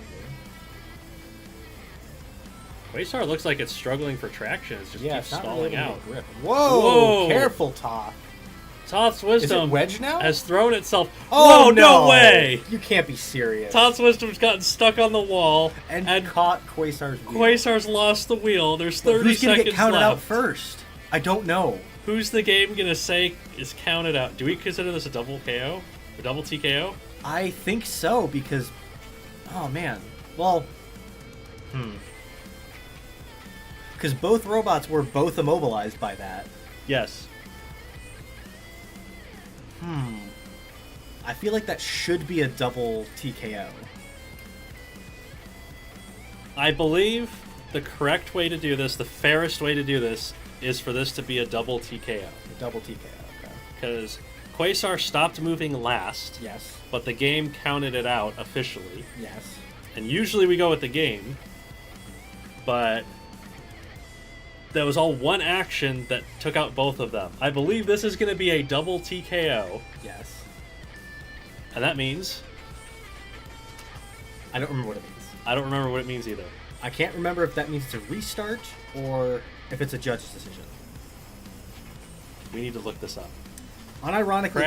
move.
Quasar looks like it's struggling for traction. It just
Yeah,
keeps
it's not
stalling
really able
out.
to grip. Whoa!
Whoa!
Careful, Thoth.
Thoth's Wisdom
wedged now?
has thrown itself.
Oh,
Whoa, no way!
You can't be serious.
Thoth's Wisdom's gotten stuck on the wall,
and
and
caught Quasar's wheel.
Quasar's lost the wheel. There's 30
Who's gonna
seconds
get counted out
left.
first? I don't know.
Who's the game gonna say is counted out? Do we consider this a double KO? A double TKO?
I think so, because... Oh, man. Well... Because both robots were both immobilized by that.
Yes.
I feel like that should be a double TKO.
I believe the correct way to do this, the fairest way to do this, is for this to be a double TKO.
A double TKO, okay.
Because Quasar stopped moving last,
Yes.
but the game counted it out officially.
Yes.
And usually we go with the game, but that was all one action that took out both of them. I believe this is going to be a double TKO,
Yes.
and that means...
I don't remember what it means.
I don't remember what it means either.
I can't remember if that means to restart or if it's a judge's decision.
We need to look this up.
Unironically,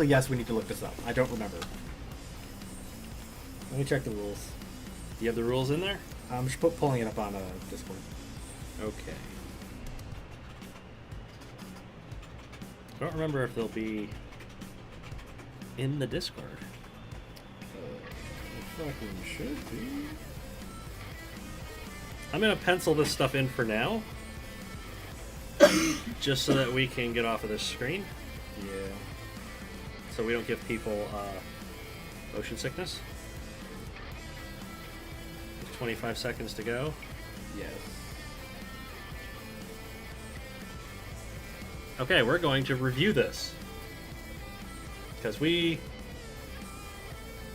yes, we need to look this up. I don't remember. Let me check the rules.
Do you have the rules in there?
I'm just pulling it up on Discord.
Okay. I don't remember if they'll be in the Discord.
Fucking should be.
I'm going to pencil this stuff in for now. Just so that we can get off of this screen.
Yeah.
So we don't give people motion sickness. 25 seconds to go.
Yes.
Okay, we're going to review this. Because we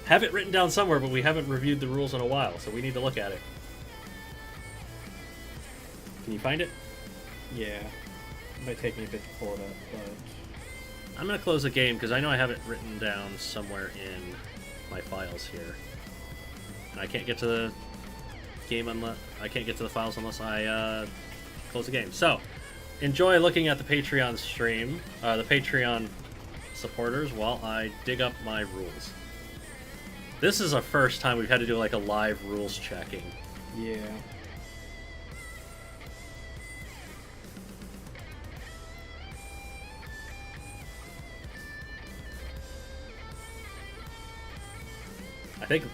have it written down somewhere, but we haven't reviewed the rules in a while, so we need to look at it. Can you find it?
Yeah. It might take me a bit to pull it up, but...
I'm going to close the game because I know I have it written down somewhere in my files here. And I can't get to the game unless... I can't get to the files unless I close the game. So, enjoy looking at the Patreon stream, the Patreon supporters, while I dig up my rules. This is our first time we've had to do like a live rules checking.
Yeah.
I think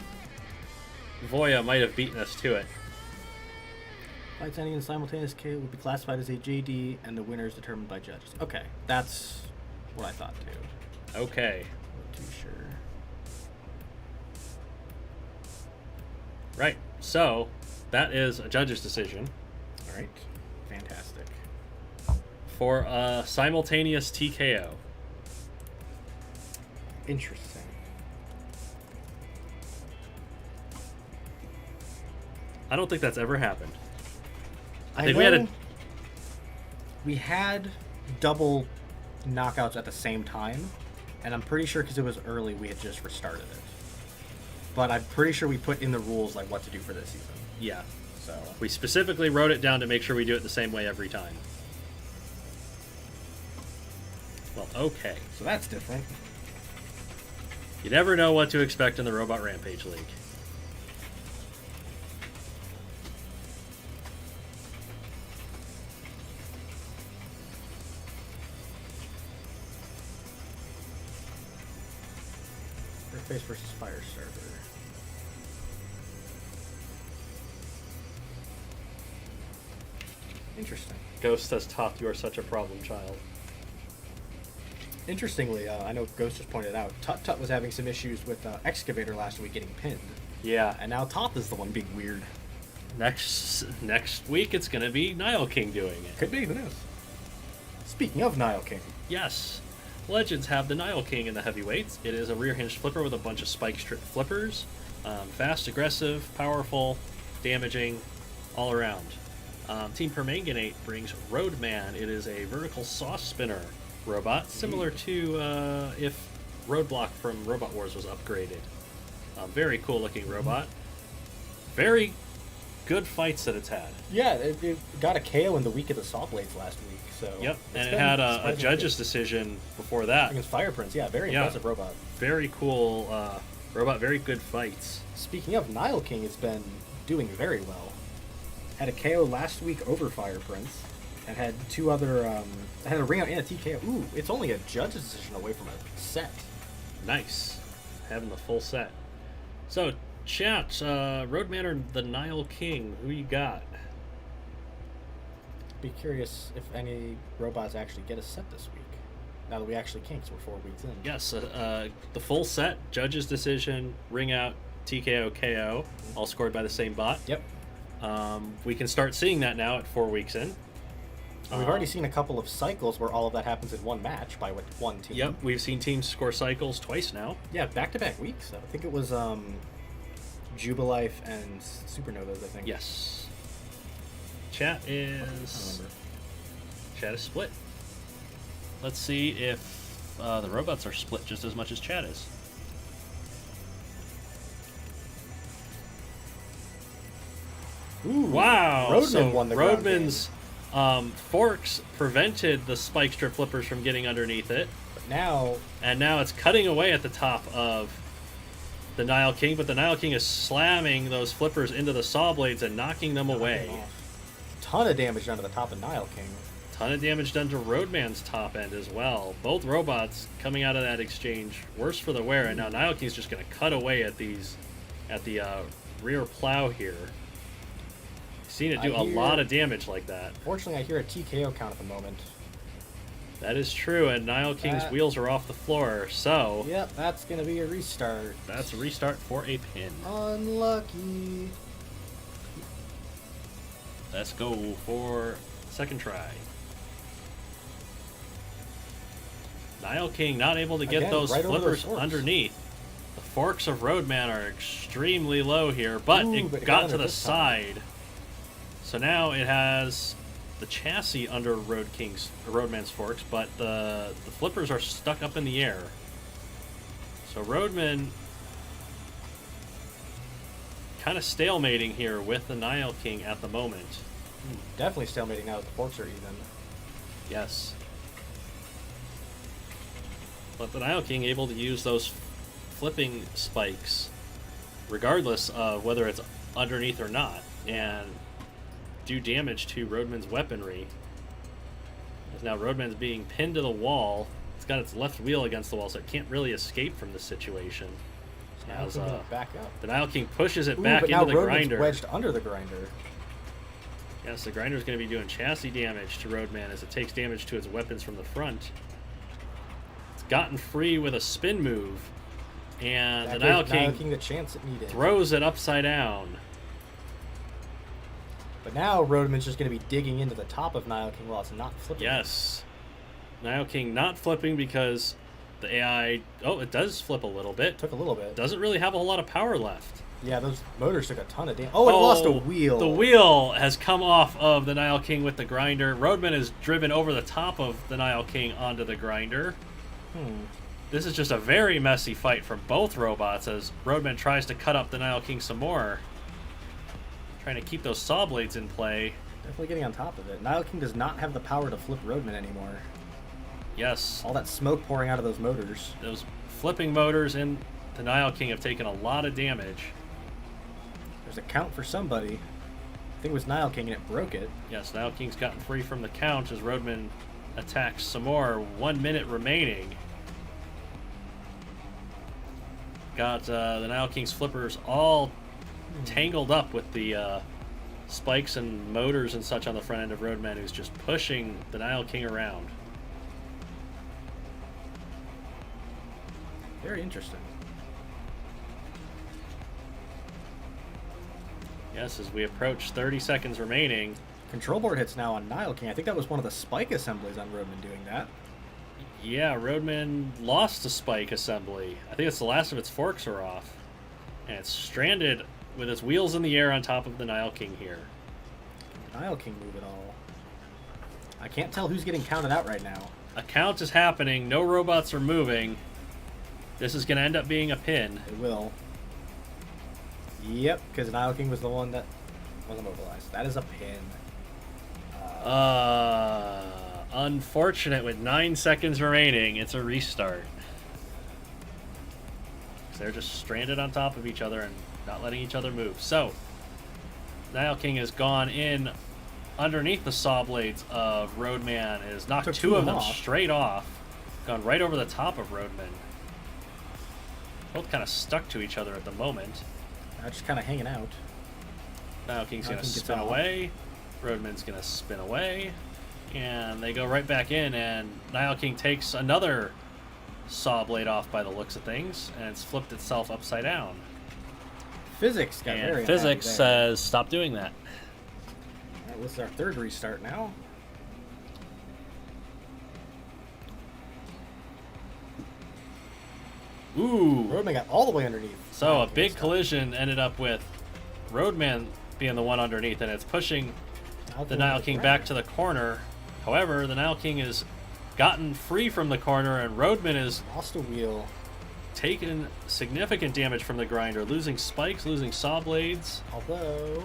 Voya might have beaten us to it.
Fights ending in simultaneous KO would be classified as a JD, and the winner is determined by judges. Okay, that's what I thought too.
Okay.
Not too sure.
Right. So, that is a judge's decision
All right. Fantastic.
for a simultaneous TKO.
Interesting.
I don't think that's ever happened.
I
think
know we had double knockouts at the same time, and I'm pretty sure because it was early, we had just restarted it. But I'm pretty sure we put in the rules like what to do for this season.
Yeah.
So
We specifically wrote it down to make sure we do it the same way every time. Well, okay.
so that's different.
You never know what to expect in the Robot Rampage League.
Earthface versus Firestarter. Interesting.
Ghost says, Toth, you are such a problem child.
Interestingly, I know Ghost just pointed out, Tut was having some issues with Excavator last week getting pinned.
Yeah.
And now Toth is the one being weird.
Next week, it's going to be Nile King doing it.
Could be, who knows? Speaking of Nile King.
Yes. Legends have the Nile King in the heavyweights. It is a rear hinged flipper with a bunch of spike strip flippers. Fast, aggressive, powerful, damaging, all around. Team Permanganate brings Roadman. It is a vertical saw spinner robot, similar to if Roadblock from Robot Wars was upgraded. Very cool looking robot. Very good fights that it's had.
Yeah, it got a KO in the week of the Saw Blades last week. So
Yep,
it's
and it
been
had a
surprisingly
judge's
good.
decision before that.
Against Fire Prince, yeah, very
Yeah.
impressive robot.
Very cool robot, very good fights.
Speaking of, Nile King has been doing very well. Had a KO last week over Fire Prince, and had two other, had a ring out and a TKO. Ooh, it's only a judge's decision away from a set.
Nice. Having the full set. So, chat, Roadman or the Nile King, who you got?
Be curious if any robots actually get a set this week. Now that we actually can, 'cause we're 4 weeks in.
Yes, the full set, judge's decision, ring out, TKO, KO, all scored by the same bot.
Yep.
We can start seeing that now at 4 weeks in.
And we've already seen a couple of cycles where all of that happens in one match by one team.
Yep, we've seen teams score cycles twice now.
Yeah, back-to-back weeks. I think it was Jubilife and Supernovas, I think.
Yes. Chat is split. Let's see if the robots are split just as much as chat is.
Ooh,
Wow!
Roadman won the ground game.
Roadman's forks prevented the spike strip flippers from getting underneath it.
But now...
And now it's cutting away at the top of the Nile King, but the Nile King is slamming those flippers into the saw blades and knocking them away.
Ton of damage done to the top of Nile King.
Ton of damage done to Roadman's top end as well. Both robots coming out of that exchange worse for the wear, and now Nile King's just going to cut away at the rear plow here. Seen it do a lot of damage like that.
Fortunately, I hear a TKO count at the moment.
That is true, and Nile King's wheels are off the floor, so...
Yep, that's going to be a restart.
That's a restart for a pin.
Unlucky.
Let's go for second try. Nile King not able to get those flippers underneath. The forks of Roadman are extremely low here, but it got to the side. So now it has the chassis under Roadman's forks, but the flippers are stuck up in the air. So Roadman kind of stalemating here with the Nile King at the moment.
Definitely stalemating now that the forks are even.
Yes. But the Nile King able to use those flipping spikes regardless of whether it's underneath or not, and do damage to Roadman's weaponry. As now Roadman's being pinned to the wall. It's got its left wheel against the wall, so it can't really escape from this situation. As
back up.
the Nile King pushes it back into the grinder.
Wedged under the grinder.
Yes, the grinder's going to be doing chassis damage to Roadman as it takes damage to its weapons from the front. It's gotten free with a spin move, and the Nile King
the chance it needed.
Throws it upside down.
But now Roadman's just going to be digging into the top of Nile King while it's not flipping.
Yes. Nile King not flipping because the AI... Oh, it does flip a little bit.
Took a little bit.
Doesn't really have a whole lot of power left.
Yeah, those motors took a ton of damage. Oh, it lost a wheel.
The wheel has come off of the Nile King with the grinder. Roadman is driven over the top of the Nile King onto the grinder. This is just a very messy fight from both robots as Roadman tries to cut up the Nile King some more. Trying to keep those saw blades in play.
Definitely getting on top of it. Nile King does not have the power to flip Roadman anymore.
Yes.
All that smoke pouring out of those motors.
Those flipping motors in the Nile King have taken a lot of damage.
There's a count for somebody. I think it was Nile King and it broke it.
Yes, Nile King's gotten free from the count as Roadman attacks some more. 1 minute remaining. Got the Nile King's flippers all tangled up with the spikes and motors and such on the front end of Roadman, who's just pushing the Nile King around.
Very interesting.
Yes, as we approach 30 seconds remaining.
Control board hits now on Nile King. I think that was one of the spike assemblies on Roadman doing that.
Yeah, Roadman lost a spike assembly. I think it's the last of its forks are off. And it's stranded with its wheels in the air on top of the Nile King here.
Can Nile King move it all? I can't tell who's getting counted out right now.
A count is happening. No robots are moving. This is going to end up being a pin.
It will. Yep, because Nile King was the one that wasn't mobilized. That is a pin.
Unfortunate with 9 seconds remaining. It's a restart. They're just stranded on top of each other and not letting each other move. So, Nile King has gone in underneath the saw blades of Roadman. Has knocked two of them straight off. Gone right over the top of Roadman. Both kind of stuck to each other at the moment.
Just kind of hanging out.
Nile King's going to spin away. Roadman's going to spin away. And they go right back in, and Nile King takes another saw blade off by the looks of things, and it's flipped itself upside down.
Physics got very
And physics
unhappy there.
says stop doing that.
All right, this is our third restart now.
Ooh.
Roadman got all the way underneath.
So a
Niall
big
King's
collision ended up with Roadman being the one underneath, and it's pushing the Nile King back to the corner. However, the Nile King has gotten free from the corner, and Roadman is
Lost a wheel.
taking significant damage from the grinder, losing spikes, losing saw blades.
Although,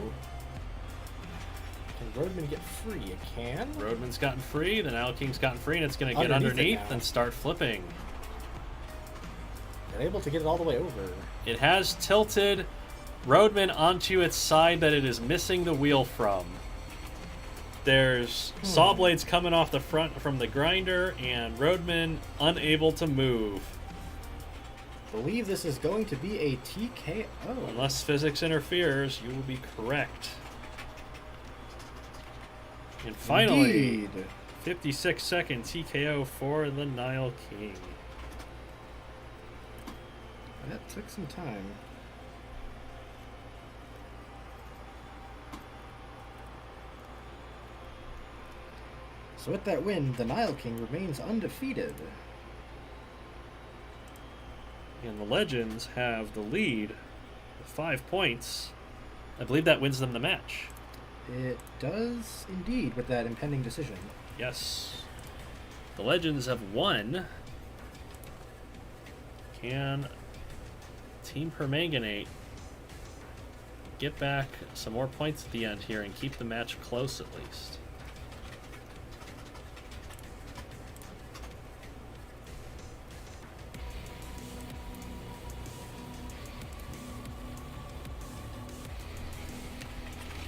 can Roadman get free? It can.
Roadman's gotten free, the Nile King's gotten free, and it's going to get
Underneath it
underneath
now.
and start flipping.
They're able to get it all the way over.
It has tilted Roadman onto its side that it is missing the wheel from. There's saw blades coming off the front from the grinder, and Roadman unable to move.
Believe this is going to be a TKO.
Unless physics interferes, you will be correct. And finally,
Indeed.
56-second TKO for the Nile King.
That took some time. So with that win, the Nile King remains undefeated.
And the Legends have the lead with 5 points. I believe that wins them the match.
It does indeed with that impending decision.
Yes. The Legends have won. Can Team Permanganate get back some more points at the end here and keep the match close at least?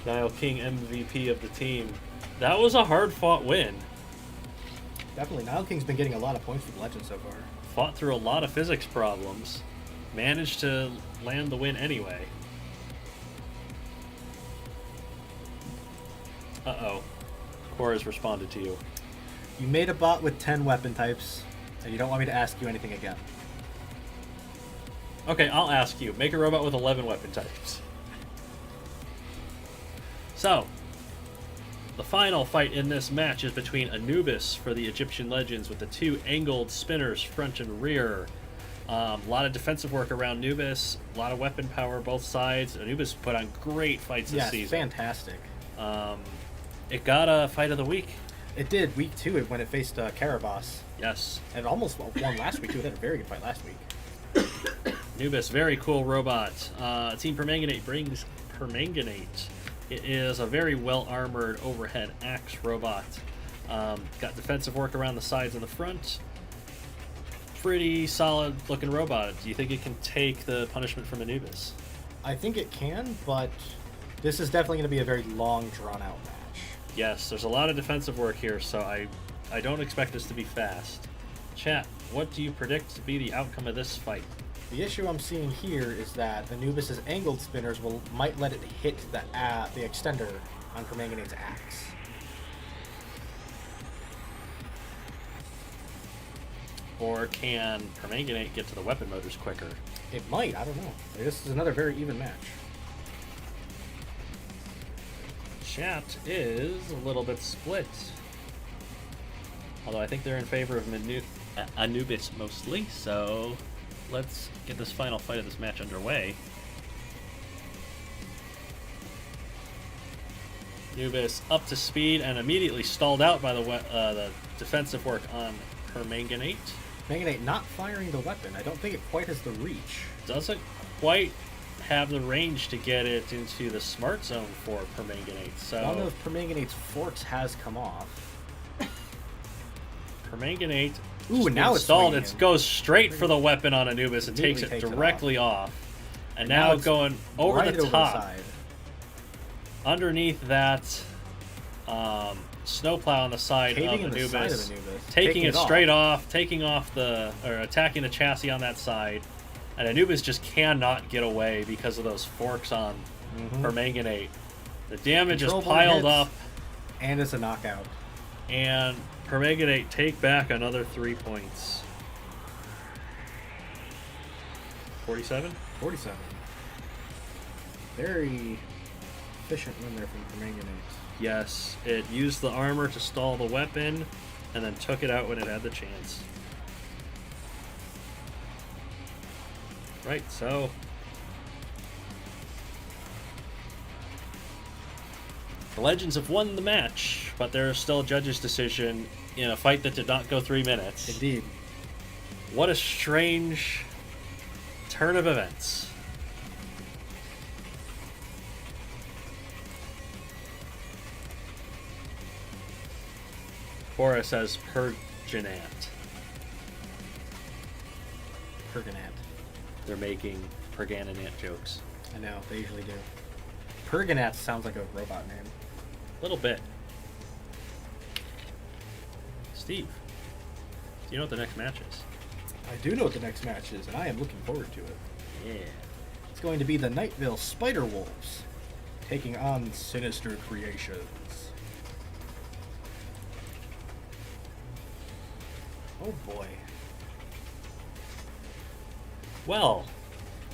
Nile King MVP of the team. That was a hard-fought win.
Definitely, Nile King's been getting a lot of points for the Legend so far.
Fought through a lot of physics problems. Managed to land the win anyway. Uh-oh. Core has responded to you.
You made a bot with 10 weapon types, and you don't want me to ask you anything again.
Okay, I'll ask you. Make a robot with 11 weapon types. So, the final fight in this match is between Anubis for the Egyptian Legends with the 2 angled spinners front and rear. A lot of defensive work around Anubis, a lot of weapon power both sides. Anubis put on great fights this season.
Fantastic.
It got a fight of the week.
It did week 2 when it faced Karabas.
Yes.
And it almost won last week too. It had a very good fight last week.
Anubis, very cool robot. Team Permanganate brings Permanganate. It is a very well-armored overhead axe robot. Got defensive work around the sides and the front. Pretty solid-looking robot. Do you think it can take the punishment from Anubis?
I think it can, but this is definitely going to be a very long, drawn-out match.
Yes, there's a lot of defensive work here, so I don't expect this to be fast. Chat, what do you predict to be the outcome of this fight?
The issue I'm seeing here is that Anubis's angled spinners might let it hit the extender on Permanganate's axe.
Or can Permanganate get to the weapon motors quicker?
It might, I don't know. This is another very even match.
Chat is a little bit split. Although I think they're in favor of Anubis mostly, so let's get this final fight of this match underway. Anubis up to speed and immediately stalled out by the defensive work on Permanganate.
Permanganate not firing the weapon. I don't think it quite has the reach.
Doesn't quite have the range to get it into the smart zone for Permanganate. So
One of Permanganate's forks has come off.
Permanganate
Ooh, now it's
stalled.
swinging
It
in.
goes straight for the weapon on Anubis and takes
Immediately
it
takes it
directly off. And
now
now
it's
going over
right
the top,
side.
underneath that snowplow on the side
Caving
of
in the side
Anubis,
of Anubis.
taking it straight off, taking off attacking the chassis on that side. And Anubis just cannot get away because of those forks on Permanganate. The damage is
Control board
piled
hits,
up,
and it's a knockout.
and Permanganate take back another 3 points. 47?
47. Very efficient win there from Permanganate.
Yes, it used the armor to stall the weapon, and then took it out when it had the chance. Right, so... the Legends have won the match, but there's still a judge's decision in a fight that did not go 3 minutes.
Indeed.
What a strange turn of events. Cora says Permanganate.
Permanganate.
They're making Permanganate jokes.
I know, they usually do. Permanganate sounds like a robot name.
A little bit. Steve, do you know what the next match is?
I do know what the next match is, and I am looking forward to it.
Yeah.
It's going to be the Nightville Spiderwolves taking on Sinister Creations. Oh boy.
Well,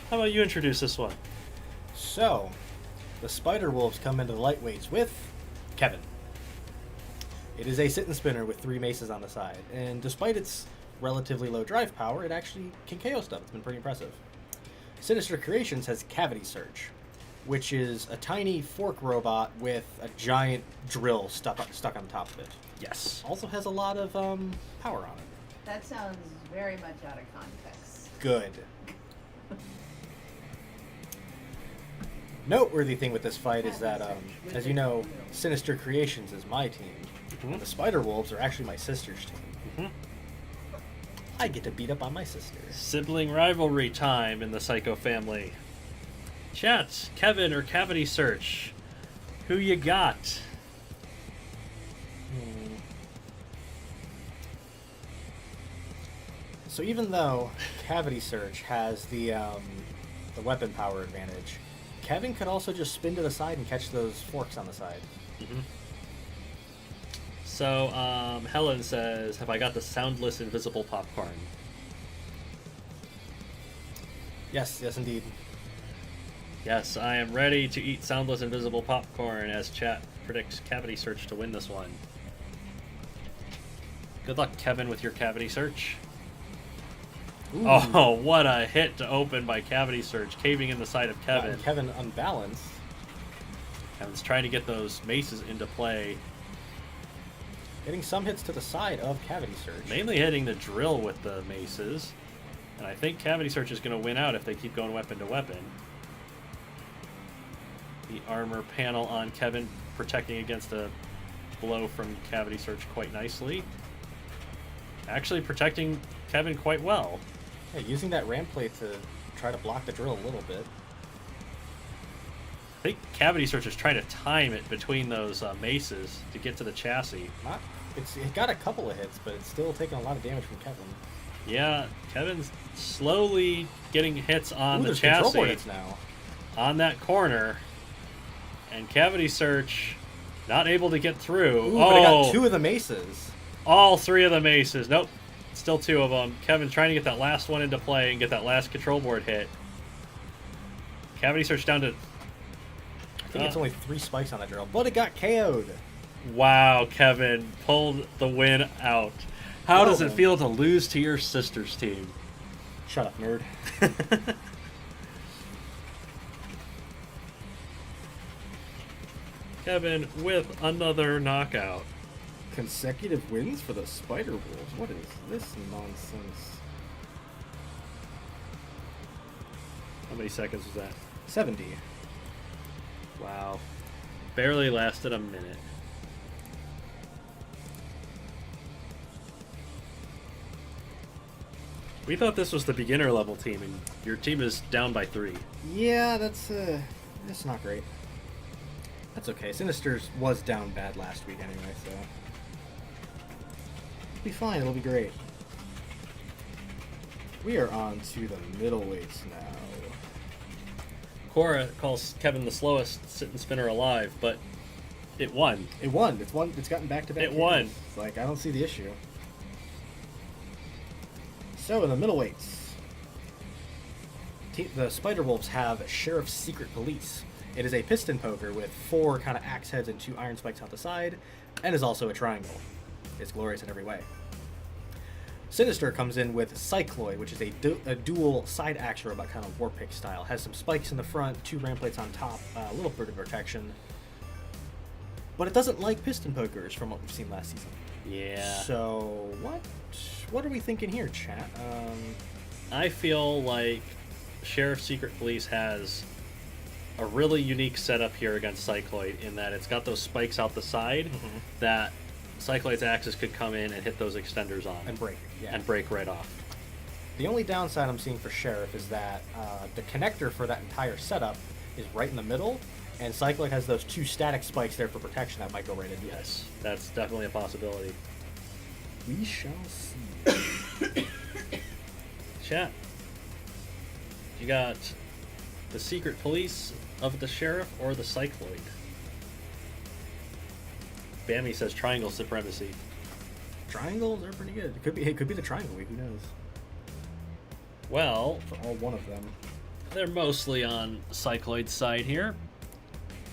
how about you introduce this one?
So, the Spiderwolves come into the lightweights with Kevin. It is a sit and spinner with 3 maces on the side, and despite its relatively low drive power, it actually can KO stuff. It's been pretty impressive. Sinister Creations has Cavity Search, which is a tiny fork robot with a giant drill stuck on top of it.
Yes.
Also has a lot of power on it.
That sounds very much out of context.
Good. Noteworthy thing with this fight is that, as you know, Sinister Creations is my team.
Mhm.
The Spiderwolves are actually my sister's team. I get to beat up on my sister.
Sibling rivalry time in the Psycho family. Chat, Kevin or Cavity Search? Who you got?
So even though Cavity Search has the weapon power advantage, Kevin could also just spin to the side and catch those forks on the side.
So, Helen says, have I got the soundless invisible popcorn?
Yes, yes indeed.
Yes, I am ready to eat soundless invisible popcorn as chat predicts Cavity Search to win this one. Good luck, Kevin, with your Cavity Search.
Ooh.
Oh, what a hit to open by Cavity Search, caving in the side of Kevin.
Gotten Kevin unbalanced.
Kevin's trying to get those maces into play.
Getting some hits to the side of Cavity Search.
Mainly hitting the drill with the maces. And I think Cavity Search is going to win out if they keep going weapon to weapon. The armor panel on Kevin protecting against a blow from Cavity Search quite nicely. Actually protecting Kevin quite well.
Yeah, using that ramp plate to try to block the drill a little bit.
I think Cavity Search is trying to time it between those maces to get to the chassis.
It got a couple of hits, but it's still taking a lot of damage from Kevin.
Yeah, Kevin's slowly getting hits on the
there's control board
chassis
hits now.
on that corner. And Cavity Search not able to get through.
Ooh, but I got 2 of the maces.
All 3 of the maces. Nope. Still 2 of them. Kevin trying to get that last one into play and get that last control board hit. Cavity Search down to...
I think it's only 3 spikes on that drill, but it got KO'd.
Wow, Kevin pulled the win out. How
Well
does it
done.
feel to lose to your sister's team?
Shut up, nerd.
Kevin with another knockout.
Consecutive wins for the Spiderwolves. What is this nonsense?
How many seconds was that?
70.
Wow. Barely lasted a minute. We thought this was the beginner level team, and your team is down by 3.
Yeah, that's not great. That's okay. Sinister's was down bad last week anyway, so it'll be fine. It'll be great. We are on to the middleweights now.
Cora calls Kevin the slowest sit and spinner alive, but it won.
It won. It's won. It's gotten back to back.
It won.
It's like, I don't see the issue. So in the middleweights, the Spiderwolves have Sheriff's Secret Police. It is a piston poker with 4 kind of axe heads and 2 iron spikes out the side, and is also a triangle. It's glorious in every way. Sinister comes in with Cycloid, which is a dual side axe robot, kind of Warpick style. Has some spikes in the front, 2 ram plates on top, a little bit of protection. But it doesn't like piston pokers from what we've seen last season.
Yeah.
So what are we thinking here, chat?
I feel like Sheriff Secret Police has a really unique setup here against Cycloid in that it's got those spikes out the side that Cycloid's axes could come in and hit those extenders on.
And break. Yeah.
And break right off.
The only downside I'm seeing for Sheriff is that the connector for that entire setup is right in the middle, and Cycloid has those 2 static spikes there for protection that might go right into it.
Yes, that's definitely a possibility.
We shall see.
Chat. You got the Secret Police of the Sheriff or the Cycloid? Bammy says triangle supremacy.
Triangles are pretty good. It could be the triangle week, who knows?
Well,
For all one of them.
they're mostly on Cycloid's side here.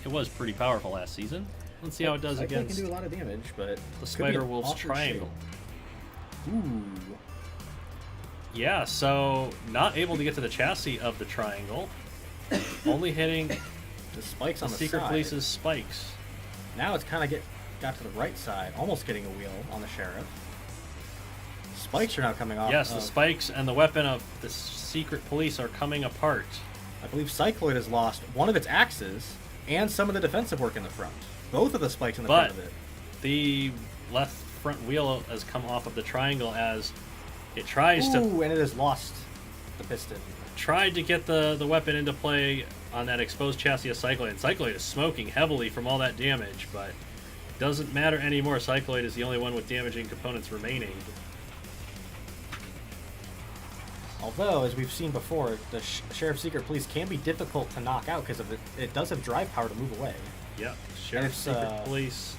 It was pretty powerful last season. Let's see how it does
Cycloid
against
can do a lot of damage, but
the
could be an
Spiderwolves
awkward
triangle.
shape. Ooh.
Yeah, so not able to get to the chassis of the triangle. Only hitting
The spikes
the
on the
Secret
side.
Police's spikes.
Now it's kind of got to the right side, almost getting a wheel on the Sheriff. Spikes are now coming off.
Yes, the spikes and the weapon of the Secret Police are coming apart.
I believe Cycloid has lost one of its axes and some of the defensive work in the front. Both of the spikes in the front of it.
The left front wheel has come off of the triangle as it tries to
Ooh, and it has lost the piston.
tried to get the weapon into play on that exposed chassis of Cycloid. And Cycloid is smoking heavily from all that damage, but it doesn't matter anymore. Cycloid is the only one with damaging components remaining.
Although, as we've seen before, the Sheriff's Secret Police can be difficult to knock out because it does have drive power to move away.
Yep, Sheriff's Secret
It's,
Police.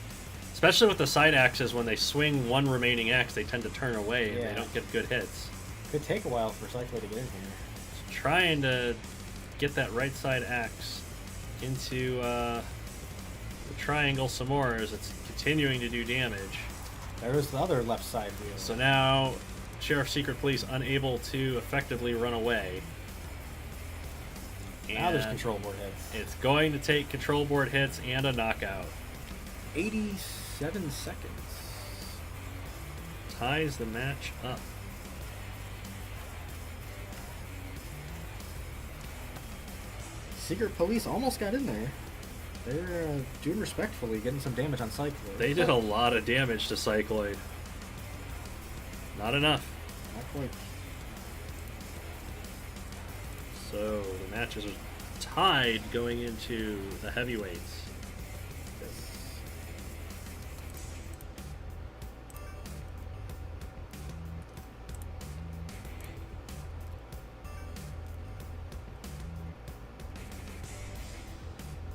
Especially with the side axes, when they swing one remaining axe, they tend to turn away and
Yeah.
they don't get good hits.
Could take a while for Cycloid to get in here.
Trying to get that right side axe into the triangle some more as it's continuing to do damage.
There's the other left side wheel.
So now Sheriff Secret Police unable to effectively run away.
Now there's
And
control board hits.
it's going to take control board hits and a knockout.
87 seconds.
Ties the match up.
Secret Police almost got in there. They're doing respectfully, getting some damage on Cycloid.
They did a lot of damage to Cycloid. Not enough.
Not quite.
So the matches are tied going into the heavyweights.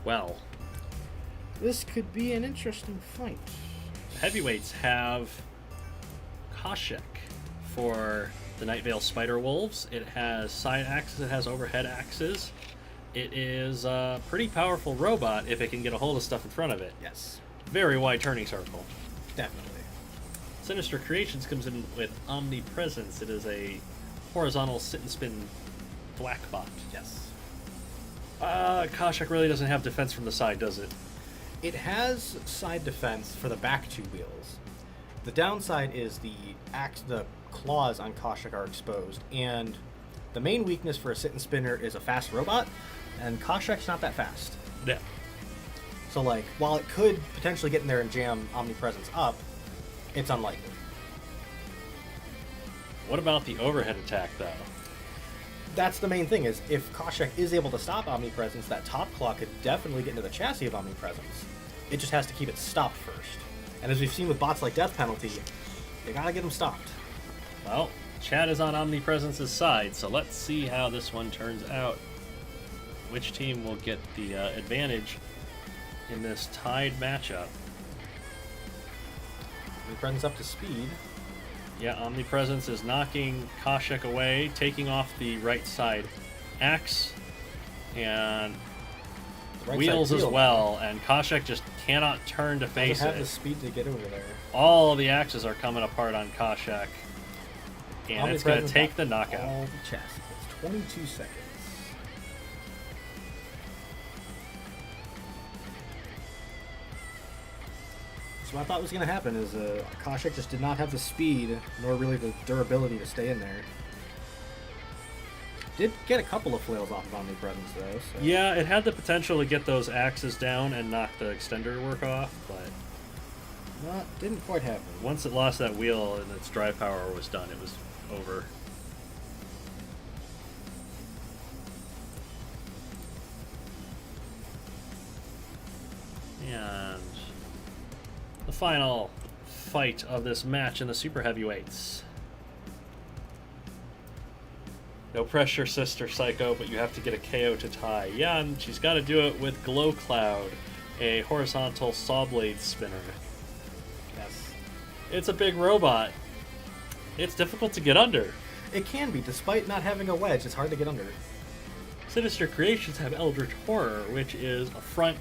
Well,
This could be an interesting fight.
the heavyweights have Koshek for the Night Vale Spiderwolves. It has side axes, it has overhead axes. It is a pretty powerful robot if it can get a hold of stuff in front of it.
Yes,
Very wide turning circle.
definitely.
Sinister Creations comes in with Omnipresence. It is a horizontal sit and spin black bot.
Yes.
Koshek really doesn't have defense from the side, does it?
It has side defense for the back 2 wheels. The downside is the claws on Koshek are exposed, and the main weakness for a sit and spinner is a fast robot, and Koshek's not that fast.
Yeah.
So, like, while it could potentially get in there and jam Omnipresence up, it's unlikely.
What about the overhead attack, though?
That's the main thing, is if Koshek is able to stop Omnipresence, that top claw could definitely get into the chassis of Omnipresence. It just has to keep it stopped first. And as we've seen with bots like Death Penalty, you gotta get them stopped.
Well, Chad is on Omnipresence's side, so let's see how this one turns out. Which team will get the advantage in this tied matchup?
Omnipresence up to speed.
Yeah, Omnipresence is knocking Koshek away, taking off the right side axe, and
Right
wheels
side
as
wheel.
well, and Koshek just cannot turn to face
Doesn't have the
it.
speed to get over there.
All the axes are coming apart on Koshek, and it's going to take the knockout.
All the chassis. It's 22 seconds. So what I thought was going to happen is Koshek just did not have the speed, nor really the durability to stay in there. Did get a couple of flails off of Omnipresence, though. So.
Yeah, it had the potential to get those axes down and knock the extender work off, but
Didn't quite happen.
once it lost that wheel and its drive power was done, it was over. And the final fight of this match in the super heavyweights. No pressure, Sister Psycho, but you have to get a KO to tie. Yeah, and she's got to do it with Glow Cloud, a horizontal saw blade spinner.
Yes.
It's a big robot. It's difficult to get under.
It can be, despite not having a wedge. It's hard to get under.
Sinister Creations have Eldritch Horror, which is a front,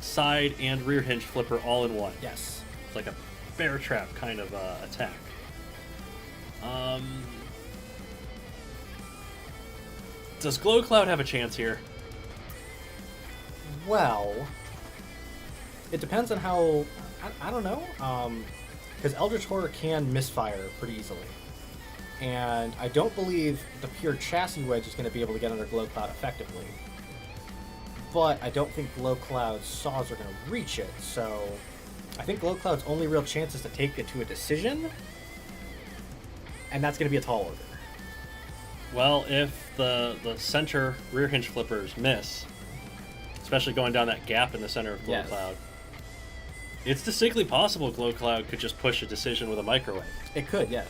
side, and rear hinge flipper all in one.
Yes.
It's like a bear trap kind of attack. Does Glow Cloud have a chance here?
Well, it depends on how. I don't know. Because Eldritch Horror can misfire pretty easily. And I don't believe the pure chassis wedge is going to be able to get under Glow Cloud effectively. But I don't think Glow Cloud's saws are going to reach it, so I think Glow Cloud's only real chance is to take it to a decision, and that's going to be a tall order.
Well, if the center rear hinge flippers miss, especially going down that gap in the center of Glow
Yes.
Cloud, it's distinctly possible Glow Cloud could just push a decision with a microwave.
It could, yes.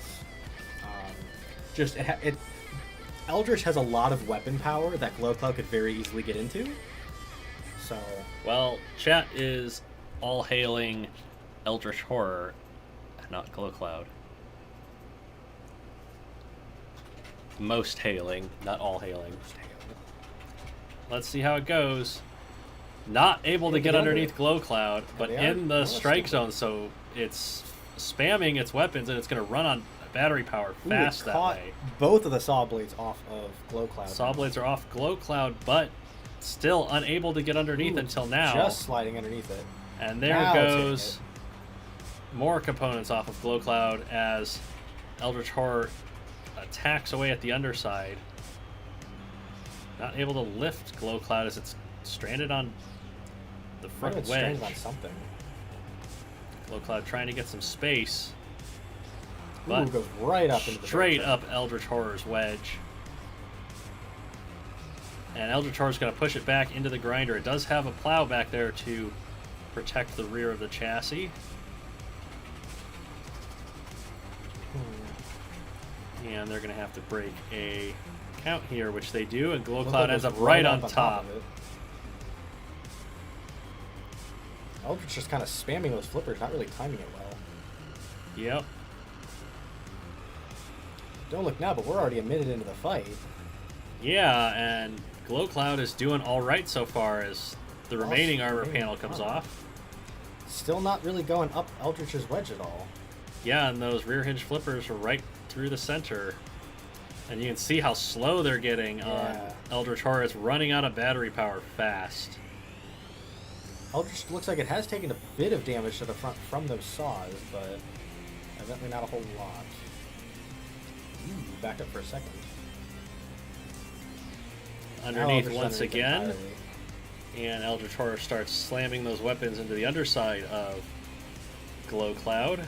Eldritch has a lot of weapon power that Glow Cloud could very easily get into. So,
Well, chat is all hailing Eldritch Horror, not Glow Cloud. Most hailing, not all hailing. Let's see how it goes. Not able to get underneath Glow Cloud, but
they are
in the strike
molesting.
zone, so it's spamming its weapons and it's going to run on battery power fast
it
that
caught
way.
both of the saw blades off of Glow Cloud.
Saw blades are off Glow Cloud, but still unable to get underneath until now.
Just sliding underneath it.
And there
Now it's
goes more components off of Glow Cloud as Eldritch Horror attacks away at the underside. Not able to lift Glow Cloud as it's stranded on the front
It's
wedge.
stranded on something.
Glow Cloud trying to get some space.
Ooh,
But
goes right up into the
straight
wedge.
up Eldritch Horror's wedge. And Eldritch Horror's going to push it back into the grinder. It does have a plow back there to protect the rear of the chassis. And they're going to have to break a count here, which they do, and Glow
Glow
Cloud
Cloud
ends
goes
up right on
of
top.
it. Eldritch just kind of spamming those flippers, not really timing it well.
Yep.
Don't look now, but we're already a minute into the fight.
Yeah, and Glow Cloud is doing all right so far as the remaining armor
remaining
panel comes
armor.
off.
Still not really going up Eldritch's wedge at all.
Yeah, and those rear hinge flippers are right through the center. And you can see how slow they're getting on
Yeah.
Eldritch Horror. It's running out of battery power fast.
Eldritch looks like it has taken a bit of damage to the front from those saws, but evidently not a whole lot. Ooh, back up for a second.
Underneath
Eldritch
once
underneath
again.
entirely.
And Eldritch Horror starts slamming those weapons into the underside of Glow Cloud.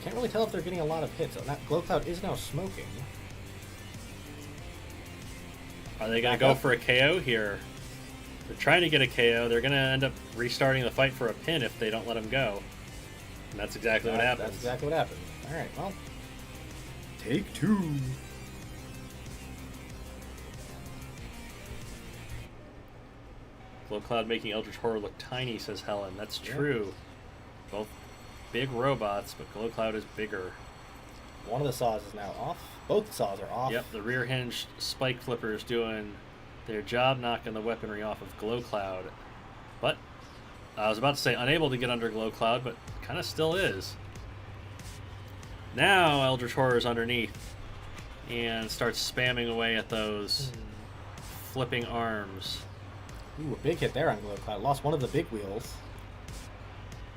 Can't really tell if they're getting a lot of hits. That Glow Cloud is now smoking.
Are they going to
Back
go
up.
for a KO here? They're trying to get a KO. They're going to end up restarting the fight for a pin if they don't let him go. And that's exactly what happens.
That's exactly what happened. Alright, well. Take two.
Glow Cloud making Eldritch Horror look tiny, says Helen. That's
Yeah.
true. Both big robots, but Glow Cloud is bigger.
One of the saws is now off. Both saws are off.
Yep, the rear hinge spike flipper is doing their job knocking the weaponry off of Glow Cloud. But I was about to say unable to get under Glow Cloud, but kind of still is. Now Eldritch Horror is underneath and starts spamming away at those flipping arms.
Ooh, a big hit there on Glow Cloud. Lost one of the big wheels.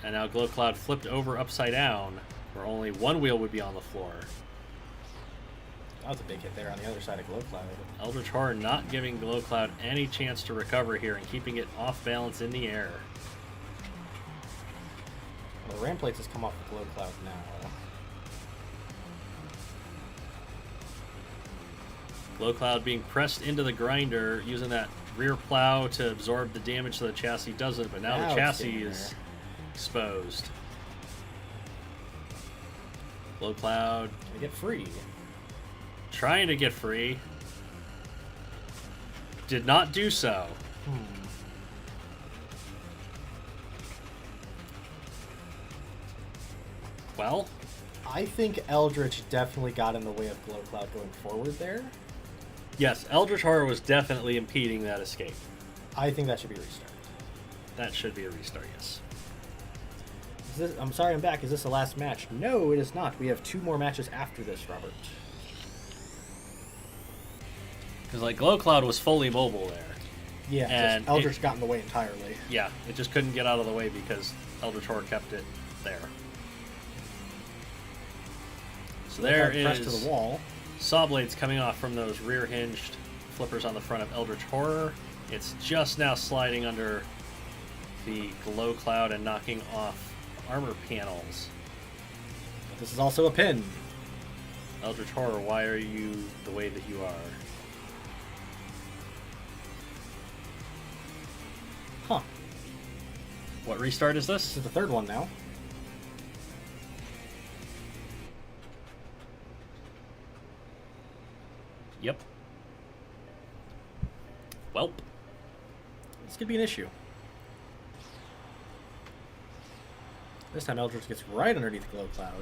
And now Glow Cloud flipped over upside down, where only one wheel would be on the floor.
That was a big hit there on the other side of Glow Cloud.
Eldritch Horror not giving Glow Cloud any chance to recover here and keeping it off balance in the air.
Well, the Ramplates has come off the Glow Cloud now.
Glow Cloud being pressed into the grinder, using that rear plow to absorb the damage so the chassis doesn't, but now the chassis is exposed. Glow Cloud
Can get free.
trying to get free. Did not do so. Well,
I think Eldritch definitely got in the way of Glow Cloud going forward there.
yes, Eldritch Horror was definitely impeding that escape.
I think that should be restarted.
That should be a restart, yes.
I'm sorry, I'm back. Is this the last match? No, it is not. We have 2 more matches after this, Robert.
Because, like, Glow Cloud was fully mobile there.
Yeah,
And
just Eldritch got in the way entirely.
Yeah, it just couldn't get out of the way because Eldritch Horror kept it there. So there
Pressed
is
to the wall.
saw blades coming off from those rear-hinged flippers on the front of Eldritch Horror. It's just now sliding under the Glow Cloud and knocking off armor panels.
This is also a pin.
Eldritch Horror, why are you the way that you are?
Huh.
What restart is
This
this?
is the 3rd one now.
Yep. Welp.
This could be an issue. This time Eldritch gets right underneath Glow Cloud.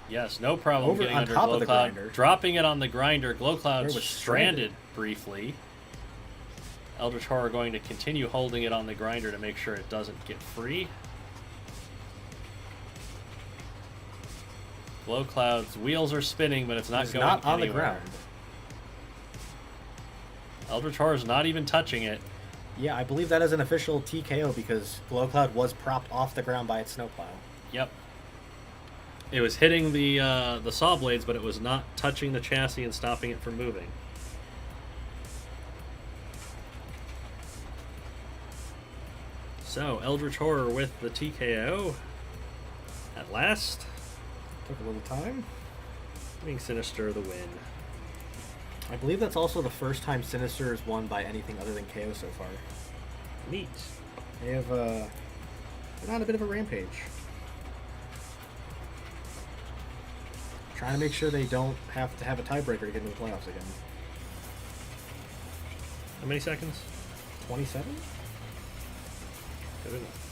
Yes, no problem
Over
getting
on
under
top of
Glow
the
Cloud.
grinder.
Dropping it on the grinder. Glow
There
Cloud
was
stranded briefly. Eldritch Horror going to continue holding it on the grinder to make sure it doesn't get free. Glow Cloud's wheels are spinning, but it's not
It's
going
not on
anywhere.
the ground.
Eldritch Horror's not even touching it.
Yeah, I believe that is an official TKO because Glow Cloud was propped off the ground by its snowplow.
Yep. It was hitting the saw blades, but it was not touching the chassis and stopping it from moving. So, Eldritch Horror with the TKO at last,
Took a little time.
giving Sinister the win.
I believe that's also the first time Sinister has won by anything other than KO so far.
Neat.
They have been on a bit of a rampage. Trying to make sure they don't have to have a tiebreaker to get into the playoffs again.
How many seconds?
27?
Good enough.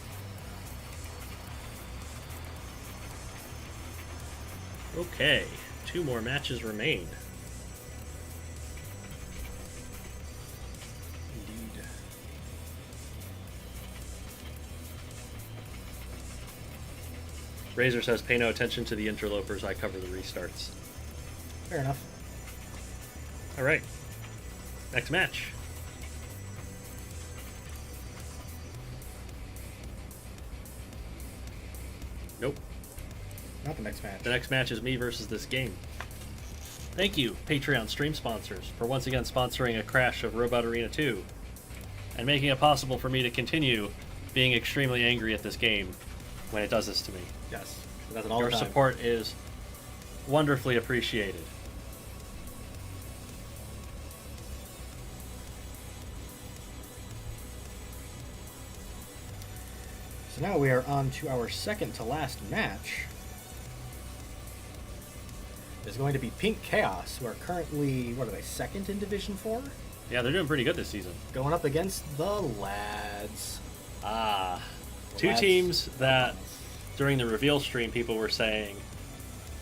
Okay, 2 more matches remain.
Indeed.
Razor says, pay no attention to the interlopers, I cover the restarts.
Fair enough.
Alright, next match. Nope.
Not the next match.
The next match is me versus this game. Thank you, Patreon stream sponsors, for once again sponsoring a crash of Robot Arena 2 and making it possible for me to continue being extremely angry at this game when it does this to me.
Yes. It does it all
Your
the time.
support is wonderfully appreciated.
So now we are on to our second to last match. It's going to be Pink Chaos, who are currently, what are they, 2nd in Division 4?
Yeah, they're doing pretty good this season.
Going up against the Lads.
Ah,
The
two
Lads.
teams that during the reveal stream people were saying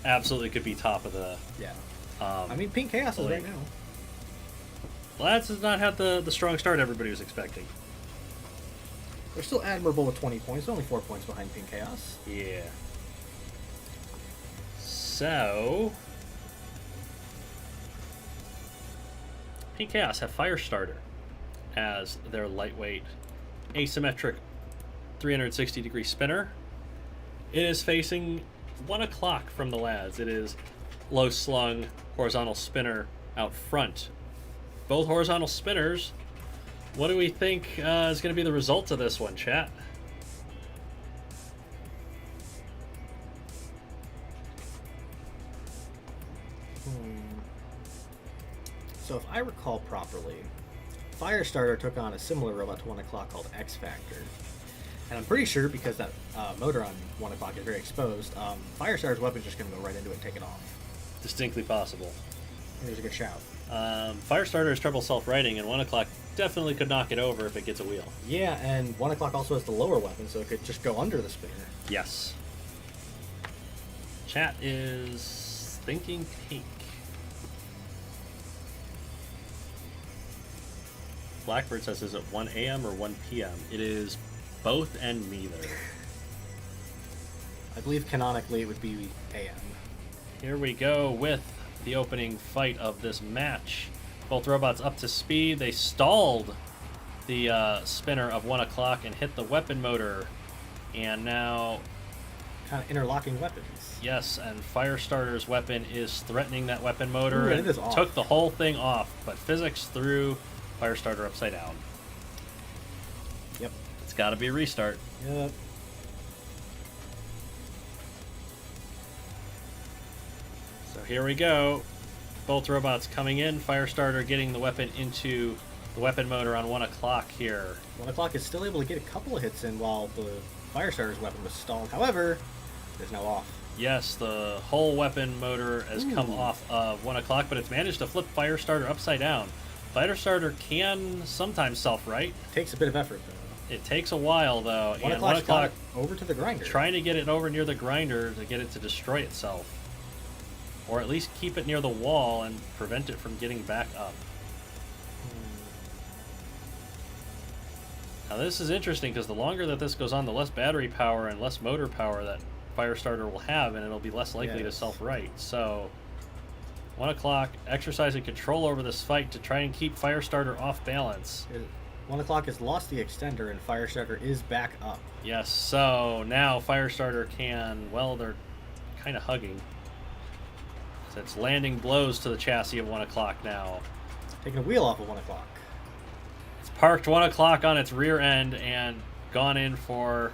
absolutely could be top of the.
Yeah.
I
I mean, Pink Chaos is right
League.
now.
Lads has not had the strong start everybody was expecting.
They're still admirable with 20 points. They're only 4 points behind Pink Chaos.
Yeah. So... Pink Chaos have Firestarter as their lightweight, asymmetric 360-degree spinner. It is facing 1 o'clock from the lads. It is low-slung horizontal spinner out front. Both horizontal spinners. What do we think is going to be the result of this one, chat?
So if I recall properly, Firestarter took on a similar robot to 1 o'clock called X Factor. And I'm pretty sure, because that motor on 1 o'clock is very exposed, Firestarter's weapon's just going to go right into it and take it off.
Distinctly possible.
There's a good shout.
Firestarter is triple self-righting, and 1 o'clock definitely could knock it over if it gets a wheel.
Yeah, and 1 o'clock also has the lower weapon, so it could just go under the spinner.
Yes. Chat is thinking pink. Blackbird says, is it 1 a.m. or 1 p.m.? It is both and neither.
I believe canonically it would be AM.
Here we go with the opening fight of this match. Both robots up to speed. They stalled the spinner of 1 o'clock and hit the weapon motor. And now...
kind of interlocking weapons.
Yes, and Firestarter's weapon is threatening that weapon motor.
Ooh,
and
it is off.
Took the whole thing off, but physics threw Firestarter upside down.
Yep.
It's got to be a restart.
Yep.
So here we go. Both robots coming in. Firestarter getting the weapon into the weapon motor on 1 o'clock here.
1 o'clock is still able to get a couple of hits in while the Firestarter's weapon was stalled. However, it's now off.
Yes, the whole weapon motor has come off of 1 o'clock, but it's managed to flip Firestarter upside down. Firestarter can sometimes self-right.
Takes a bit of effort, though.
It takes a while, though.
1
and 1 o'clock
over to the grinder.
trying to get it over near the grinder to get it to destroy itself. Or at least keep it near the wall and prevent it from getting back up. Now this is interesting because the longer that this goes on, the less battery power and less motor power that Firestarter will have, and it'll be less likely to self-right. So 1 o'clock exercising control over this fight to try and keep Firestarter off balance.
1 o'clock has lost the extender and Firestarter is back up.
Yes, so now Firestarter can, well, they're kind of hugging. So it's landing blows to the chassis of 1 o'clock now.
Taking a wheel off of 1 o'clock.
It's parked 1 o'clock on its rear end and gone in for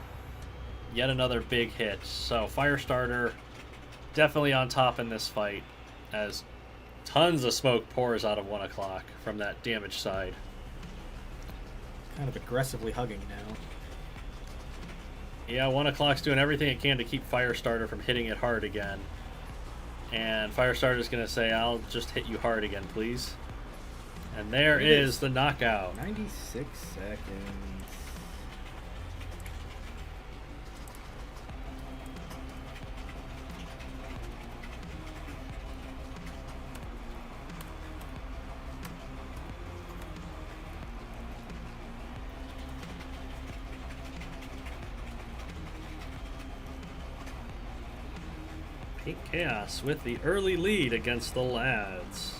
yet another big hit. So Firestarter definitely on top in this fight as tons of smoke pours out of 1 o'clock from that damaged side.
Kind of aggressively hugging now.
Yeah, 1 o'clock's doing everything it can to keep Firestarter from hitting it hard again. And Firestarter's going to say, I'll just hit you hard again, please. And there is the knockout.
96 seconds.
Pink Chaos with the early lead against the lads.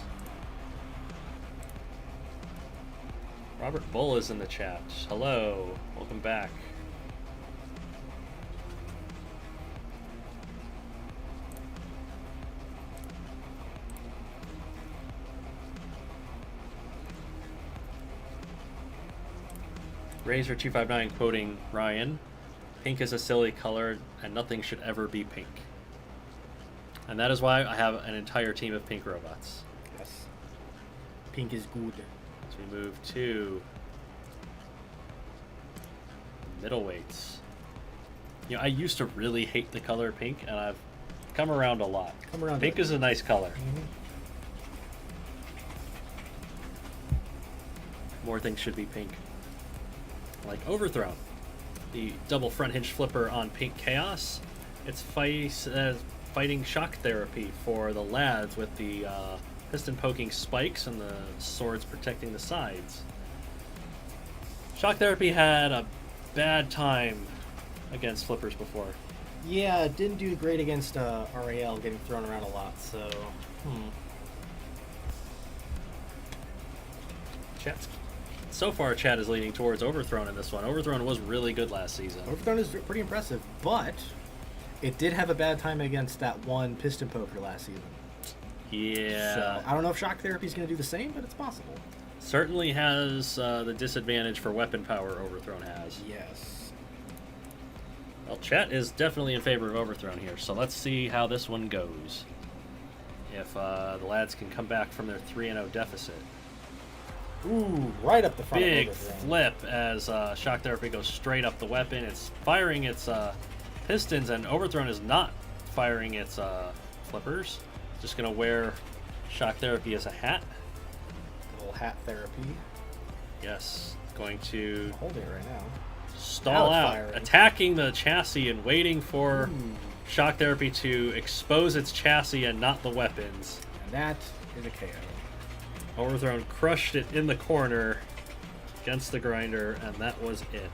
Robert Bull is in the chat. Hello, welcome back. Razor259 quoting Ryan, pink is a silly color and nothing should ever be pink. And that is why I have an entire team of pink robots.
Yes. Pink is good.
As we move to middleweights. You know, I used to really hate the color pink, and I've come around a lot. Pink is a nice color.
Mm-hmm.
More things should be pink. Like Overthrown, the double front hinge flipper on Pink Chaos. It's fighting shock therapy for the lads with the piston poking spikes and the swords protecting the sides. Shock Therapy had a bad time against flippers before.
Yeah, it didn't do great against RRL, getting thrown around a lot, so...
Chat's so far, Chat is leaning towards Overthrown in this one. Overthrown was really good last season.
Overthrown is pretty impressive, but it did have a bad time against that one piston poker last season.
Yeah.
So I don't know if Shock Therapy is going to do the same, but it's possible.
Certainly has the disadvantage for weapon power Overthrown has.
Yes.
Well, Chat is definitely in favor of Overthrown here, so let's see how this one goes. If the lads can come back from their 3-0 deficit.
Ooh, right up the front.
Big
of Overthrown.
flip as Shock Therapy goes straight up the weapon. It's firing its pistons, and Overthrown is not firing its flippers. Just going to wear Shock Therapy as a hat.
Little hat therapy.
Yes, going to
I'm holding it right now.
stall
Now it's
out,
firing.
attacking the chassis and waiting for
Ooh.
Shock Therapy to expose its chassis and not the weapons.
And that is a KO.
Overthrown crushed it in the corner against the grinder, and that was it.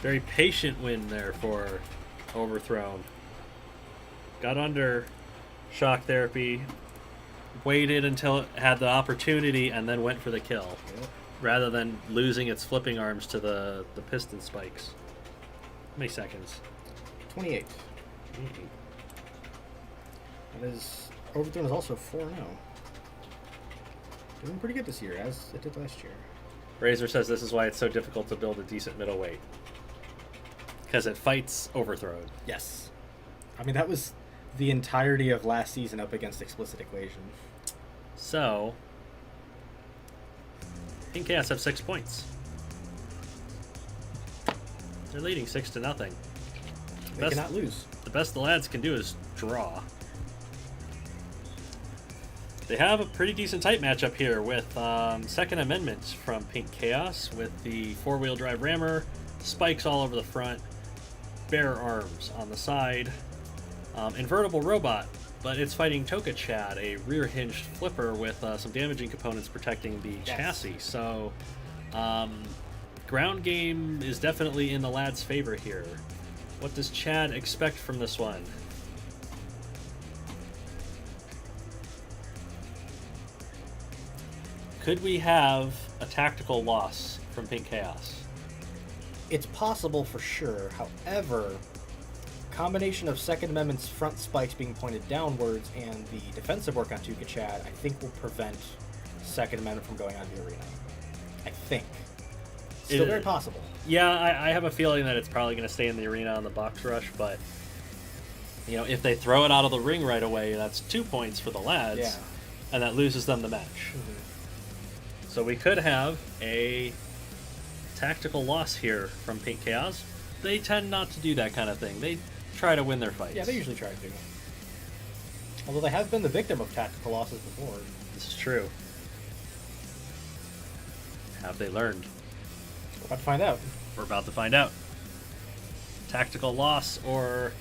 Very patient win there for Overthrown. Got under Shock Therapy, waited until it had the opportunity, and then went for the kill,
Yep.
rather than losing its flipping arms to the piston spikes. How many seconds?
28. That is... Overthrown is also 4-0. Doing pretty good this year, as it did last year.
Razor says this is why it's so difficult to build a decent middleweight. Because it fights Overthrown.
Yes. I mean, that was the entirety of last season up against Explicit Equation.
So, Pink Chaos have 6 points. They're leading 6-0.
They cannot lose.
The best the lads can do is draw. They have a pretty decent tight matchup here with Second Amendment from Pink Chaos with the 4-wheel drive rammer, spikes all over the front, bear arms on the side, invertible robot, but it's fighting Toka Chad, a rear hinged flipper with some damaging components protecting the chassis. So ground game is definitely in the lads' favor here. What does Chad expect from this one? Could we have a tactical loss from Pink Chaos?
It's possible for sure. However, combination of Second Amendment's front spikes being pointed downwards and the defensive work on Tuka Chad, I think will prevent Second Amendment from going on the arena. I think. Still very possible.
Yeah, I have a feeling that it's probably going to stay in the arena on the box rush, but you know, if they throw it out of the ring right away, that's 2 points for the lads,
Yeah.
and that loses them the match. So we could have a tactical loss here from Pink Chaos. They tend not to do that kind of thing. They try to win their fights.
Yeah, they usually try to. Although they have been the victim of tactical losses before.
This is true. Have they learned?
We're about to find out.
We're about to find out. Tactical loss or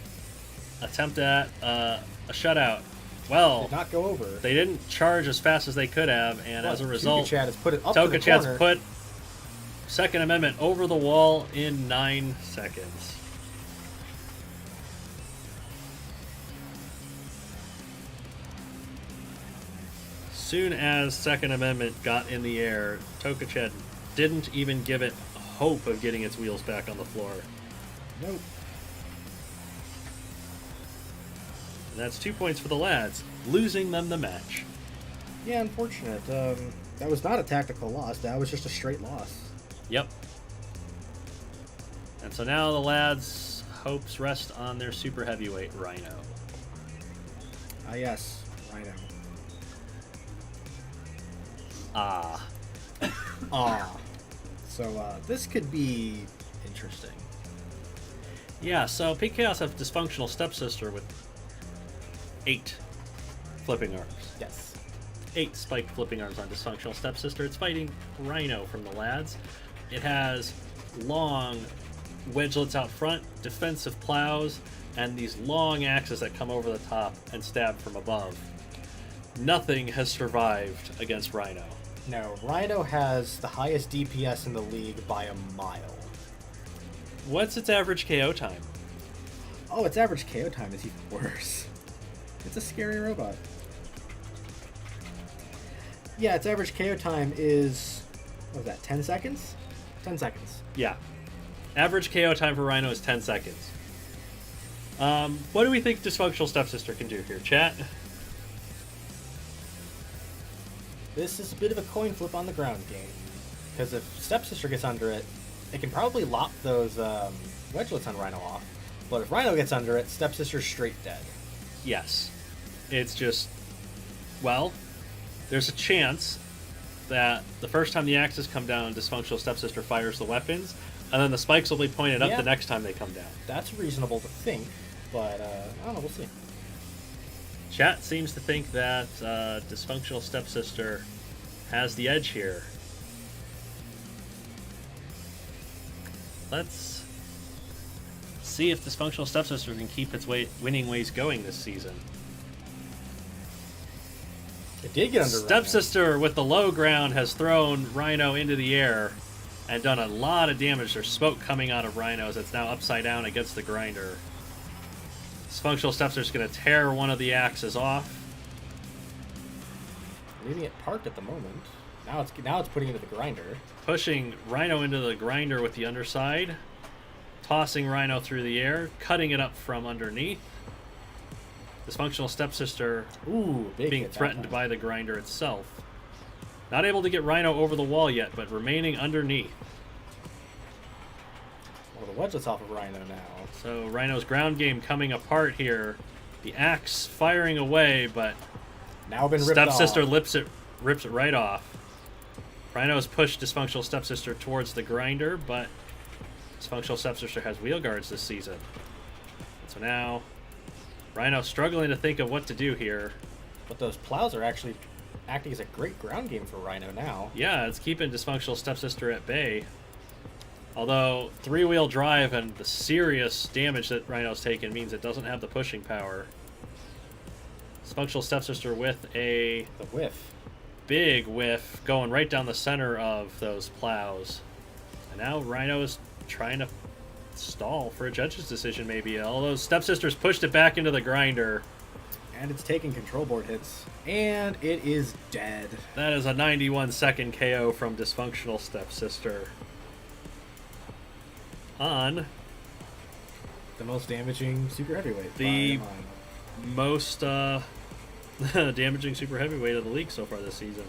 attempt at a shutout. Well,
Did not go over.
they didn't charge as fast as they could have, and as a result,
Tuka Chad has put it up to the
Toka Chad's
corner.
put Second Amendment over the wall in 9 seconds. Soon as Second Amendment got in the air, Toka Chad didn't even give it hope of getting its wheels back on the floor.
Nope.
And that's 2 points for the lads, losing them the match.
Yeah, unfortunate. That was not a tactical loss. That was just a straight loss.
Yep. And so now the lads' hopes rest on their super heavyweight Rhino.
Ah, yes. Rhino.
Ah.
Ah. So, this could be interesting.
Yeah, so Pink Chaos have dysfunctional stepsister with 8 flipping arms.
Yes.
8 spiked flipping arms on dysfunctional stepsister. It's fighting Rhino from the lads. It has long wedgelets out front, defensive plows, and these long axes that come over the top and stab from above. Nothing has survived against Rhino.
No, Rhino has the highest DPS in the league by a mile.
What's its average KO time?
Oh, its average KO time is even worse. It's a scary robot. Yeah, its average KO time is, what was that, 10 seconds? 10 seconds.
Yeah. Average KO time for Rhino is 10 seconds. What do we think Dysfunctional Stepsister can do here, chat?
This is a bit of a coin flip on the ground game. Because if Stepsister gets under it, it can probably lop those wedgelets on Rhino off. But if Rhino gets under it, Stepsister's straight dead.
Yes. It's just, well, there's a chance that the first time the axes come down, Dysfunctional Stepsister fires the weapons, and then the spikes will be pointed up
Yeah.
the next time they come down.
That's reasonable to think, but I don't know, we'll see.
Chat seems to think that Dysfunctional Stepsister has the edge here. Let's see if Dysfunctional Stepsister can keep its winning ways going this season.
It did get under
Stepsister with the low ground has thrown Rhino into the air and done a lot of damage. There's smoke coming out of Rhinos. It's now upside down against the grinder. Dysfunctional Stepsister's going to tear one of the axes off.
Leaving it parked at the moment. Now it's putting it into the grinder.
Pushing Rhino into the grinder with the underside. Tossing Rhino through the air. Cutting it up from underneath. Dysfunctional Stepsister
Ooh, big
being
hit that
threatened
time.
by the grinder itself. Not able to get Rhino over the wall yet, but remaining underneath.
Well, the wedget's off of Rhino now.
So Rhino's ground game coming apart here. The axe firing away, but
Now been ripped
Stepsister
off.
rips it right off. Rhino's pushed Dysfunctional Stepsister towards the grinder, but Dysfunctional Stepsister has wheel guards this season. So now Rhino struggling to think of what to do here.
But those plows are actually acting as a great ground game for Rhino now.
Yeah, it's keeping Dysfunctional Stepsister at bay. Although three-wheel drive and the serious damage that Rhino's taken means it doesn't have the pushing power. Dysfunctional Stepsister with a
The whiff.
big whiff going right down the center of those plows. And now Rhino is trying to stall for a judge's decision maybe. Although Stepsister's pushed it back into the grinder.
And it's taking control board hits. And it is dead.
That is a 91-second KO from Dysfunctional Stepsister. On
The most damaging super heavyweight.
The-
by a mile.
most damaging super heavyweight of the league so far this season.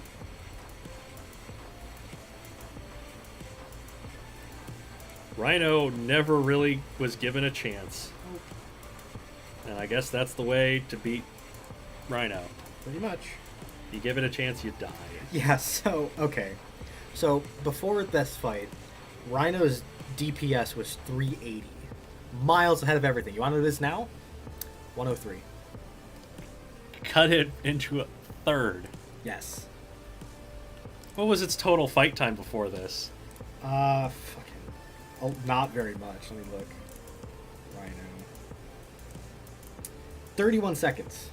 Rhino never really was given a chance. And I guess that's the way to beat Rhino.
Pretty much.
You give it a chance, you die.
Yeah, so, okay. So, before this fight, Rhino's DPS was 380. Miles ahead of everything. You want to know this now? 103.
Cut it into a third.
Yes.
What was its total fight time before this?
Fucking. Oh, not very much. Let me look. Rhino. 31 seconds.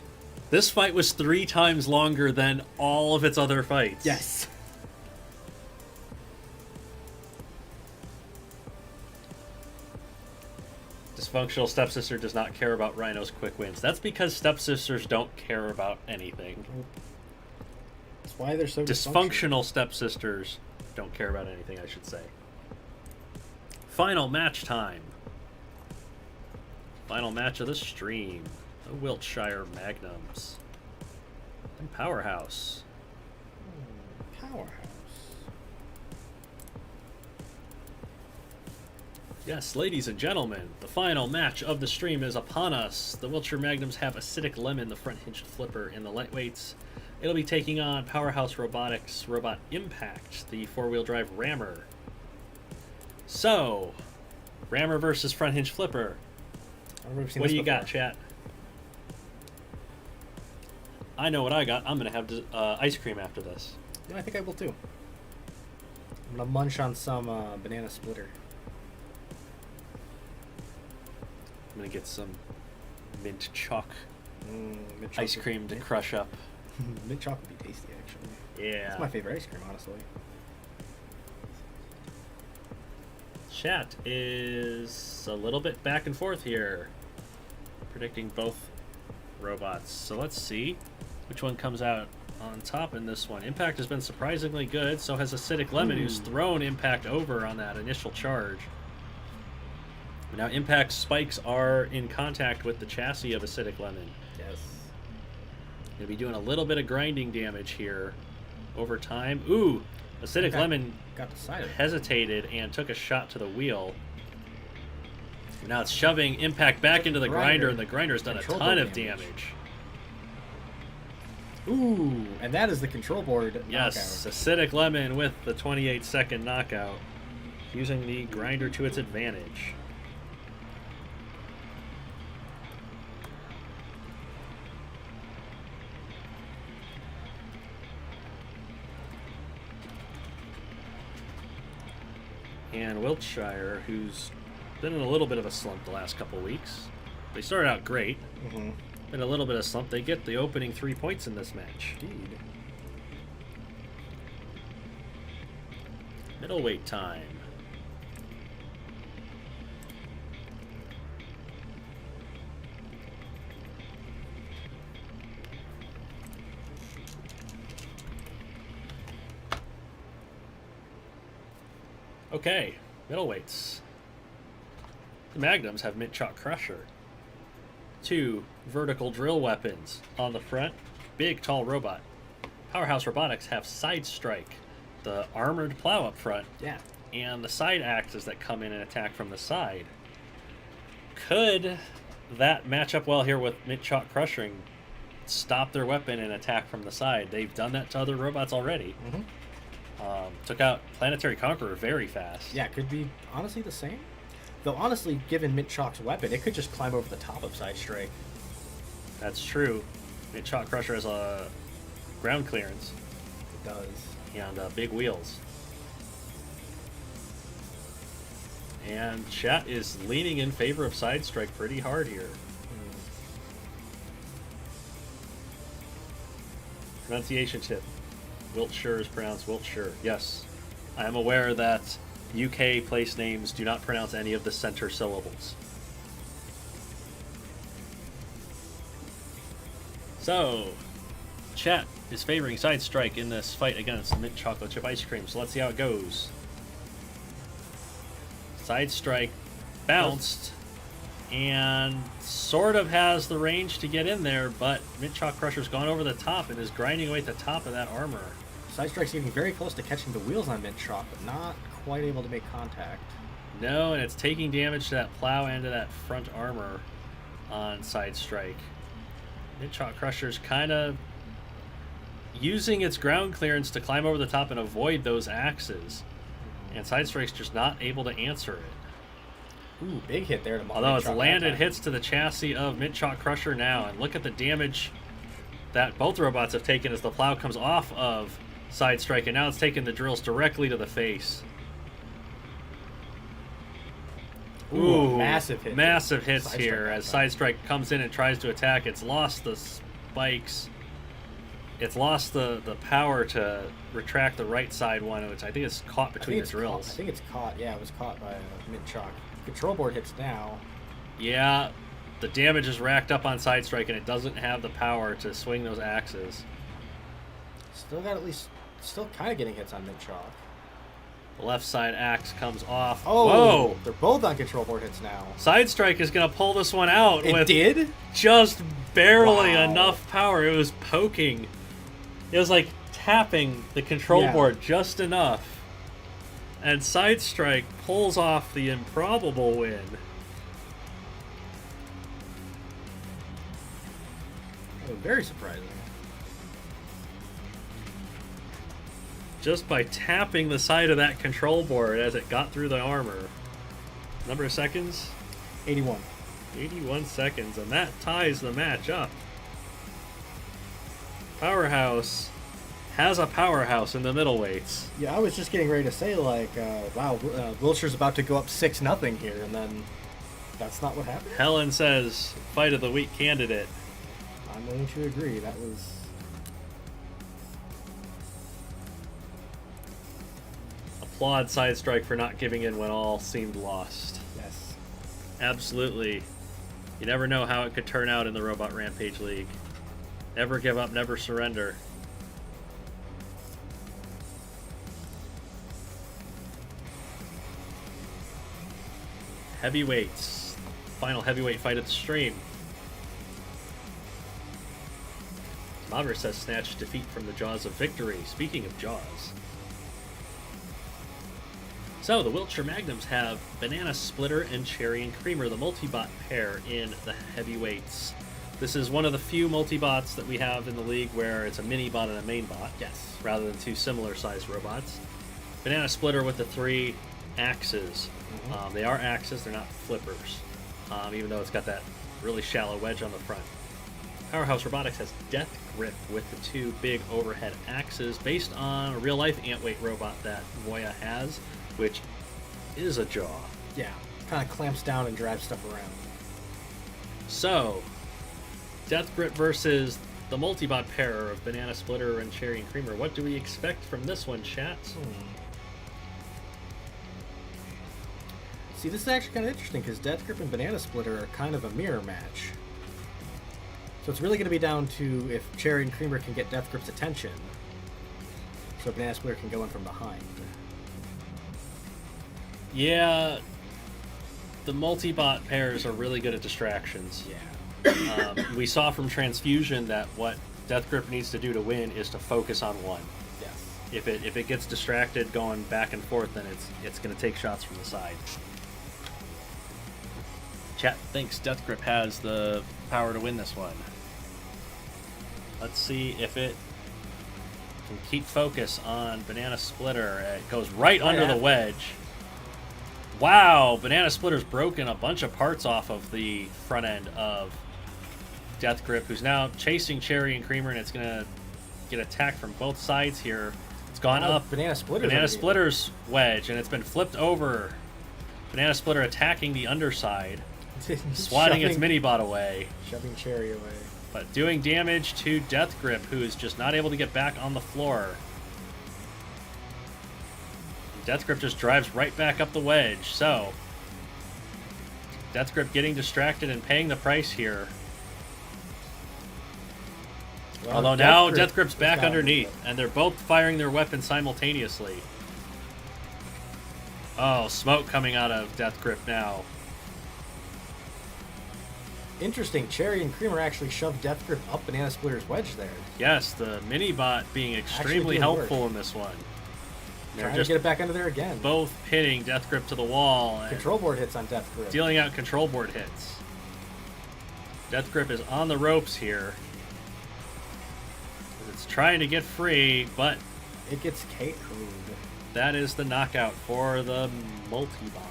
This fight was 3 times longer than all of its other fights.
Yes.
Dysfunctional Stepsister does not care about Rhino's quick wins. That's because Stepsisters don't care about anything.
That's why they're so
Dysfunctional Stepsisters don't care about anything, I should say. Final match time. Final match of the stream. The Wiltshire Magnums. And Powerhouse.
Powerhouse.
Yes, ladies and gentlemen, the final match of the stream is upon us. The Wiltshire Magnums have Acidic Lemon, the front hinged flipper, in the lightweights. It'll be taking on Powerhouse Robotics Robot Impact, the four-wheel drive rammer. So, rammer versus front hinge flipper. What do you got, chat? I know what I got. I'm going to have ice cream after this.
Yeah, I think I will too. I'm gonna munch on some banana splitter.
I'm gonna get some mint chalk
Mint
ice
chocolate-
cream to
mint-
crush up.
Mint chocolate would be tasty, actually.
Yeah.
It's my favorite ice cream, honestly.
Chat is a little bit back and forth here, predicting both robots. So let's see which one comes out on top in this one. Impact has been surprisingly good, so has Acidic Lemon, who's thrown Impact over on that initial charge. Now Impact's spikes are in contact with the chassis of Acidic Lemon.
Yes.
Gonna be doing a little bit of grinding damage here over time. Ooh, Acidic Lemon
Got decided.
hesitated and took a shot to the wheel. Now it's shoving Impact back into the grinder, and the grinder's done a
Control
ton
board
of damage.
Ooh, and that is the control board
Yes,
knockout.
Acidic Lemon with the 28-second knockout, using the grinder to its advantage. And Wiltshire, who's been in a little bit of a slump the last couple weeks. They started out great.
Mm-hmm.
In a little bit of slump, they get the opening 3 points in this match.
Indeed.
Middleweight time. Okay, middleweights. The Magnums have Mint Chalk Crusher. 2 vertical drill weapons on the front. Big, tall robot. Powerhouse Robotics have Side Strike, the armored plow up front,
Yeah.
and the side axes that come in and attack from the side. Could that match up well here with Mint Chalk Crushing? Stop their weapon and attack from the side. They've done that to other robots already.
Mm-hmm.
Took out Planetary Conqueror very fast.
Yeah, could be honestly the same. Though honestly, given Mint Chalk's weapon, it could just climb over the top of Side Strike.
That's true. Mint Chalk Crusher has a ground clearance
It does.
and big wheels. And chat is leaning in favor of Side Strike pretty hard here. Pronunciation tip. Wiltshire is pronounced Wiltshire. Yes. I am aware that UK place names do not pronounce any of the center syllables. So, chat is favoring Side Strike in this fight against Mint Chocolate Chip Ice Cream, so let's see how it goes. Side Strike bounced and sort of has the range to get in there, but Mint Chalk Crusher's gone over the top and is grinding away at the top of that armor.
Side Strike's getting very close to catching the wheels on Mint Chalk, but not quite able to make contact.
No, and it's taking damage to that plow and to that front armor on Side Strike. Mint Chalk Crusher's kind of using its ground clearance to climb over the top and avoid those axes. And Side Strike's just not able to answer it.
Ooh, big hit there to
Although
Mint
it's
Chalk
landed
that time.
hits to the chassis of Mint Chalk Crusher now, and look at the damage that both robots have taken as the plow comes off of Side Strike, and now it's taking the drills directly to the face.
Ooh, massive hit.
Massive hits
Side
here
Strike that
as
time.
Side Strike comes in and tries to attack. It's lost the spikes. It's lost the power to retract the right side one, which I think is caught between the drills.
I think it's caught. Yeah, it was caught by Mint Chalk. Control board hits now.
Yeah, the damage is racked up on Side Strike, and it doesn't have the power to swing those axes.
Still got at least, still kind of getting hits on Mint Chalk.
The left side axe comes off.
Oh,
Whoa!
they're both on control board hits now.
Side Strike is going to pull this one out
It
with
did?
just barely
Wow.
enough power. It was poking. It was like tapping the control
Yeah.
board just enough. And Side Strike pulls off the improbable win.
Oh, very surprising.
Just by tapping the side of that control board as it got through the armor. Number of seconds?
81.
81 seconds, and that ties the match up. Powerhouse has a powerhouse in the middleweights.
Yeah, I was just getting ready to say, like, wow, Wilshire's about to go up 6-0 here, and then That's not what happened?
Helen says, fight of the week candidate.
I'm going to agree. That was...
Applaud Sidestrike for not giving in when all seemed lost.
Yes.
Absolutely. You never know how it could turn out in the Robot Rampage League. Never give up, never surrender. Heavyweights. Final heavyweight fight at the stream. Mavericks has snatched defeat from the jaws of victory. Speaking of jaws. So, the Wiltshire Magnums have Banana Splitter and Cherry and Creamer, the multi-bot pair in the heavyweights. This is one of the few multi-bots that we have in the league where it's a mini-bot and a main bot.
Yes.
Rather than two similar-sized robots. Banana Splitter with the 3 axes.
Mm-hmm.
They are axes, they're not flippers. Even though it's got that really shallow wedge on the front. Powerhouse Robotics has Death Grip with the 2 big overhead axes based on a real-life ant-weight robot that Moya has, which is a jaw.
Yeah. Kind of clamps down and drives stuff around.
So, Death Grip versus the multi-bot pair of Banana Splitter and Cherry and Creamer. What do we expect from this one, chat?
See, this is actually kind of interesting because Death Grip and Banana Splitter are kind of a mirror match. So it's really going to be down to if Cherry and Creamer can get Death Grip's attention, so Banana Splitter can go in from behind.
Yeah, the multi-bot pairs are really good at distractions.
Yeah.
We saw from Transfusion that what Death Grip needs to do to win is to focus on one.
Yes.
If it gets distracted going back and forth, then it's going to take shots from the side. Chat thinks Death Grip has the power to win this one. Let's see if it can keep focus on Banana Splitter. It goes right under the wedge. Wow, Banana Splitter's broken a bunch of parts off of the front end of Death Grip, who's now chasing Cherry and Creamer, and it's going to get attacked from both sides here. It's gone up.
Banana
Splitter's wedge, and it's been flipped over. Banana Splitter attacking the underside, swatting its mini-bot away.
Shoving Cherry away.
But doing damage to Death Grip, who is just not able to get back on the floor. Death Grip just drives right back up the wedge. So, Death Grip getting distracted and paying the price here.
Well,
although now Death Grip's back underneath, and they're both firing their weapons simultaneously. Oh, smoke coming out of Death Grip now.
Interesting. Cherry and Creamer actually shoved Death Grip up Banana Splitter's wedge there.
Yes, the mini-bot being extremely helpful in this one.
They're trying to get it back under there again.
Both hitting Death Grip to the wall. And
control board hits on Death Grip.
Dealing out control board hits. Death Grip is on the ropes here. It's trying to get free, but
it gets KO'd.
That is the knockout for the multi-bot.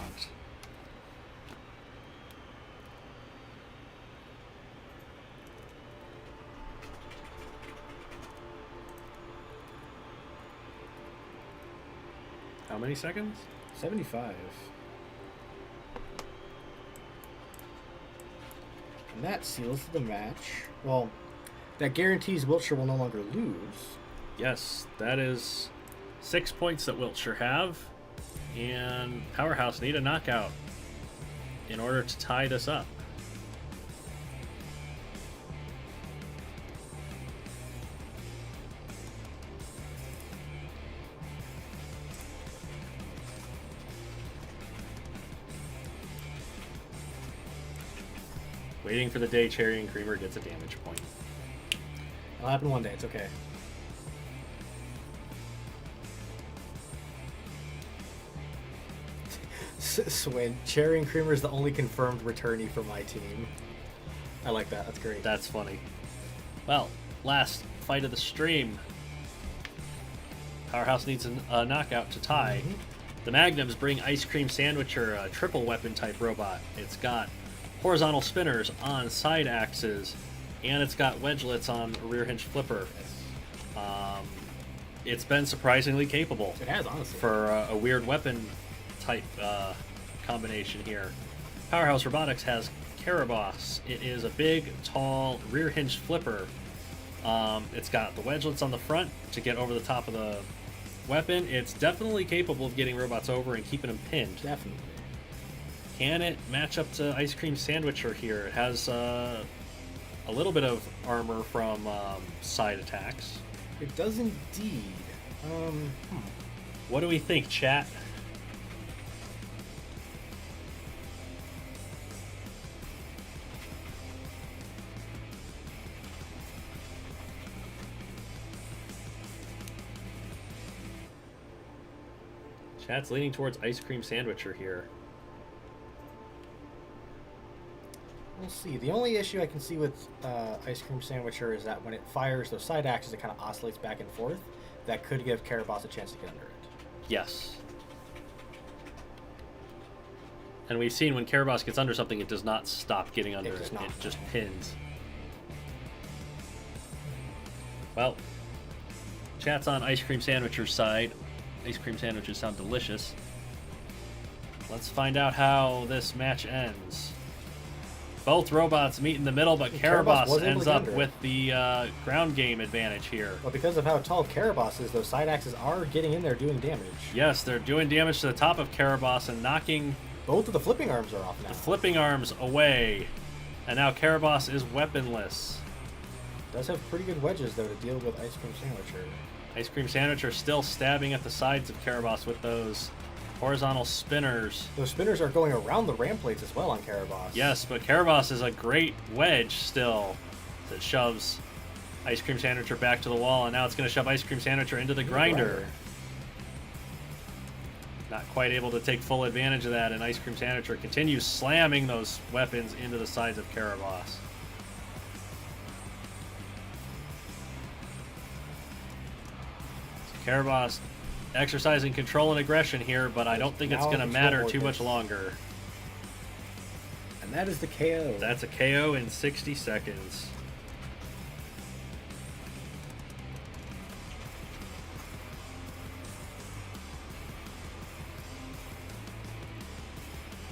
How many seconds?
75. And that seals the match. Well, that guarantees Wiltshire will no longer lose.
Yes, that is 6 points that Wiltshire have. And Powerhouse need a knockout in order to tie this up. Waiting for the day Cherry and Creamer gets a damage point.
It'll happen one day, it's okay. Swin, Cherry and Creamer is the only confirmed returnee for my team. I like that, that's great.
That's funny. Well, last fight of the stream. Powerhouse needs a knockout to tie.
Mm-hmm.
The Magnums bring Ice Cream Sandwicher, a triple weapon type robot. It's got horizontal spinners on side axes, and it's got wedgelets on a rear hinge flipper. It's been surprisingly capable.
It has, honestly.
For a weird weapon type combination here. Powerhouse Robotics has Caraboss. It is a big, tall, rear-hinged flipper. It's got the wedgelets on the front to get over the top of the weapon. It's definitely capable of getting robots over and keeping them pinned.
Definitely.
Can it match up to Ice Cream Sandwicher here? It has a little bit of armor from side attacks.
It does indeed.
What do we think, chat? Chat's leaning towards Ice Cream Sandwicher here.
We'll see. The only issue I can see with Ice Cream Sandwicher is that when it fires those side axes, it kind of oscillates back and forth. That could give Caraboss a chance to get under it.
Yes. And we've seen when Caraboss gets under something, it does not stop getting under it. It just pins. Well, chat's on Ice Cream Sandwicher's side. Ice cream sandwiches sound delicious. Let's find out how this match ends. Both robots meet in the middle, but Caraboss ends up with the ground game advantage here.
Well, because of how tall Caraboss is, those side axes are getting in there doing damage.
Yes, they're doing damage to the top of Caraboss and knocking...
Both of the flipping arms are off now.
The flipping arms away. And now Caraboss is weaponless.
Does have pretty good wedges, though, to deal with Ice Cream Sandwicher.
Ice Cream Sandwicher still stabbing at the sides of Caraboss with those horizontal spinners.
Those spinners are going around the ramp plates as well on Caraboss.
Yes, but Caraboss is a great wedge still that shoves Ice Cream Sandwicher back to the wall, and now it's going to shove Ice Cream Sandwicher into the grinder. Not quite able to take full advantage of that, and Ice Cream Sandwicher continues slamming those weapons into the sides of Caraboss. Caraboss exercising control and aggression here, but I don't think it's going to matter too much longer.
And that is the KO.
That's a KO in 60 seconds.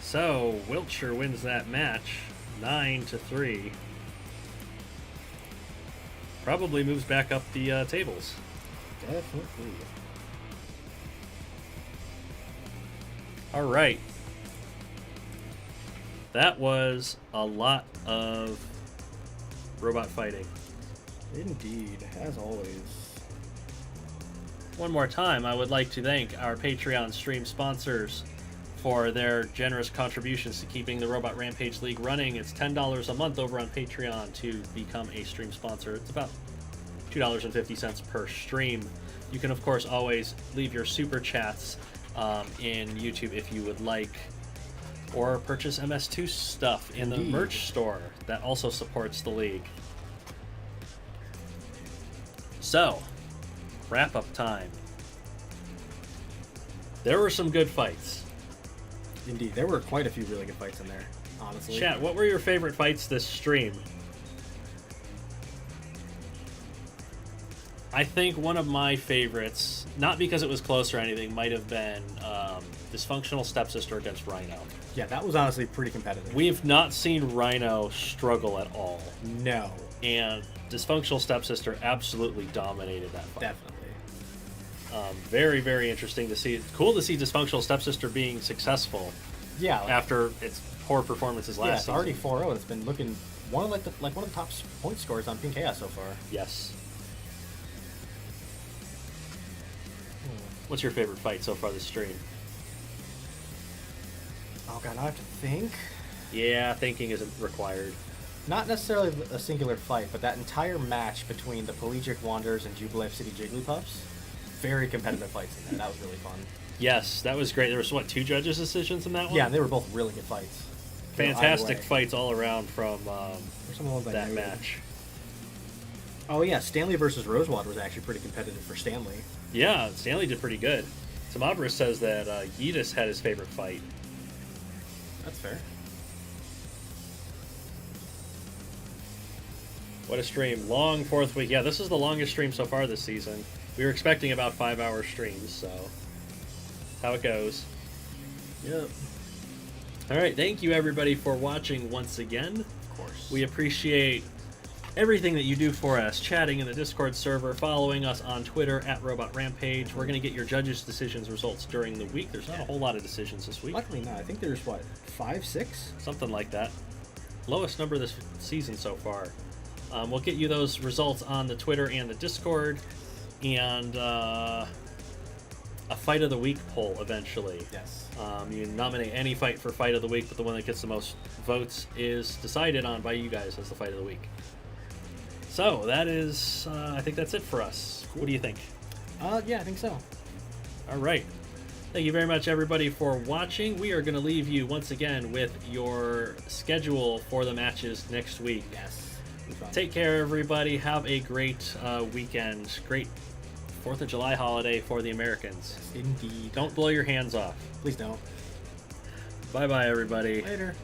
So, Wiltshire wins that match 9-3. Probably moves back up the tables.
Definitely.
All right. That was a lot of robot fighting.
Indeed, as always.
One more time, I would like to thank our Patreon stream sponsors for their generous contributions to keeping the Robot Rampage League running. It's $10 a month over on Patreon to become a stream sponsor. It's about $2.50 per stream. You can, of course, always leave your super chats in YouTube if you would like, or purchase MS2 stuff in the merch store that also supports the league. So, wrap-up time. There were some good fights.
Indeed, there were quite a few really good fights in there, honestly.
Chat, what were your favorite fights this stream? I think one of my favorites, not because it was close or anything, might have been Dysfunctional Stepsister against Rhino.
Yeah, that was honestly pretty competitive.
We have not seen Rhino struggle at all.
No.
And Dysfunctional Stepsister absolutely dominated that fight.
Definitely.
Very, very interesting to see. It's cool to see Dysfunctional Stepsister being successful.
Yeah.
After its poor performances last season.
It's already 4-0. It's been looking one of the top point scorers on Pink Chaos so far.
Yes. What's your favorite fight so far this stream?
Oh god, I have to think.
Yeah, thinking isn't required.
Not necessarily a singular fight, but that entire match between the Pelagic Wanderers and Jubilife City Jigglypuffs. Very competitive fights in there. That was really fun.
Yes, that was great. There was, what, 2 judges' decisions in that one?
Yeah, and they were both really good fights.
Fantastic fights all around from that match.
Oh yeah, Stanley versus Rosewater was actually pretty competitive for Stanley.
Yeah, Stanley did pretty good. Tamabris says that Yeetus had his favorite fight.
That's fair.
What a stream. Long 4th week. Yeah, this is the longest stream so far this season. We were expecting about 5-hour streams, so how it goes.
Yep.
All right, thank you everybody for watching once again.
Of course.
We appreciate everything that you do for us, chatting in the Discord server, following us on Twitter at Robot Rampage. We're going to get your judges' decisions results during the week. There's not a whole lot of decisions this week.
Luckily not. I think there's, what, 5, 6?
Something like that. Lowest number this season so far. We'll get you those results on the Twitter and the Discord, and a Fight of the Week poll eventually.
Yes.
You nominate any fight for Fight of the Week, but the one that gets the most votes is decided on by you guys as the Fight of the Week. So that is, I think that's it for us. Cool. What do you think?
Yeah, I think so.
All right. Thank you very much, everybody, for watching. We are going to leave you once again with your schedule for the matches next week.
Yes.
Take care, everybody. Have a great weekend. Great 4th of July holiday for the Americans.
Yes, indeed.
Don't blow your hands off.
Please don't.
Bye-bye, everybody.
Later.